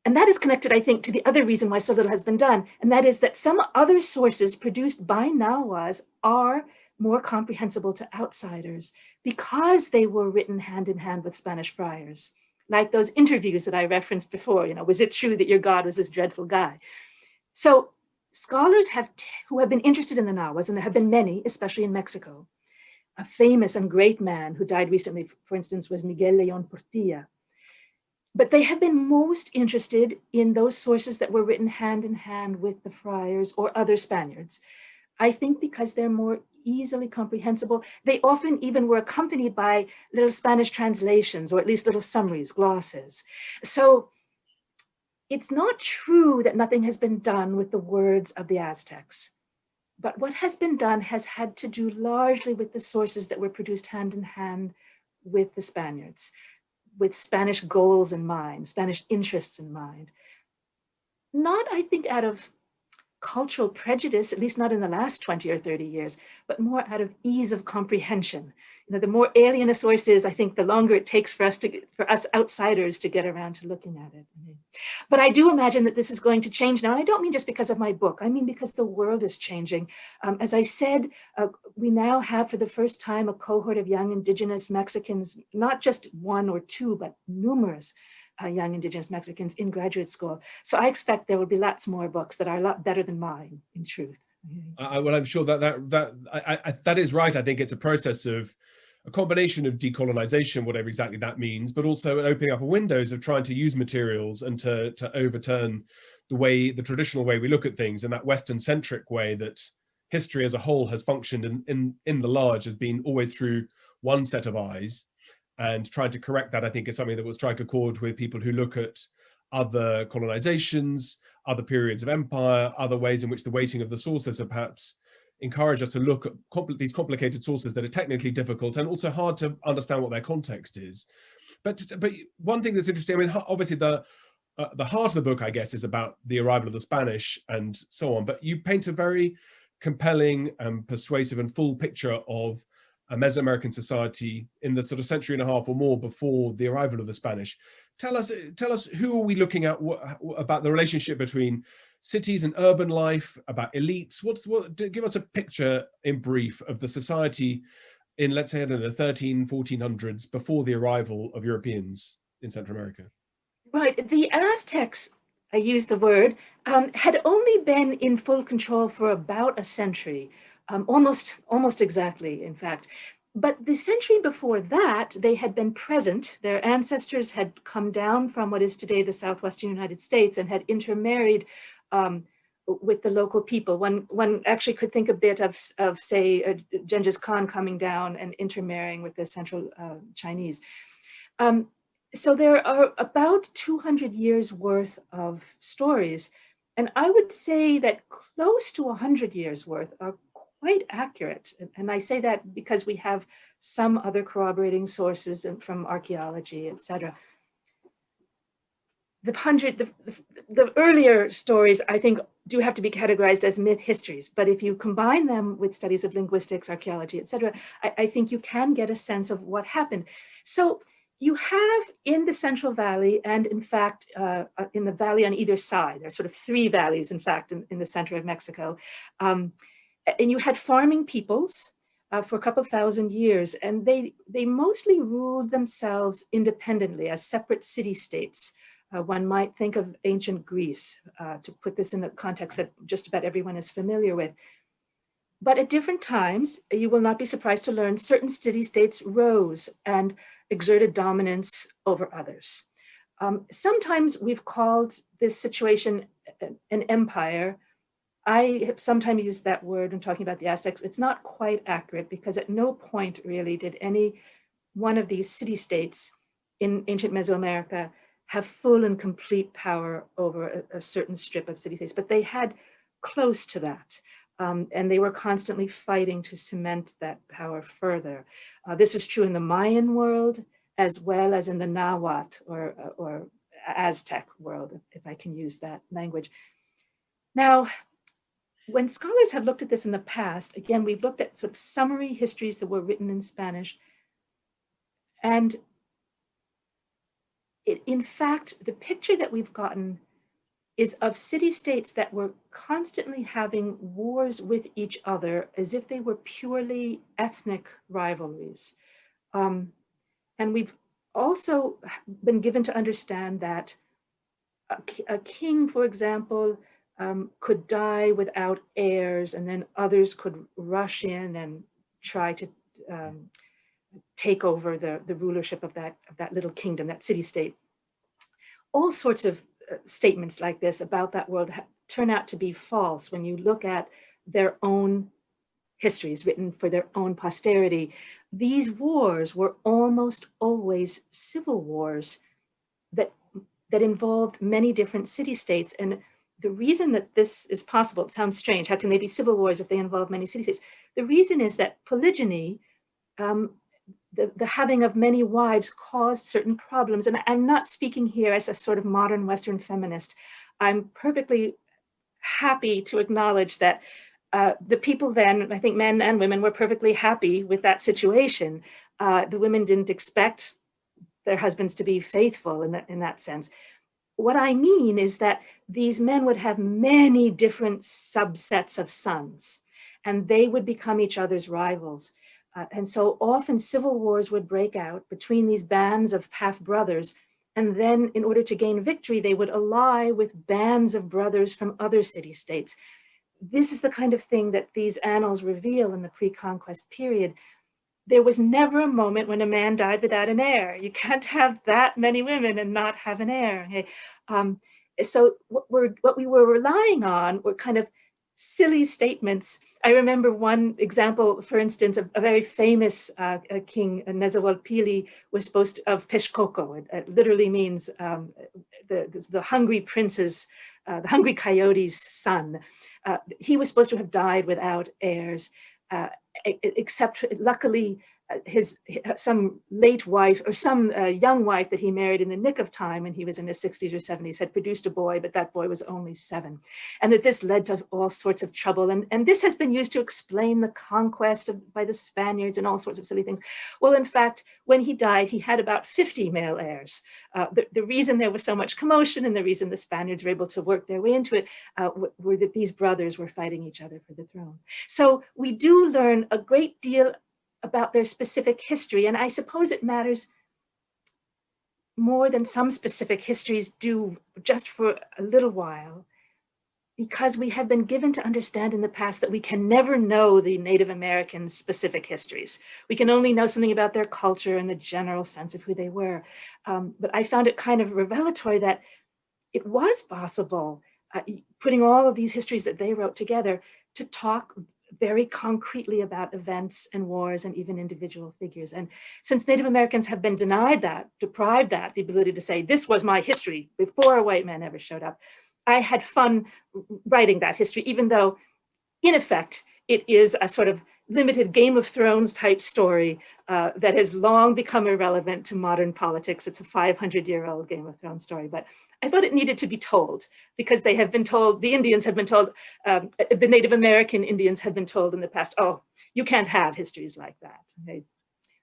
[SPEAKER 3] And that is connected, I think, to the other reason why so little has been done, and that is that some other sources produced by Nahuas are more comprehensible to outsiders because they were written hand in hand with Spanish friars. Like those interviews that I referenced before, was it true that your God was this dreadful guy? So scholars who have been interested in the Nahuas, and there have been many, especially in Mexico. A famous and great man who died recently, for instance, was Miguel León Portilla. But they have been most interested in those sources that were written hand in hand with the friars or other Spaniards. I think because they're more easily comprehensible. They often even were accompanied by little Spanish translations, or at least little summaries, glosses. So it's not true that nothing has been done with the words of the Aztecs. But what has been done has had to do largely with the sources that were produced hand in hand with the Spaniards, with Spanish goals in mind, Spanish interests in mind. Not, I think, out of cultural prejudice, at least not in the last 20 or 30 years, but more out of ease of comprehension. The more alien a source is, I think the longer it takes for us outsiders to get around to looking at it. But I do imagine that this is going to change now. And I don't mean just because of my book. I mean because the world is changing. As I said, we now have for the first time a cohort of young Indigenous Mexicans, not just one or two, but numerous young Indigenous Mexicans in graduate school. So I expect there will be lots more books that are a lot better than mine, in truth.
[SPEAKER 4] Well, I'm sure that is right. I think it's a process of a combination of decolonization, whatever exactly that means, but also opening up windows of trying to use materials and to overturn the traditional way we look at things, and that Western-centric way that history as a whole has functioned in the large has been always through one set of eyes. And trying to correct that, I think, is something that will strike a chord with people who look at other colonizations, other periods of empire, other ways in which the weighting of the sources have perhaps encourage us to look at these complicated sources that are technically difficult and also hard to understand what their context is. But one thing that's interesting, I mean, obviously the heart of the book, I guess, is about the arrival of the Spanish and so on, but you paint a very compelling and persuasive and full picture of a Mesoamerican society in the sort of century and a half or more before the arrival of the Spanish. Tell us who are we looking at, about the relationship between cities and urban life, about elites? Give us a picture in brief of the society in, let's say, I don't know, 1400s before the arrival of Europeans in Central America.
[SPEAKER 3] Right, the Aztecs, I use the word, had only been in full control for about a century, almost exactly, in fact. But the century before that, they had been present. Their ancestors had come down from what is today the southwestern United States and had intermarried with the local people. One actually could think a bit of say, Genghis Khan coming down and intermarrying with the central Chinese. So there are about 200 years worth of stories. And I would say that close to 100 years worth are quite accurate. And I say that because we have some other corroborating sources from archaeology, etc. The earlier stories, I think, do have to be categorized as myth histories. But if you combine them with studies of linguistics, archaeology, etc., I think you can get a sense of what happened. So you have in the Central Valley, and in fact, in the valley on either side, there's sort of three valleys, in fact, in the center of Mexico. And you had farming peoples for a couple thousand years, and they mostly ruled themselves independently as separate city-states. One might think of ancient Greece, to put this in the context that just about everyone is familiar with. But at different times, you will not be surprised to learn certain city-states rose and exerted dominance over others. Sometimes we've called this situation an empire. I have sometimes used that word when talking about the Aztecs. It's not quite accurate because at no point really did any one of these city-states in ancient Mesoamerica have full and complete power over a certain strip of city-states, but they had close to that. And they were constantly fighting to cement that power further. This is true in the Mayan world, as well as in the Nahuatl or Aztec world, if I can use that language. Now, when scholars have looked at this in the past, again, we've looked at sort of summary histories that were written in Spanish. And in fact, the picture that we've gotten is of city-states that were constantly having wars with each other as if they were purely ethnic rivalries. And we've also been given to understand that a king, for example, could die without heirs, and then others could rush in and try to take over the rulership of that little kingdom, that city-state. All sorts of statements like this about that world turn out to be false when you look at their own histories written for their own posterity. These wars were almost always civil wars that involved many different city-states. And the reason that this is possible, it sounds strange, how can they be civil wars if they involve many city-states? The reason is that polygyny, the having of many wives, caused certain problems. And I'm not speaking here as a sort of modern Western feminist. I'm perfectly happy to acknowledge that the people then, I think men and women, were perfectly happy with that situation. The women didn't expect their husbands to be faithful in that sense. What I mean is that these men would have many different subsets of sons, and they would become each other's rivals. And so often civil wars would break out between these bands of half-brothers, and then in order to gain victory, they would ally with bands of brothers from other city-states. This is the kind of thing that these annals reveal in the pre-conquest period. There was never a moment when a man died without an heir. You can't have that many women and not have an heir. Okay? So what we were relying on were kind of silly statements. I remember one example, for instance, a very famous king, Nezawalpili, was supposed to, of Texcoco. It literally means the hungry prince's, the hungry coyote's son. He was supposed to have died without heirs, except luckily some late wife or some young wife that he married in the nick of time when he was in his 60s or 70s had produced a boy, but that boy was only 7. And that this led to all sorts of trouble. And this has been used to explain the conquest by the Spaniards and all sorts of silly things. Well, in fact, when he died, he had about 50 male heirs. The reason there was so much commotion and the reason the Spaniards were able to work their way into it were that these brothers were fighting each other for the throne. So we do learn a great deal about their specific history. And I suppose it matters more than some specific histories do just for a little while, because we have been given to understand in the past that we can never know the Native Americans' specific histories. We can only know something about their culture and the general sense of who they were. But I found it kind of revelatory that it was possible, putting all of these histories that they wrote together, to talk very concretely about events and wars and even individual figures. And since Native Americans have been denied that, deprived that, the ability to say, this was my history before a white man ever showed up, I had fun writing that history, even though in effect, it is a sort of limited Game of Thrones type story that has long become irrelevant to modern politics. It's a 500-year-old Game of Thrones story, but I thought it needed to be told because they have been told, the Indians have been told, the Native American Indians have been told in the past, oh, you can't have histories like that. Okay?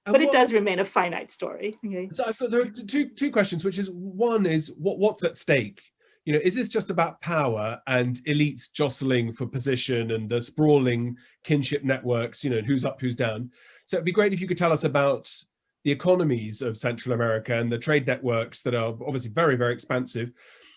[SPEAKER 3] But it does remain a finite story. Okay?
[SPEAKER 4] So I've got, there are two questions, which is, one is what's at stake? You know, is this just about power and elites jostling for position and the sprawling kinship networks, you know, who's up, who's down? So it'd be great if you could tell us about the economies of Central America and the trade networks that are obviously very, very expansive.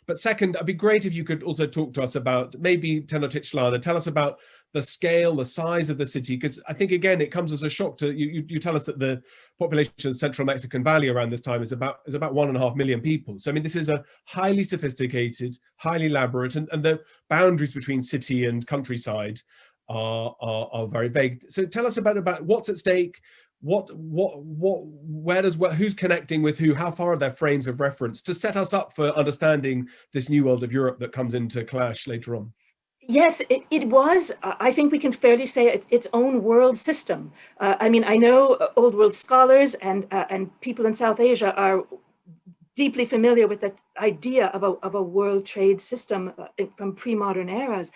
[SPEAKER 4] But second, it'd be great if you could also talk to us about maybe Tenochtitlan, tell us about the scale, the size of the city, because I think, again, it comes as a shock to you. You tell us that the population of the Central Mexican Valley around this time is about 1.5 million people. So, I mean, this is a highly sophisticated, highly elaborate, and the boundaries between city and countryside are very vague. So tell us about what's at stake, who's connecting with who, how far are their frames of reference to set us up for understanding this new world of Europe that comes into clash later on.
[SPEAKER 3] Yes, it was, I think we can fairly say, its own world system. I mean, I know Old World scholars and people in South Asia are deeply familiar with the idea of a world trade system from pre-modern eras.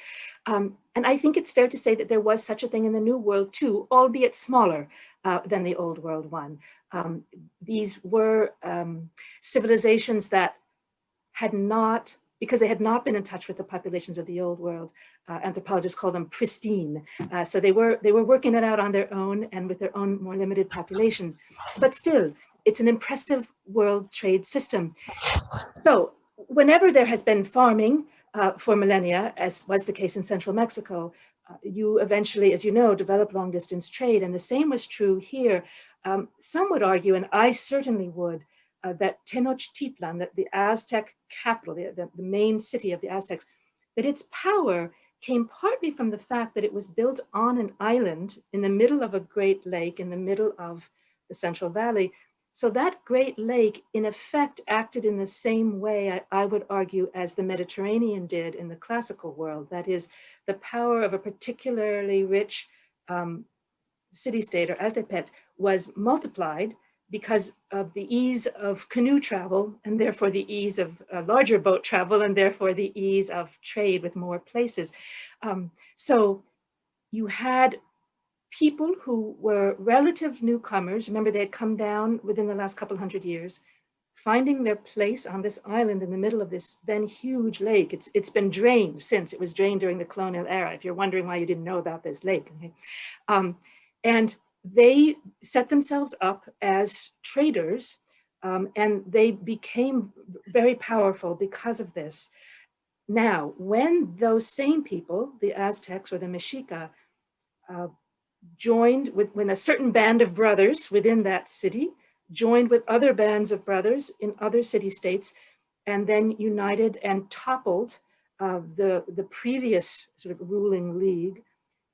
[SPEAKER 3] And I think it's fair to say that there was such a thing in the New World too, albeit smaller than the Old World one. These were civilizations that had not, because they had not been in touch with the populations of the Old World, anthropologists call them pristine. So they were working it out on their own and with their own more limited populations. But still, it's an impressive world trade system. So whenever there has been farming for millennia, as was the case in central Mexico, you eventually, as you know, develop long distance trade. And the same was true here. Some would argue, and I certainly would, that Tenochtitlan, that the Aztec capital, the main city of the Aztecs, that its power came partly from the fact that it was built on an island in the middle of a great lake, in the middle of the Central Valley. So that great lake, in effect, acted in the same way, I would argue, as the Mediterranean did in the classical world. That is, the power of a particularly rich city-state or altepet was multiplied because of the ease of canoe travel, and therefore the ease of larger boat travel, and therefore the ease of trade with more places. So you had people who were relative newcomers. Remember, they had come down within the last couple hundred years, finding their place on this island in the middle of this then huge lake. It's been drained since. It was drained during the colonial era, if you're wondering why you didn't know about this lake. Okay? And they set themselves up as traders, and they became very powerful because of this. Now, when those same people, the Aztecs or the Mexica, joined when a certain band of brothers within that city joined with other bands of brothers in other city-states, and then united and toppled the previous sort of ruling league,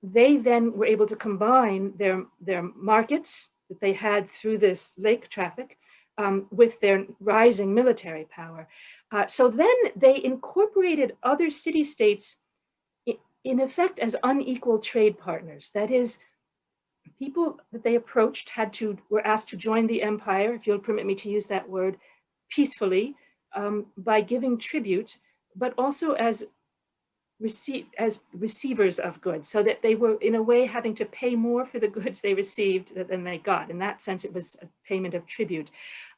[SPEAKER 3] they then were able to combine their markets that they had through this lake traffic with their rising military power. So then they incorporated other city-states in effect as unequal trade partners. That is, people that they approached were asked to join the empire, if you'll permit me to use that word, peacefully, by giving tribute, but also as receivers of goods, so that they were in a way having to pay more for the goods they received than they got. In that sense, it was a payment of tribute.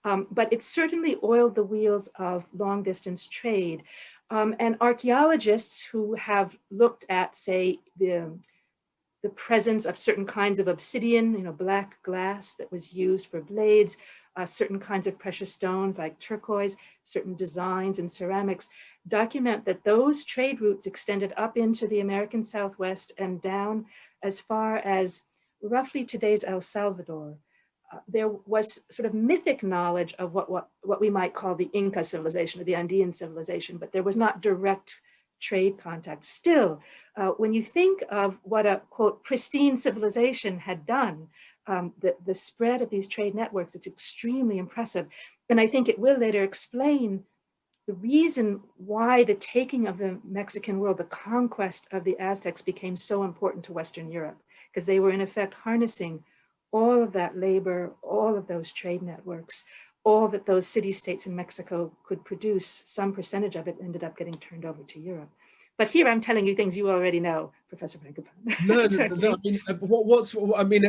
[SPEAKER 3] But it certainly oiled the wheels of long distance trade. And archaeologists who have looked at, say, the presence of certain kinds of obsidian, black glass that was used for blades, certain kinds of precious stones like turquoise, certain designs in ceramics, document that those trade routes extended up into the American Southwest and down as far as roughly today's El Salvador. There was sort of mythic knowledge of what we might call the Inca civilization or the Andean civilization, but there was not direct trade contact. Still, when you think of what a, quote, pristine civilization had done, the spread of these trade networks, it's extremely impressive. And I think it will later explain the reason why the taking of the Mexican world, the conquest of the Aztecs, became so important to Western Europe, because they were in effect harnessing all of that labor, all of those trade networks, all that those city-states in Mexico could produce. Some percentage of it ended up getting turned over to Europe. But here I'm telling you things you already know, Professor Frankopan.
[SPEAKER 4] No. I mean,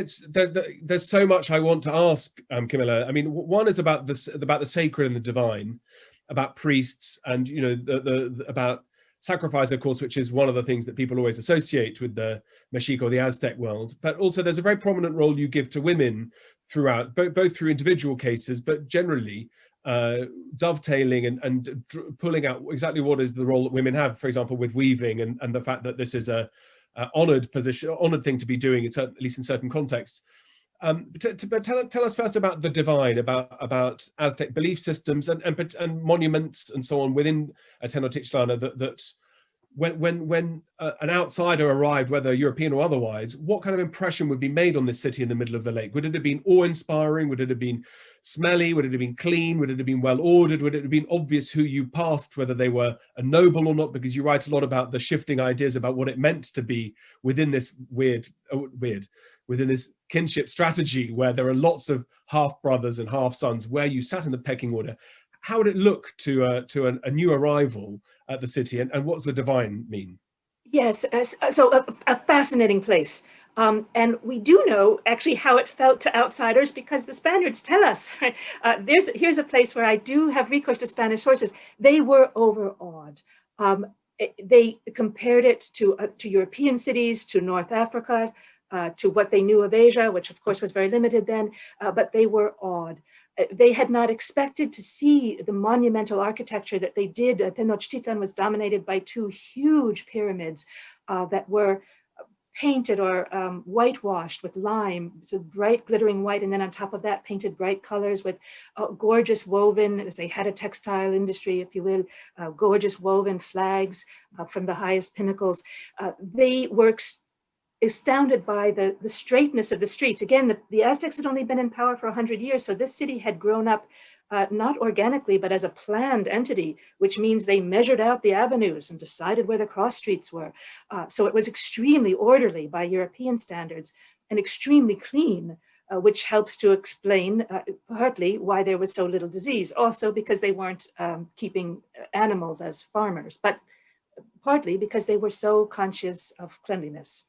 [SPEAKER 4] there's so much I want to ask, Camilla. I mean, one is about the sacred and the divine, about priests, and about sacrifice, of course, which is one of the things that people always associate with the Mexica or the Aztec world. But also, there's a very prominent role you give to women throughout, both through individual cases, but generally dovetailing and pulling out exactly what is the role that women have, for example, with weaving, and the fact that this is a honored position, honored thing to be doing, at least in certain contexts. But tell us first about the divine, about Aztec belief systems and monuments and so on within Tenochtitlan, that when an outsider arrived, whether European or otherwise, what kind of impression would be made on this city in the middle of the lake? Would it have been awe-inspiring? Would it have been smelly? Would it have been clean? Would it have been well-ordered? Would it have been obvious who you passed, whether they were a noble or not? Because you write a lot about the shifting ideas about what it meant to be within this within this kinship strategy, where there are lots of half-brothers and half-sons, where you sat in the pecking order. How would it look to a new arrival at the city, and what does the divine mean?
[SPEAKER 3] Yes, so a fascinating place. And we do know actually how it felt to outsiders, because the Spaniards tell us. Right? Here's a place where I do have recourse to Spanish sources. They were overawed. They compared it to European cities, to North Africa, to what they knew of Asia, which of course was very limited then, but they were awed. They had not expected to see the monumental architecture that they did. Tenochtitlan was dominated by two huge pyramids that were painted or whitewashed with lime, so bright glittering white, and then on top of that painted bright colors with gorgeous woven, as they had a textile industry, if you will, gorgeous woven flags from the highest pinnacles. They were astounded by the straightness of the streets. Again, the Aztecs had only been in power for 100 years, so this city had grown up not organically, but as a planned entity, which means they measured out the avenues and decided where the cross streets were. So it was extremely orderly by European standards and extremely clean. which helps to explain partly why there was so little disease. Also because they weren't keeping animals as farmers, but partly because they were so conscious of cleanliness.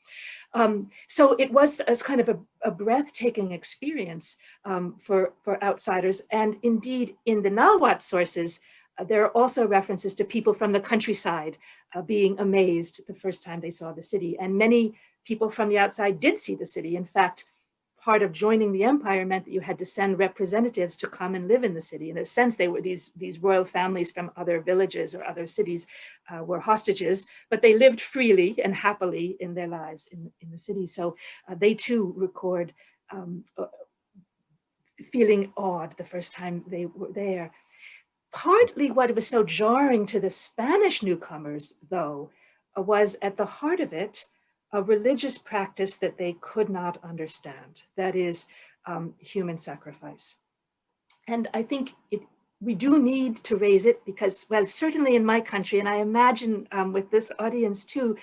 [SPEAKER 3] So it was as kind of a breathtaking experience for outsiders. And indeed, in the Nahuatl sources, there are also references to people from the countryside being amazed the first time they saw the city. And many people from the outside did see the city. In fact, part of joining the empire meant that you had to send representatives to come and live in the city. In a sense, they were these royal families from other villages or other cities were hostages, but they lived freely and happily in their lives in the city. So they too record feeling awed the first time they were there. Partly what was so jarring to the Spanish newcomers, though, was at the heart of it, a religious practice that they could not understand, that is human sacrifice. And I think we do need to raise it because, well, certainly in my country, and I imagine with this audience too,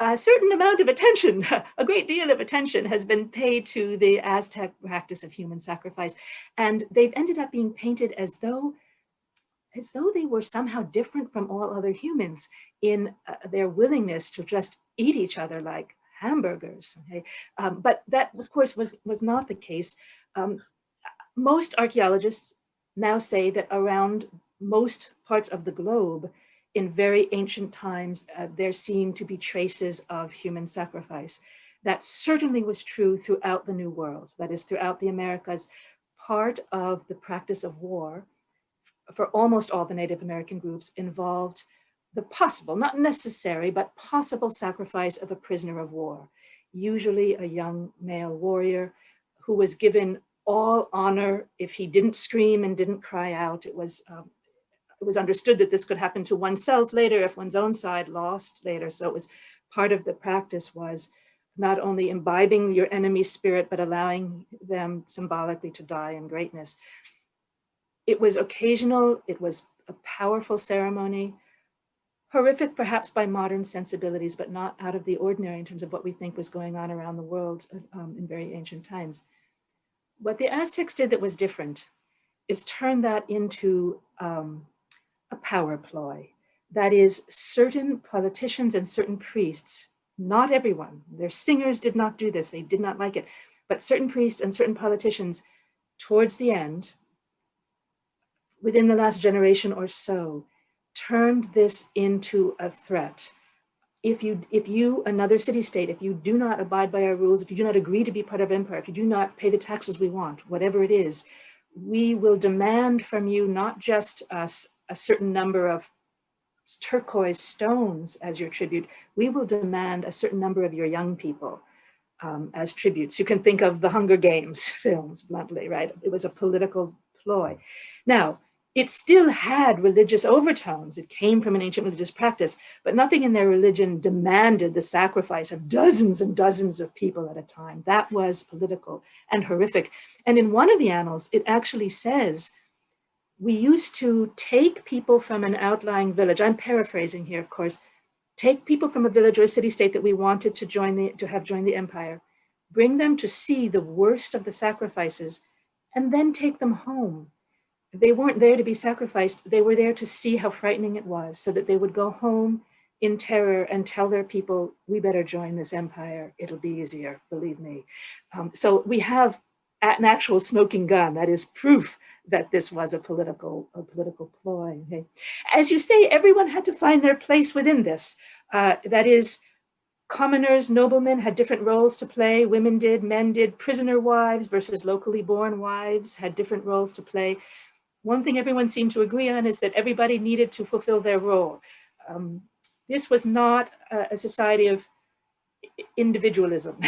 [SPEAKER 3] a certain amount of attention, a great deal of attention has been paid to the Aztec practice of human sacrifice. And they've ended up being painted as though they were somehow different from all other humans in their willingness to just eat each other like hamburgers. Okay? But that, of course, was not the case. Most archaeologists now say that around most parts of the globe, in very ancient times, there seemed to be traces of human sacrifice. That certainly was true throughout the New World, that is, throughout the Americas. Part of the practice of war for almost all the Native American groups involved the possible, not necessary, but possible sacrifice of a prisoner of war, usually a young male warrior who was given all honor if he didn't scream and didn't cry out. It was understood that this could happen to oneself later if one's own side lost later. So it was part of the practice was not only imbibing your enemy's spirit, but allowing them symbolically to die in greatness. It was occasional, it was a powerful ceremony, horrific perhaps by modern sensibilities, but not out of the ordinary in terms of what we think was going on around the world in very ancient times. What the Aztecs did that was different is turn that into a power ploy. That is, certain politicians and certain priests, not everyone, their singers did not do this, they did not like it, but certain priests and certain politicians towards the end, within the last generation or so, turned this into a threat. If you, another city-state, if you do not abide by our rules, if you do not agree to be part of empire, if you do not pay the taxes we want, whatever it is, we will demand from you not just a certain number of turquoise stones as your tribute, we will demand a certain number of your young people as tributes. You can think of the Hunger Games films, bluntly, right? It was a political ploy. Now, it still had religious overtones. It came from an ancient religious practice, but nothing in their religion demanded the sacrifice of dozens and dozens of people at a time. That was political and horrific. And in one of the annals, it actually says, we used to take people from an outlying village, I'm paraphrasing here, of course, take people from a village or a city-state that we wanted to have joined the empire, bring them to see the worst of the sacrifices, and then take them home. They weren't there to be sacrificed. They were there to see how frightening it was so that they would go home in terror and tell their people, we better join this empire. It'll be easier, believe me. So we have an actual smoking gun. That is proof that this was a political ploy. Okay? As you say, everyone had to find their place within this. That is, commoners, noblemen had different roles to play. Women did, men did. Prisoner wives versus locally born wives had different roles to play. One thing everyone seemed to agree on is that everybody needed to fulfill their role. This was not a society of individualism.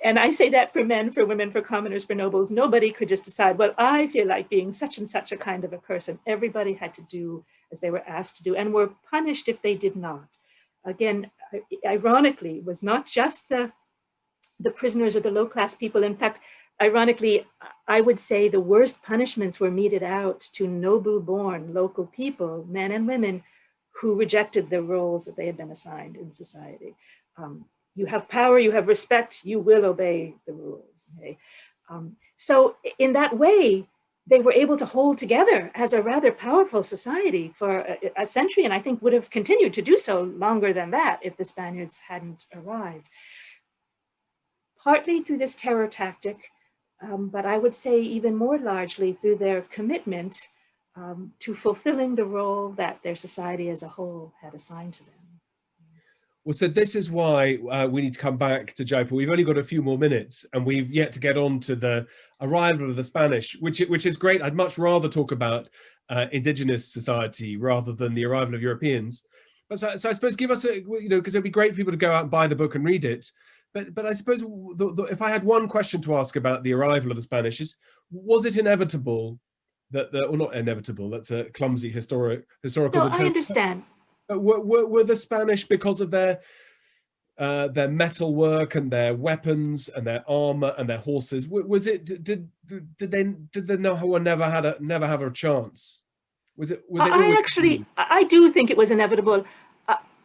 [SPEAKER 3] And I say that for men, for women, for commoners, for nobles. Nobody could just decide, well, I feel like being such and such a kind of a person. Everybody had to do as they were asked to do and were punished if they did not. Again, ironically, it was not just the prisoners or the low-class people. In fact, ironically, I would say the worst punishments were meted out to noble-born local people, men and women, who rejected the roles that they had been assigned in society. You have power, you have respect, you will obey the rules. Okay? So in that way, they were able to hold together as a rather powerful society for a century, and I think would have continued to do so longer than that if the Spaniards hadn't arrived. Partly through this terror tactic, but I would say even more largely through their commitment to fulfilling the role that their society as a whole had assigned to them.
[SPEAKER 4] Well, so this is why we need to come back to Jaipur. We've only got a few more minutes, and we've yet to get on to the arrival of the Spanish, which is great. I'd much rather talk about indigenous society rather than the arrival of Europeans. But so I suppose give us because it'd be great for people to go out and buy the book and read it. But I suppose if I had one question to ask about the arrival of the Spanish was it inevitable or not inevitable? That's a clumsy historical.
[SPEAKER 3] No, I understand.
[SPEAKER 4] Were the Spanish, because of their metal work and their weapons and their armor and their horses, did no one never have a chance?
[SPEAKER 3] I do think it was inevitable.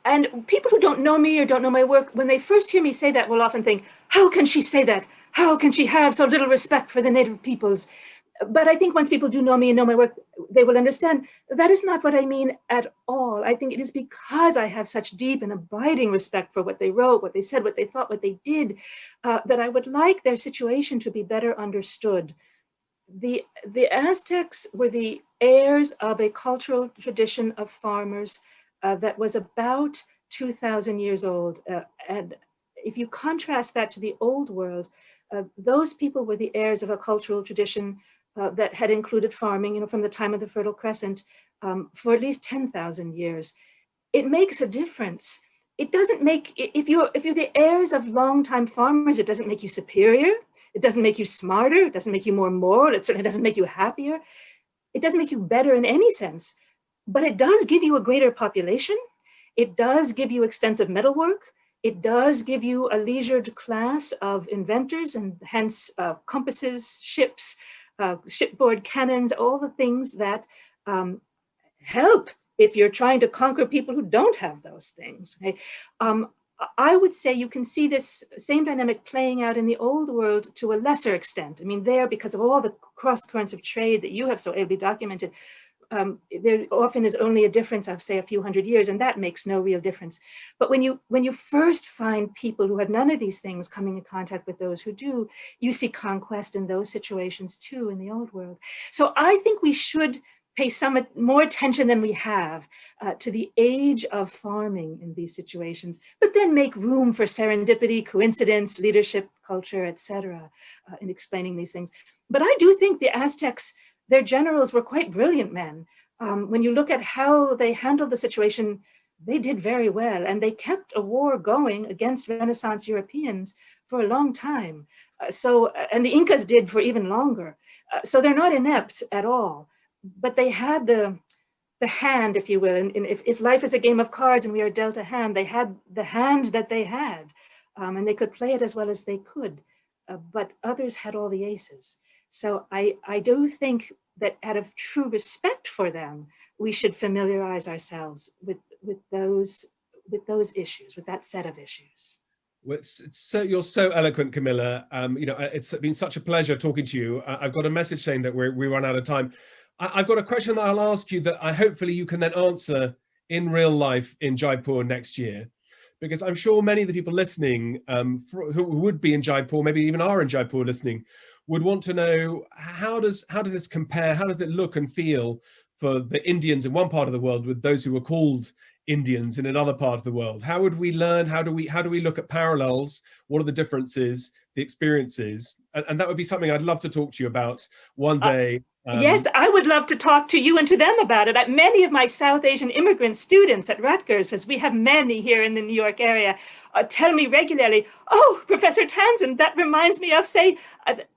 [SPEAKER 3] And people who don't know me or don't know my work, when they first hear me say that, will often think, how can she say that? How can she have so little respect for the native peoples? But I think once people do know me and know my work, they will understand that is not what I mean at all. I think it is because I have such deep and abiding respect for what they wrote, what they said, what they thought, what they did, that I would like their situation to be better understood. The Aztecs were the heirs of a cultural tradition of farmers that was about 2,000 years old. And if you contrast that to the old world, those people were the heirs of a cultural tradition that had included farming, from the time of the Fertile Crescent for at least 10,000 years. It makes a difference. It doesn't make, if you're the heirs of longtime farmers, it doesn't make you superior. It doesn't make you smarter. It doesn't make you more moral. It certainly doesn't make you happier. It doesn't make you better in any sense, but it does give you a greater population. It does give you extensive metalwork. It does give you a leisured class of inventors and hence compasses, ships, shipboard cannons, all the things that help if you're trying to conquer people who don't have those things. Okay? I would say you can see this same dynamic playing out in the old world to a lesser extent. I mean, there, because of all the cross currents of trade that you have so ably documented, there often is only a difference of, say, a few hundred years, and that makes no real difference. But when you first find people who have none of these things coming in contact with those who do, you see conquest in those situations too in the old world. So I think we should pay some more attention than we have to the age of farming in these situations, but then make room for serendipity, coincidence, leadership, culture, etc. In explaining these things. But I do think the Aztecs, their generals were quite brilliant men. When you look at how they handled the situation, they did very well, and they kept a war going against Renaissance Europeans for a long time. And the Incas did for even longer. So they're not inept at all, but they had the hand, if you will. And if life is a game of cards and we are dealt a hand, they had the hand that they had, and they could play it as well as they could, but others had all the aces. So I do think that out of true respect for them, we should familiarize ourselves with those issues, with that set of issues.
[SPEAKER 4] Well, you're so eloquent, Camilla. It's been such a pleasure talking to you. I've got a message saying that we run out of time. I've got a question that I'll ask you that hopefully you can then answer in real life in Jaipur next year, because I'm sure many of the people listening who would be in Jaipur, maybe even are in Jaipur listening, would want to know how does this compare? How does it look and feel for the Indians in one part of the world with those who were called Indians in another part of the world? How would we learn? How do we look at parallels? What are the differences, the experiences? And that would be something I'd love to talk to you about one day.
[SPEAKER 3] Yes, I would love to talk to you and to them about it. Many of my South Asian immigrant students at Rutgers, as we have many here in the New York area, tell me regularly, oh, Professor Townsend, that reminds me of, say,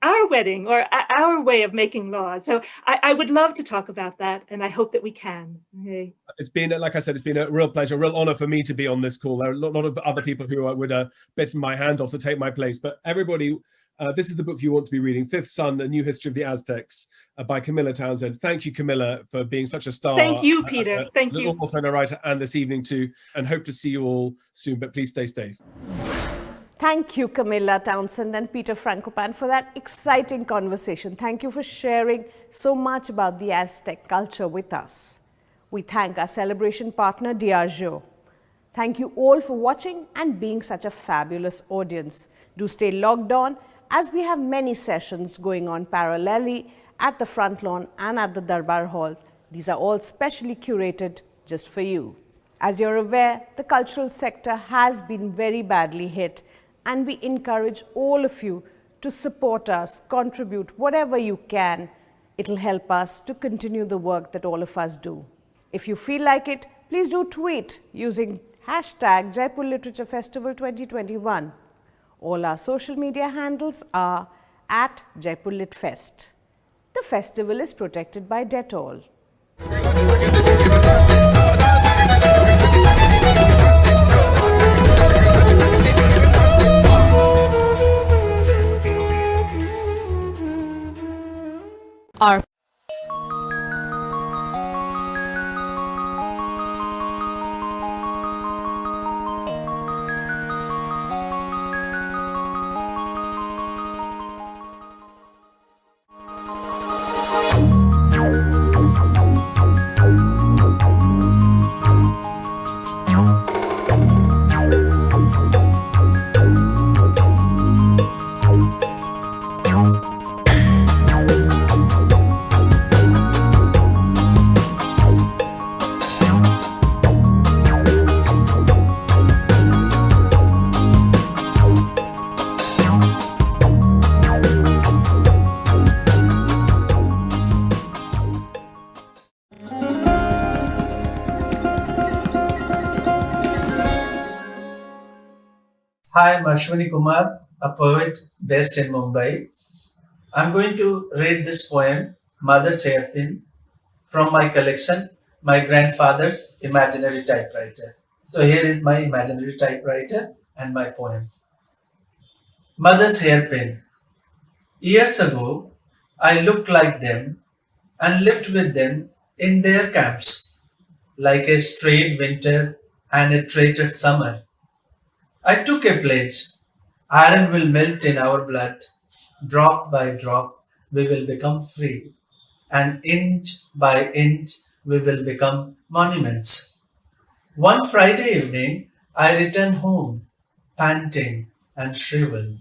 [SPEAKER 3] our wedding or our way of making laws. So I would love to talk about that, and I hope that we can. Okay.
[SPEAKER 4] It's been, like I said, it's been a real pleasure, a real honor for me to be on this call. There are a lot of other people who would have bitten my hand off to take my place, but everybody, this is the book you want to be reading, Fifth Son, A New History of the Aztecs, by Camilla Townsend. Thank you, Camilla, for being such a star.
[SPEAKER 3] Thank you, Peter. Thank you.
[SPEAKER 4] Author and a writer, and this evening too, and hope to see you all soon, but please stay safe.
[SPEAKER 19] Thank you, Camilla Townsend and Peter Frankopan, for that exciting conversation. Thank you for sharing so much about the Aztec culture with us. We thank our celebration partner, Desiraju. Thank you all for watching and being such a fabulous audience. Do stay logged on as we have many sessions going on parallelly at the front lawn and at the Darbar Hall. These are all specially curated just for you. As you're aware, the cultural sector has been very badly hit, and we encourage all of you to support us, contribute whatever you can. It'll help us to continue the work that all of us do. If you feel like it, please do tweet using hashtag Jaipur Literature Festival 2021. All our social media handles are at Jaipur Lit Fest. The festival is protected by Dettol.
[SPEAKER 15] Our
[SPEAKER 5] Hi, I'm Ashwini Kumar, a poet based in Mumbai. I'm going to read this poem, Mother's Hairpin, from my collection, My Grandfather's Imaginary Typewriter. So here is my imaginary typewriter and my poem. Mother's Hairpin. Years ago, I looked like them and lived with them in their camps, like a strayed winter and a traitor summer. I took a pledge. Iron will melt in our blood. Drop by drop, we will become free. And inch by inch, we will become monuments. One Friday evening, I returned home, panting and shriveled.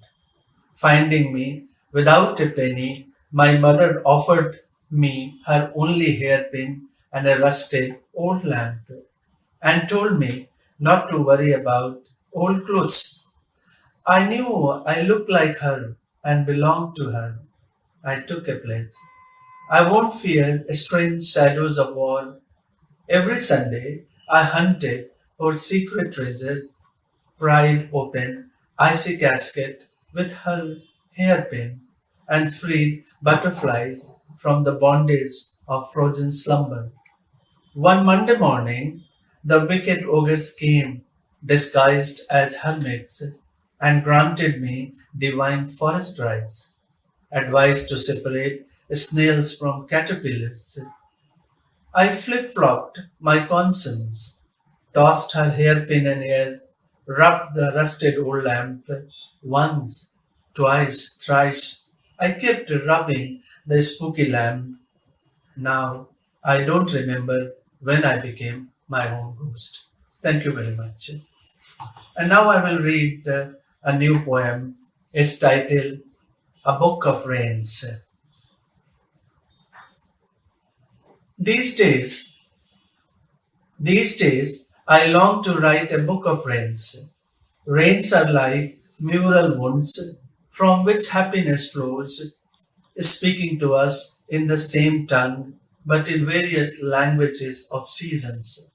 [SPEAKER 5] Finding me without a penny, my mother offered me her only hairpin and a rusted old lamp, and told me not to worry about old clothes. I knew I looked like her and belonged to her. I took a pledge. I won't fear strange shadows of war. Every Sunday I hunted for secret treasures, pried open icy casket with her hairpin, and freed butterflies from the bondage of frozen slumber. One Monday morning, the wicked ogres came, disguised as hermits, and granted me divine forest rights, advised to separate snails from caterpillars. I flip-flopped my conscience, tossed her hairpin in air, rubbed the rusted old lamp. Once, twice, thrice, I kept rubbing the spooky lamp. Now, I don't remember when I became my own ghost. Thank you very much. And now I will read a new poem. It's titled A Book of Rains. These days, I long to write a book of rains. Rains are like mural wounds from which happiness flows, speaking to us in the same tongue, but in various languages of seasons.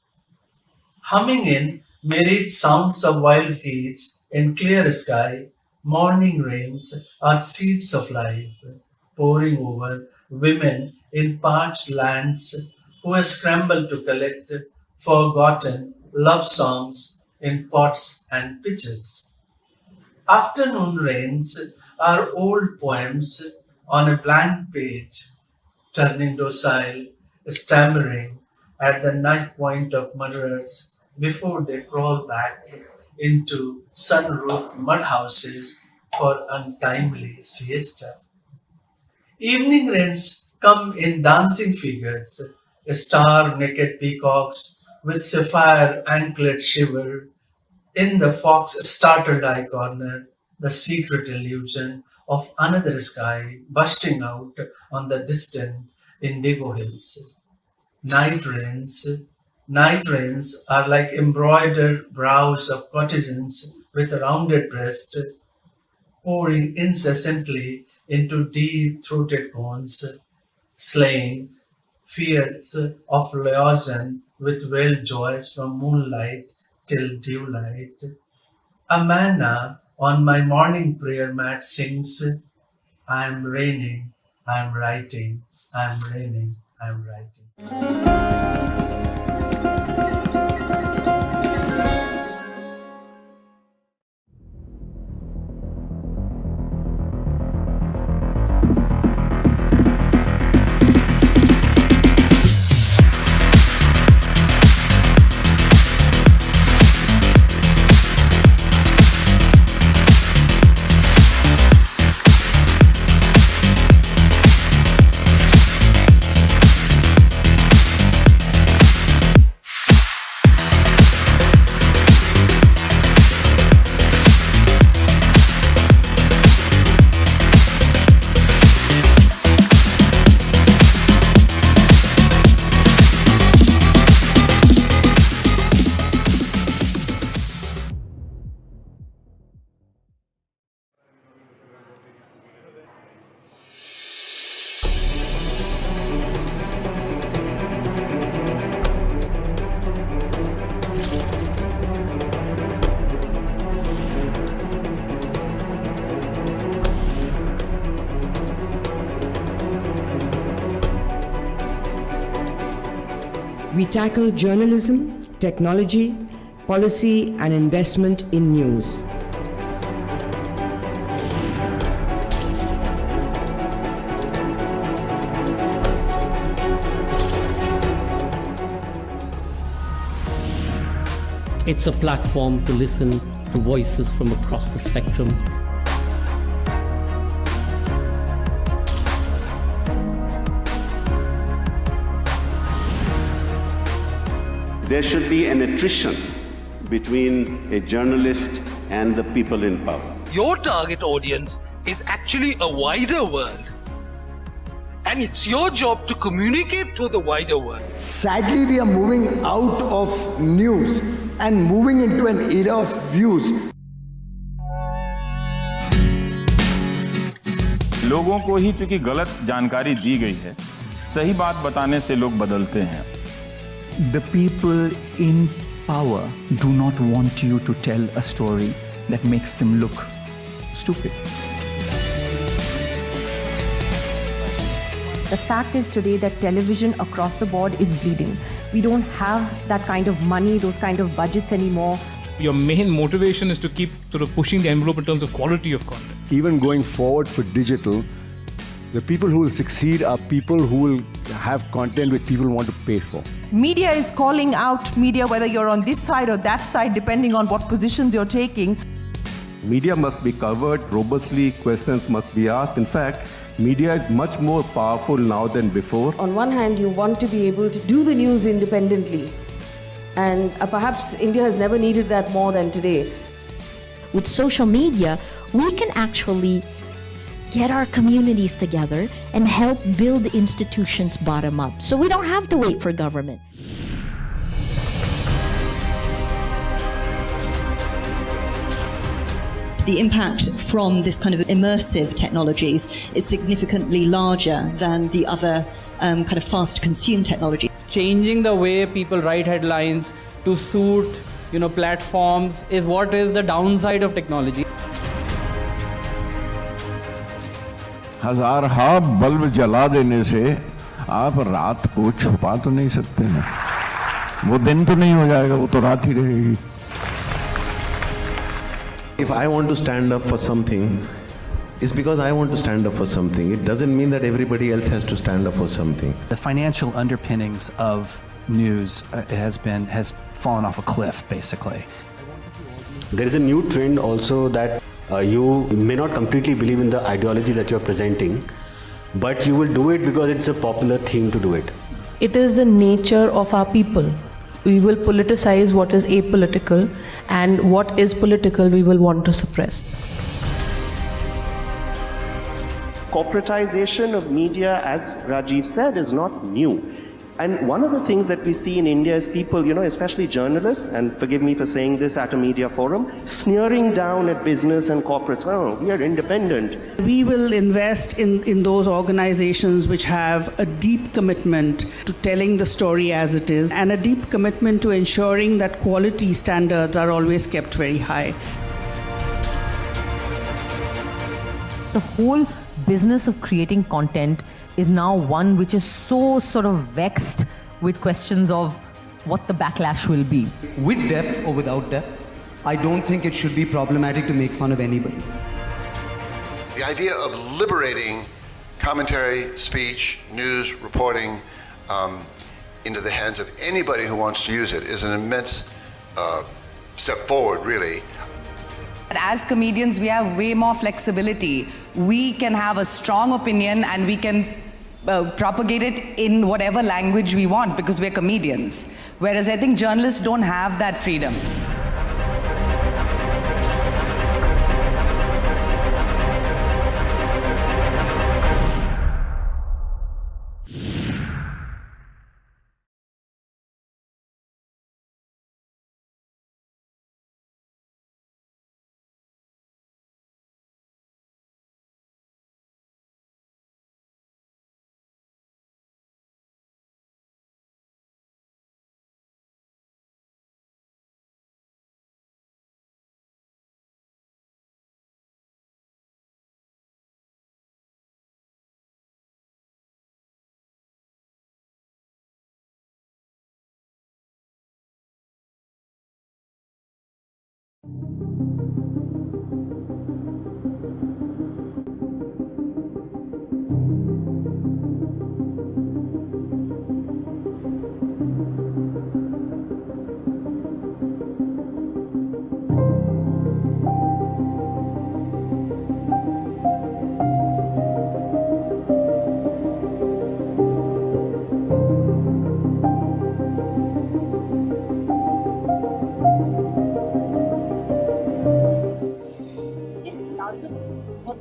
[SPEAKER 5] Humming in myriad sounds of wild keys in clear sky, morning rains are seeds of life, pouring over women in parched lands who scramble to collect forgotten love songs in pots and pitchers. Afternoon rains are old poems on a blank page, turning docile, stammering at the knife point of murderers before they crawl back into sun-roofed mud houses for untimely siesta. Evening rains come in dancing figures, star-naked peacocks with sapphire anklet shiver. In the fox startled eye corner, the secret illusion of another sky bursting out on the distant indigo hills. Night rains are like embroidered brows of courtesans with rounded breast, pouring incessantly into deep-throated cones, slaying fears of Lausanne with veiled joys from moonlight till dewlight. A manna on my morning prayer mat sings, I am raining, I am writing, I am raining, I am writing.
[SPEAKER 7] We tackle journalism, technology, policy, and investment in news.
[SPEAKER 1] It's a platform to listen to voices from across the spectrum.
[SPEAKER 20] There should be an attrition between a journalist and the people in power.
[SPEAKER 21] Your target audience is actually a wider world. And it's your job to communicate to the wider world.
[SPEAKER 22] Sadly, we are moving out of news and moving into an era of views.
[SPEAKER 23] लोगों को ही चूंकि गलत जानकारी दी गई है, सही बात बताने से लोग बदलते हैं.
[SPEAKER 26] The people in power do not want you to tell a story that makes them look stupid.
[SPEAKER 27] The fact is today that television across the board is bleeding. We don't have that kind of money, those kind of budgets anymore.
[SPEAKER 28] Your main motivation is to keep sort of pushing the envelope in terms of quality of content.
[SPEAKER 29] Even going forward for digital, the people who will succeed are people who will have content which people want to pay for.
[SPEAKER 30] Media is calling out media, whether you're on this side or that side, depending on what positions you're taking.
[SPEAKER 31] Media must be covered robustly, questions must be asked. In fact, media is much more powerful now than before.
[SPEAKER 32] On one hand, you want to be able to do the news independently. And perhaps India has never needed that more than today.
[SPEAKER 33] With social media, we can actually get our communities together and help build institutions bottom up. So we don't have to wait for government.
[SPEAKER 34] The impact from this kind of immersive technologies is significantly larger than the other kind of fast consume technology.
[SPEAKER 35] Changing the way people write headlines to suit, platforms is what is the downside of technology.
[SPEAKER 31] हज़ारहा bulb जला देने से आप रात को छुपा तो नहीं सकते ना. वो दिन तो नहीं हो जाएगा, वो तो रात ही रहेगी.
[SPEAKER 20] If I want to stand up for something, it's because I want to stand up for something. It doesn't mean that everybody else has to stand up for something.
[SPEAKER 26] The financial underpinnings of news has fallen off a cliff, basically.
[SPEAKER 2] There is a new trend also that you may not completely believe in the ideology that you are presenting, but you will do it because it's a popular theme to do it.
[SPEAKER 32] It is the nature of our people. We will politicize what is apolitical, and what is political we will want to suppress.
[SPEAKER 3] Corporatization of media, as Rajiv said, is not new. And one of the things that we see in India is people, especially journalists, and forgive me for saying this at a media forum, sneering down at business and corporates. Oh, we are independent.
[SPEAKER 6] We will invest in those organizations which have a deep commitment to telling the story as it is, and a deep commitment to ensuring that quality standards are always kept very high.
[SPEAKER 27] The whole business of creating content is now one which is so sort of vexed with questions of what the backlash will be.
[SPEAKER 8] With depth or without depth, I don't think it should be problematic to make fun of anybody.
[SPEAKER 9] The idea of liberating commentary, speech, news, reporting into the hands of anybody who wants to use it is an immense step forward, really.
[SPEAKER 10] As comedians, we have way more flexibility. We can have a strong opinion and we can propagate it in whatever language we want because we're comedians. Whereas I think journalists don't have that freedom.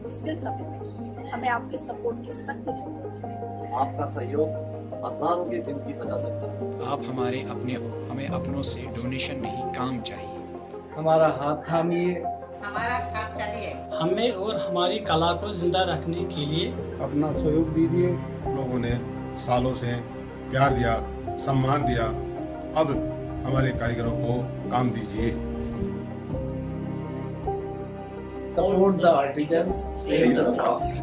[SPEAKER 11] मुश्किल समय में हमें आपके support की सख्त जरूरत है।
[SPEAKER 12] आपका सहयोग हजारों की जिंदगी बचा सकता है।
[SPEAKER 13] आप हमारे अपने हो, हमें अपनों से डोनेशन नहीं काम चाहिए।
[SPEAKER 14] हमारा हाथ थामिए,
[SPEAKER 11] हमारा साथ चलिए,
[SPEAKER 14] हमें और हमारी कला को जिंदा रखने के लिए
[SPEAKER 16] अपना सहयोग दीजिए।
[SPEAKER 17] लोगों ने सालों से प्यार दिया, सम्मान दिया, अब हमारे कारीगरों को काम दीजिए।
[SPEAKER 14] Support the artisans, save the craft.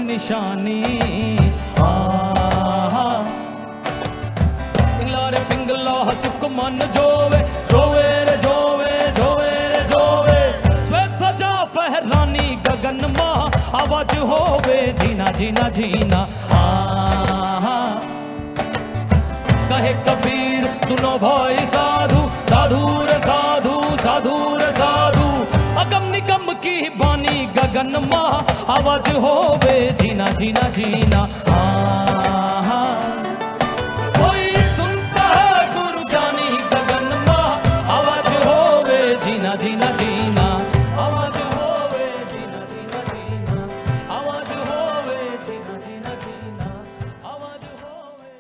[SPEAKER 18] निशानी पिंगला पिंगला सुख मन जोवे जोवे रे जोवे जोवे रे जोवे श्वेत ध्वजा फहरानी गगन मा आवाज होवे जीना जीना जीना कहे कबीर सुनो भाई साधु साधु रे साधु साधु रे साधु अगम निगम की बानी गगन मा आवाज होवे जीना जीना जीना कोई सुनता है गुरु जानी गगन मा आवाज होवे जीना जीना जीना आवाज होवे जीना जीना जीना आवाज होवे जीना जीना जीना आवाज होवे।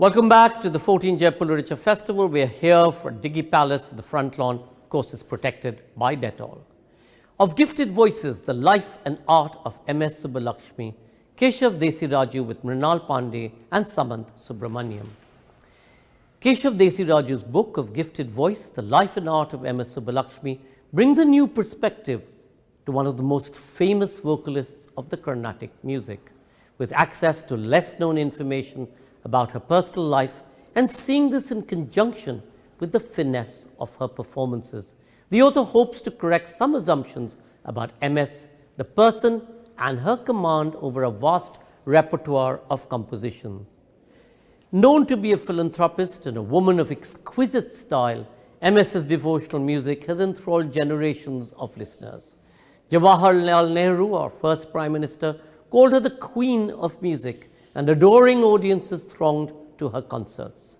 [SPEAKER 1] Welcome back to the 14th Jaipur Literature Festival. We are here for Diggy Palace. The front lawn, of course, is protected by Dettol. Of gifted voices, the life and art of M.S. Subbulakshmi, Keshav Desiraju with Mrinal Pande and Samanth Subramanian. Keshav Desiraju's book of gifted voice, The Life and Art of M.S. Subbulakshmi, brings a new perspective to one of the most famous vocalists of the Carnatic music, with access to less known information about her personal life and seeing this in conjunction with the finesse of her performances. The author hopes to correct some assumptions about MS, the person, and her command over a vast repertoire of composition. Known to be a philanthropist and a woman of exquisite style, MS's devotional music has enthralled generations of listeners. Jawaharlal Nehru, our first Prime Minister, called her the Queen of Music, and adoring audiences thronged to her concerts.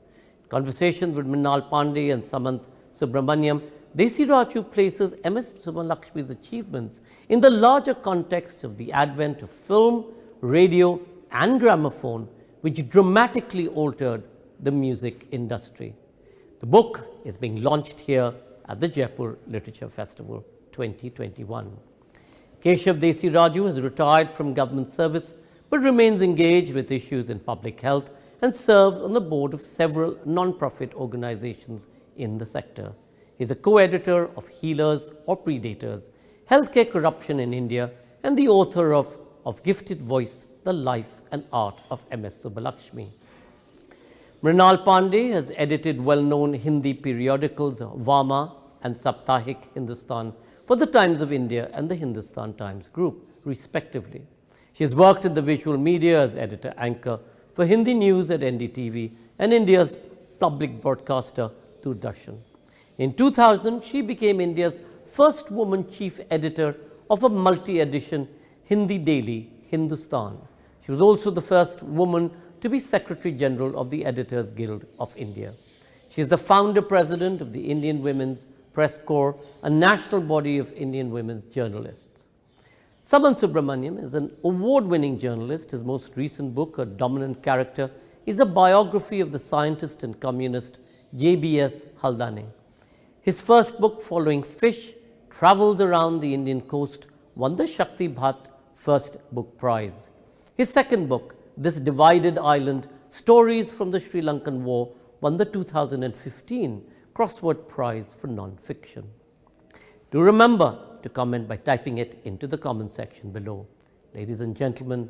[SPEAKER 1] Conversations with Mrinal Pande and Samanth Subramanian, Desiraju places M.S. Subbulakshmi's achievements in the larger context of the advent of film, radio, and gramophone, which dramatically altered the music industry. The book is being launched here at the Jaipur Literature Festival 2021. Keshav Desiraju has retired from government service but remains engaged with issues in public health and serves on the board of several non-profit organizations in the sector. He is a co-editor of Healers or Predators, Healthcare Corruption in India, and the author of Gifted Voice, The Life and Art of M.S. Subbulakshmi. Mrinal Pande has edited well-known Hindi periodicals Vama and Saptahik Hindustan for the Times of India and the Hindustan Times Group, respectively. She has worked in the visual media as editor-anchor for Hindi news at NDTV and India's public broadcaster, Doordarshan. In 2000, she became India's first woman chief editor of a multi-edition Hindi daily, Hindustan. She was also the first woman to be Secretary General of the Editors Guild of India. She is the founder president of the Indian Women's Press Corps, a national body of Indian women's journalists. Samanth Subramanian is an award-winning journalist. His most recent book, A Dominant Character, is a biography of the scientist and communist J.B.S. Haldane. His first book, Following Fish, travels around the Indian coast, won the Shakti Bhat First Book Prize. His second book, This Divided Island, Stories from the Sri Lankan War, won the 2015 Crossword Prize for Non-Fiction. Do remember to comment by typing it into the comment section below. Ladies and gentlemen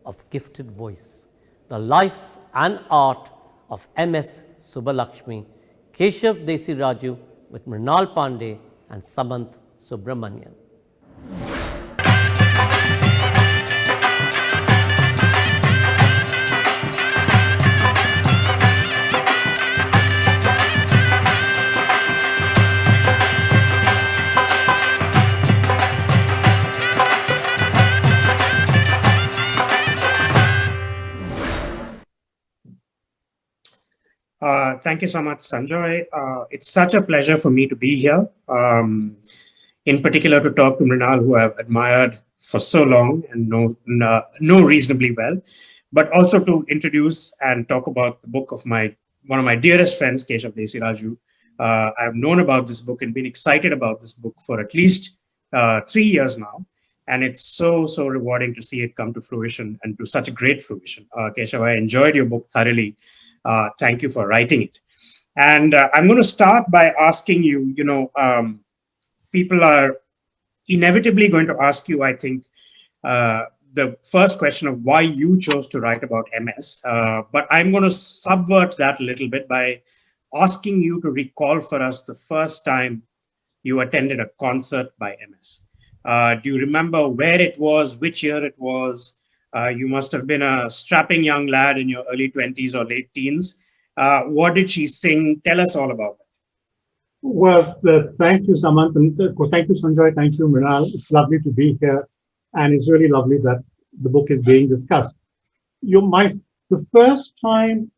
[SPEAKER 1] of Gifted Voice, the life and art of M.S. Subbulakshmi, Keshav Desiraju with Mrinal Pande and Samanth Subramanian.
[SPEAKER 4] Thank you so much, Sanjoy. It's such a pleasure for me to be here, in particular to talk to Mrinal, who I've admired for so long and know reasonably well, but also to introduce and talk about the book of one of my dearest friends, Keshav Desiraju. I've known about this book and been excited about this book for at least 3 years now, and it's so rewarding to see it come to fruition and to such a great fruition. Keshav, I enjoyed your book thoroughly. Thank you for writing it. And I'm going to start by asking you, people are inevitably going to ask you, I think, the first question of why you chose to write about MS. But I'm going to subvert that a little bit by asking you to recall for us the first time you attended a concert by MS. Do you remember where it was, which year it was? You must have been a strapping young lad in your early 20s or late teens. What did she sing? Tell us all about that.
[SPEAKER 5] Well, thank you, Samanth. And thank you, Sanjoy. Thank you, Mrinal. It's lovely to be here. And it's really lovely that the book is being discussed. The first time,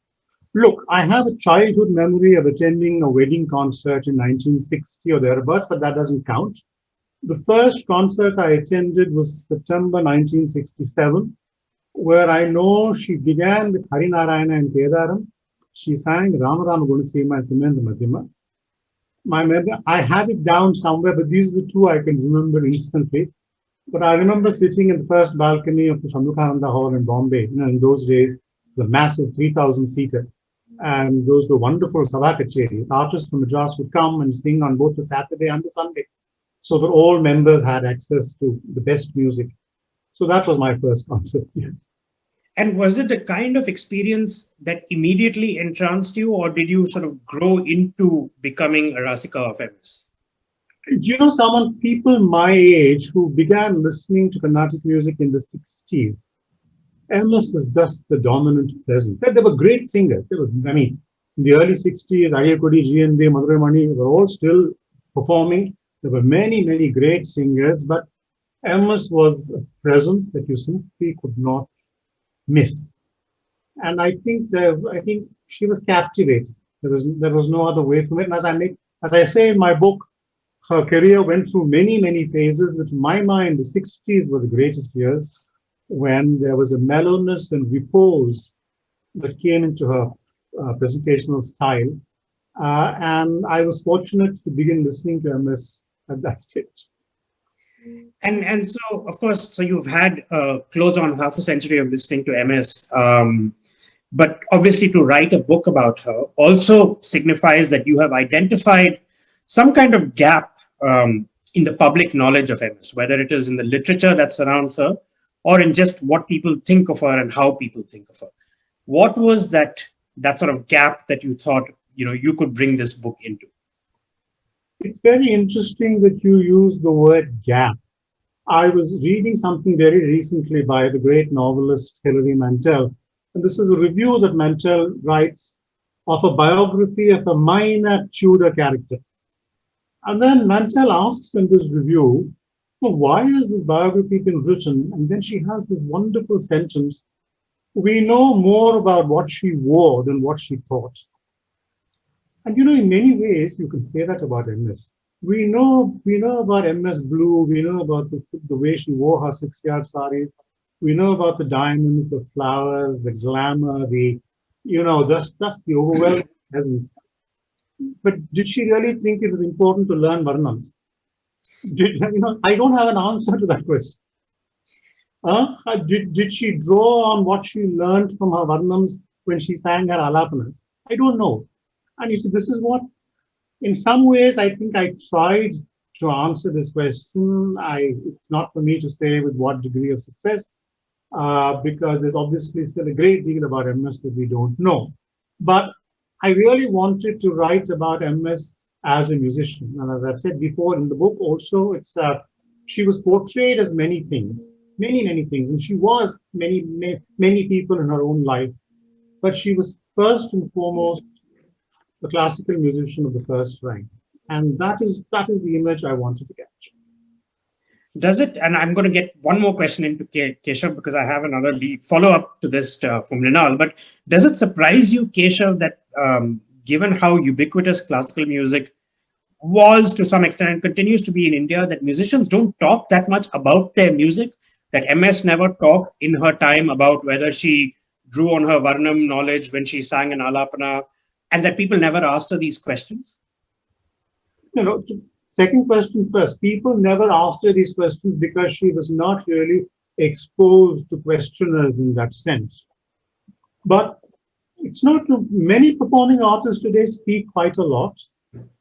[SPEAKER 5] look, I have a childhood memory of attending a wedding concert in 1960 or thereabouts, but that doesn't count. The first concert I attended was September 1967, where I know she began with Harinarayana and Kedaram, she sang Rama Rama Gunasima and Simendra Madhyama. My memory, I have it down somewhere, but these are the two I can remember instantly. But I remember sitting in the first balcony of the Shamukhananda Hall in Bombay. In those days, the massive 3,000-seater. And those were wonderful Sabha kacheris. Artists from Madras would come and sing on both the Saturday and the Sunday. So that all members had access to the best music. So that was my first concert, yes.
[SPEAKER 4] And was it a kind of experience that immediately entranced you, or did you sort of grow into becoming a Rasika of MS?
[SPEAKER 5] Some people my age who began listening to Carnatic music in the 60s, MS was just the dominant presence. There were great singers. In the early 60s, Ayakudi, G.N.B., Madurai Mani were all still performing. There were many, many great singers, but MS was a presence that you simply could not miss. And I think she was captivating. There was no other way from it. And as I say in my book, her career went through many, many phases. But in my mind, the 60s were the greatest years, when there was a mellowness and repose that came into her presentational style. And I was fortunate to begin listening to MS at that stage.
[SPEAKER 4] And so, of course, so you've had close on half a century of listening to MS. But obviously to write a book about her also signifies that you have identified some kind of gap in the public knowledge of MS, whether it is in the literature that surrounds her or in just what people think of her and how people think of her. What was that sort of gap that you thought you could bring this book into?
[SPEAKER 5] It's very interesting that you use the word gap. I was reading something very recently by the great novelist Hilary Mantel, and this is a review that Mantel writes of a biography of a minor Tudor character. And then Mantel asks in this review, well, why has this biography been written? And then she has this wonderful sentence, we know more about what she wore than what she thought. And in many ways, you can say that about MS. We know about MS Blue, we know about the way she wore her 6-yard sarees, we know about the diamonds, the flowers, the glamour, just the overwhelming presence. But did she really think it was important to learn Varnams? I don't have an answer to that question. Did she draw on what she learned from her Varnams when she sang her Alapanas? I don't know. And you see, this is what, in some ways, I think I tried to answer this question. It's not for me to say with what degree of success, because there's obviously still a great deal about MS that we don't know. But I really wanted to write about MS as a musician. And as I've said before in the book also, she was portrayed as many things, many things. And she was many people in her own life. But she was first and foremost the classical musician of the first rank. And that is the image I wanted to capture.
[SPEAKER 4] Does it, and I'm going to get one more question into Keshav because I have another follow-up to this from Mrinal, but does it surprise you, Keshav, that given how ubiquitous classical music was to some extent and continues to be in India, that musicians don't talk that much about their music, that MS never talked in her time about whether she drew on her Varnam knowledge when she sang an Alapana, and that people never asked her these questions?
[SPEAKER 5] Second question first. People never asked her these questions because she was not really exposed to questioners in that sense. But it's not many performing artists today speak quite a lot.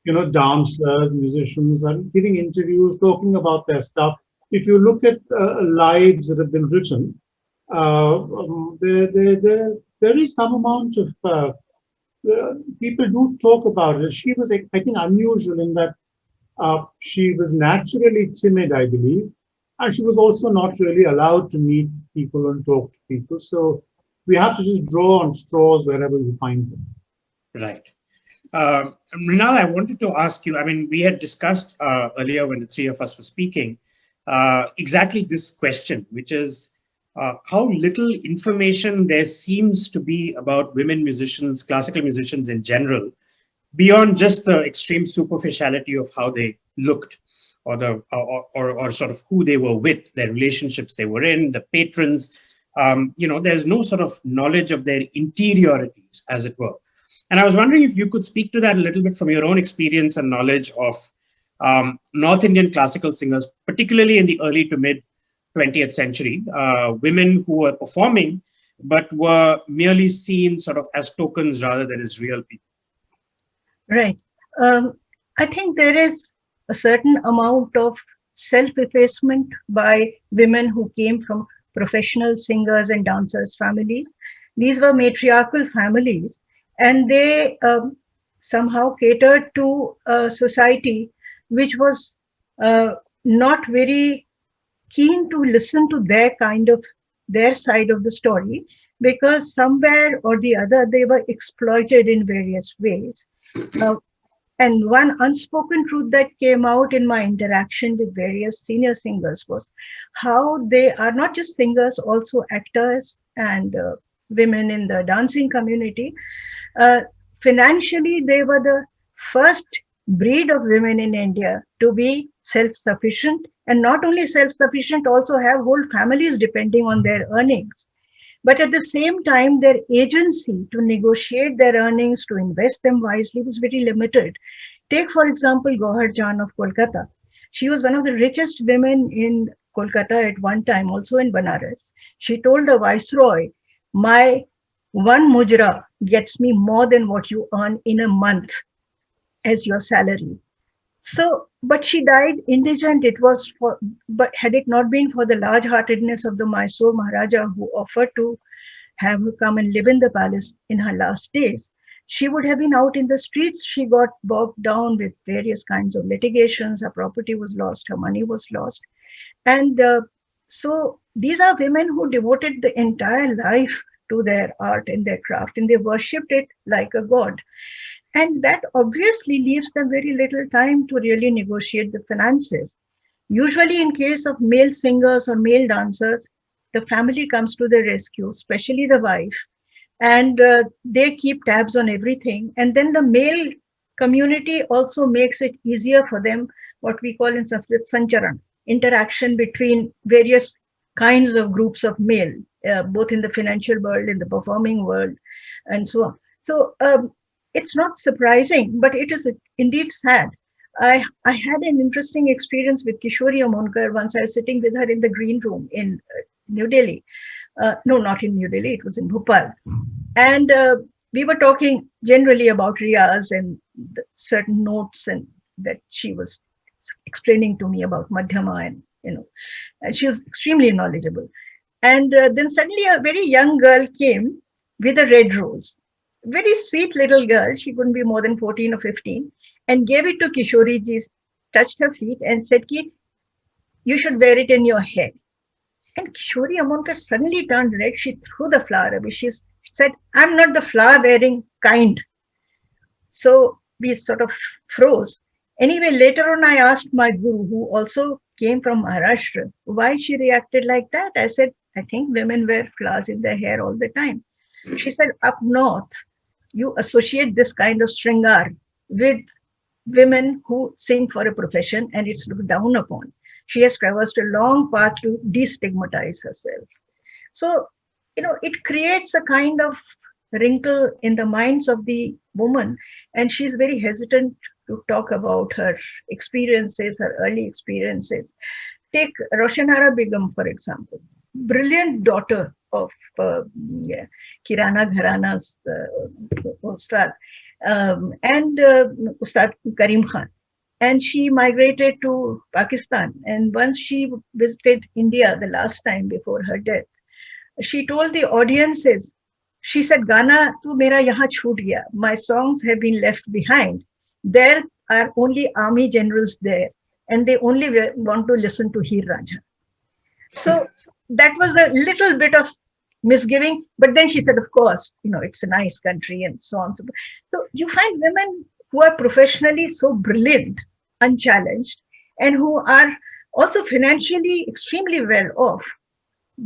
[SPEAKER 5] Dancers, musicians are giving interviews, talking about their stuff. If you look at lives that have been written, there is some amount of people do talk about it. She was, I think, unusual in that she was naturally timid, I believe, and she was also not really allowed to meet people and talk to people. So we have to just draw on straws wherever we find them.
[SPEAKER 4] Right. Mrinal, I wanted to ask you, we had discussed earlier when the three of us were speaking, exactly this question, which is how little information there seems to be about women musicians, classical musicians in general, beyond just the extreme superficiality of how they looked or sort of who they were with, their relationships they were in, the patrons. There's no sort of knowledge of their interiorities, as it were. And I was wondering if you could speak to that a little bit from your own experience and knowledge of North Indian classical singers, particularly in the early to mid 20th century, women who were performing, but were merely seen sort of as tokens rather than as real people.
[SPEAKER 7] Right. I think there is a certain amount of self-effacement by women who came from professional singers and dancers families. These were matriarchal families, and they somehow catered to a society which was not very keen to listen to their side of the story, because somewhere or the other they were exploited in various ways. And one unspoken truth that came out in my interaction with various senior singers was how they are not just singers, also actors and women in the dancing community. Financially, they were the first breed of women in India to be self-sufficient, and not only self-sufficient, also have whole families depending on their earnings. But at the same time, their agency to negotiate their earnings, to invest them wisely, was very limited. Take, for example, Gohar Jan of Kolkata. She was one of the richest women in Kolkata at one time, also in Banaras. She told the viceroy, my one mujra gets me more than what you earn in a month as your salary. So, but she died indigent. But had it not been for the large-heartedness of the Mysore Maharaja, who offered to have her come and live in the palace in her last days, she would have been out in the streets. She got bogged down with various kinds of litigations. Her property was lost, her money was lost. And so these are women who devoted the entire life to their art and their craft, and they worshipped it like a god. And that obviously leaves them very little time to really negotiate the finances. Usually in case of male singers or male dancers, the family comes to the rescue, especially the wife, and they keep tabs on everything. And then the male community also makes it easier for them, what we call in Sanskrit sancharan, interaction between various kinds of groups of male, both in the financial world, in the performing world, and so on. So it's not surprising, but it is indeed sad. I had an interesting experience with Kishori Amonkar once. I was sitting with her in the green room in New Delhi. No, not in New Delhi, it was in Bhopal. And we were talking generally about riyas and certain notes, and that she was explaining to me about Madhyama, and and she was extremely knowledgeable. And then suddenly a very young girl came with a red rose. Very sweet little girl, she couldn't be more than 14 or 15, and gave it to Kishori ji, touched her feet and said, Ki, you should wear it in your head. And Kishori Amonkar suddenly turned red. She threw the flower away. She said, I'm not the flower wearing kind. So we sort of froze. Anyway, later on, I asked my guru, who also came from Maharashtra, why she reacted like that. I said, I think women wear flowers in their hair all the time. She said, up north, you associate this kind of shringar with women who sing for a profession, and it's looked down upon. She has traversed a long path to destigmatize herself. So, it creates a kind of wrinkle in the minds of the woman, and she's very hesitant to talk about her experiences, her early experiences. Take Roshanara Begum, for example, brilliant daughter of Kirana Gharana's Ustad, and Ustad Karim Khan. And she migrated to Pakistan. And once she visited India the last time before her death, she told the audiences, she said, Gana tu mera yahan chhoot gaya. My songs have been left behind. There are only army generals there, and they only want to listen to Heer Raja. So that was a little bit of misgiving. But then she said, of course, it's a nice country and so on. So you find women who are professionally so brilliant, unchallenged, and who are also financially extremely well off,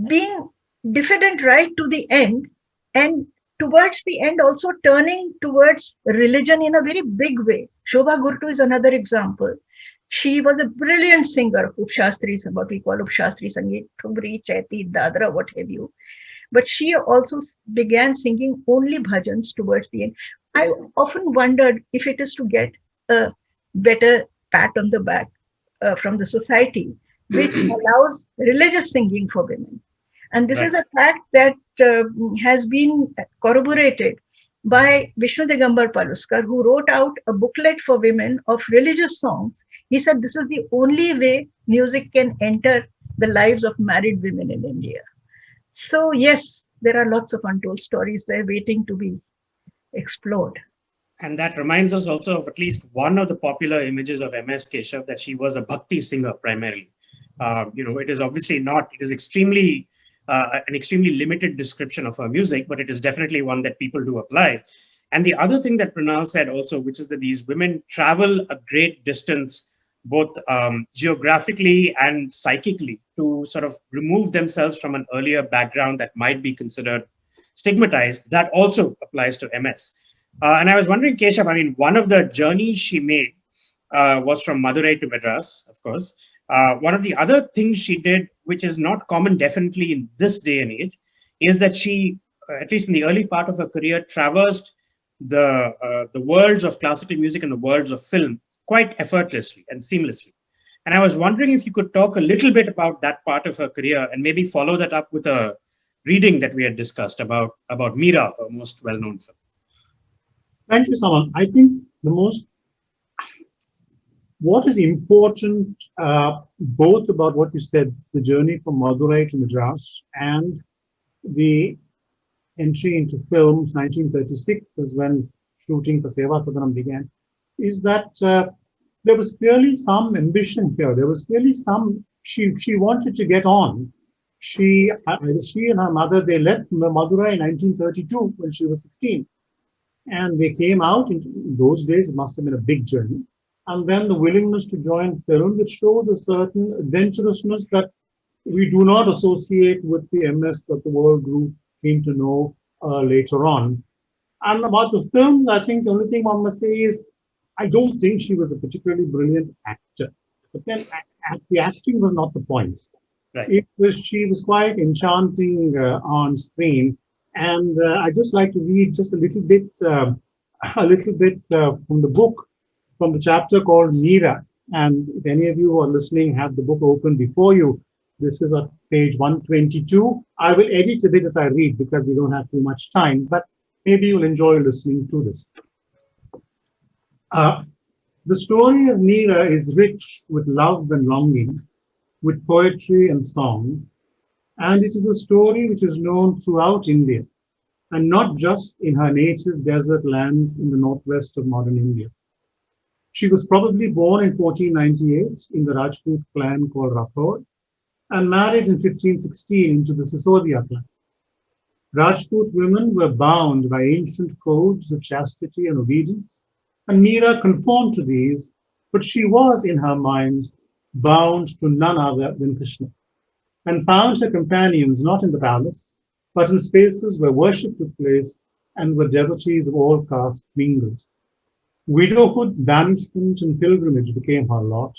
[SPEAKER 7] being diffident right to the end, and towards the end also turning towards religion in a very big way. Shobha Gurtu is another example. She was a brilliant singer of Upshastri, what we call Upshastri Sangeet, Thumri, Chaiti, Dadra, what have you. But she also began singing only bhajans towards the end. I often wondered if it is to get a better pat on the back from the society, which allows religious singing for women. And this is a fact that has been corroborated by Vishnu Digambar Paluskar, who wrote out a booklet for women of religious songs. He said this is the only way music can enter the lives of married women in India. So yes, there are lots of untold stories there waiting to be explored.
[SPEAKER 4] And that reminds us also of at least one of the popular images of MS Keshav, that she was a bhakti singer primarily. It is obviously not, it is extremely, an extremely limited description of her music, but it is definitely one that people do apply. And the other thing that Mrinal said also, which is that these women travel a great distance, both geographically and psychically, to sort of remove themselves from an earlier background that might be considered stigmatized. That also applies to MS. And I was wondering, Keshav, I mean, one of the journeys she made was from Madurai to Madras, of course. One of the other things she did, which is not common definitely in this day and age, is that she, at least in the early part of her career, traversed the worlds of classical music and the worlds of film quite effortlessly and seamlessly. And I was wondering if you could talk a little bit about that part of her career and maybe follow that up with a reading that we had discussed about Meera, her most well-known film.
[SPEAKER 5] Thank you, Samanth. I think what is important, both about what you said, the journey from Madurai to Madras and the entry into films, 1936 is when shooting for Seva Sadanam began, is that there was clearly some ambition here. There was clearly she wanted to get on. She and her mother, they left Madurai in 1932 when she was 16. And they came out in those days, it must have been a big journey. And then the willingness to join film, which shows a certain adventurousness that we do not associate with the MS that the world group came to know later on. And about the films, I think the only thing one must say is, I don't think she was a particularly brilliant actor. But then the acting was not the point.
[SPEAKER 4] Right.
[SPEAKER 5] She was quite enchanting on screen. And I'd just like to read just a little bit from the book, from the chapter called Meera. And if any of you who are listening have the book open before you, this is at page 122. I will edit a bit as I read because we don't have too much time, but maybe you'll enjoy listening to this. The story of Meera is rich with love and longing, with poetry and song. And it is a story which is known throughout India, and not just in her native desert lands in the northwest of modern India. She was probably born in 1498 in the Rajput clan called Rathod, and married in 1516 into the Sisodia clan. Rajput women were bound by ancient codes of chastity and obedience, and Meera conformed to these, but she was, in her mind, bound to none other than Krishna, and found her companions not in the palace, but in spaces where worship took place and where devotees of all castes mingled. Widowhood, banishment, and pilgrimage became her lot,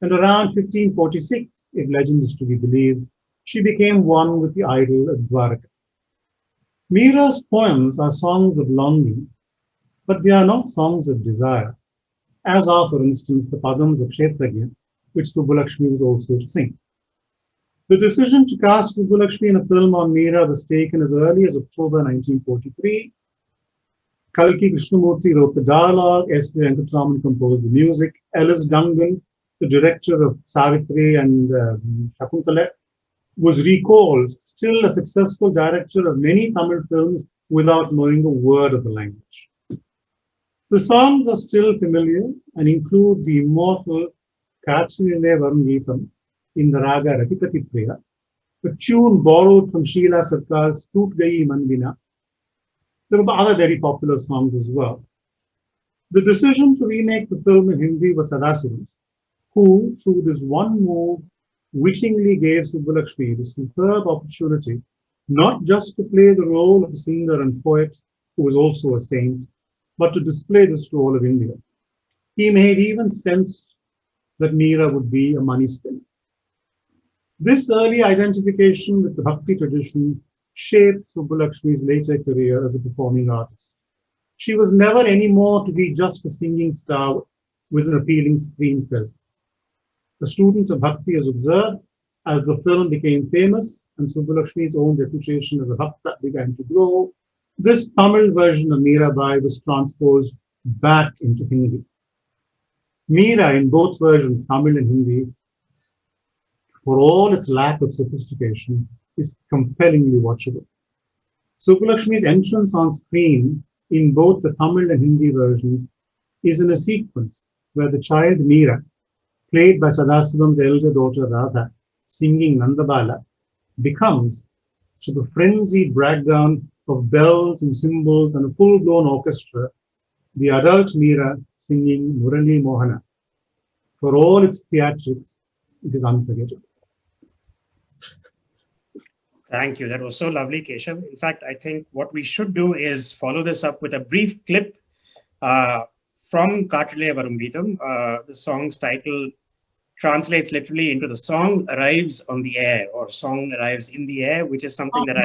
[SPEAKER 5] and around 1546, if legend is to be believed, she became one with the idol of Dwaraka. Meera's poems are songs of longing, but they are not songs of desire, as are, for instance, the Padams of Kshetragya, which Subbulakshmi was also to sing. The decision to cast Subbulakshmi in a film on Meera was taken as early as October 1943. Kalki Krishnamurthy wrote the dialogue, S. P. Venkataraman composed the music, Ellis Dungan, the director of Savitri and Shakuntala, was recalled, still a successful director of many Tamil films without knowing a word of the language. The songs are still familiar and include the immortal Kachile Varum Geetam in the Raga Ratipati Priya, a tune borrowed from Sheila Sarkar's Toot Gayi Manvina. There were other very popular songs as well. The decision to remake the film in Hindi was Sadasivam's, who, through this one move, wittingly gave Subbulakshmi the superb opportunity not just to play the role of a singer and poet who was also a saint, but to display this role of India. He may have even sensed that Meera would be a money spinner. This early identification with the Bhakti tradition shaped Subbulakshmi's later career as a performing artist. She was never anymore to be just a singing star with an appealing screen presence. The students of Bhakti has observed as the film became famous and Subbulakshmi's own reputation as a Bhakta began to grow, this Tamil version of Mirabai was transposed back into Hindi. Meera in both versions, Tamil and Hindi, for all its lack of sophistication, is compellingly watchable. Subbulakshmi's entrance on screen in both the Tamil and Hindi versions is in a sequence where the child Meera, played by Sadasivam's elder daughter Radha, singing Nandabala, becomes, to the frenzied breakdown of bells and cymbals and a full-blown orchestra, the adult Meera singing Murali Mohana. For all its theatrics, it is unforgettable.
[SPEAKER 4] Thank you. That was so lovely, Keshav. In fact, I think what we should do is follow this up with a brief clip from Kaatrile Varumgeetham. The song's title translates literally into the song arrives on the air, or song arrives in the air, which is something that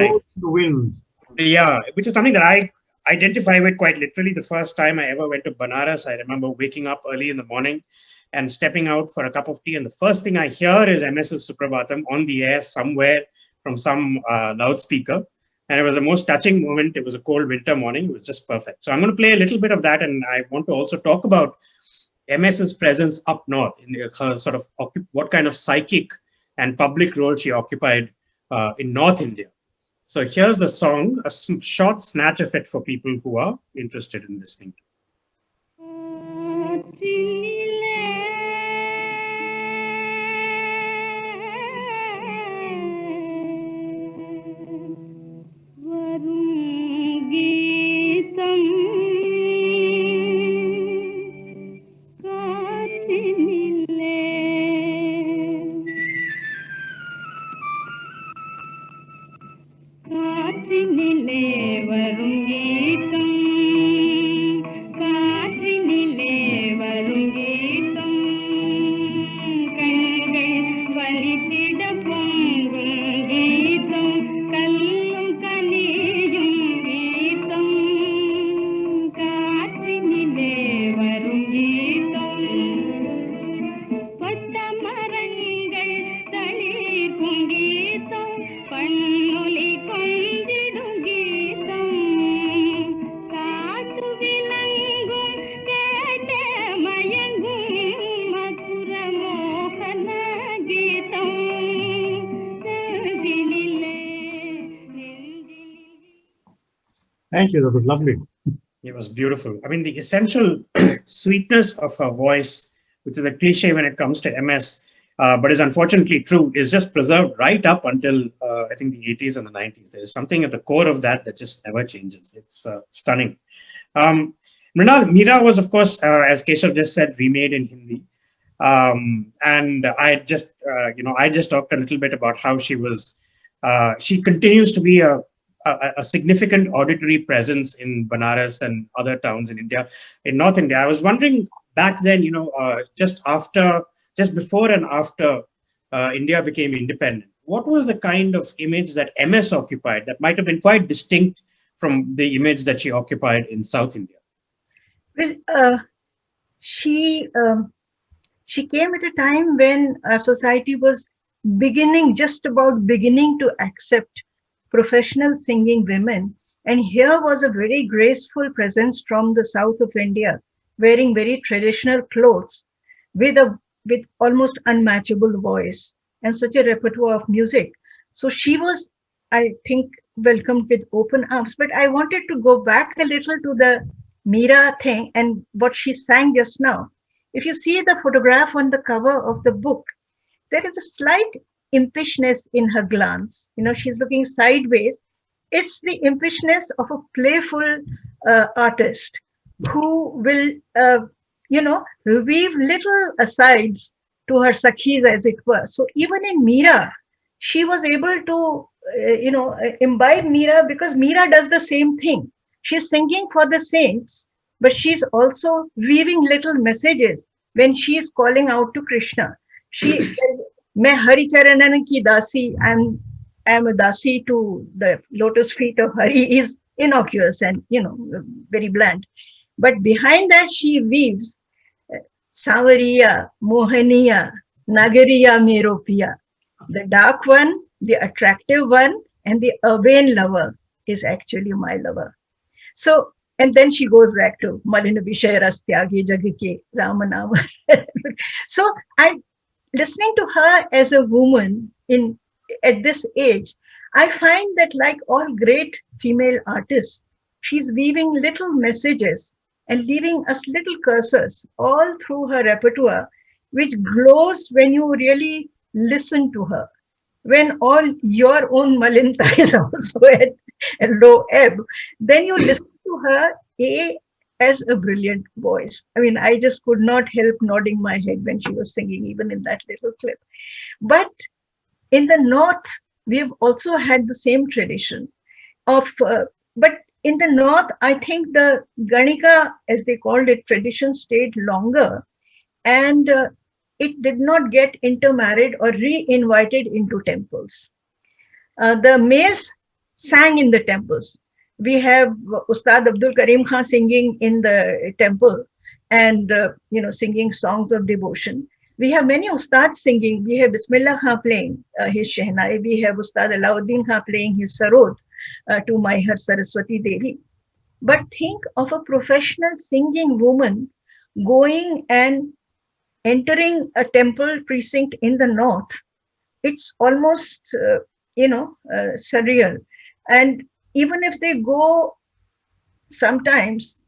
[SPEAKER 4] which is something that I identify with quite literally. The first time I ever went to Banaras, I remember waking up early in the morning and stepping out for a cup of tea. And the first thing I hear is MS's Suprabhatam on the air somewhere from some loudspeaker. And it was the most touching moment. It was a cold winter morning. It was just perfect. So I'm going to play a little bit of that. And I want to also talk about MS's presence up north, in her sort of what kind of psychic and public role she occupied in North India. So here's the song, a short snatch of it for people who are interested in listening.
[SPEAKER 5] Thank you. That was lovely.
[SPEAKER 4] It was beautiful. I mean, the essential sweetness of her voice, which is a cliche when it comes to MS, but is unfortunately true, is just preserved right up until, I think, the 80s and the 90s. There's something at the core of that that just never changes. It's stunning. Mrinal, Meera was, of course, as Keshav just said, remade in Hindi. And I just, I just talked a little bit about how she was, she continues to be a significant auditory presence in Banaras and other towns in India, in North India. I was wondering back then, just before and after India became independent, what was the kind of image that MS occupied that might have been quite distinct from the image that she occupied in South India?
[SPEAKER 7] Well, she came at a time when our society was just about beginning to accept professional singing women. And here was a very graceful presence from the south of India, wearing very traditional clothes with almost unmatchable voice and such a repertoire of music. So she was, I think, welcomed with open arms. But I wanted to go back a little to the Meera thing and what she sang just now. If you see the photograph on the cover of the book, there is a slight impishness in her glance. She's looking sideways. It's the impishness of a playful artist who will, weave little asides to her sakhis, as it were. So even in Meera, she was able to, imbibe Meera, because Meera does the same thing. She's singing for the saints, but she's also weaving little messages when she's calling out to Krishna. She is, "Main Hari Charanan ki dasi," I am a dasi to the lotus feet of Hari, is innocuous and, very bland. But behind that, she weaves Savariya, Mohaniya, Nagariya Meropiya. The dark one, the attractive one, and the urbane lover is actually my lover. So, and then she goes back to Malina Vishaya Rastyagi Jagike Ramanama. So I'm listening to her as a woman at this age. I find that, like all great female artists, she's weaving little messages and leaving us little cursors all through her repertoire, which glows when you really listen to her. When all your own Malinta is also at a low ebb, then you listen to her as a brilliant voice. I mean, I just could not help nodding my head when she was singing, even in that little clip. But in the North, we've also had the same tradition of, but in the North, I think the Ganika, as they called it, tradition stayed longer, and it did not get intermarried or re-invited into temples. The males sang in the temples. We have Ustad Abdul Karim Khan singing in the temple and, singing songs of devotion. We have many Ustads singing. We have Bismillah Khan playing his Shehnai. We have Ustad Alauddin Khan playing his Sarod to my Har Saraswati Devi. But think of a professional singing woman going and entering a temple precinct in the North. It's almost, surreal. And even if they go sometimes,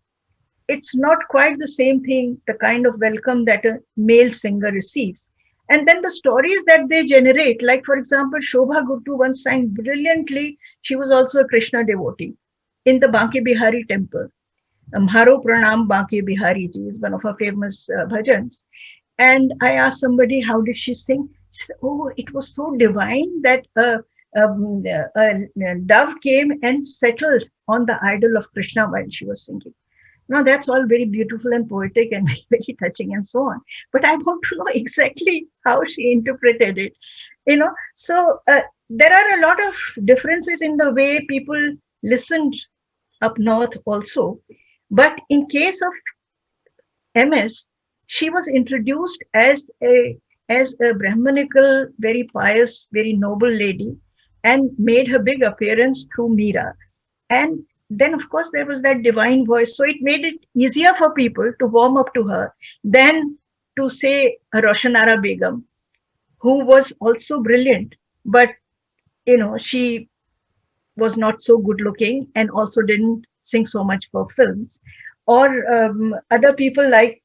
[SPEAKER 7] it's not quite the same thing, the kind of welcome that a male singer receives. And then the stories that they generate, like, for example, Shobha Guttu once sang brilliantly. She was also a Krishna devotee in the Banke Bihari temple. Mharo Pranam Banke Bihari ji is one of her famous bhajans. And I asked somebody, how did she sing? She said, oh, it was so divine that a dove came and settled on the idol of Krishna while she was singing. Now, that's all very beautiful and poetic and very touching and so on. But I want to know exactly how she interpreted it. So there are a lot of differences in the way people listened up north also. But in case of MS, she was introduced as a Brahmanical, very pious, very noble lady, and made her big appearance through Meera. And then, of course, there was that divine voice. So it made it easier for people to warm up to her than to say Roshanara Begum, who was also brilliant, but, she was not so good looking and also didn't sing so much for films. Or other people like,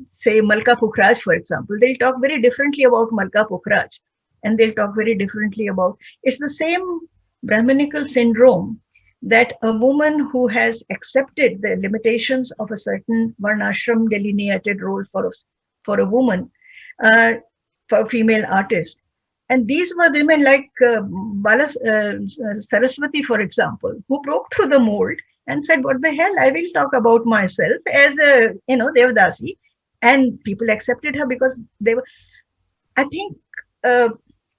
[SPEAKER 7] say, Malka Pukhraj, for example, they'll talk very differently about Malka Pukhraj, and they'll talk very differently about, it's the same Brahmanical syndrome that a woman who has accepted the limitations of a certain Varnashram delineated role for a woman, for a female artist. And these were women like Saraswati, for example, who broke through the mold and said, what the hell, I will talk about myself as a, Devdasi. And people accepted her because they were, I think,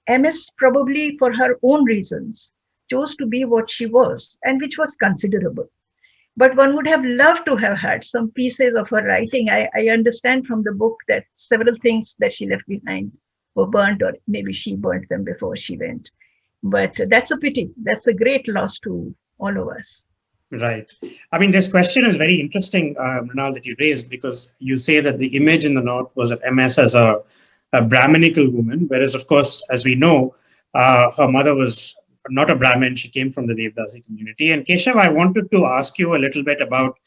[SPEAKER 7] MS probably for her own reasons chose to be what she was, and which was considerable. But one would have loved to have had some pieces of her writing. I understand from the book that several things that she left behind were burnt, or maybe she burnt them before she went. But that's a pity. That's a great loss to all of us.
[SPEAKER 4] Right. I mean, this question is very interesting, Mrinal, that you raised, because you say that the image in the North was of MS as a Brahmanical woman, whereas, of course, as we know, her mother was not a Brahmin. She came from the Devdasi community. And Keshav, I wanted to ask you a little bit about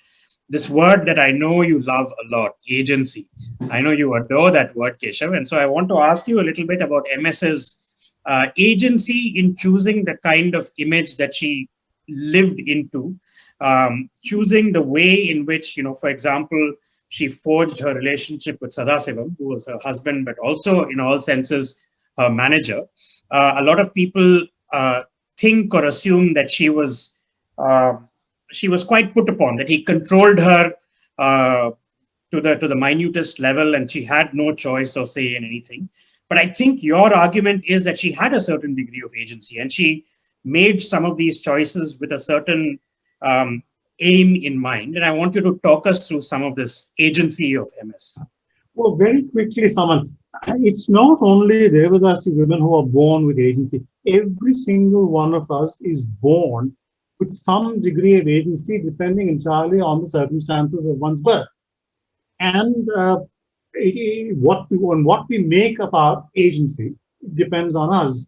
[SPEAKER 4] this word that I know you love a lot, agency. I know you adore that word, Keshav. And so I want to ask you a little bit about MS's agency in choosing the kind of image that she lived into, choosing the way in which, for example, she forged her relationship with Sadasivam, who was her husband, but also in all senses, her manager. A lot of people think or assume that she was quite put upon, that he controlled her to the minutest level, and she had no choice or say in anything. But I think your argument is that she had a certain degree of agency, and she made some of these choices with a certain aim in mind. And I want you to talk us through some of this agency of MS.
[SPEAKER 5] Well, very quickly, Samanth, it's not only Devadasi women who are born with agency. Every single one of us is born with some degree of agency, depending entirely on the circumstances of one's birth. And what we make of our agency depends on us.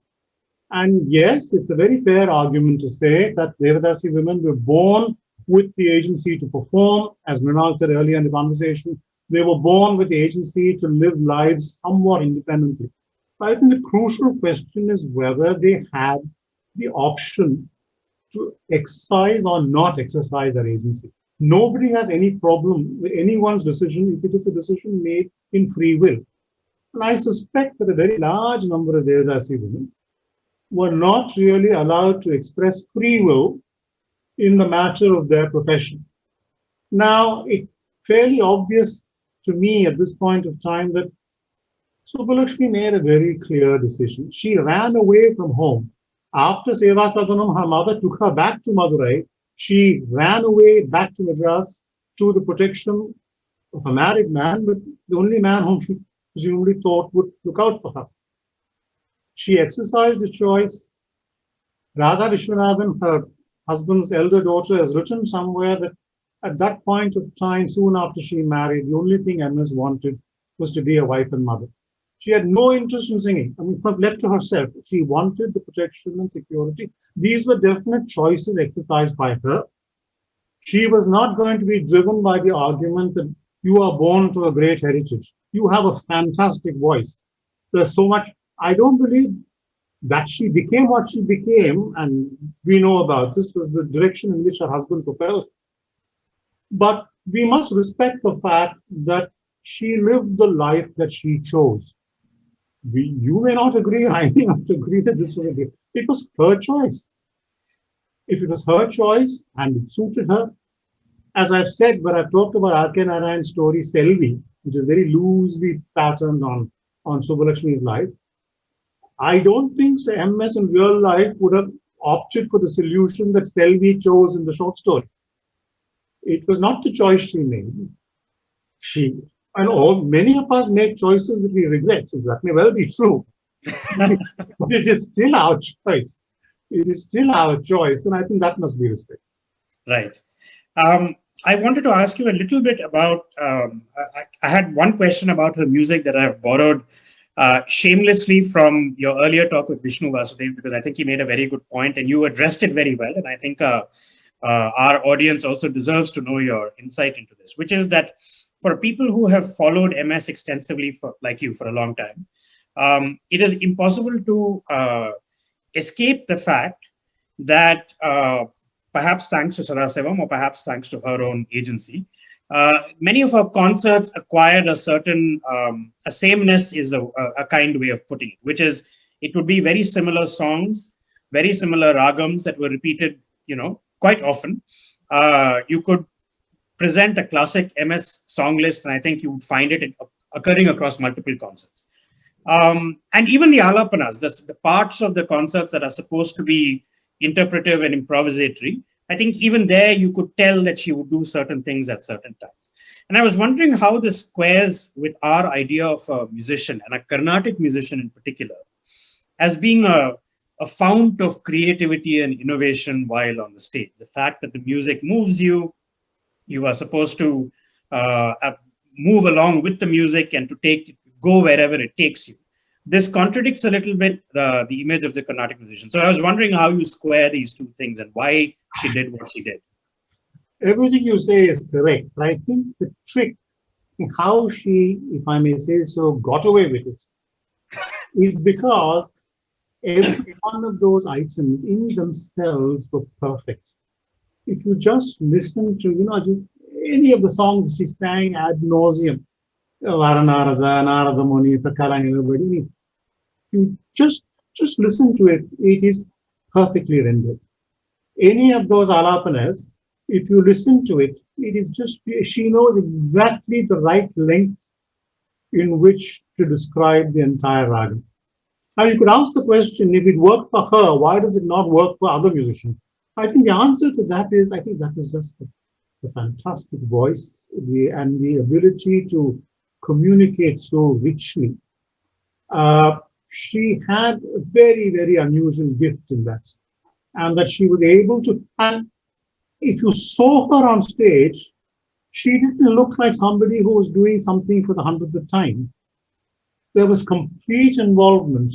[SPEAKER 5] And yes, it's a very fair argument to say that Devadasi women were born with the agency to perform, as Mrinal said earlier in the conversation. They were born with the agency to live lives somewhat independently. But I think the crucial question is whether they had the option to exercise or not exercise their agency. Nobody has any problem with anyone's decision if it is a decision made in free will. And I suspect that a very large number of Devadasi women were not really allowed to express free will in the matter of their profession. Now, it's fairly obvious to me at this point of time that Subbulakshmi made a very clear decision. She ran away from home. After Seva Sadanam, her mother took her back to Madurai. She ran away back to Madras to the protection of a married man, but the only man whom she presumably thought would look out for her. She exercised a choice. Radha Vishwanathan, her husband's elder daughter, has written somewhere that at that point of time, soon after she married, the only thing MS wanted was to be a wife and mother. She had no interest in singing. I mean, left to herself, she wanted the protection and security. These were definite choices exercised by her. She was not going to be driven by the argument that you are born to a great heritage. You have a fantastic voice. There's so much. I don't believe that she became what she became, and we know about this, was the direction in which her husband propelled. But we must respect the fact that she lived the life that she chose. You may not agree, I may not agree that this was a gift. It was her choice. If it was her choice and it suited her, as I've said, when I've talked about R.K. Narayan's story, Selvi, which is very loosely patterned on Subbulakshmi's life, I don't think MS in real life would have opted for the solution that Selvi chose in the short story. It was not the choice she made. Many of us make choices that we regret. So that may well be true. But it is still our choice. It is still our choice. And I think that must be respected.
[SPEAKER 4] Right. I wanted to ask you a little bit about, I had one question about her music that I have borrowed shamelessly from your earlier talk with Vishnu Vasudev, because I think he made a very good point and you addressed it very well. And I think our audience also deserves to know your insight into this, which is that for people who have followed MS extensively, like you, for a long time, it is impossible to escape the fact that perhaps thanks to Sadasevam or perhaps thanks to her own agency, many of her concerts acquired a certain, a sameness is a kind way of putting it, which is it would be very similar songs, very similar ragams that were repeated, quite often. You could present a classic MS song list, and I think you would find it occurring across multiple concerts. And even the alapanas, that's the parts of the concerts that are supposed to be interpretive and improvisatory, I think even there you could tell that she would do certain things at certain times. And I was wondering how this squares with our idea of a musician, and a Carnatic musician in particular, as being a fount of creativity and innovation while on the stage. The fact that the music moves you, you are supposed to move along with the music and to go wherever it takes you. This contradicts a little bit the image of the Carnatic musician. So I was wondering how you square these two things and why she did what she did.
[SPEAKER 5] Everything you say is correct. But I think the trick in how she, if I may say so, got away with it is because every one of those items in themselves were perfect. If you just listen to, any of the songs she sang ad nauseum, Varanarada, Narada Muni, Takarani, everybody, you just listen to it, it is perfectly rendered. Any of those alapanas, if you listen to it, it is just, she knows exactly the right length in which to describe the entire raga. Now you could ask the question, if it worked for her, why does it not work for other musicians? I think the answer to that is, I think that is just the fantastic voice and the ability to communicate so richly. She had a very, very unusual gift in that. And that she was able to, and if you saw her on stage, she didn't look like somebody who was doing something for the 100th time. There was complete involvement.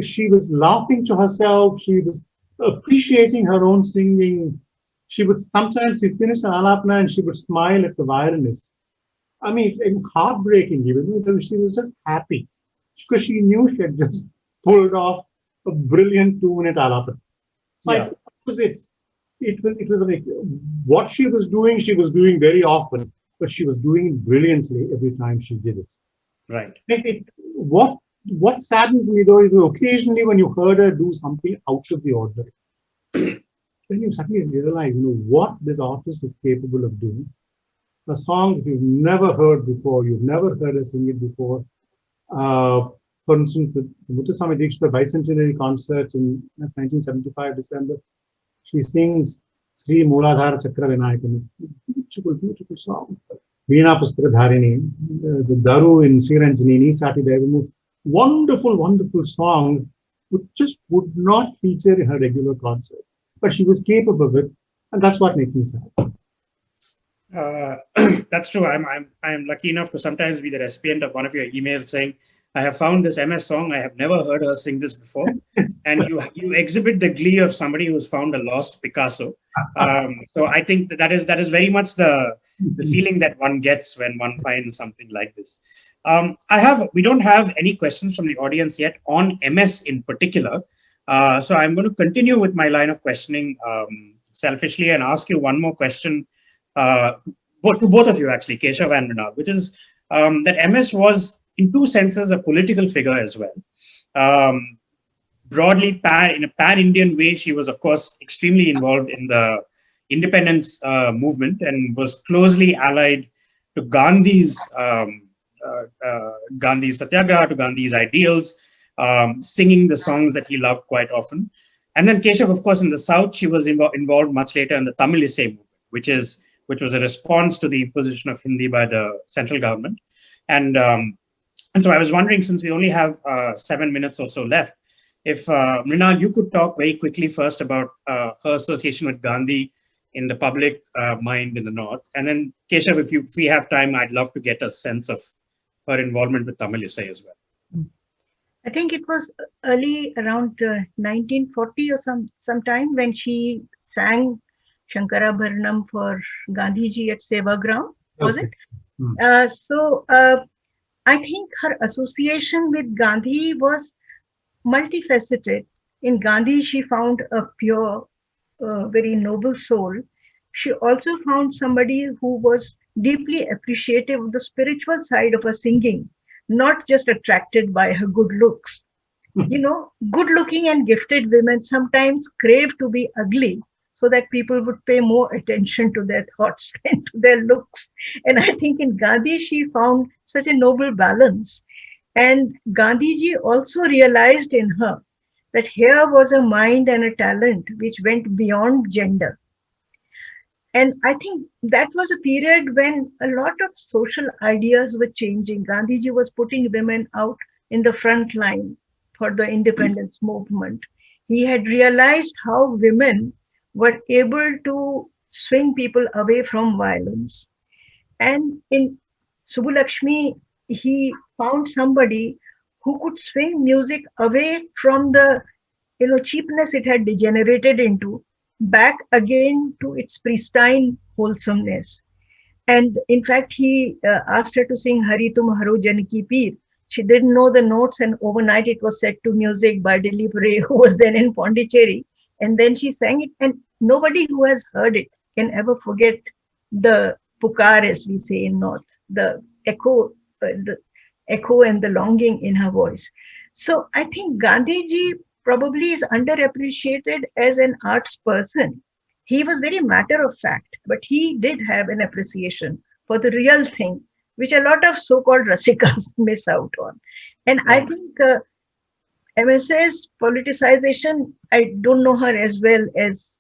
[SPEAKER 5] She was laughing to herself. She was appreciating her own singing. She would sometimes finish an alapna and she would smile at the violinist. I mean, it was heartbreaking even. She was just happy because she knew she had just pulled off a brilliant 2-minute alapna. So I think that was it. It was like what she was doing very often, but she was doing it brilliantly every time she did it.
[SPEAKER 4] Right.
[SPEAKER 5] What saddens me though is occasionally when you heard her do something out of the ordinary, then you suddenly realize, what this artist is capable of doing. A song that you've never heard before, you've never heard her sing it before. For instance, the Muthuswami Dikshit's bicentenary concert in 1975 December, she sings Sri Mooladhara Chakra Vinayakam. Beautiful, beautiful song. Veena Pustra Dharini, the Daru in Sri Ranjini, Sati Devamu. Wonderful, wonderful song, which just would not feature in her regular concert. But she was capable of it, and that's what makes me sad.
[SPEAKER 4] That's true. I'm lucky enough to sometimes be the recipient of one of your emails saying, I have found this MS song. I have never heard her sing this before. And you exhibit the glee of somebody who's found a lost Picasso. So I think that is very much the feeling that one gets when one finds something like this. We don't have any questions from the audience yet on MS in particular. So I'm going to continue with my line of questioning selfishly and ask you one more question to both of you actually, Keshav and Mrinal, which is that MS was in two senses a political figure as well. Broadly, in a pan-Indian way, she was of course extremely involved in the independence movement and was closely allied to Gandhi's Satyagraha, to Gandhi's ideals, singing the songs that he loved quite often. And then Keshav, of course, in the South, she was involved much later in the Tamil Isai movement, which was a response to the imposition of Hindi by the central government. And so I was wondering, since we only have 7 minutes or so left, if Mrinal, you could talk very quickly first about her association with Gandhi in the public mind in the North. And then Keshav, if we have time, I'd love to get a sense of her involvement with Tamil Isai as well.
[SPEAKER 7] I think it was early around 1940 or sometime when she sang Shankara Bharanam for Gandhiji at Sevagram, was it? So I think her association with Gandhi was multifaceted. In Gandhi, she found a pure, very noble soul. She also found somebody who was deeply appreciative of the spiritual side of her singing, not just attracted by her good looks. Good looking and gifted women sometimes crave to be ugly so that people would pay more attention to their thoughts than to their looks. And I think in Gandhi, she found such a noble balance. And Gandhiji also realized in her that here was a mind and a talent which went beyond gender. And I think that was a period when a lot of social ideas were changing. Gandhiji was putting women out in the front line for the independence movement. He had realized how women were able to swing people away from violence. And in Subbulakshmi, he found somebody who could swing music away from the cheapness it had degenerated into, back again to its pristine wholesomeness. And in fact, he asked her to sing Hari Tum Haro Janaki Peer. She didn't know the notes, and overnight it was set to music by Dilip Ray, who was then in Pondicherry. And then she sang it, and nobody who has heard it can ever forget the pukar, as we say in North, the echo and the longing in her voice. So I think Gandhiji probably is underappreciated as an arts person. He was very matter of fact, but he did have an appreciation for the real thing, which a lot of so-called rasikas miss out on. And I think MSA's politicization, I don't know her as well as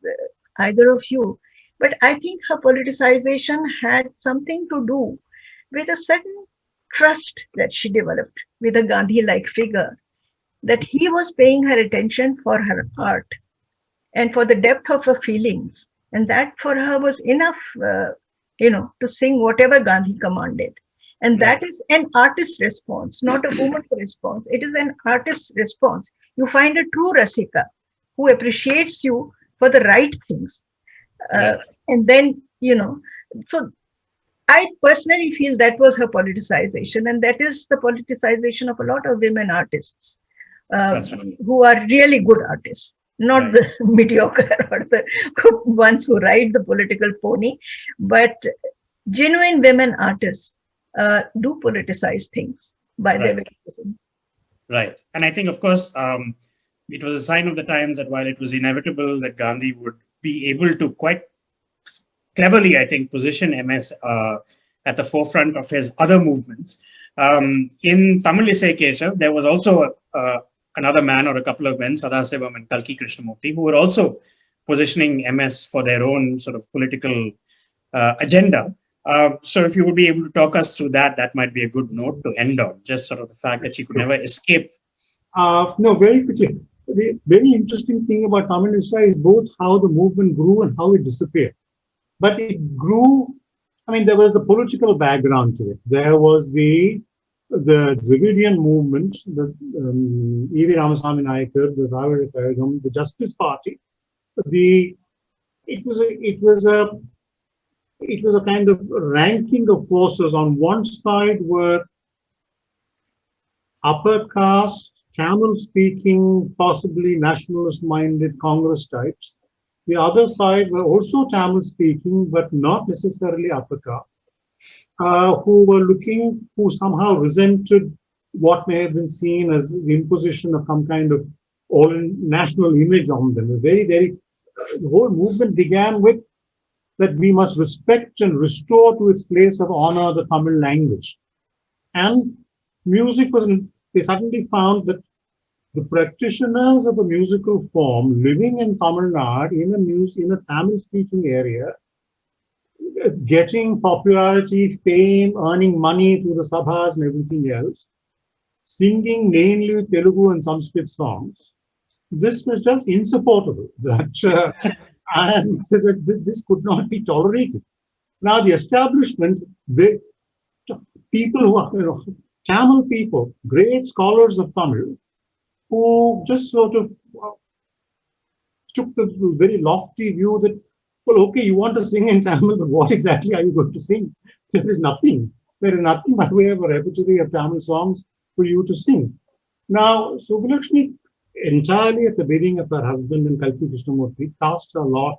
[SPEAKER 7] either of you, but I think her politicization had something to do with a certain trust that she developed with a Gandhi-like figure, that he was paying her attention for her art and for the depth of her feelings. And that for her was enough, to sing whatever Gandhi commanded. And that is an artist's response, not a woman's response. It is an artist's response. You find a true Rasika who appreciates you for the right things. And then, so I personally feel that was her politicization. And that is the politicization of a lot of women artists who are really good artists, not the mediocre or the ones who ride the political pony, but genuine women artists do politicize things by their activism.
[SPEAKER 4] Right. And I think, of course, it was a sign of the times that while it was inevitable that Gandhi would be able to quite cleverly, I think, position MS at the forefront of his other movements. In Tamil Isai Keshav, there was also another man or a couple of men, Sadasivam and Kalki Krishnamurti, who were also positioning MS for their own sort of political agenda. So if you would be able to talk us through that, that might be a good note to end on, just sort of the fact that she could never escape.
[SPEAKER 5] No, very quickly. The very interesting thing about Tamil Isai is both how the movement grew and how it disappeared. But it grew, there was the political background to it. There was the Dravidian movement, the E.V. Ramasamy Nayakar, the Dravid Kazhagam, the Justice Party. It was a kind of ranking of forces. On one side were upper caste, Tamil-speaking, possibly nationalist-minded Congress types. The other side were also Tamil-speaking, but not necessarily upper caste, who somehow resented what may have been seen as the imposition of some kind of all-national image on them. The whole movement began with that we must respect and restore to its place of honor the Tamil language. And music they suddenly found that the practitioners of a musical form living in Tamil Nadu in a Tamil-speaking area, getting popularity, fame, earning money through the sabhas and everything else, singing mainly Telugu and Sanskrit songs. This was just insupportable. And this could not be tolerated. Now the establishment, people who are Tamil people, great scholars of Tamil, who just sort of took the very lofty view that, well, okay, you want to sing in Tamil, but what exactly are you going to sing? There is nothing by way of a repertory of Tamil songs for you to sing. Now, Subbulakshmi, entirely at the bidding of her husband and Kalki Krishnamurti, cast a lot,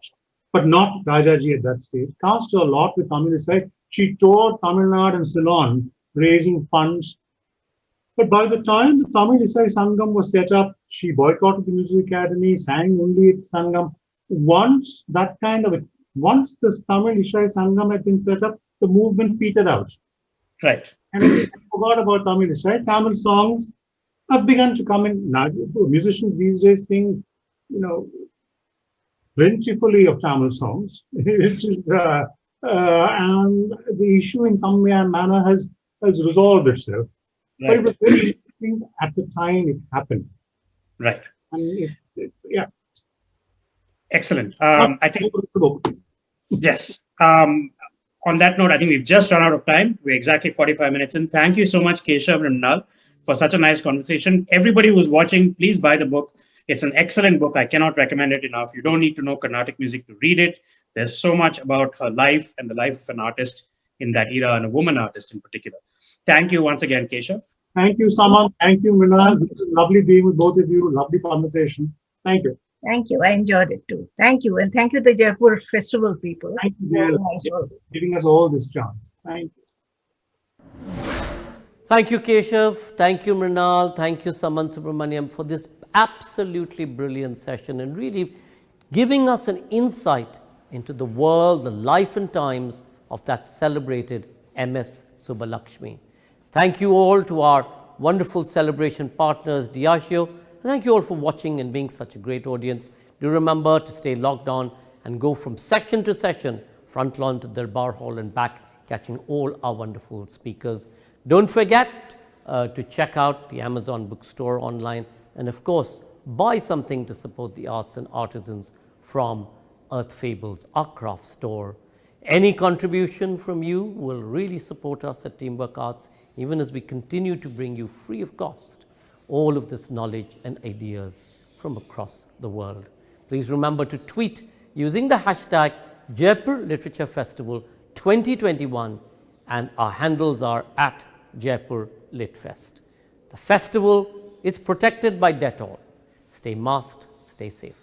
[SPEAKER 5] but not Rajaji at that stage, cast a lot with Tamil Isai. She toured Tamil Nadu and Ceylon, raising funds. But by the time the Tamil Isai Sangam was set up, she boycotted the Music Academy, sang only at Sangam. Once this Tamil Isai Sangam had been set up, the movement petered out.
[SPEAKER 4] Right.
[SPEAKER 5] And we forgot about Tamil Isai. Tamil songs have begun to come in. Now, musicians these days sing, plentifully of Tamil songs, which is, and the issue in some manner has resolved itself. Right. But it was very interesting at the time it happened.
[SPEAKER 4] Right.
[SPEAKER 5] And
[SPEAKER 4] Excellent. I think, yes. On that note, I think we've just run out of time. We're exactly 45 minutes in. Thank you so much, Keshav and Mrinal, for such a nice conversation. Everybody who's watching, please buy the book. It's an excellent book. I cannot recommend it enough. You don't need to know Carnatic music to read it. There's so much about her life and the life of an artist in that era, and a woman artist in particular. Thank you once again, Keshav.
[SPEAKER 5] Thank you, Samanth. Thank you, Mrinal. It was lovely being with both of you. Lovely conversation. Thank you.
[SPEAKER 7] Thank you. I enjoyed it too. Thank you. And thank you, the Jaipur Festival people.
[SPEAKER 5] Thank you, dear, giving us all this chance. Thank you.
[SPEAKER 1] Thank you, Keshav. Thank you, Mrinal. Thank you, Samanth Subramanian, for this absolutely brilliant session and really giving us an insight into the world, the life and times of that celebrated MS Subbulakshmi. Thank you all to our wonderful celebration partners, Diageo, Thank you all for watching and being such a great audience. Do remember to stay logged on and go from session to session, front lawn to Darbar Hall and back, catching all our wonderful speakers. Don't forget to check out the Amazon bookstore online, and of course, buy something to support the arts and artisans from Earth Fables, our craft store. Any contribution from you will really support us at Teamwork Arts, even as we continue to bring you free of cost all of this knowledge and ideas from across the world. Please remember to tweet using the hashtag Jaipur Literature Festival 2021, and our handles are at Jaipur Litfest. The festival is protected by Dettol. Stay masked, stay safe.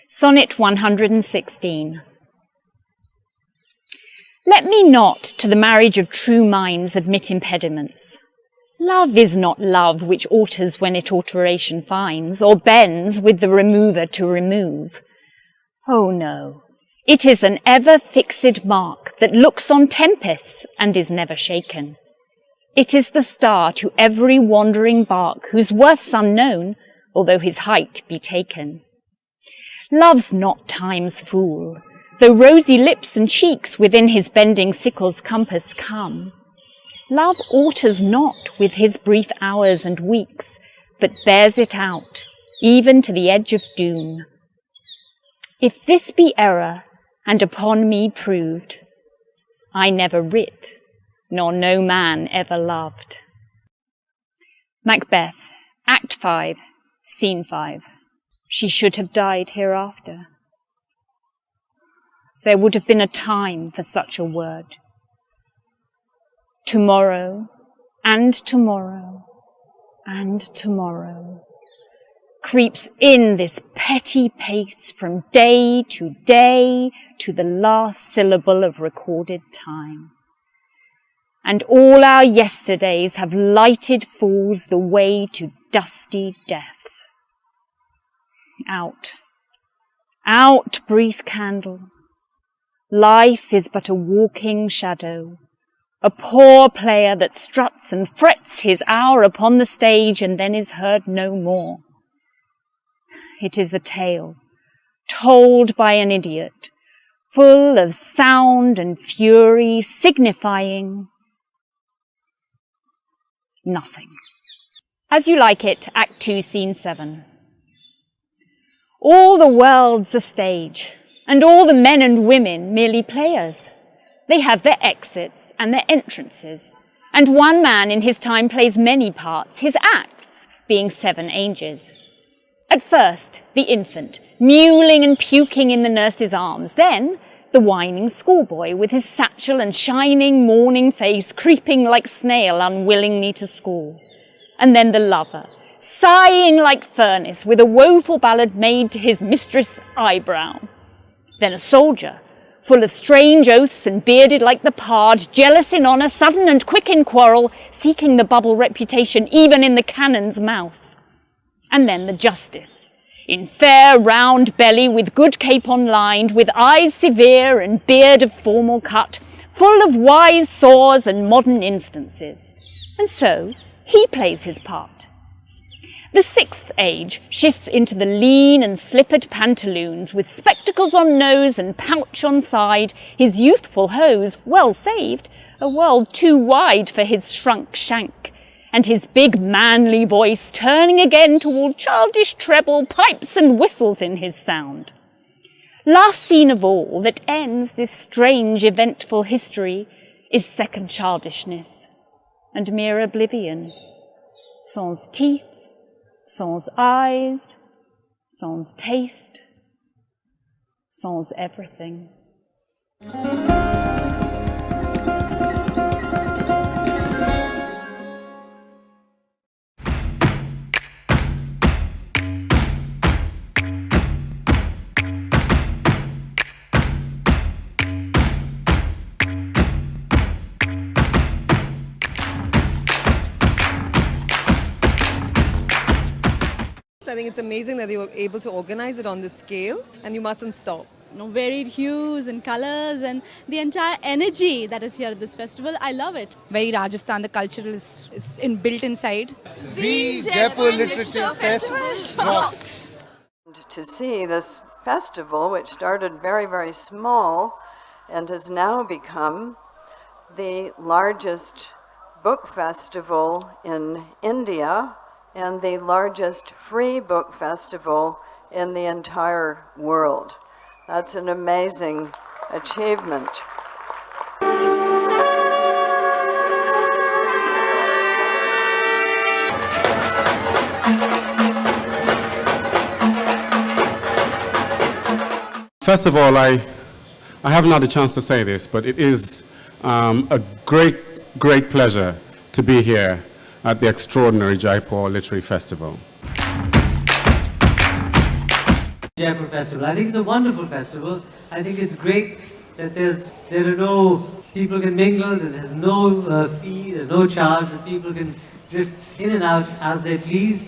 [SPEAKER 15] Sonnet 116. Let me not to the marriage of true minds admit impediments. Love is not love which alters when it alteration finds, or bends with the remover to remove. Oh no, it is an ever-fixed mark that looks on tempests and is never shaken. It is the star to every wandering bark, whose worth's unknown, although his height be taken. Love's not time's fool, though rosy lips and cheeks within his bending sickle's compass come. Love alters not with his brief hours and weeks, but bears it out, even to the edge of doom. If this be error, and upon me proved, I never writ, nor no man ever loved. Macbeth, Act 5, Scene 5. She should have died hereafter. There would have been a time for such a word. Tomorrow, and tomorrow, and tomorrow creeps in this petty pace from day to the last syllable of recorded time. And all our yesterdays have lighted fools the way to dusty death. Out, out, brief candle. Life is but a walking shadow, a poor player that struts and frets his hour upon the stage and then is heard no more. It is a tale told by an idiot, full of sound and fury, signifying nothing. As You Like It, Act 2, Scene 7. All the world's a stage, and all the men and women merely players. They have their exits and their entrances, and one man in his time plays many parts, his acts being 7 ages. At first, the infant, mewling and puking in the nurse's arms, then the whining schoolboy with his satchel and shining morning face creeping like snail unwillingly to school, and then the lover, sighing like furnace with a woeful ballad made to his mistress' eyebrow. Then a soldier, full of strange oaths and bearded like the pard, jealous in honour, sudden and quick in quarrel, seeking the bubble reputation even in the cannon's mouth. And then the justice, in fair round belly with good capon lined, with eyes severe and beard of formal cut, full of wise saws and modern instances. And so he plays his part. The 6th age shifts into the lean and slippered pantaloons, with spectacles on nose and pouch on side, his youthful hose, well saved, a world too wide for his shrunk shank, and his big manly voice turning again to all childish treble, pipes and whistles in his sound. Last scene of all that ends this strange eventful history is second childishness and mere oblivion. Sans teeth, sans eyes, sans taste, sans everything.
[SPEAKER 16] I think it's amazing that they were able to organize it on this scale, and you mustn't stop.
[SPEAKER 19] Varied hues and colors and the entire energy that is here at this festival. I love it.
[SPEAKER 20] Very Rajasthan, the culture is built inside.
[SPEAKER 21] The Jaipur Literature Festival rocks.
[SPEAKER 22] To see this festival, which started very, very small and has now become the largest book festival in India and the largest free book festival in the entire world. That's an amazing achievement.
[SPEAKER 23] First of all, I haven't had a chance to say this, but it is a great pleasure to be here at the extraordinary Jaipur Literary Festival.
[SPEAKER 24] Jaipur Festival. I think it's a wonderful festival. I think it's great that there are no people can mingle, that there's no fee, there's no charge, that people can drift in and out as they please.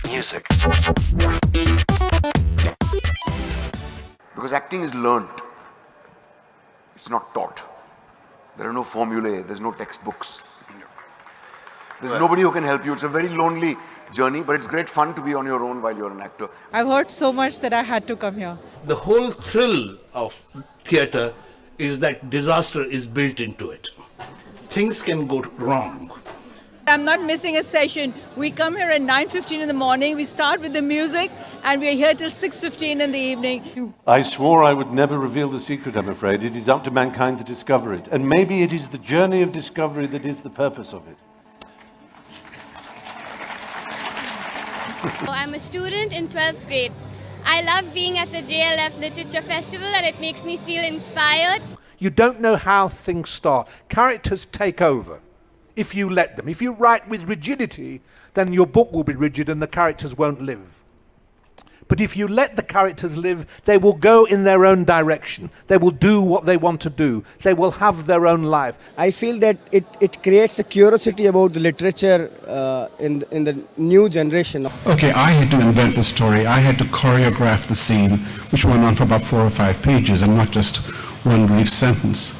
[SPEAKER 25] Music. Because acting is learnt. It's not taught. There are no formulae, there's no textbooks. There's nobody who can help you. It's a very lonely journey, but it's great fun to be on your own while you're an actor.
[SPEAKER 16] I've heard so much that I had to come here.
[SPEAKER 21] The whole thrill of theatre is that disaster is built into it. Things can go wrong.
[SPEAKER 16] I'm not missing a session. We come here at 9:15 in the morning. We start with the music and we're here till 6:15 in the evening.
[SPEAKER 32] I swore I would never reveal the secret, I'm afraid. It is up to mankind to discover it. And maybe it is the journey of discovery that is the purpose of it.
[SPEAKER 28] I'm a student in 12th grade. I love being at the JLF Literature Festival and it makes me feel inspired.
[SPEAKER 29] You don't know how things start. Characters take over if you let them. If you write with rigidity, then your book will be rigid and the characters won't live. But if you let the characters live, they will go in their own direction. They will do what they want to do. They will have their own life.
[SPEAKER 30] I feel that it creates a curiosity about the literature in the new generation.
[SPEAKER 31] Okay, I had to invent the story. I had to choreograph the scene, which went on for about 4 or 5 pages and not just one brief sentence.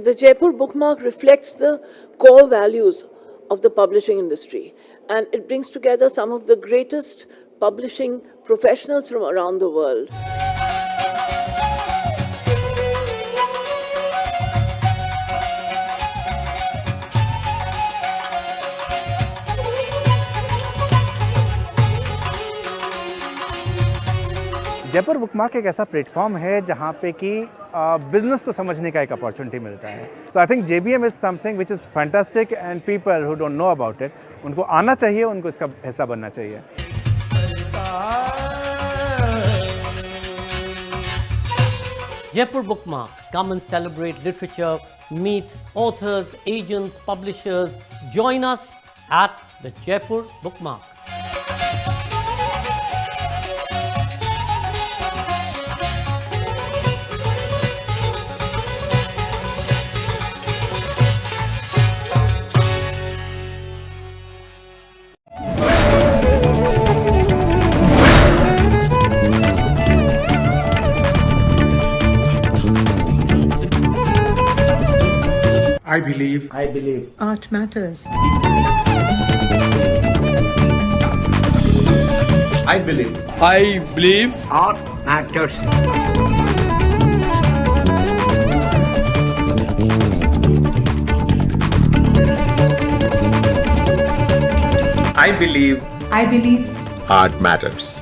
[SPEAKER 33] The Jaipur bookmark reflects the core values of the publishing industry, and it brings together some of the greatest publishing professionals from around the world.
[SPEAKER 2] Jaipur bookmark एक ऐसा platform है जहाँ पे कि business को समझने का एक अपॉर्चुनिटी मिलता है. So I think JBM is something which is fantastic and people who don't know about it, उनको आना चाहिए, उनको इसका हिस्सा बनना चाहिए.
[SPEAKER 1] Jaipur Bookmark. Come and celebrate literature, meet authors, agents, publishers. Join us at the Jaipur Bookmark.
[SPEAKER 31] I believe
[SPEAKER 7] Art matters.
[SPEAKER 31] I believe art matters. I believe
[SPEAKER 25] Art matters.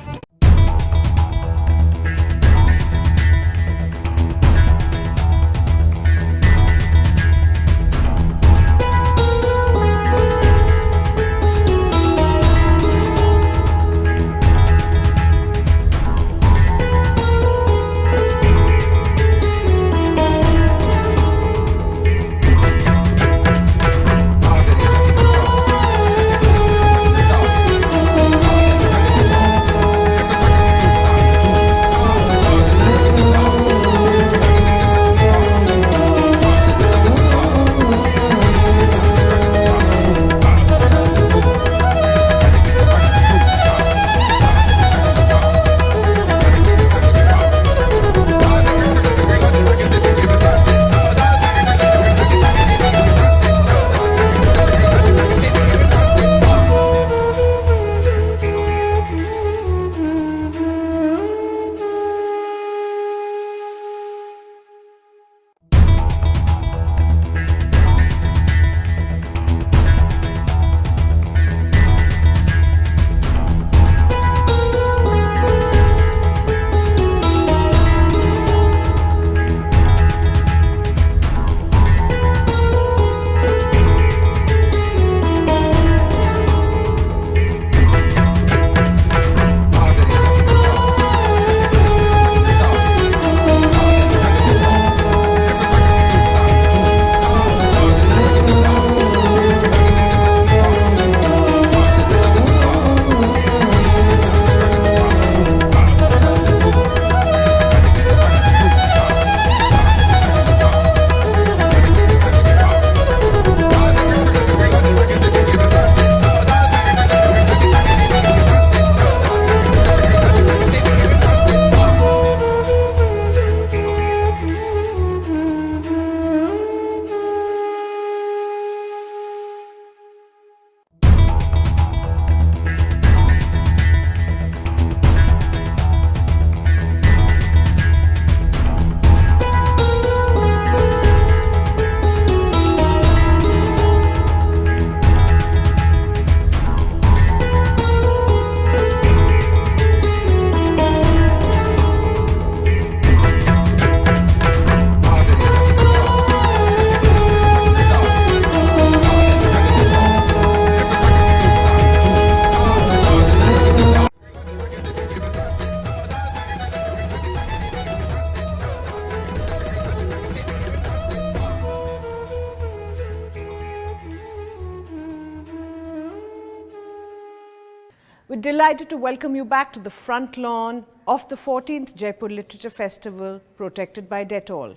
[SPEAKER 3] We're delighted to welcome you back to the front lawn of the 14th Jaipur Literature Festival, protected by Dettol.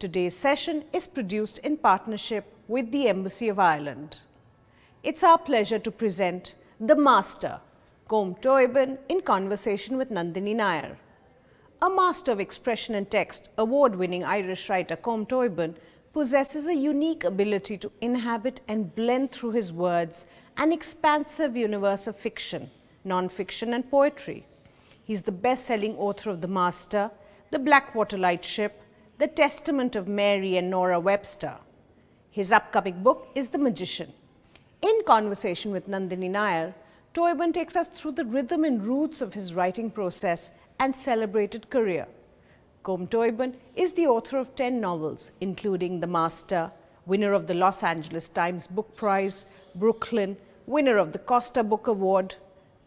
[SPEAKER 3] Today's session is produced in partnership with the Embassy of Ireland. It's our pleasure to present The Master, Combe Toibin, in conversation with Nandini Nair. A master of expression and text, award-winning Irish writer Combe Toibin possesses a unique ability to inhabit and blend through his words an expansive universe of fiction, non-fiction and poetry. He's the best-selling author of The Master, The Blackwater Lightship, The Testament of Mary and Nora Webster. His upcoming book is The Magician. In conversation with Nandini Nair, Toibin takes us through the rhythm and roots of his writing process and celebrated career. Combe Toibin is the author of 10 novels, including The Master, winner of the Los Angeles Times Book Prize, Brooklyn, winner of the Costa Book Award,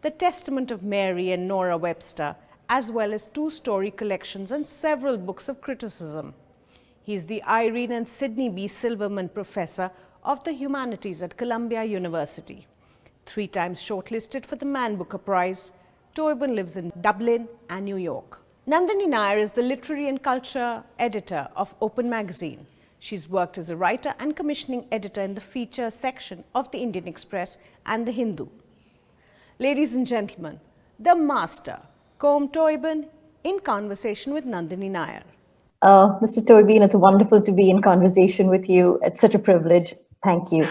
[SPEAKER 3] The Testament of Mary and Nora Webster, as well as 2 story collections and several books of criticism. He is the Irene and Sidney B. Silverman Professor of the Humanities at Columbia University. 3 times shortlisted for the Man Booker Prize, Toibin lives in Dublin and New York. Nandini Nair is the literary and culture editor of Open Magazine. She's worked as a writer and commissioning editor in the feature section of the Indian Express and the Hindu. Ladies and gentlemen, the master, Combe Toibin, in conversation with Nandini Nair.
[SPEAKER 4] Mr. Toibin, it's wonderful to be in conversation with you. It's such a privilege. Thank you.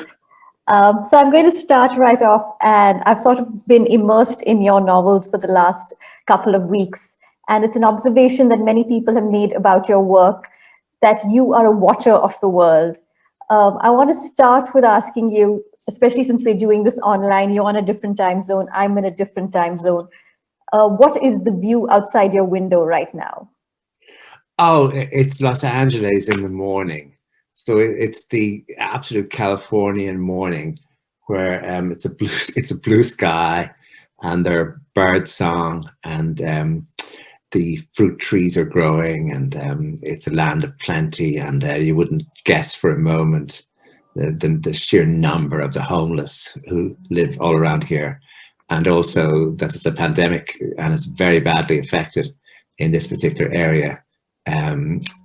[SPEAKER 4] So I'm going to start right off, and I've sort of been immersed in your novels for the last couple of weeks. And it's an observation that many people have made about your work, that you are a watcher of the world. I want to start with asking you, especially since we're doing this online, you're on a different time zone, I'm in a different time zone. What is the view outside your window right now?
[SPEAKER 6] Oh, it's Los Angeles in the morning. So it's the absolute Californian morning where it's a blue sky and there are bird song and the fruit trees are growing and it's a land of plenty, and you wouldn't guess for a moment the sheer number of the homeless who live all around here, and also that it's a pandemic and it's very badly affected in this particular area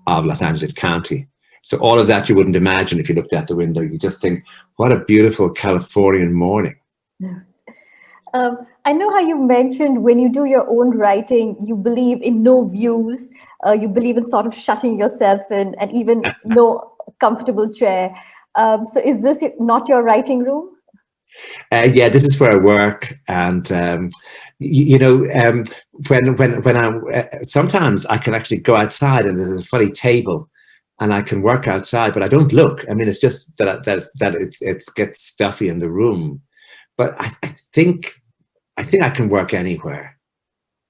[SPEAKER 6] of Los Angeles County. So all of that you wouldn't imagine if you looked out the window. You just think, what a beautiful Californian morning.
[SPEAKER 4] I know how you mentioned when you do your own writing, you believe in no views, you believe in sort of shutting yourself in, and even no comfortable chair. So is this not your writing room?
[SPEAKER 6] Yeah, this is where I work, and when I sometimes I can actually go outside and there's a funny table, and I can work outside, but I don't look. I mean, it's just that it gets stuffy in the room. But I think I can work anywhere,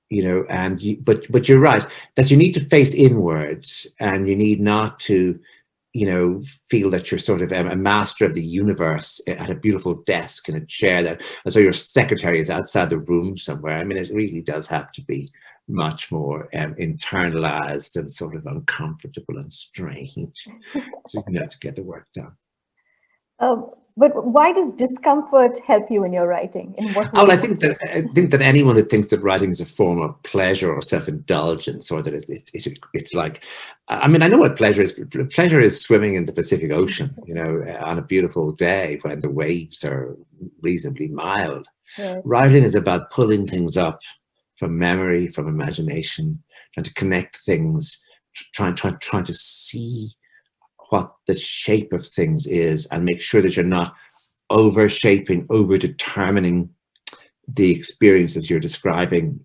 [SPEAKER 6] and but you're right that you need to face inwards, and you need not to, feel that you're sort of a master of the universe at a beautiful desk in a chair and so your secretary is outside the room somewhere. I mean, it really does have to be much more internalized and sort of uncomfortable and strange to get the work done.
[SPEAKER 4] But why does discomfort help you in your writing? In what way?
[SPEAKER 6] Oh, I think that anyone who thinks that writing is a form of pleasure or self-indulgence, or that it's like, I mean, I know what pleasure is. Pleasure is swimming in the Pacific Ocean, on a beautiful day when the waves are reasonably mild.
[SPEAKER 4] Right.
[SPEAKER 6] Writing is about pulling things up from memory, from imagination, trying to connect things, trying to see what the shape of things is, and make sure that you're not over-shaping, over-determining the experiences you're describing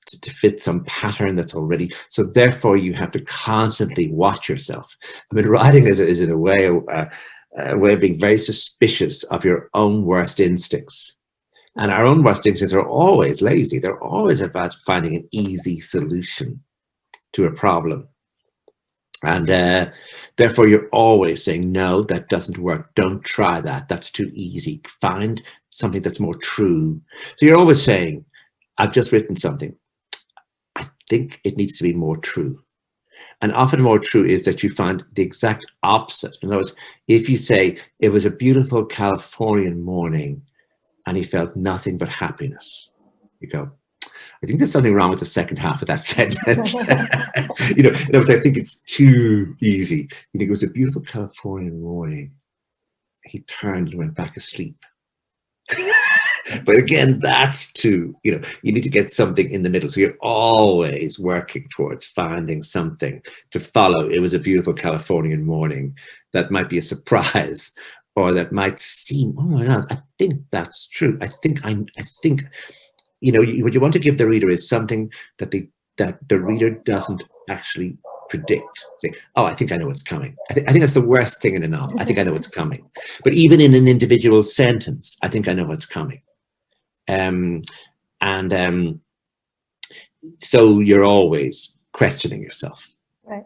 [SPEAKER 6] to fit some pattern that's already. So therefore, you have to constantly watch yourself. I mean, writing is in a way a way of being very suspicious of your own worst instincts. And our own worst instincts are always lazy. They're always about finding an easy solution to a problem. And therefore, you're always saying, no, that doesn't work. Don't try that. That's too easy. Find something that's more true. So you're always saying, I've just written something. I think it needs to be more true. And often more true is that you find the exact opposite. In other words, if you say, it was a beautiful Californian morning and he felt nothing but happiness, you go, I think there's something wrong with the second half of that sentence. In other words, I think it's too easy. You think it was a beautiful Californian morning. He turned and went back asleep. But again, that's too, you need to get something in the middle. So you're always working towards finding something to follow. It was a beautiful Californian morning. That might be a surprise, or that might seem, oh my God, I think that's true. I think what you want to give the reader is something that the reader doesn't actually predict. Say, oh, I think I know what's coming. I think that's the worst thing in a novel. I think I know what's coming. But even in an individual sentence, I think I know what's coming. So you're always questioning yourself.
[SPEAKER 4] Right.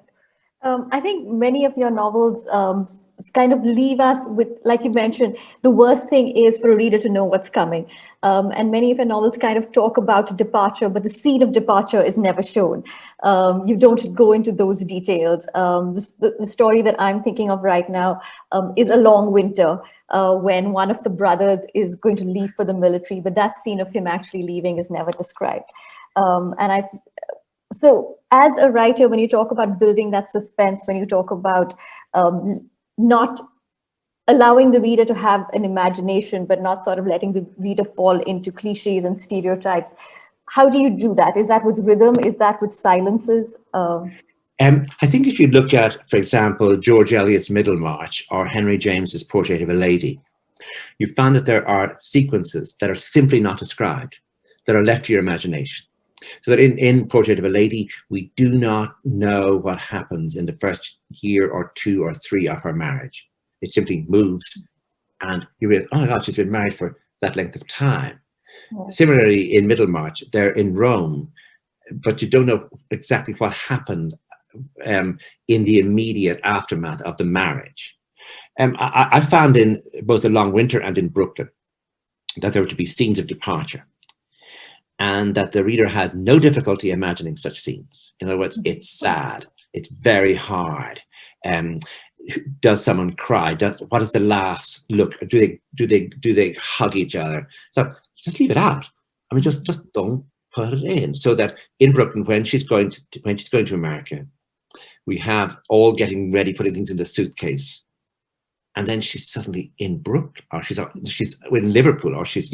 [SPEAKER 4] I think many of your novels kind of leave us with, like you mentioned, the worst thing is for a reader to know what's coming. And many of your novels kind of talk about departure, but the scene of departure is never shown. You don't go into those details. The story that I'm thinking of right now is A Long Winter, when one of the brothers is going to leave for the military, but that scene of him actually leaving is never described. So as a writer, when you talk about building that suspense, when you talk about not allowing the reader to have an imagination, but not sort of letting the reader fall into cliches and stereotypes, how do you do that? Is that with rhythm? Is that with silences?
[SPEAKER 6] I think if you look at, for example, George Eliot's Middlemarch or Henry James's Portrait of a Lady, you find that there are sequences that are simply not described, that are left to your imagination. So that in Portrait of a Lady, we do not know what happens in the first year or 2 or 3 of her marriage. It simply moves and you realize, oh my God, she's been married for that length of time. Yeah. Similarly, in Middlemarch, they're in Rome, but you don't know exactly what happened in the immediate aftermath of the marriage. I found in both A Long Winter and in Brooklyn that there were to be scenes of departure, and that the reader had no difficulty imagining such scenes. In other words, it's sad, it's very hard. Does someone cry? What is the last look? Do they hug each other? So just leave it out. I mean, just don't put it in. So that in Brooklyn, when she's going to America, we have all getting ready, putting things in the suitcase, and then she's suddenly in Brooklyn, or she's in Liverpool, or she's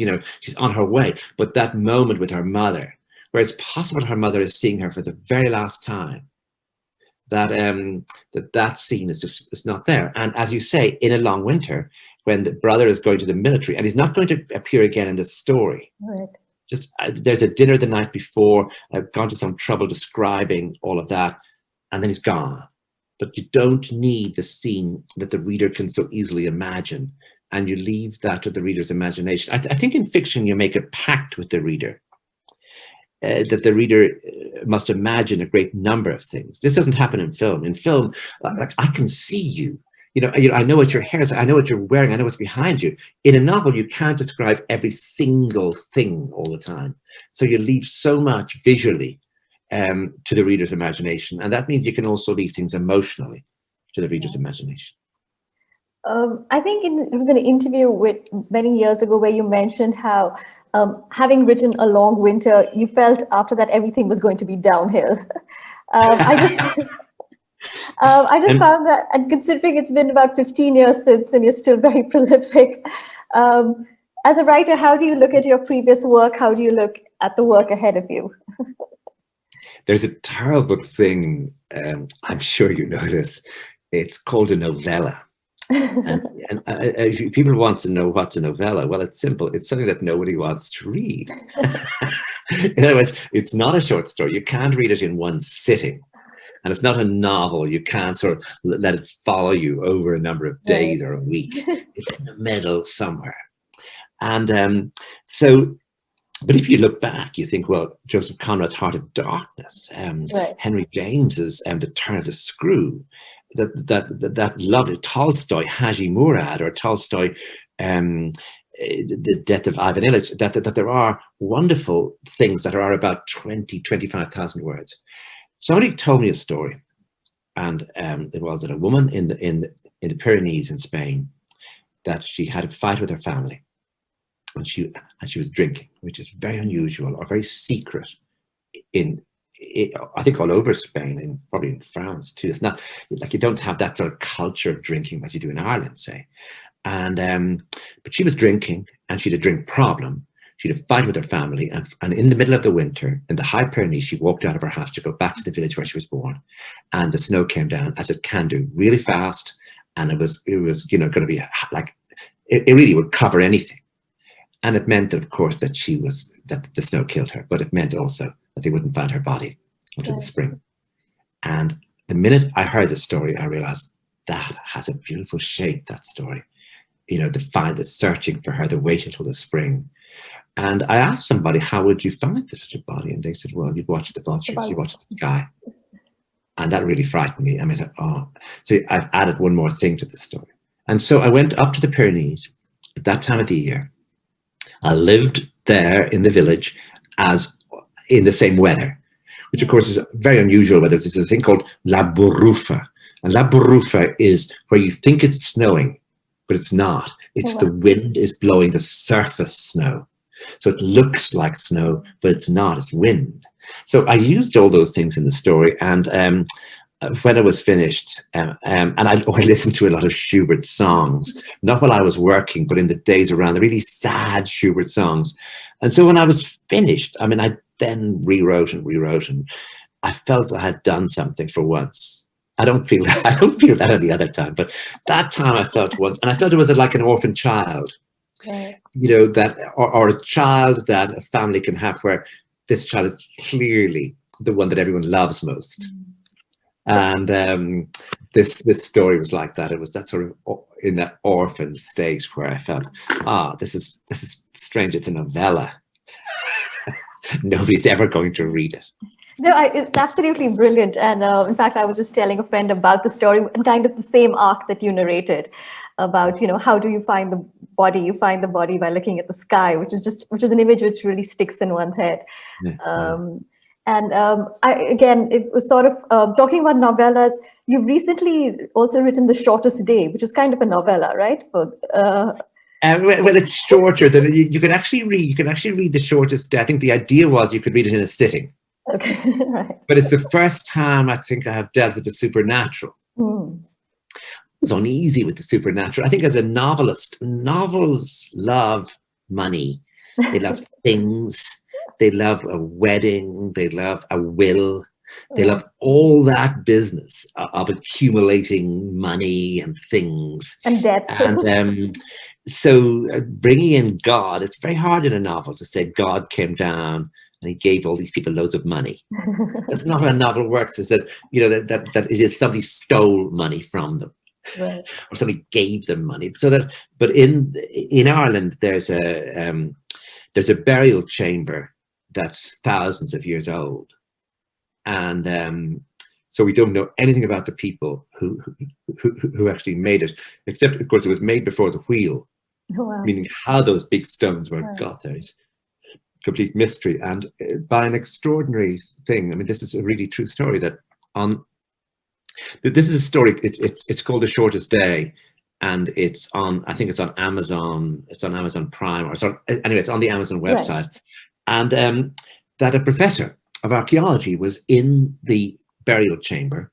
[SPEAKER 6] on her way. But that moment with her mother, where it's possible her mother is seeing her for the very last time, that scene is not there. And as you say, in A Long Winter, when the brother is going to the military, and he's not going to appear again in the story. Right. Just there's a dinner the night before. I've gone to some trouble describing all of that, and then he's gone. But you don't need the scene that the reader can so easily imagine, and you leave that to the reader's imagination. I think in fiction you make a pact with the reader, that the reader must imagine a great number of things. This doesn't happen in film. In film, I can see you. I know what your hair is. I know what you're wearing. I know what's behind you. In a novel, you can't describe every single thing all the time. So you leave so much visually to the reader's imagination, and that means you can also leave things emotionally to the reader's imagination.
[SPEAKER 4] I think it was an interview with many years ago where you mentioned how having written A Long Winter, you felt after that everything was going to be downhill. I just found that, and considering it's been about 15 years since and you're still very prolific, as a writer, how do you look at your previous work? How do you look at the work ahead of you?
[SPEAKER 6] There's a terrible thing, I'm sure you know this, it's called a novella. and people want to know what's a novella. Well, it's simple. It's something that nobody wants to read. In other words, it's not a short story. You can't read it in one sitting. And it's not a novel. You can't sort of let it follow you over a number of days or a week. It's in the middle somewhere. And but if you look back, you think, well, Joseph Conrad's Heart of Darkness, Henry James's The Turn of the Screw, that lovely Tolstoy, Haji Murad, or Tolstoy, The Death of Ivan Ilyich, that there are wonderful things that are about 25,000 words. Somebody told me a story, and it was that a woman in the Pyrenees in Spain, that she had a fight with her family. And she was drinking, which is very unusual or very secret I think all over Spain and probably in France too. It's not like you don't have that sort of culture of drinking as you do in Ireland, say. And but she was drinking, and she had a drink problem. She had a fight with her family, and in the middle of the winter, in the High Pyrenees, she walked out of her house to go back to the village where she was born, and the snow came down, as it can do, really fast, and it was going to be like it really would cover anything. And it meant, of course, that the snow killed her, but it meant also that they wouldn't find her body until the spring. And the minute I heard the story, I realized that has a beautiful shape, that story. The searching for her, the wait until the spring. And I asked somebody, how would you find such a body? And they said, well, you'd watch the vultures, you watch the sky. And that really frightened me. I mean, oh, so I've added one more thing to the story. And so I went up to the Pyrenees at that time of the year. I lived there in the village as in the same weather, which of course is very unusual weather. There's a thing called La Borufa. And La Borufa is where you think it's snowing, but it's not. It's the wind is blowing the surface snow. So it looks like snow, but it's not, it's wind. So I used all those things in the story, and when I was finished, and I listened to a lot of Schubert songs, not while I was working, but in the days around, the really sad Schubert songs. And so when I was finished, I mean, I then rewrote, and I felt I had done something for once. I don't feel that any other time, but that time I felt once, and I felt it was like an orphan child.
[SPEAKER 4] Right.
[SPEAKER 6] You know, that or a child that a family can have, where this child is clearly the one that everyone loves most. And this story was like that. It was that sort of in that orphan state where I felt, this is strange. It's a novella. Nobody's ever going to read it.
[SPEAKER 4] No, it's absolutely brilliant. And in fact, I was just telling a friend about the story and kind of the same arc that you narrated about, how do you find the body? You find the body by looking at the sky, which is an image which really sticks in one's head. And again, it was sort of talking about novellas. You've recently also written The Shortest Day, which is kind of a novella, right? Well,
[SPEAKER 6] it's shorter than you can actually read. You can actually read The Shortest Day. I think the idea was you could read it in a sitting.
[SPEAKER 4] Okay, right.
[SPEAKER 6] But it's the first time I think I have dealt with the supernatural. It was uneasy with the supernatural. I think as a novelist, novels love money. They love things. They love a wedding. They love a will. They love all that business of accumulating money and things.
[SPEAKER 4] And death.
[SPEAKER 6] And so bringing in God, it's very hard in a novel to say God came down and he gave all these people loads of money. That's not how a novel works. It's that, that it is somebody stole money from them.
[SPEAKER 4] Right.
[SPEAKER 6] Or somebody gave them money. But in Ireland, there's a burial chamber that's thousands of years old, and so we don't know anything about the people who actually made it, except of course it was made before the wheel.
[SPEAKER 4] Oh, wow.
[SPEAKER 6] Meaning how those big stones were got there is complete mystery, and by an extraordinary thing. I mean, this is a really true story. This is a story. It's called The Shortest Day, and it's on. I think it's on Amazon. It's on Amazon Prime, anyway. It's on the Amazon website, right. And that a professor of archaeology was in the burial chamber,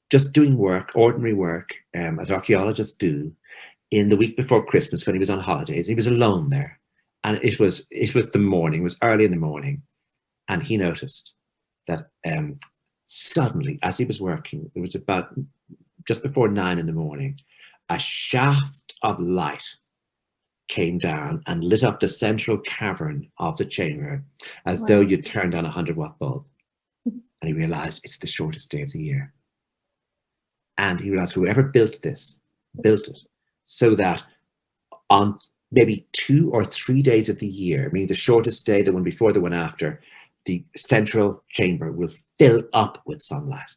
[SPEAKER 6] just doing work, ordinary work, as archaeologists do, in the week before Christmas when he was on holidays. He was alone there, and it was the morning. It was early in the morning, and he noticed that. Suddenly, as he was working, it was about just before 9 in the morning, a shaft of light came down and lit up the central cavern of the chamber as though you'd turned on a 100-watt bulb. And he realized it's the shortest day of the year. And he realized whoever built this, built it so that on maybe 2 or 3 days of the year, meaning the shortest day, the one before, the one after, the central chamber will fill up with sunlight.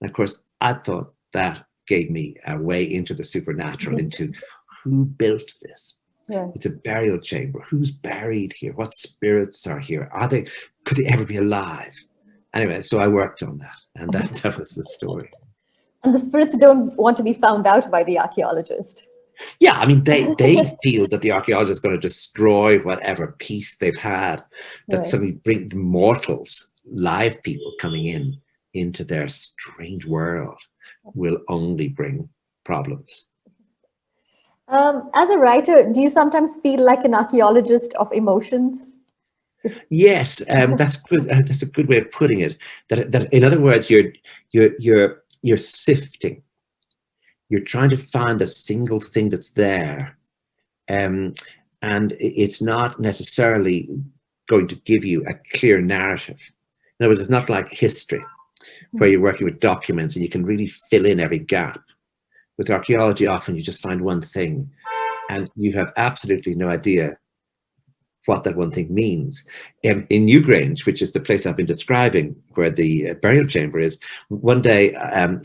[SPEAKER 6] And of course, I thought that gave me a way into the supernatural, into who built this. Yeah. It's a burial chamber. Who's buried here? What spirits are here? Could they ever be alive? Anyway, so I worked on that, and that was the story.
[SPEAKER 4] And the spirits don't want to be found out by the archaeologist.
[SPEAKER 6] Yeah, I mean, they feel that the archaeologist is going to destroy whatever peace they've had, that suddenly bring the mortals, live people coming into their strange world will only bring problems.
[SPEAKER 4] As a writer, do you sometimes feel like an archaeologist of emotions?
[SPEAKER 6] Yes, that's good. That's a good way of putting it. That in other words, you're sifting. You're trying to find a single thing that's there, and it's not necessarily going to give you a clear narrative. In other words, it's not like history, where you're working with documents and you can really fill in every gap. With archaeology, often you just find one thing, and you have absolutely no idea what that one thing means. In Newgrange, which is the place I've been describing, where the burial chamber is, one day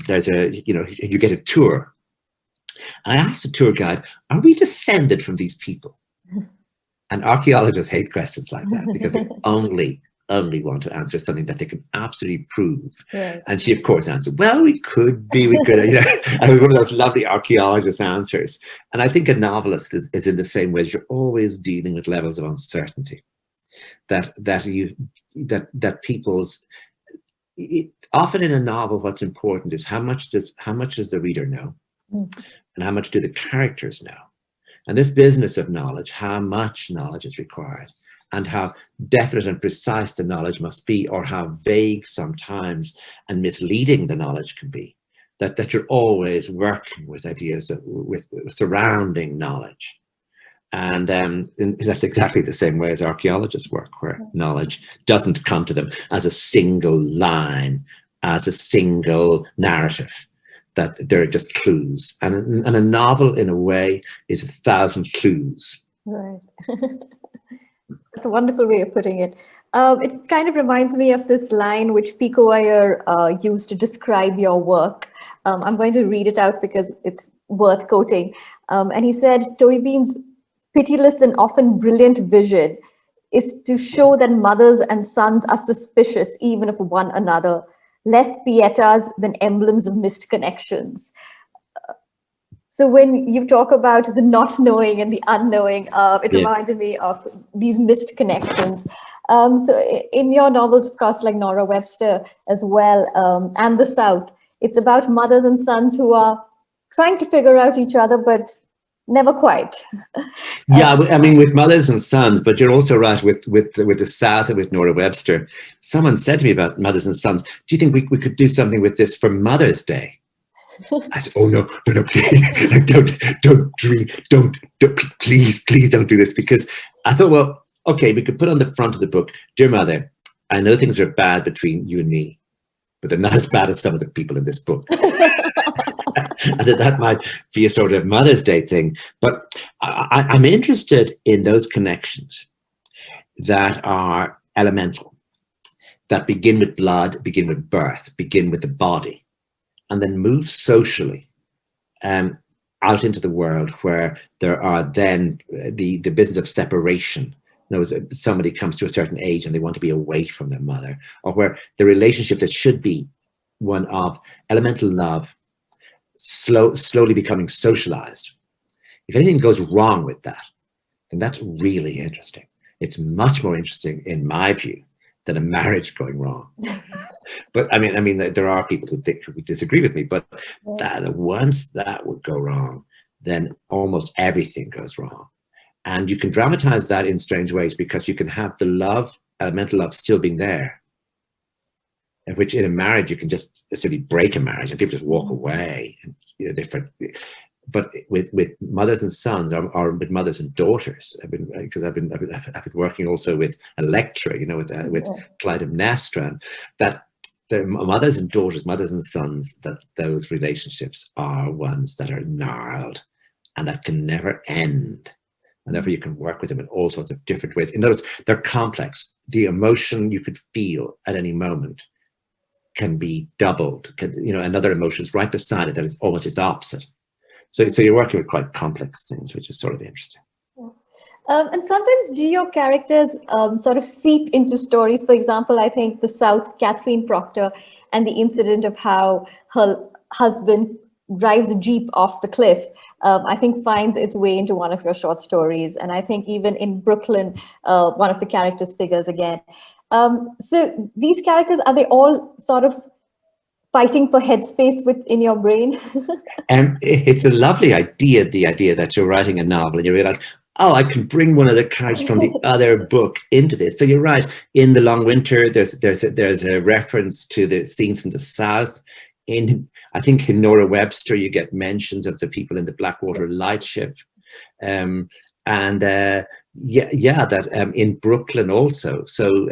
[SPEAKER 6] there's you get a tour. And I asked the tour guide, are we descended from these people? And archaeologists hate questions like that because they only want to answer something that they can absolutely prove. Right. And she, of course, answered, well, we could be, we could. You know, it was one of those lovely archaeologist answers. And I think a novelist is in the same way. You're always dealing with levels of uncertainty that people's. Often in a novel, what's important is how much does the reader know, and how much do the characters know. And this business of knowledge, how much knowledge is required, and how definite and precise the knowledge must be, or how vague sometimes and misleading the knowledge can be, that you're always working with ideas with surrounding knowledge. And that's exactly the same way as archaeologists work, where knowledge doesn't come to them as a single line, as a single narrative, that they're just clues. And a novel, in a way, is 1,000 clues. Right.
[SPEAKER 4] That's a wonderful way of putting it. It kind of reminds me of this line which Pico Iyer used to describe your work. I'm going to read it out because it's worth quoting. And he said, Toynbee's pitiless and often brilliant vision is to show that mothers and sons are suspicious even of one another, less pietas than emblems of missed connections. So when you talk about the not knowing and the unknowing, it reminded me of these missed connections. So in your novels, of course, like Nora Webster as well, and The South, it's about mothers and sons who are trying to figure out each other, but never quite.
[SPEAKER 6] Yeah, I mean, with mothers and sons, but you're also right with The South and with Nora Webster. Someone said to me about mothers and sons, do you think we could do something with this for Mother's Day? I said, oh, no, please, don't, please don't do this. Because I thought, well, okay, we could put on the front of the book, dear mother, I know things are bad between you and me, but they're not as bad as some of the people in this book. And that might be a sort of Mother's Day thing. But I'm interested in those connections that are elemental, that begin with blood, begin with birth, begin with the body, and then move socially out into the world, where there are then the business of separation. In other words, somebody comes to a certain age and they want to be away from their mother, or where the relationship that should be one of elemental love slowly becoming socialized. If anything goes wrong with that, then that's really interesting. It's much more interesting, in my view, than a marriage going wrong. But I mean, there are people who disagree with me, but once that would go wrong, then almost everything goes wrong. And you can dramatize that in strange ways, because you can have the love, elemental love, still being there, in which in a marriage you can just simply break a marriage and people just walk away. And, you know, different. But with mothers and sons, or with mothers and daughters, I've been working also with Electra, you know, with Clytemnestra, that the mothers and daughters, mothers and sons, that those relationships are ones that are gnarled and that can never end. And therefore you can work with them in all sorts of different ways. In other words, they're complex. The emotion you could feel at any moment can be doubled. Another emotion is right beside it that is almost its opposite. So you're working with quite complex things, which is sort of interesting.
[SPEAKER 4] And sometimes do your characters sort of seep into stories? For example, I think The South, Catherine Proctor, and the incident of how her husband drives a Jeep off the cliff, I think finds its way into one of your short stories. And I think even in Brooklyn, one of the characters figures again. So these characters, are they all sort of fighting for headspace within your brain?
[SPEAKER 6] And it's a lovely idea, the idea that you're writing a novel and you realize, oh, I can bring one of the characters from the other book into this. So you're right. In The Long Winter, there's a reference to the scenes from the South. I think in Nora Webster, you get mentions of the people in the Blackwater Lightship. In Brooklyn also. So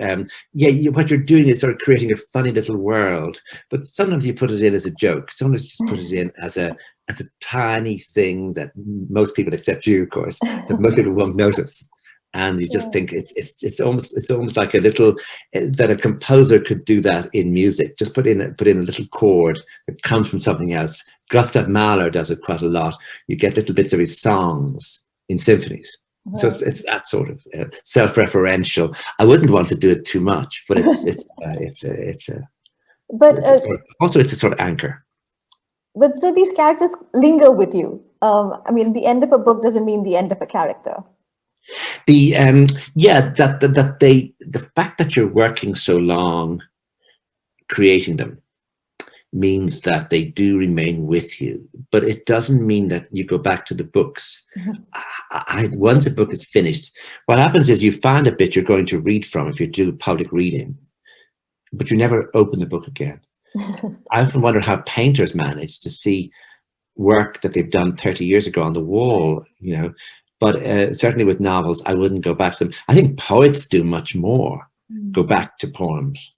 [SPEAKER 6] what you're doing is sort of creating a funny little world, but sometimes you put it in as a joke. Sometimes you just put it in as a tiny thing that most people, except you, of course, that most people won't notice. And you just think it's almost like a little that a composer could do that in music. Just put in a little chord that comes from something else. Gustav Mahler does it quite a lot. You get little bits of his songs in symphonies. Right. So it's that sort of self-referential. I wouldn't want to do it too much, but it's a sort of anchor.
[SPEAKER 4] But so these characters linger with you. I mean, the end of a book doesn't mean the end of a character.
[SPEAKER 6] The fact that you're working so long creating them means that they do remain with you, but it doesn't mean that you go back to the books. Once a book is finished, what happens is you find a bit you're going to read from if you do public reading, but you never open the book again. I often wonder how painters manage to see work that they've done 30 years ago on the wall, you know. But certainly with novels, I wouldn't go back to them. I think poets do much more, go back to poems.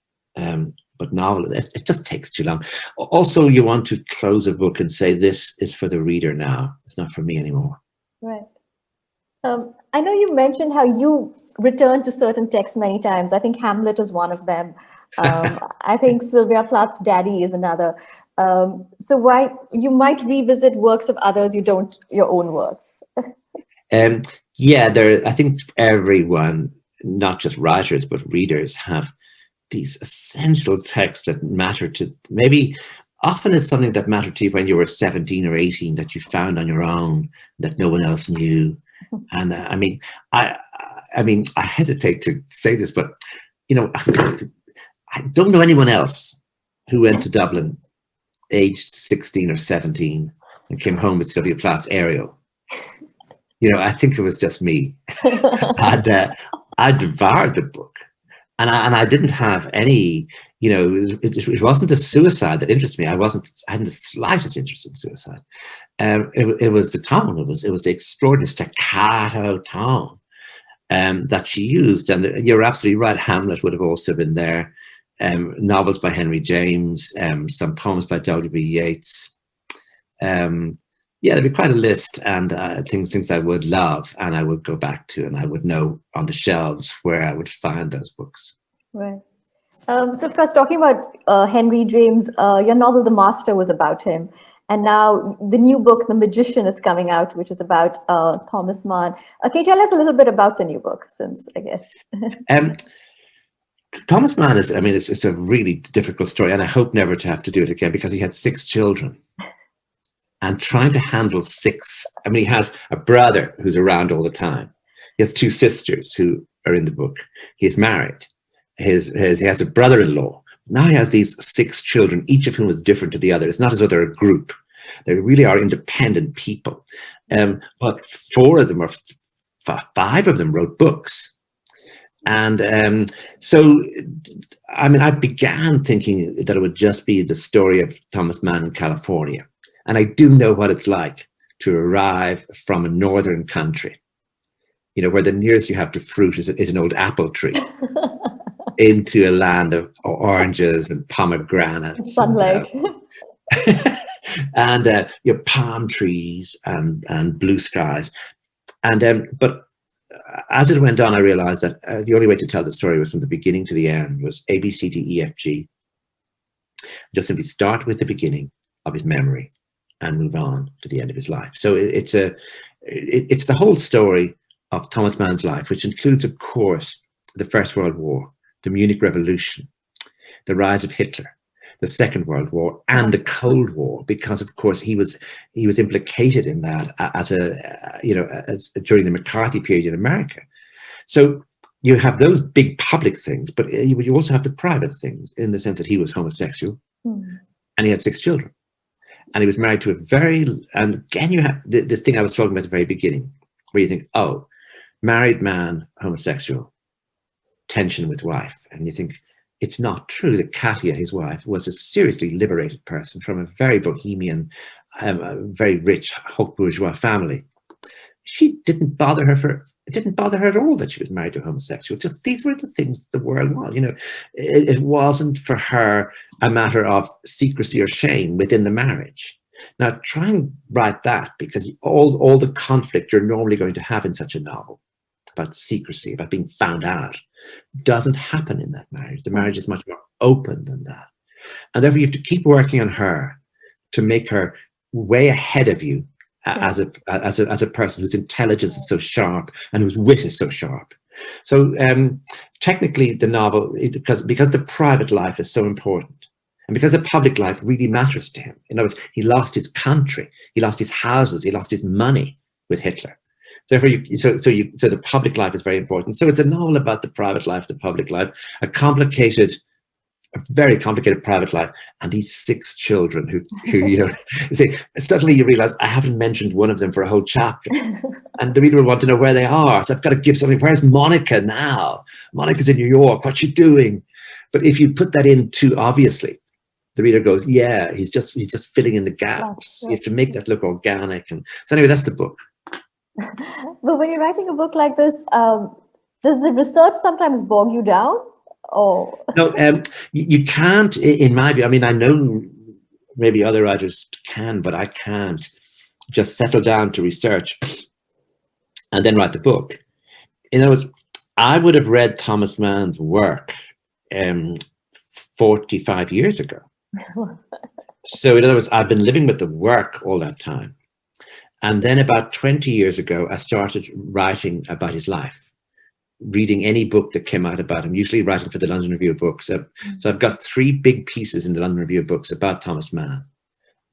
[SPEAKER 6] But novels, it just takes too long. Also, you want to close a book and say, this is for the reader now. It's not for me anymore.
[SPEAKER 4] Right. I know you mentioned how you return to certain texts many times. I think Hamlet is one of them. I think Sylvia Plath's Daddy is another. So why you might revisit works of others, you don't your own works.
[SPEAKER 6] I think everyone, not just writers, but readers, have these essential texts that matter to, maybe often it's something that mattered to you when you were 17 or 18 that you found on your own, that no one else knew. And I mean, I hesitate to say this, but, you know, I don't know anyone else who went to Dublin aged 16 or 17 and came home with Sylvia Plath's Ariel. You know, I think it was just me. And I devoured the book. And I didn't have any, you know, it wasn't the suicide that interested me. I hadn't the slightest interest in suicide. It was the tone. It was the extraordinary staccato tone that she used. And you're absolutely right. Hamlet would have also been there. Novels by Henry James, some poems by W.B. Yeats. There'd be quite a list, and things I would love and I would go back to, and I would know on the shelves where I would find those books.
[SPEAKER 4] Right. So of course, talking about Henry James, your novel The Master was about him. And now the new book, The Magician, is coming out, which is about Thomas Mann. Can you tell us a little bit about the new book, since I guess...
[SPEAKER 6] Thomas Mann is, I mean, it's a really difficult story, and I hope never to have to do it again, because he had 6 children. And trying to handle 6, I mean, he has a brother who's around all the time. He has 2 sisters who are in the book. He's married. He has a brother-in-law. Now he has these 6 children, each of whom is different to the other. It's not as though they're a group. They really are independent people. But 4 of them, or 5 of them, wrote books. And so, I mean, I began thinking that it would just be the story of Thomas Mann in California. And I do know what it's like to arrive from a northern country, you know, where the nearest you have to fruit is an old apple tree, into a land of oranges and pomegranates.
[SPEAKER 4] Sunlight.
[SPEAKER 6] And you know, palm trees and blue skies. And but as it went on, I realized that the only way to tell the story was from the beginning to the end, was A, B, C, D, E, F, G. Just simply start with the beginning of his memory and move on to the end of his life. So it's the whole story of Thomas Mann's life, which includes, of course, the First World War, the Munich Revolution, the rise of Hitler, the Second World War, and the Cold War, because of course he was implicated in that as during the McCarthy period in America. So you have those big public things, but you also have the private things, in the sense that he was homosexual, and he had 6 children, and he was married to and again you have this thing I was talking about at the very beginning, where you think, oh, married man, homosexual, tension with wife, and you think, it's not true that Katia, his wife, was a seriously liberated person from a very bohemian, very rich haute bourgeois family. It didn't bother her at all that she was married to a homosexual. Just these were the things the world was. You know, it wasn't for her a matter of secrecy or shame within the marriage. Now try and write that, because all the conflict you're normally going to have in such a novel, about secrecy, about being found out, doesn't happen in that marriage. The marriage is much more open than that. And therefore you have to keep working on her to make her way ahead of you as a person whose intelligence is so sharp and whose wit is so sharp. So technically the novel, because the private life is so important, and because the public life really matters to him. In other words, he lost his country, he lost his houses, he lost his money with Hitler. Therefore, so the public life is very important. So it's a novel about the private life, the public life, a very complicated private life, and these 6 children who you know, say, suddenly you realize I haven't mentioned one of them for a whole chapter, and the reader will want to know where they are. So I've got to give something. Where's Monica now? Monica's in New York. What's she doing? But if you put that in too obviously, the reader goes, yeah, he's just filling in the gaps. You have to make that look organic. And so anyway, that's the book.
[SPEAKER 4] But when you're writing a book like this, does the research sometimes bog you down? Oh
[SPEAKER 6] no, you can't, in my view. I mean, I know maybe other writers can, but I can't just settle down to research and then write the book. In other words, I would have read Thomas Mann's work 45 years ago. So in other words, I've been living with the work all that time. And then about 20 years ago, I started writing about his life, reading any book that came out about him, usually writing for the London Review of Books. So I've got 3 big pieces in the London Review of Books about Thomas Mann.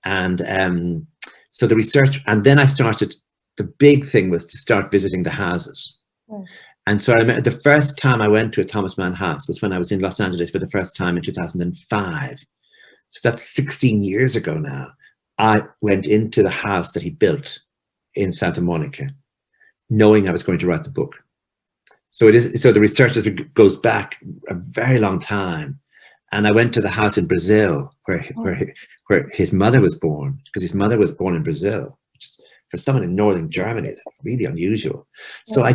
[SPEAKER 6] And so the research, and then I started, the big thing was to start visiting the houses. Right. And so I remember the first time I went to a Thomas Mann house was when I was in Los Angeles for the first time in 2005. So that's 16 years ago now. I went into the house that he built in Santa Monica, knowing I was going to write the book. So it is. So the research goes back a very long time, and I went to the house in Brazil where his mother was born, because his mother was born in Brazil, which is, for someone in northern Germany, is really unusual. So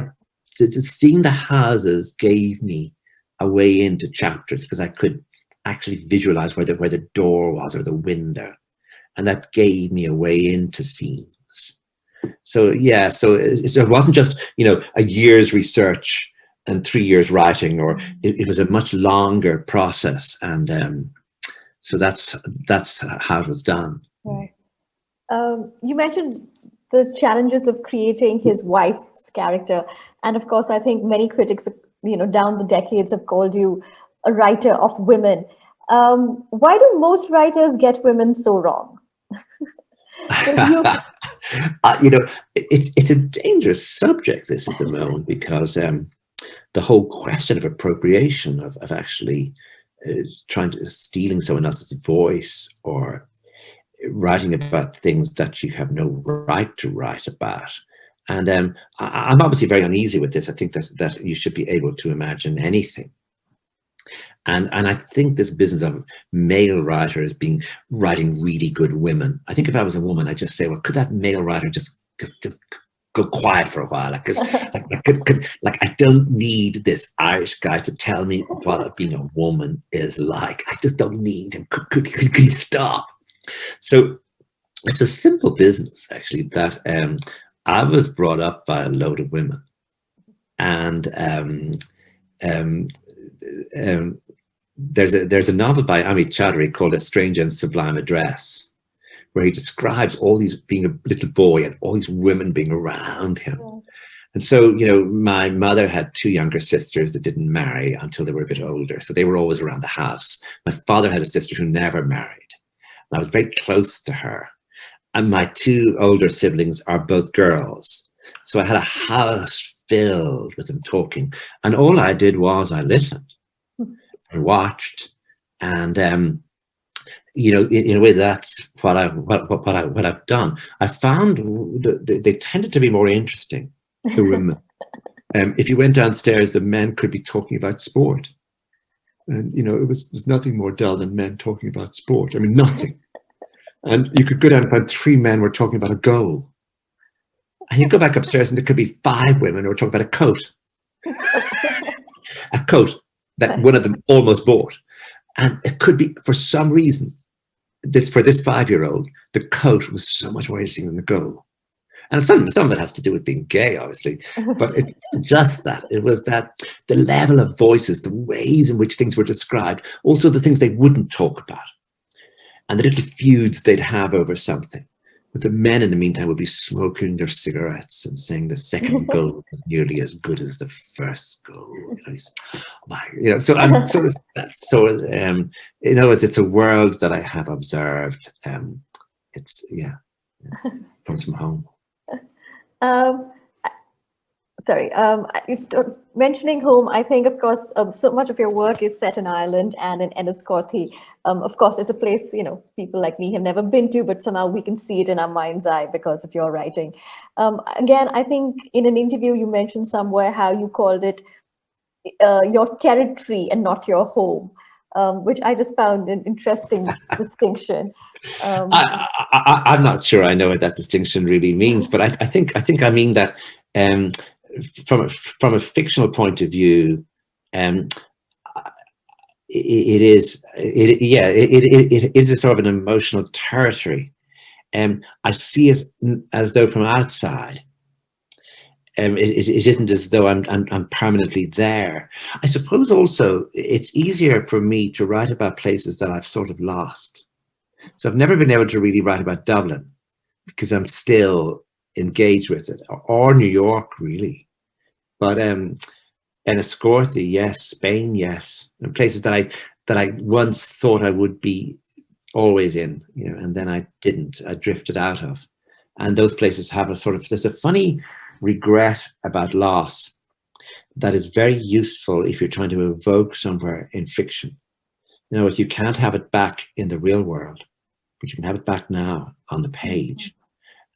[SPEAKER 6] just seeing the houses gave me a way into chapters, because I could actually visualize where the door was or the window, and that gave me a way into scenes. So yeah, so it wasn't just, you know, a year's research and 3 years writing, or it was a much longer process, and so that's how it was done.
[SPEAKER 4] Right. You mentioned the challenges of creating his wife's character, and of course, I think many critics, you know, down the decades have called you a writer of women. Why do most writers get women so wrong?
[SPEAKER 6] You know, it's a dangerous subject, this, at the moment, because the whole question of appropriation, of actually stealing someone else's voice, or writing about things that you have no right to write about. And I'm obviously very uneasy with this. I think that you should be able to imagine anything. And I think this business of male writers writing really good women. I think if I was a woman, I'd just say, well, could that male writer just go quiet for a while? Like I don't need this Irish guy to tell me what being a woman is like. I just don't need him. Could he stop? So it's a simple business, actually, that I was brought up by a load of women, and there's a novel by Amit Chaudhary called A Strange and Sublime Address, where he describes all these, being a little boy, and all these women being around him. Yeah. And so, you know, my mother had 2 younger sisters that didn't marry until they were a bit older, so they were always around the house. My father had a sister who never married. I was very close to her. And my 2 older siblings are both girls. So I had a house filled with them talking. And all I did was I listened and watched. And, you know, in a way, that's what I've done. I found that they tended to be more interesting, the women. If you went downstairs, the men could be talking about sport. And, you know, there's nothing more dull than men talking about sport. I mean, nothing. And you could go down and find 3 men were talking about a goal. And you go back upstairs and there could be 5 women who were talking about a coat. A coat that one of them almost bought. And it could be, for some reason, for this 5-year-old, the coat was so much more interesting than the goal. And some of it has to do with being gay, obviously, but it's just that. It was that the level of voices, the ways in which things were described, also the things they wouldn't talk about, and the little feuds they'd have over something. But the men, in the meantime, would be smoking their cigarettes and saying the second goal was nearly as good as the first goal. So I'm sort of that's so. It's a world that I have observed. Comes from home.
[SPEAKER 4] Mentioning home, I think, of course, so much of your work is set in Ireland and in Enniscorthy. Of course, it's a place, people like me have never been to, but somehow we can see it in our mind's eye because of your writing. Again, I think in an interview you mentioned somewhere how you called it your territory and not your home, which I just found an interesting distinction.
[SPEAKER 6] I'm not sure I know what that distinction really means, but I think I mean that from a fictional point of view, it is a sort of an emotional territory. I see it as though from outside. It isn't as though I'm permanently there. I suppose also it's easier for me to write about places that I've sort of lost. So I've never been able to really write about Dublin because I'm still engaged with it, or New York, really. But Enniscorthy, yes. Spain, yes. And places that I once thought I would be always in, and then I didn't. I drifted out of. And those places have there's a funny regret about loss that is very useful if you're trying to evoke somewhere in fiction. You can't have it back in the real world, but you can have it back now on the page.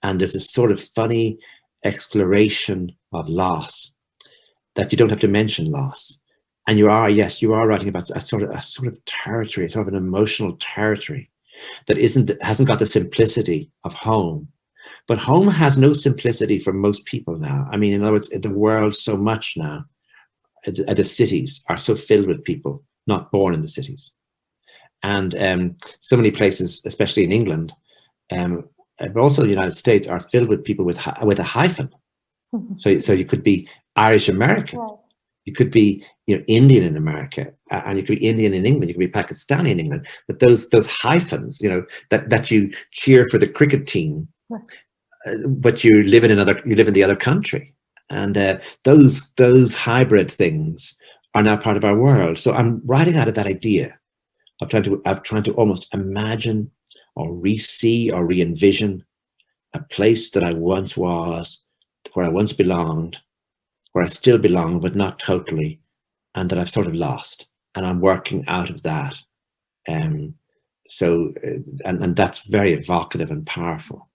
[SPEAKER 6] And there's a sort of funny exploration of loss that you don't have to mention loss. And you are writing about a sort of territory, sort of an emotional territory that hasn't got the simplicity of home. But home has no simplicity for most people now. I mean, in other words, the world so much now, the cities are so filled with people not born in the cities. And so many places, especially in England, but also the United States, are filled with people with a hyphen. So you could be Irish American, you could be Indian in America, and you could be Indian in England, you could be Pakistani in England. But those hyphens, that you cheer for the cricket team, but you live in the other country, and those hybrid things are now part of our world. So I'm writing out of that idea of trying to almost imagine or re-see or re-envision a place that I once was, where I once belonged, where I still belong, but not totally, and that I've sort of lost. And I'm working out of that. So that's very evocative and powerful.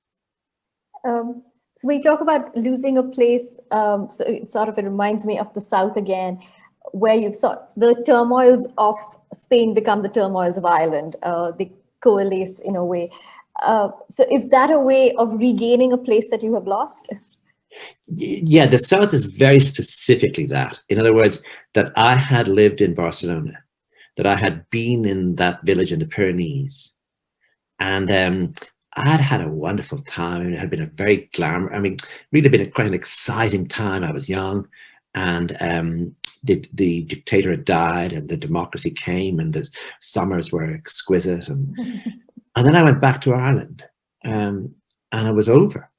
[SPEAKER 4] So we talk about losing a place. So it reminds me of the South again, where you've saw the turmoils of Spain become the turmoils of Ireland. They coalesce in a way. So is that a way of regaining a place that you have lost?
[SPEAKER 6] Yeah, the South is very specifically that. In other words, that I had lived in Barcelona, that I had been in that village in the Pyrenees, and I had a wonderful time. It had been a very really been quite an exciting time. I was young, and the dictator had died, and the democracy came, and the summers were exquisite, and then I went back to Ireland, and it was over.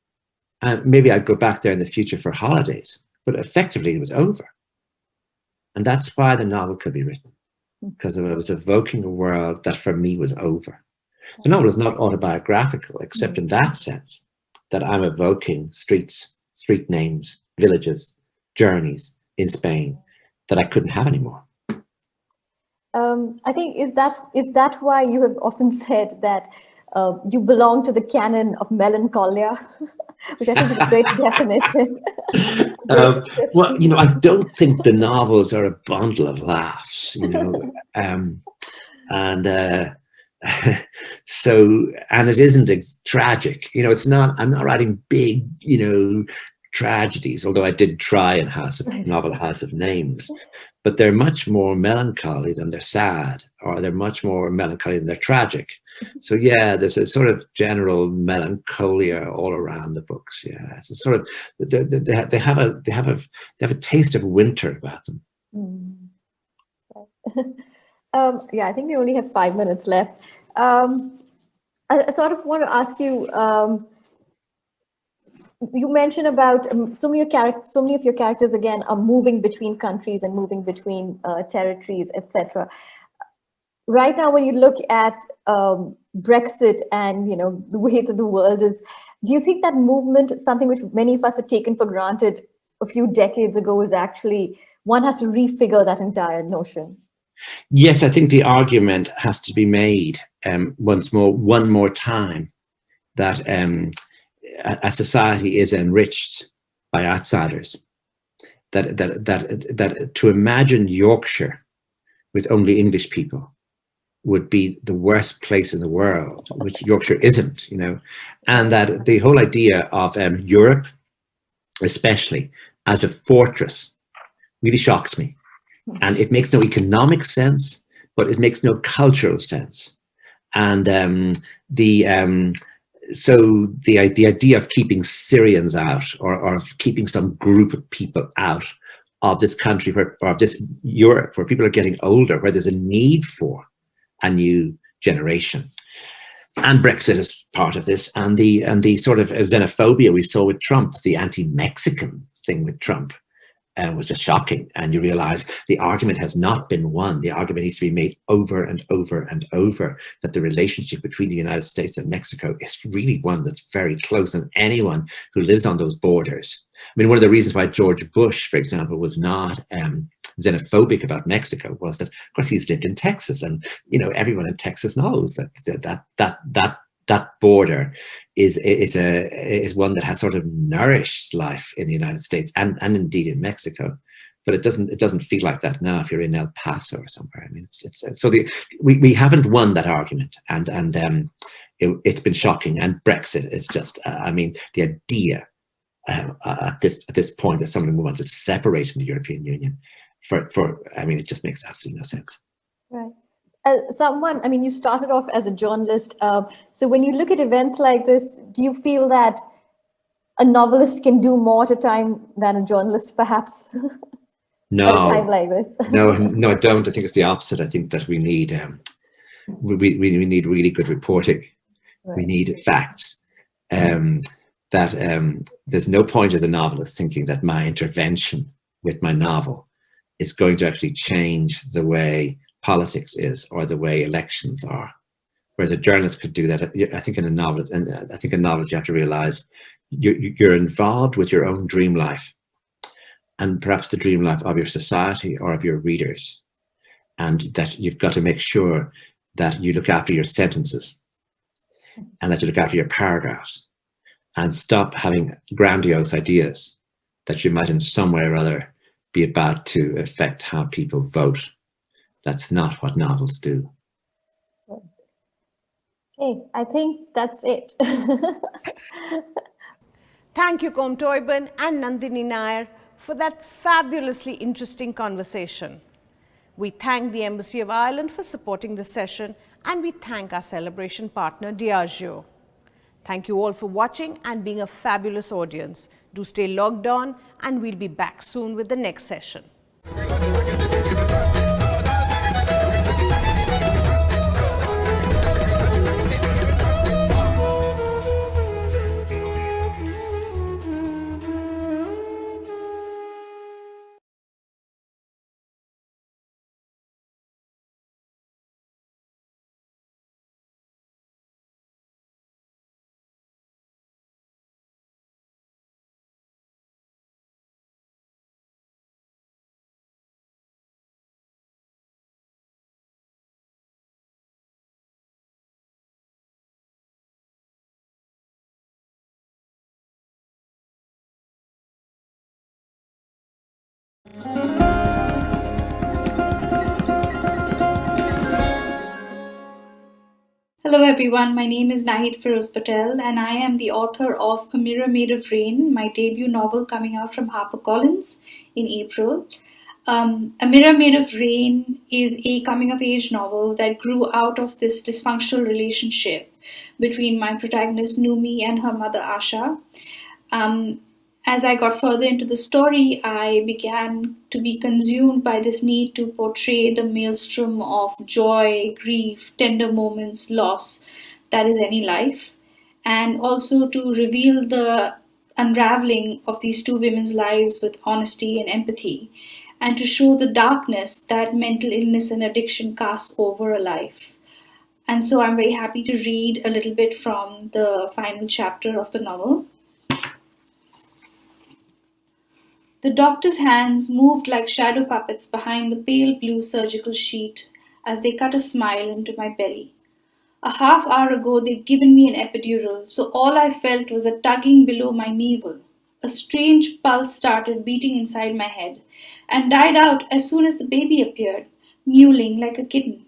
[SPEAKER 6] And maybe I'd go back there in the future for holidays, but effectively it was over. And that's why the novel could be written, because I was evoking a world that for me was over. The novel is not autobiographical, except in that sense, that I'm evoking streets, street names, villages, journeys in Spain that I couldn't have anymore.
[SPEAKER 4] I think, is that why you have often said that you belong to the canon of melancholia? Which I think is a great definition.
[SPEAKER 6] Well, I don't think the novels are a bundle of laughs, so, and it isn't tragic, it's not, I'm not writing big, tragedies, although I did try in novel House of Names, but they're much more melancholy than they're sad, or they're much more melancholy than they're tragic. So yeah, there's a sort of general melancholia all around the books. Yeah, it's a sort of they have a taste of winter about them.
[SPEAKER 4] Yeah, I think we only have 5 minutes left. I sort of want to ask you. You mentioned about so many of your characters again are moving between countries and moving between territories, etc. Right now, when you look at Brexit and the way that the world is, do you think that movement, something which many of us had taken for granted a few decades ago, is actually one has to refigure that entire notion?
[SPEAKER 6] Yes, I think the argument has to be made one more time, that a society is enriched by outsiders. That to imagine Yorkshire with only English people would be the worst place in the world, which Yorkshire isn't, and that the whole idea of Europe, especially as a fortress, really shocks me. And it makes no economic sense, but it makes no cultural sense. And so the idea of keeping Syrians out, or keeping some group of people out of this country, or of this Europe, where people are getting older, where there's a need for a new generation. And Brexit is part of this, and the sort of xenophobia we saw with Trump, the anti-Mexican thing with Trump, was just shocking. And you realize the argument has not been won. The argument needs to be made over and over and over, that the relationship between the United States and Mexico is really one that's very close. And anyone who lives on those borders, I mean, one of the reasons why George Bush, for example, was not xenophobic about Mexico was that, of course, he's lived in Texas, and everyone in Texas knows that border is one that has sort of nourished life in the United States and indeed in Mexico, but it doesn't feel like that now if you're in El Paso or somewhere. I mean, so we haven't won that argument, and it's been shocking. And Brexit is just, I mean, the idea at this point that someone wants to separate from the European Union, I mean, it just makes absolutely no sense.
[SPEAKER 4] Right. You started off as a journalist. So when you look at events like this, do you feel that a novelist can do more at a time than a journalist, perhaps?
[SPEAKER 6] No.
[SPEAKER 4] At a time like this?
[SPEAKER 6] No, I don't. I think it's the opposite. I think that we need we need really good reporting. Right. We need facts. That there's no point as a novelist thinking that my intervention with my novel is going to actually change the way politics is or the way elections are. Whereas a journalist could do that. I think in a novelist, and I think in novels you have to realize you're involved with your own dream life, and perhaps the dream life of your society or of your readers, and that you've got to make sure that you look after your sentences and that you look after your paragraphs, and stop having grandiose ideas that you might in some way or other be about to affect how people vote. That's not what novels do.
[SPEAKER 4] Okay, I think that's it.
[SPEAKER 3] Thank you, Kom Toiban and Nandini Nair, for that fabulously interesting conversation. We thank the Embassy of Ireland for supporting this session, and we thank our celebration partner, Diageo. Thank you all for watching and being a fabulous audience. Do stay logged on, and we'll be back soon with the next session.
[SPEAKER 5] Hello everyone, my name is Nahid Feroz Patel and I am the author of A Mirror Made of Rain, my debut novel coming out from HarperCollins in April. A Mirror Made of Rain is a coming-of-age novel that grew out of this dysfunctional relationship between my protagonist Numi and her mother Asha. As I got further into the story, I began to be consumed by this need to portray the maelstrom of joy, grief, tender moments, loss that is any life, and also to reveal the unraveling of these two women's lives with honesty and empathy, and to show the darkness that mental illness and addiction cast over a life. And so I'm very happy to read a little bit from the final chapter of the novel. The doctor's hands moved like shadow puppets behind the pale blue surgical sheet as they cut a smile into my belly. A half hour ago they'd given me an epidural, so all I felt was a tugging below my navel. A strange pulse started beating inside my head and died out as soon as the baby appeared, mewling like a kitten.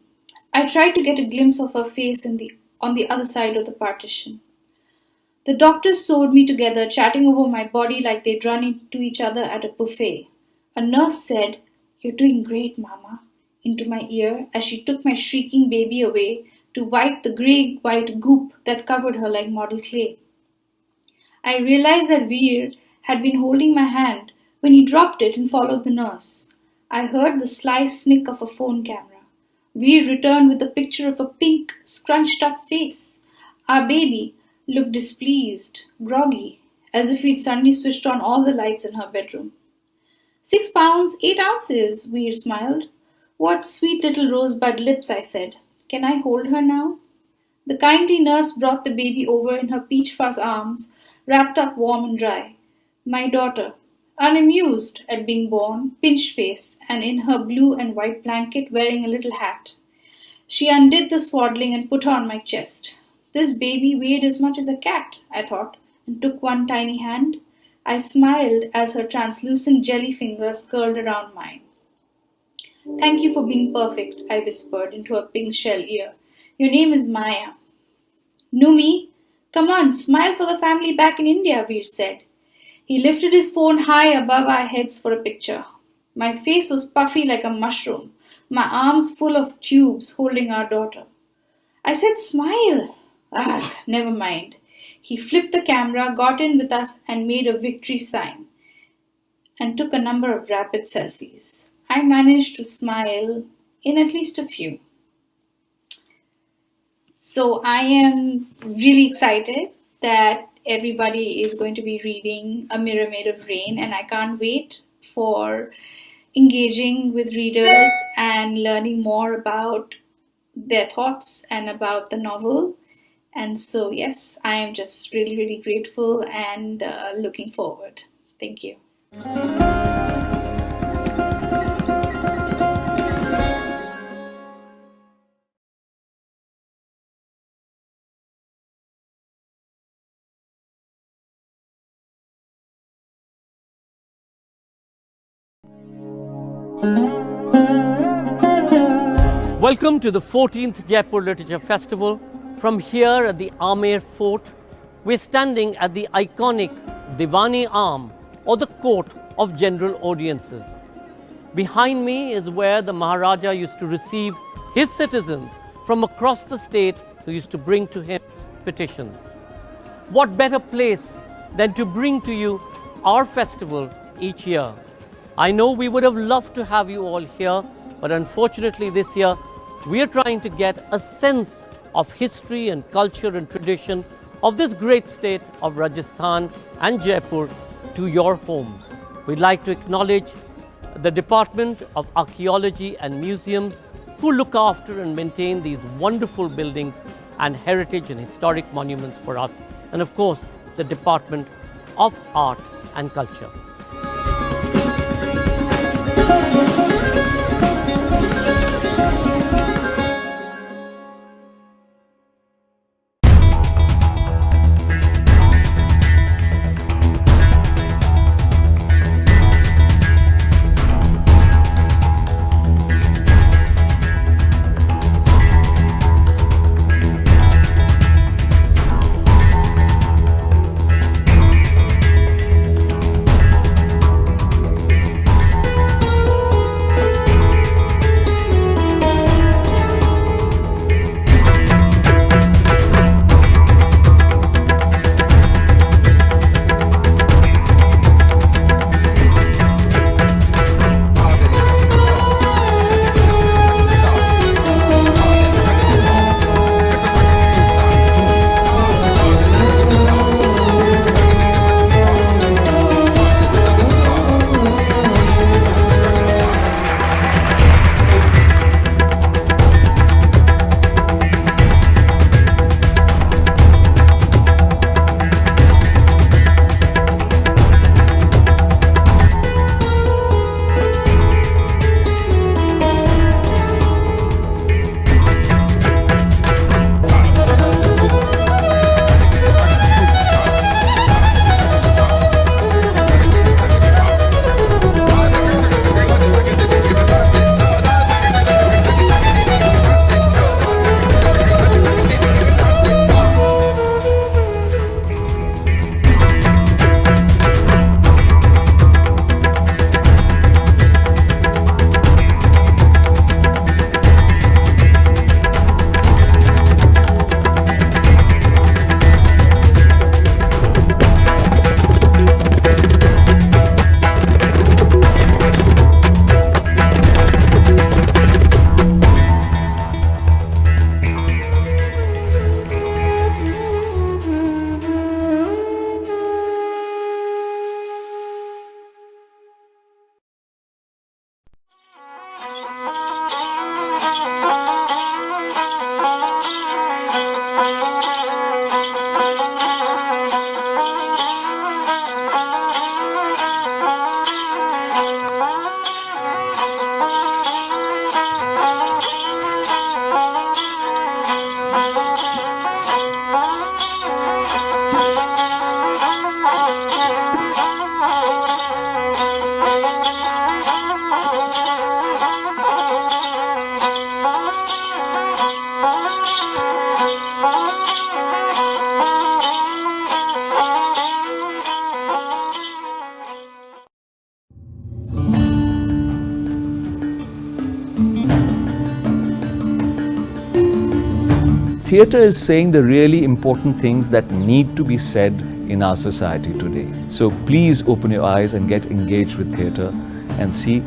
[SPEAKER 5] I tried to get a glimpse of her face on the other side of the partition. The doctors sewed me together, chatting over my body like they'd run into each other at a buffet. A nurse said, "You're doing great, Mama," into my ear as she took my shrieking baby away to wipe the grey-white goop that covered her like model clay. I realized that Veer had been holding my hand when he dropped it and followed the nurse. I heard the sly snick of a phone camera. Veer returned with a picture of a pink, scrunched-up face. Our baby looked displeased, groggy, as if he'd suddenly switched on all the lights in her bedroom. 6 pounds, 8 ounces, Veer smiled. What sweet little rosebud lips, I said. Can I hold her now? The kindly nurse brought the baby over in her peach fuzz arms, wrapped up warm and dry. My daughter, unamused at being born, pinch-faced, and in her blue and white blanket wearing a little hat. She undid the swaddling and put her on my chest. This baby weighed as much as a cat, I thought, and took one tiny hand. I smiled as her translucent jelly fingers curled around mine. Thank you for being perfect, I whispered into her pink shell ear. Your name is Maya. Numi, come on, smile for the family back in India, Veer said. He lifted his phone high above our heads for a picture. My face was puffy like a mushroom, my arms full of tubes holding our daughter. I said, smile. Never mind. He flipped the camera, got in with us, and made a victory sign, and took a number of rapid selfies. I managed to smile in at least a few. So I am really excited that everybody is going to be reading A Mirror Made of Rain, and I can't wait for engaging with readers and learning more about their thoughts and about the novel. And so, yes, I am just really, really grateful and looking forward. Thank you.
[SPEAKER 1] Welcome to the 14th Jaipur Literature Festival. From here at the Amer Fort, we're standing at the iconic Diwani Arm, or the court of general audiences. Behind me is where the Maharaja used to receive his citizens from across the state who used to bring to him petitions. What better place than to bring to you our festival each year? I know we would have loved to have you all here, but unfortunately this year we are trying to get a sense of history and culture and tradition of this great state of Rajasthan and Jaipur to your homes. We'd like to acknowledge the Department of Archaeology and Museums who look after and maintain these wonderful buildings and heritage and historic monuments for us, and of course the Department of Art and Culture.
[SPEAKER 8] theatre is saying the really important things that need to be said in our society today. So please open your eyes and get engaged with theatre and see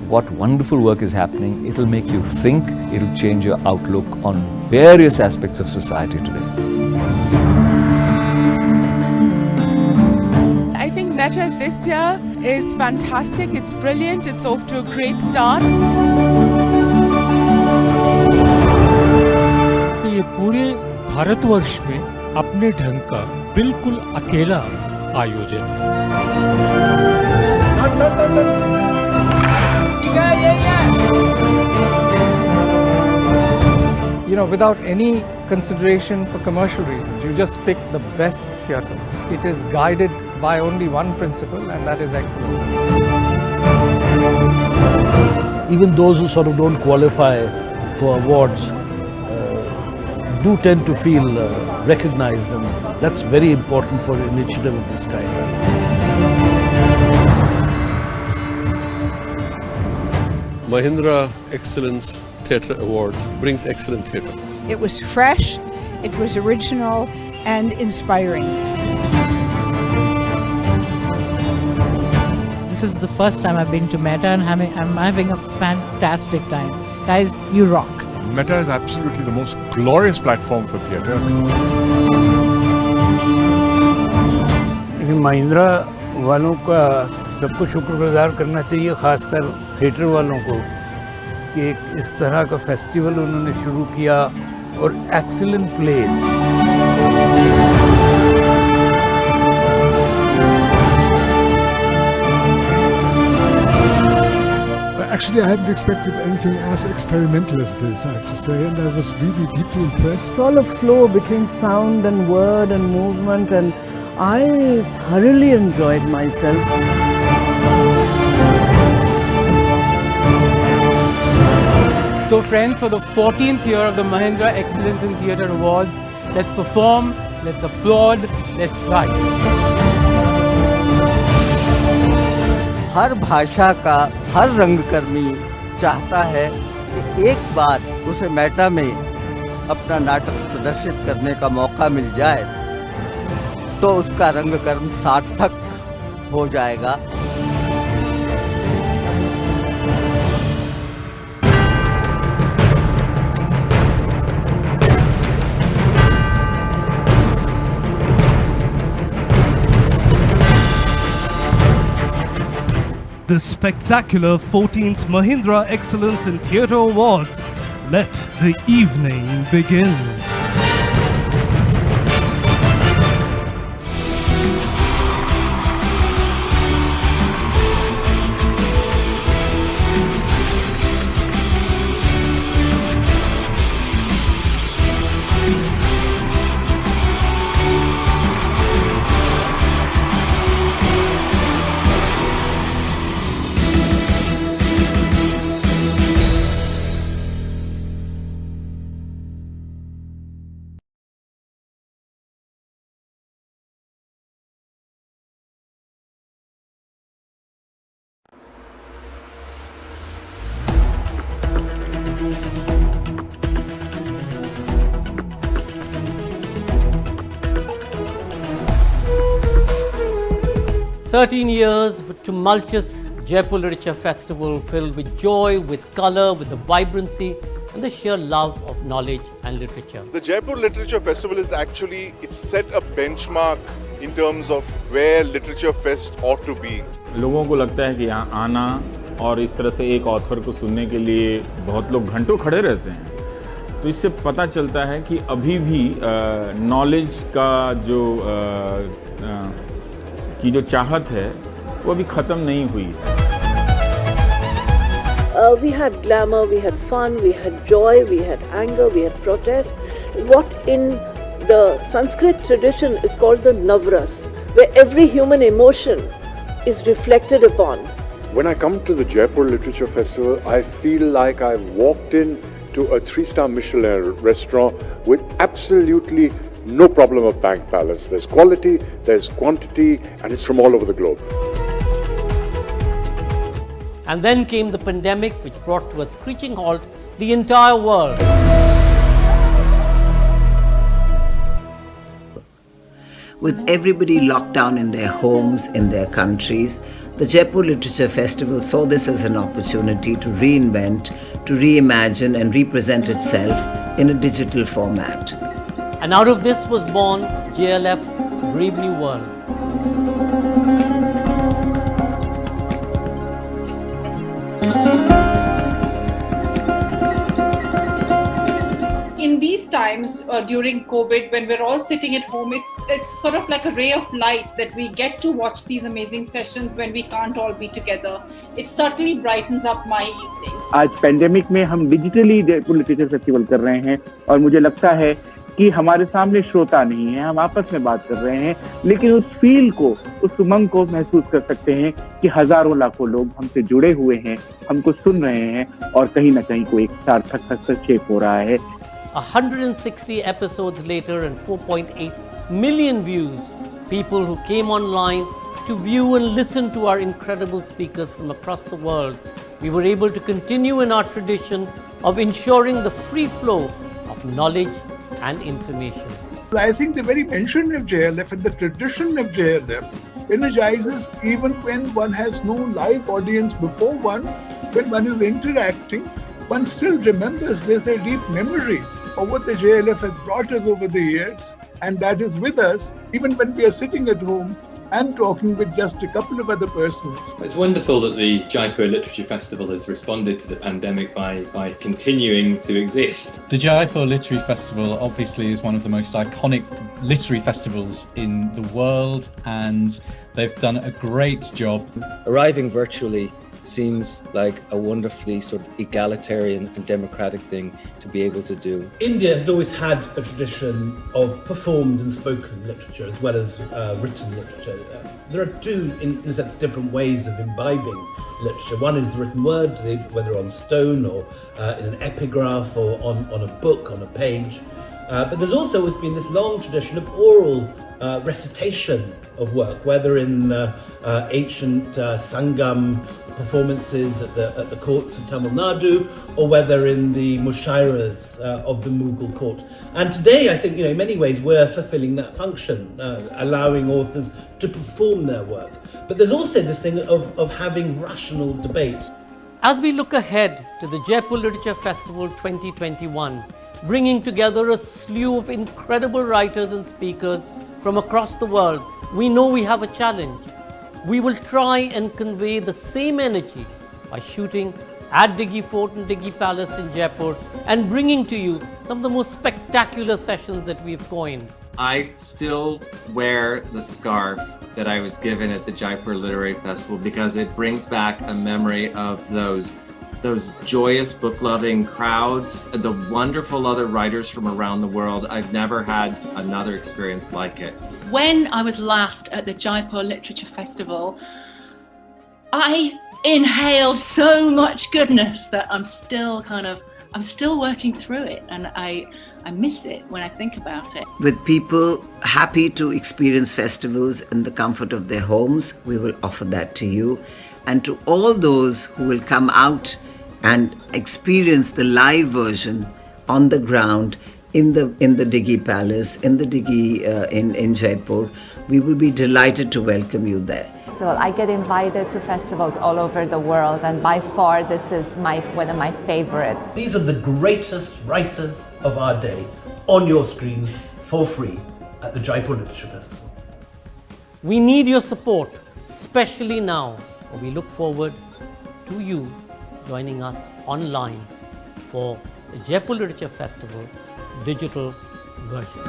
[SPEAKER 8] what wonderful work is happening. It'll make you think, it'll change your outlook on various aspects of society today.
[SPEAKER 9] I think Meta this year is fantastic, it's brilliant, it's off to a great start.
[SPEAKER 10] ये पूरे भारतवर्ष में अपने ढंग का बिल्कुल अकेला आयोजन
[SPEAKER 11] You know, without any consideration for commercial reasons, you just pick the best theatre. It is guided by only one principle, and that is excellence.
[SPEAKER 12] Even those who sort of don't qualify for awards do tend to feel recognized, and that's very important for an initiative of this kind.
[SPEAKER 13] Mahindra Excellence Theatre Awards brings excellent theatre.
[SPEAKER 14] It was fresh, it was original and inspiring.
[SPEAKER 15] This is the first time I've been to Meta and I'm having a fantastic time. Guys, you rock.
[SPEAKER 17] Meta is absolutely the most glorious platform for theatre.
[SPEAKER 18] Mahindra वालों का सबको शुक्रगुजार करना चाहिए, खासकर theatre वालों को, कि एक इस तरह का फेस्टिवल उन्होंने शुरू किया और excellent place.
[SPEAKER 19] Actually, I hadn't expected anything as experimental as this, I have to say, and I was really deeply impressed.
[SPEAKER 26] It's all a flow between sound and word and movement, and I thoroughly enjoyed myself.
[SPEAKER 27] So friends, for the 14th year of the Mahindra Excellence in Theatre Awards, let's perform, let's applaud, let's rise.
[SPEAKER 34] हर भाषा का हर रंगकर्मी चाहता है कि एक बार उसे Meta में अपना नाटक प्रदर्शित करने का मौका मिल जाए तो उसका रंगकर्म सार्थक हो जाएगा.
[SPEAKER 35] The spectacular 14th Mahindra Excellence in Theatre Awards. Let the evening begin.
[SPEAKER 1] "13 years of a tumultuous Jaipur Literature Festival filled with joy, with colour, with the vibrancy and the sheer love of knowledge and literature."
[SPEAKER 36] The Jaipur Literature Festival is actually, it's set a benchmark in terms of where Literature Fest ought to be.
[SPEAKER 37] लोगों को लगता है कि यहाँ आना और इस तरह से एक ऑथर को सुनने के लिए बहुत लोग घंटों खड़े रहते हैं, तो इससे पता चलता है कि अभी भी नॉलेज का जो चाहत है वो अभी ख़त्म नहीं हुई है.
[SPEAKER 33] We had glamour, we had fun, we had joy, we had anger, we had protest. What in the Sanskrit tradition is called the Navras, where every human emotion is reflected upon.
[SPEAKER 38] When I come to the Jaipur Literature Festival, I feel like I've walked in to a 3-star Michelin restaurant with absolutely no problem of bank balance. There's quality, there's quantity, and it's from all over the globe.
[SPEAKER 1] And then came the pandemic, which brought to a screeching halt the entire world.
[SPEAKER 2] with everybody locked down in their homes, in their countries, the Jaipur Literature Festival saw this as an opportunity to reinvent, to reimagine and represent itself in a digital format.
[SPEAKER 1] And out of this was born JLF's Brave New World.
[SPEAKER 3] In these times during COVID, when we're all sitting at home, it's sort of like a ray of light that we get to watch these amazing sessions when we can't all be together. It certainly brightens up my evenings.
[SPEAKER 4] आज pandemic में हम digitally Jaipur literature festival कर रहे हैं और मुझे लगता है कि हमारे सामने श्रोता नहीं है, हम आपस में बात कर रहे हैं, लेकिन उस फील को, उस उमंग को महसूस कर सकते हैं कि हजारों लाखों लोग हमसे जुड़े हुए हैं, हमको सुन रहे हैं और कहीं ना कहीं कोई एक सार्थक हस्तक्षेप हो रहा है.
[SPEAKER 1] 160 episodes later and 4.8 million views, people who came online to view and listen to our incredible speakers from across the world, we were able to continue in our tradition of ensuring the free flow of knowledge and information.
[SPEAKER 5] I think the very mention of JLF and the tradition of JLF energizes even when one has no live audience before one, when one is interacting, one still remembers. There's a deep memory of what the JLF has brought us over the years, and that is with us even when we are sitting at home and talking with just a couple of other persons.
[SPEAKER 6] It's wonderful that the Jaipur Literature Festival has responded to the pandemic by continuing to exist.
[SPEAKER 7] The Jaipur Literary Festival obviously is one of the most iconic literary festivals in the world, and they've done a great job.
[SPEAKER 16] Arriving virtually seems like a wonderfully sort of egalitarian and democratic thing to be able to do.
[SPEAKER 20] India has always had a tradition of performed and spoken literature as well as written literature. There are two, in a sense, different ways of imbibing literature. One is the written word, whether on stone or in an epigraph or on a book, on a page. But there's also always been this long tradition of oral recitation of work, whether in ancient Sangam performances at the courts of Tamil Nadu, or whether in the mushairas of the Mughal court. And today, I think, in many ways, we're fulfilling that function, allowing authors to perform their work. But there's also this thing of having rational debate.
[SPEAKER 1] As we look ahead to the Jaipur Literature Festival 2021, bringing together a slew of incredible writers and speakers from across the world, we know we have a challenge. We will try and convey the same energy by shooting at Diggi Fort and Diggi Palace in Jaipur and bringing to you some of the most spectacular sessions that we've coined.
[SPEAKER 21] I still wear the scarf that I was given at the Jaipur Literary Festival because it brings back a memory of those joyous book-loving crowds, the wonderful other writers from around the world. I've never had another experience like it.
[SPEAKER 22] When I was last at the Jaipur Literature Festival, I inhaled so much goodness that I'm still working through it, and I miss it when I think about it.
[SPEAKER 2] With people happy to experience festivals in the comfort of their homes, we will offer that to you. And to all those who will come out and experience the live version on the ground in the Diggi Palace, in the Diggi in Jaipur, we will be delighted to welcome you there.
[SPEAKER 23] So I get invited to festivals all over the world, and by far this is one of my favorite.
[SPEAKER 20] These are the greatest writers of our day on your screen for free at the Jaipur Literature Festival.
[SPEAKER 1] We need your support, especially now. We look forward to you joining us online for the Jaipur Literature Festival digital version.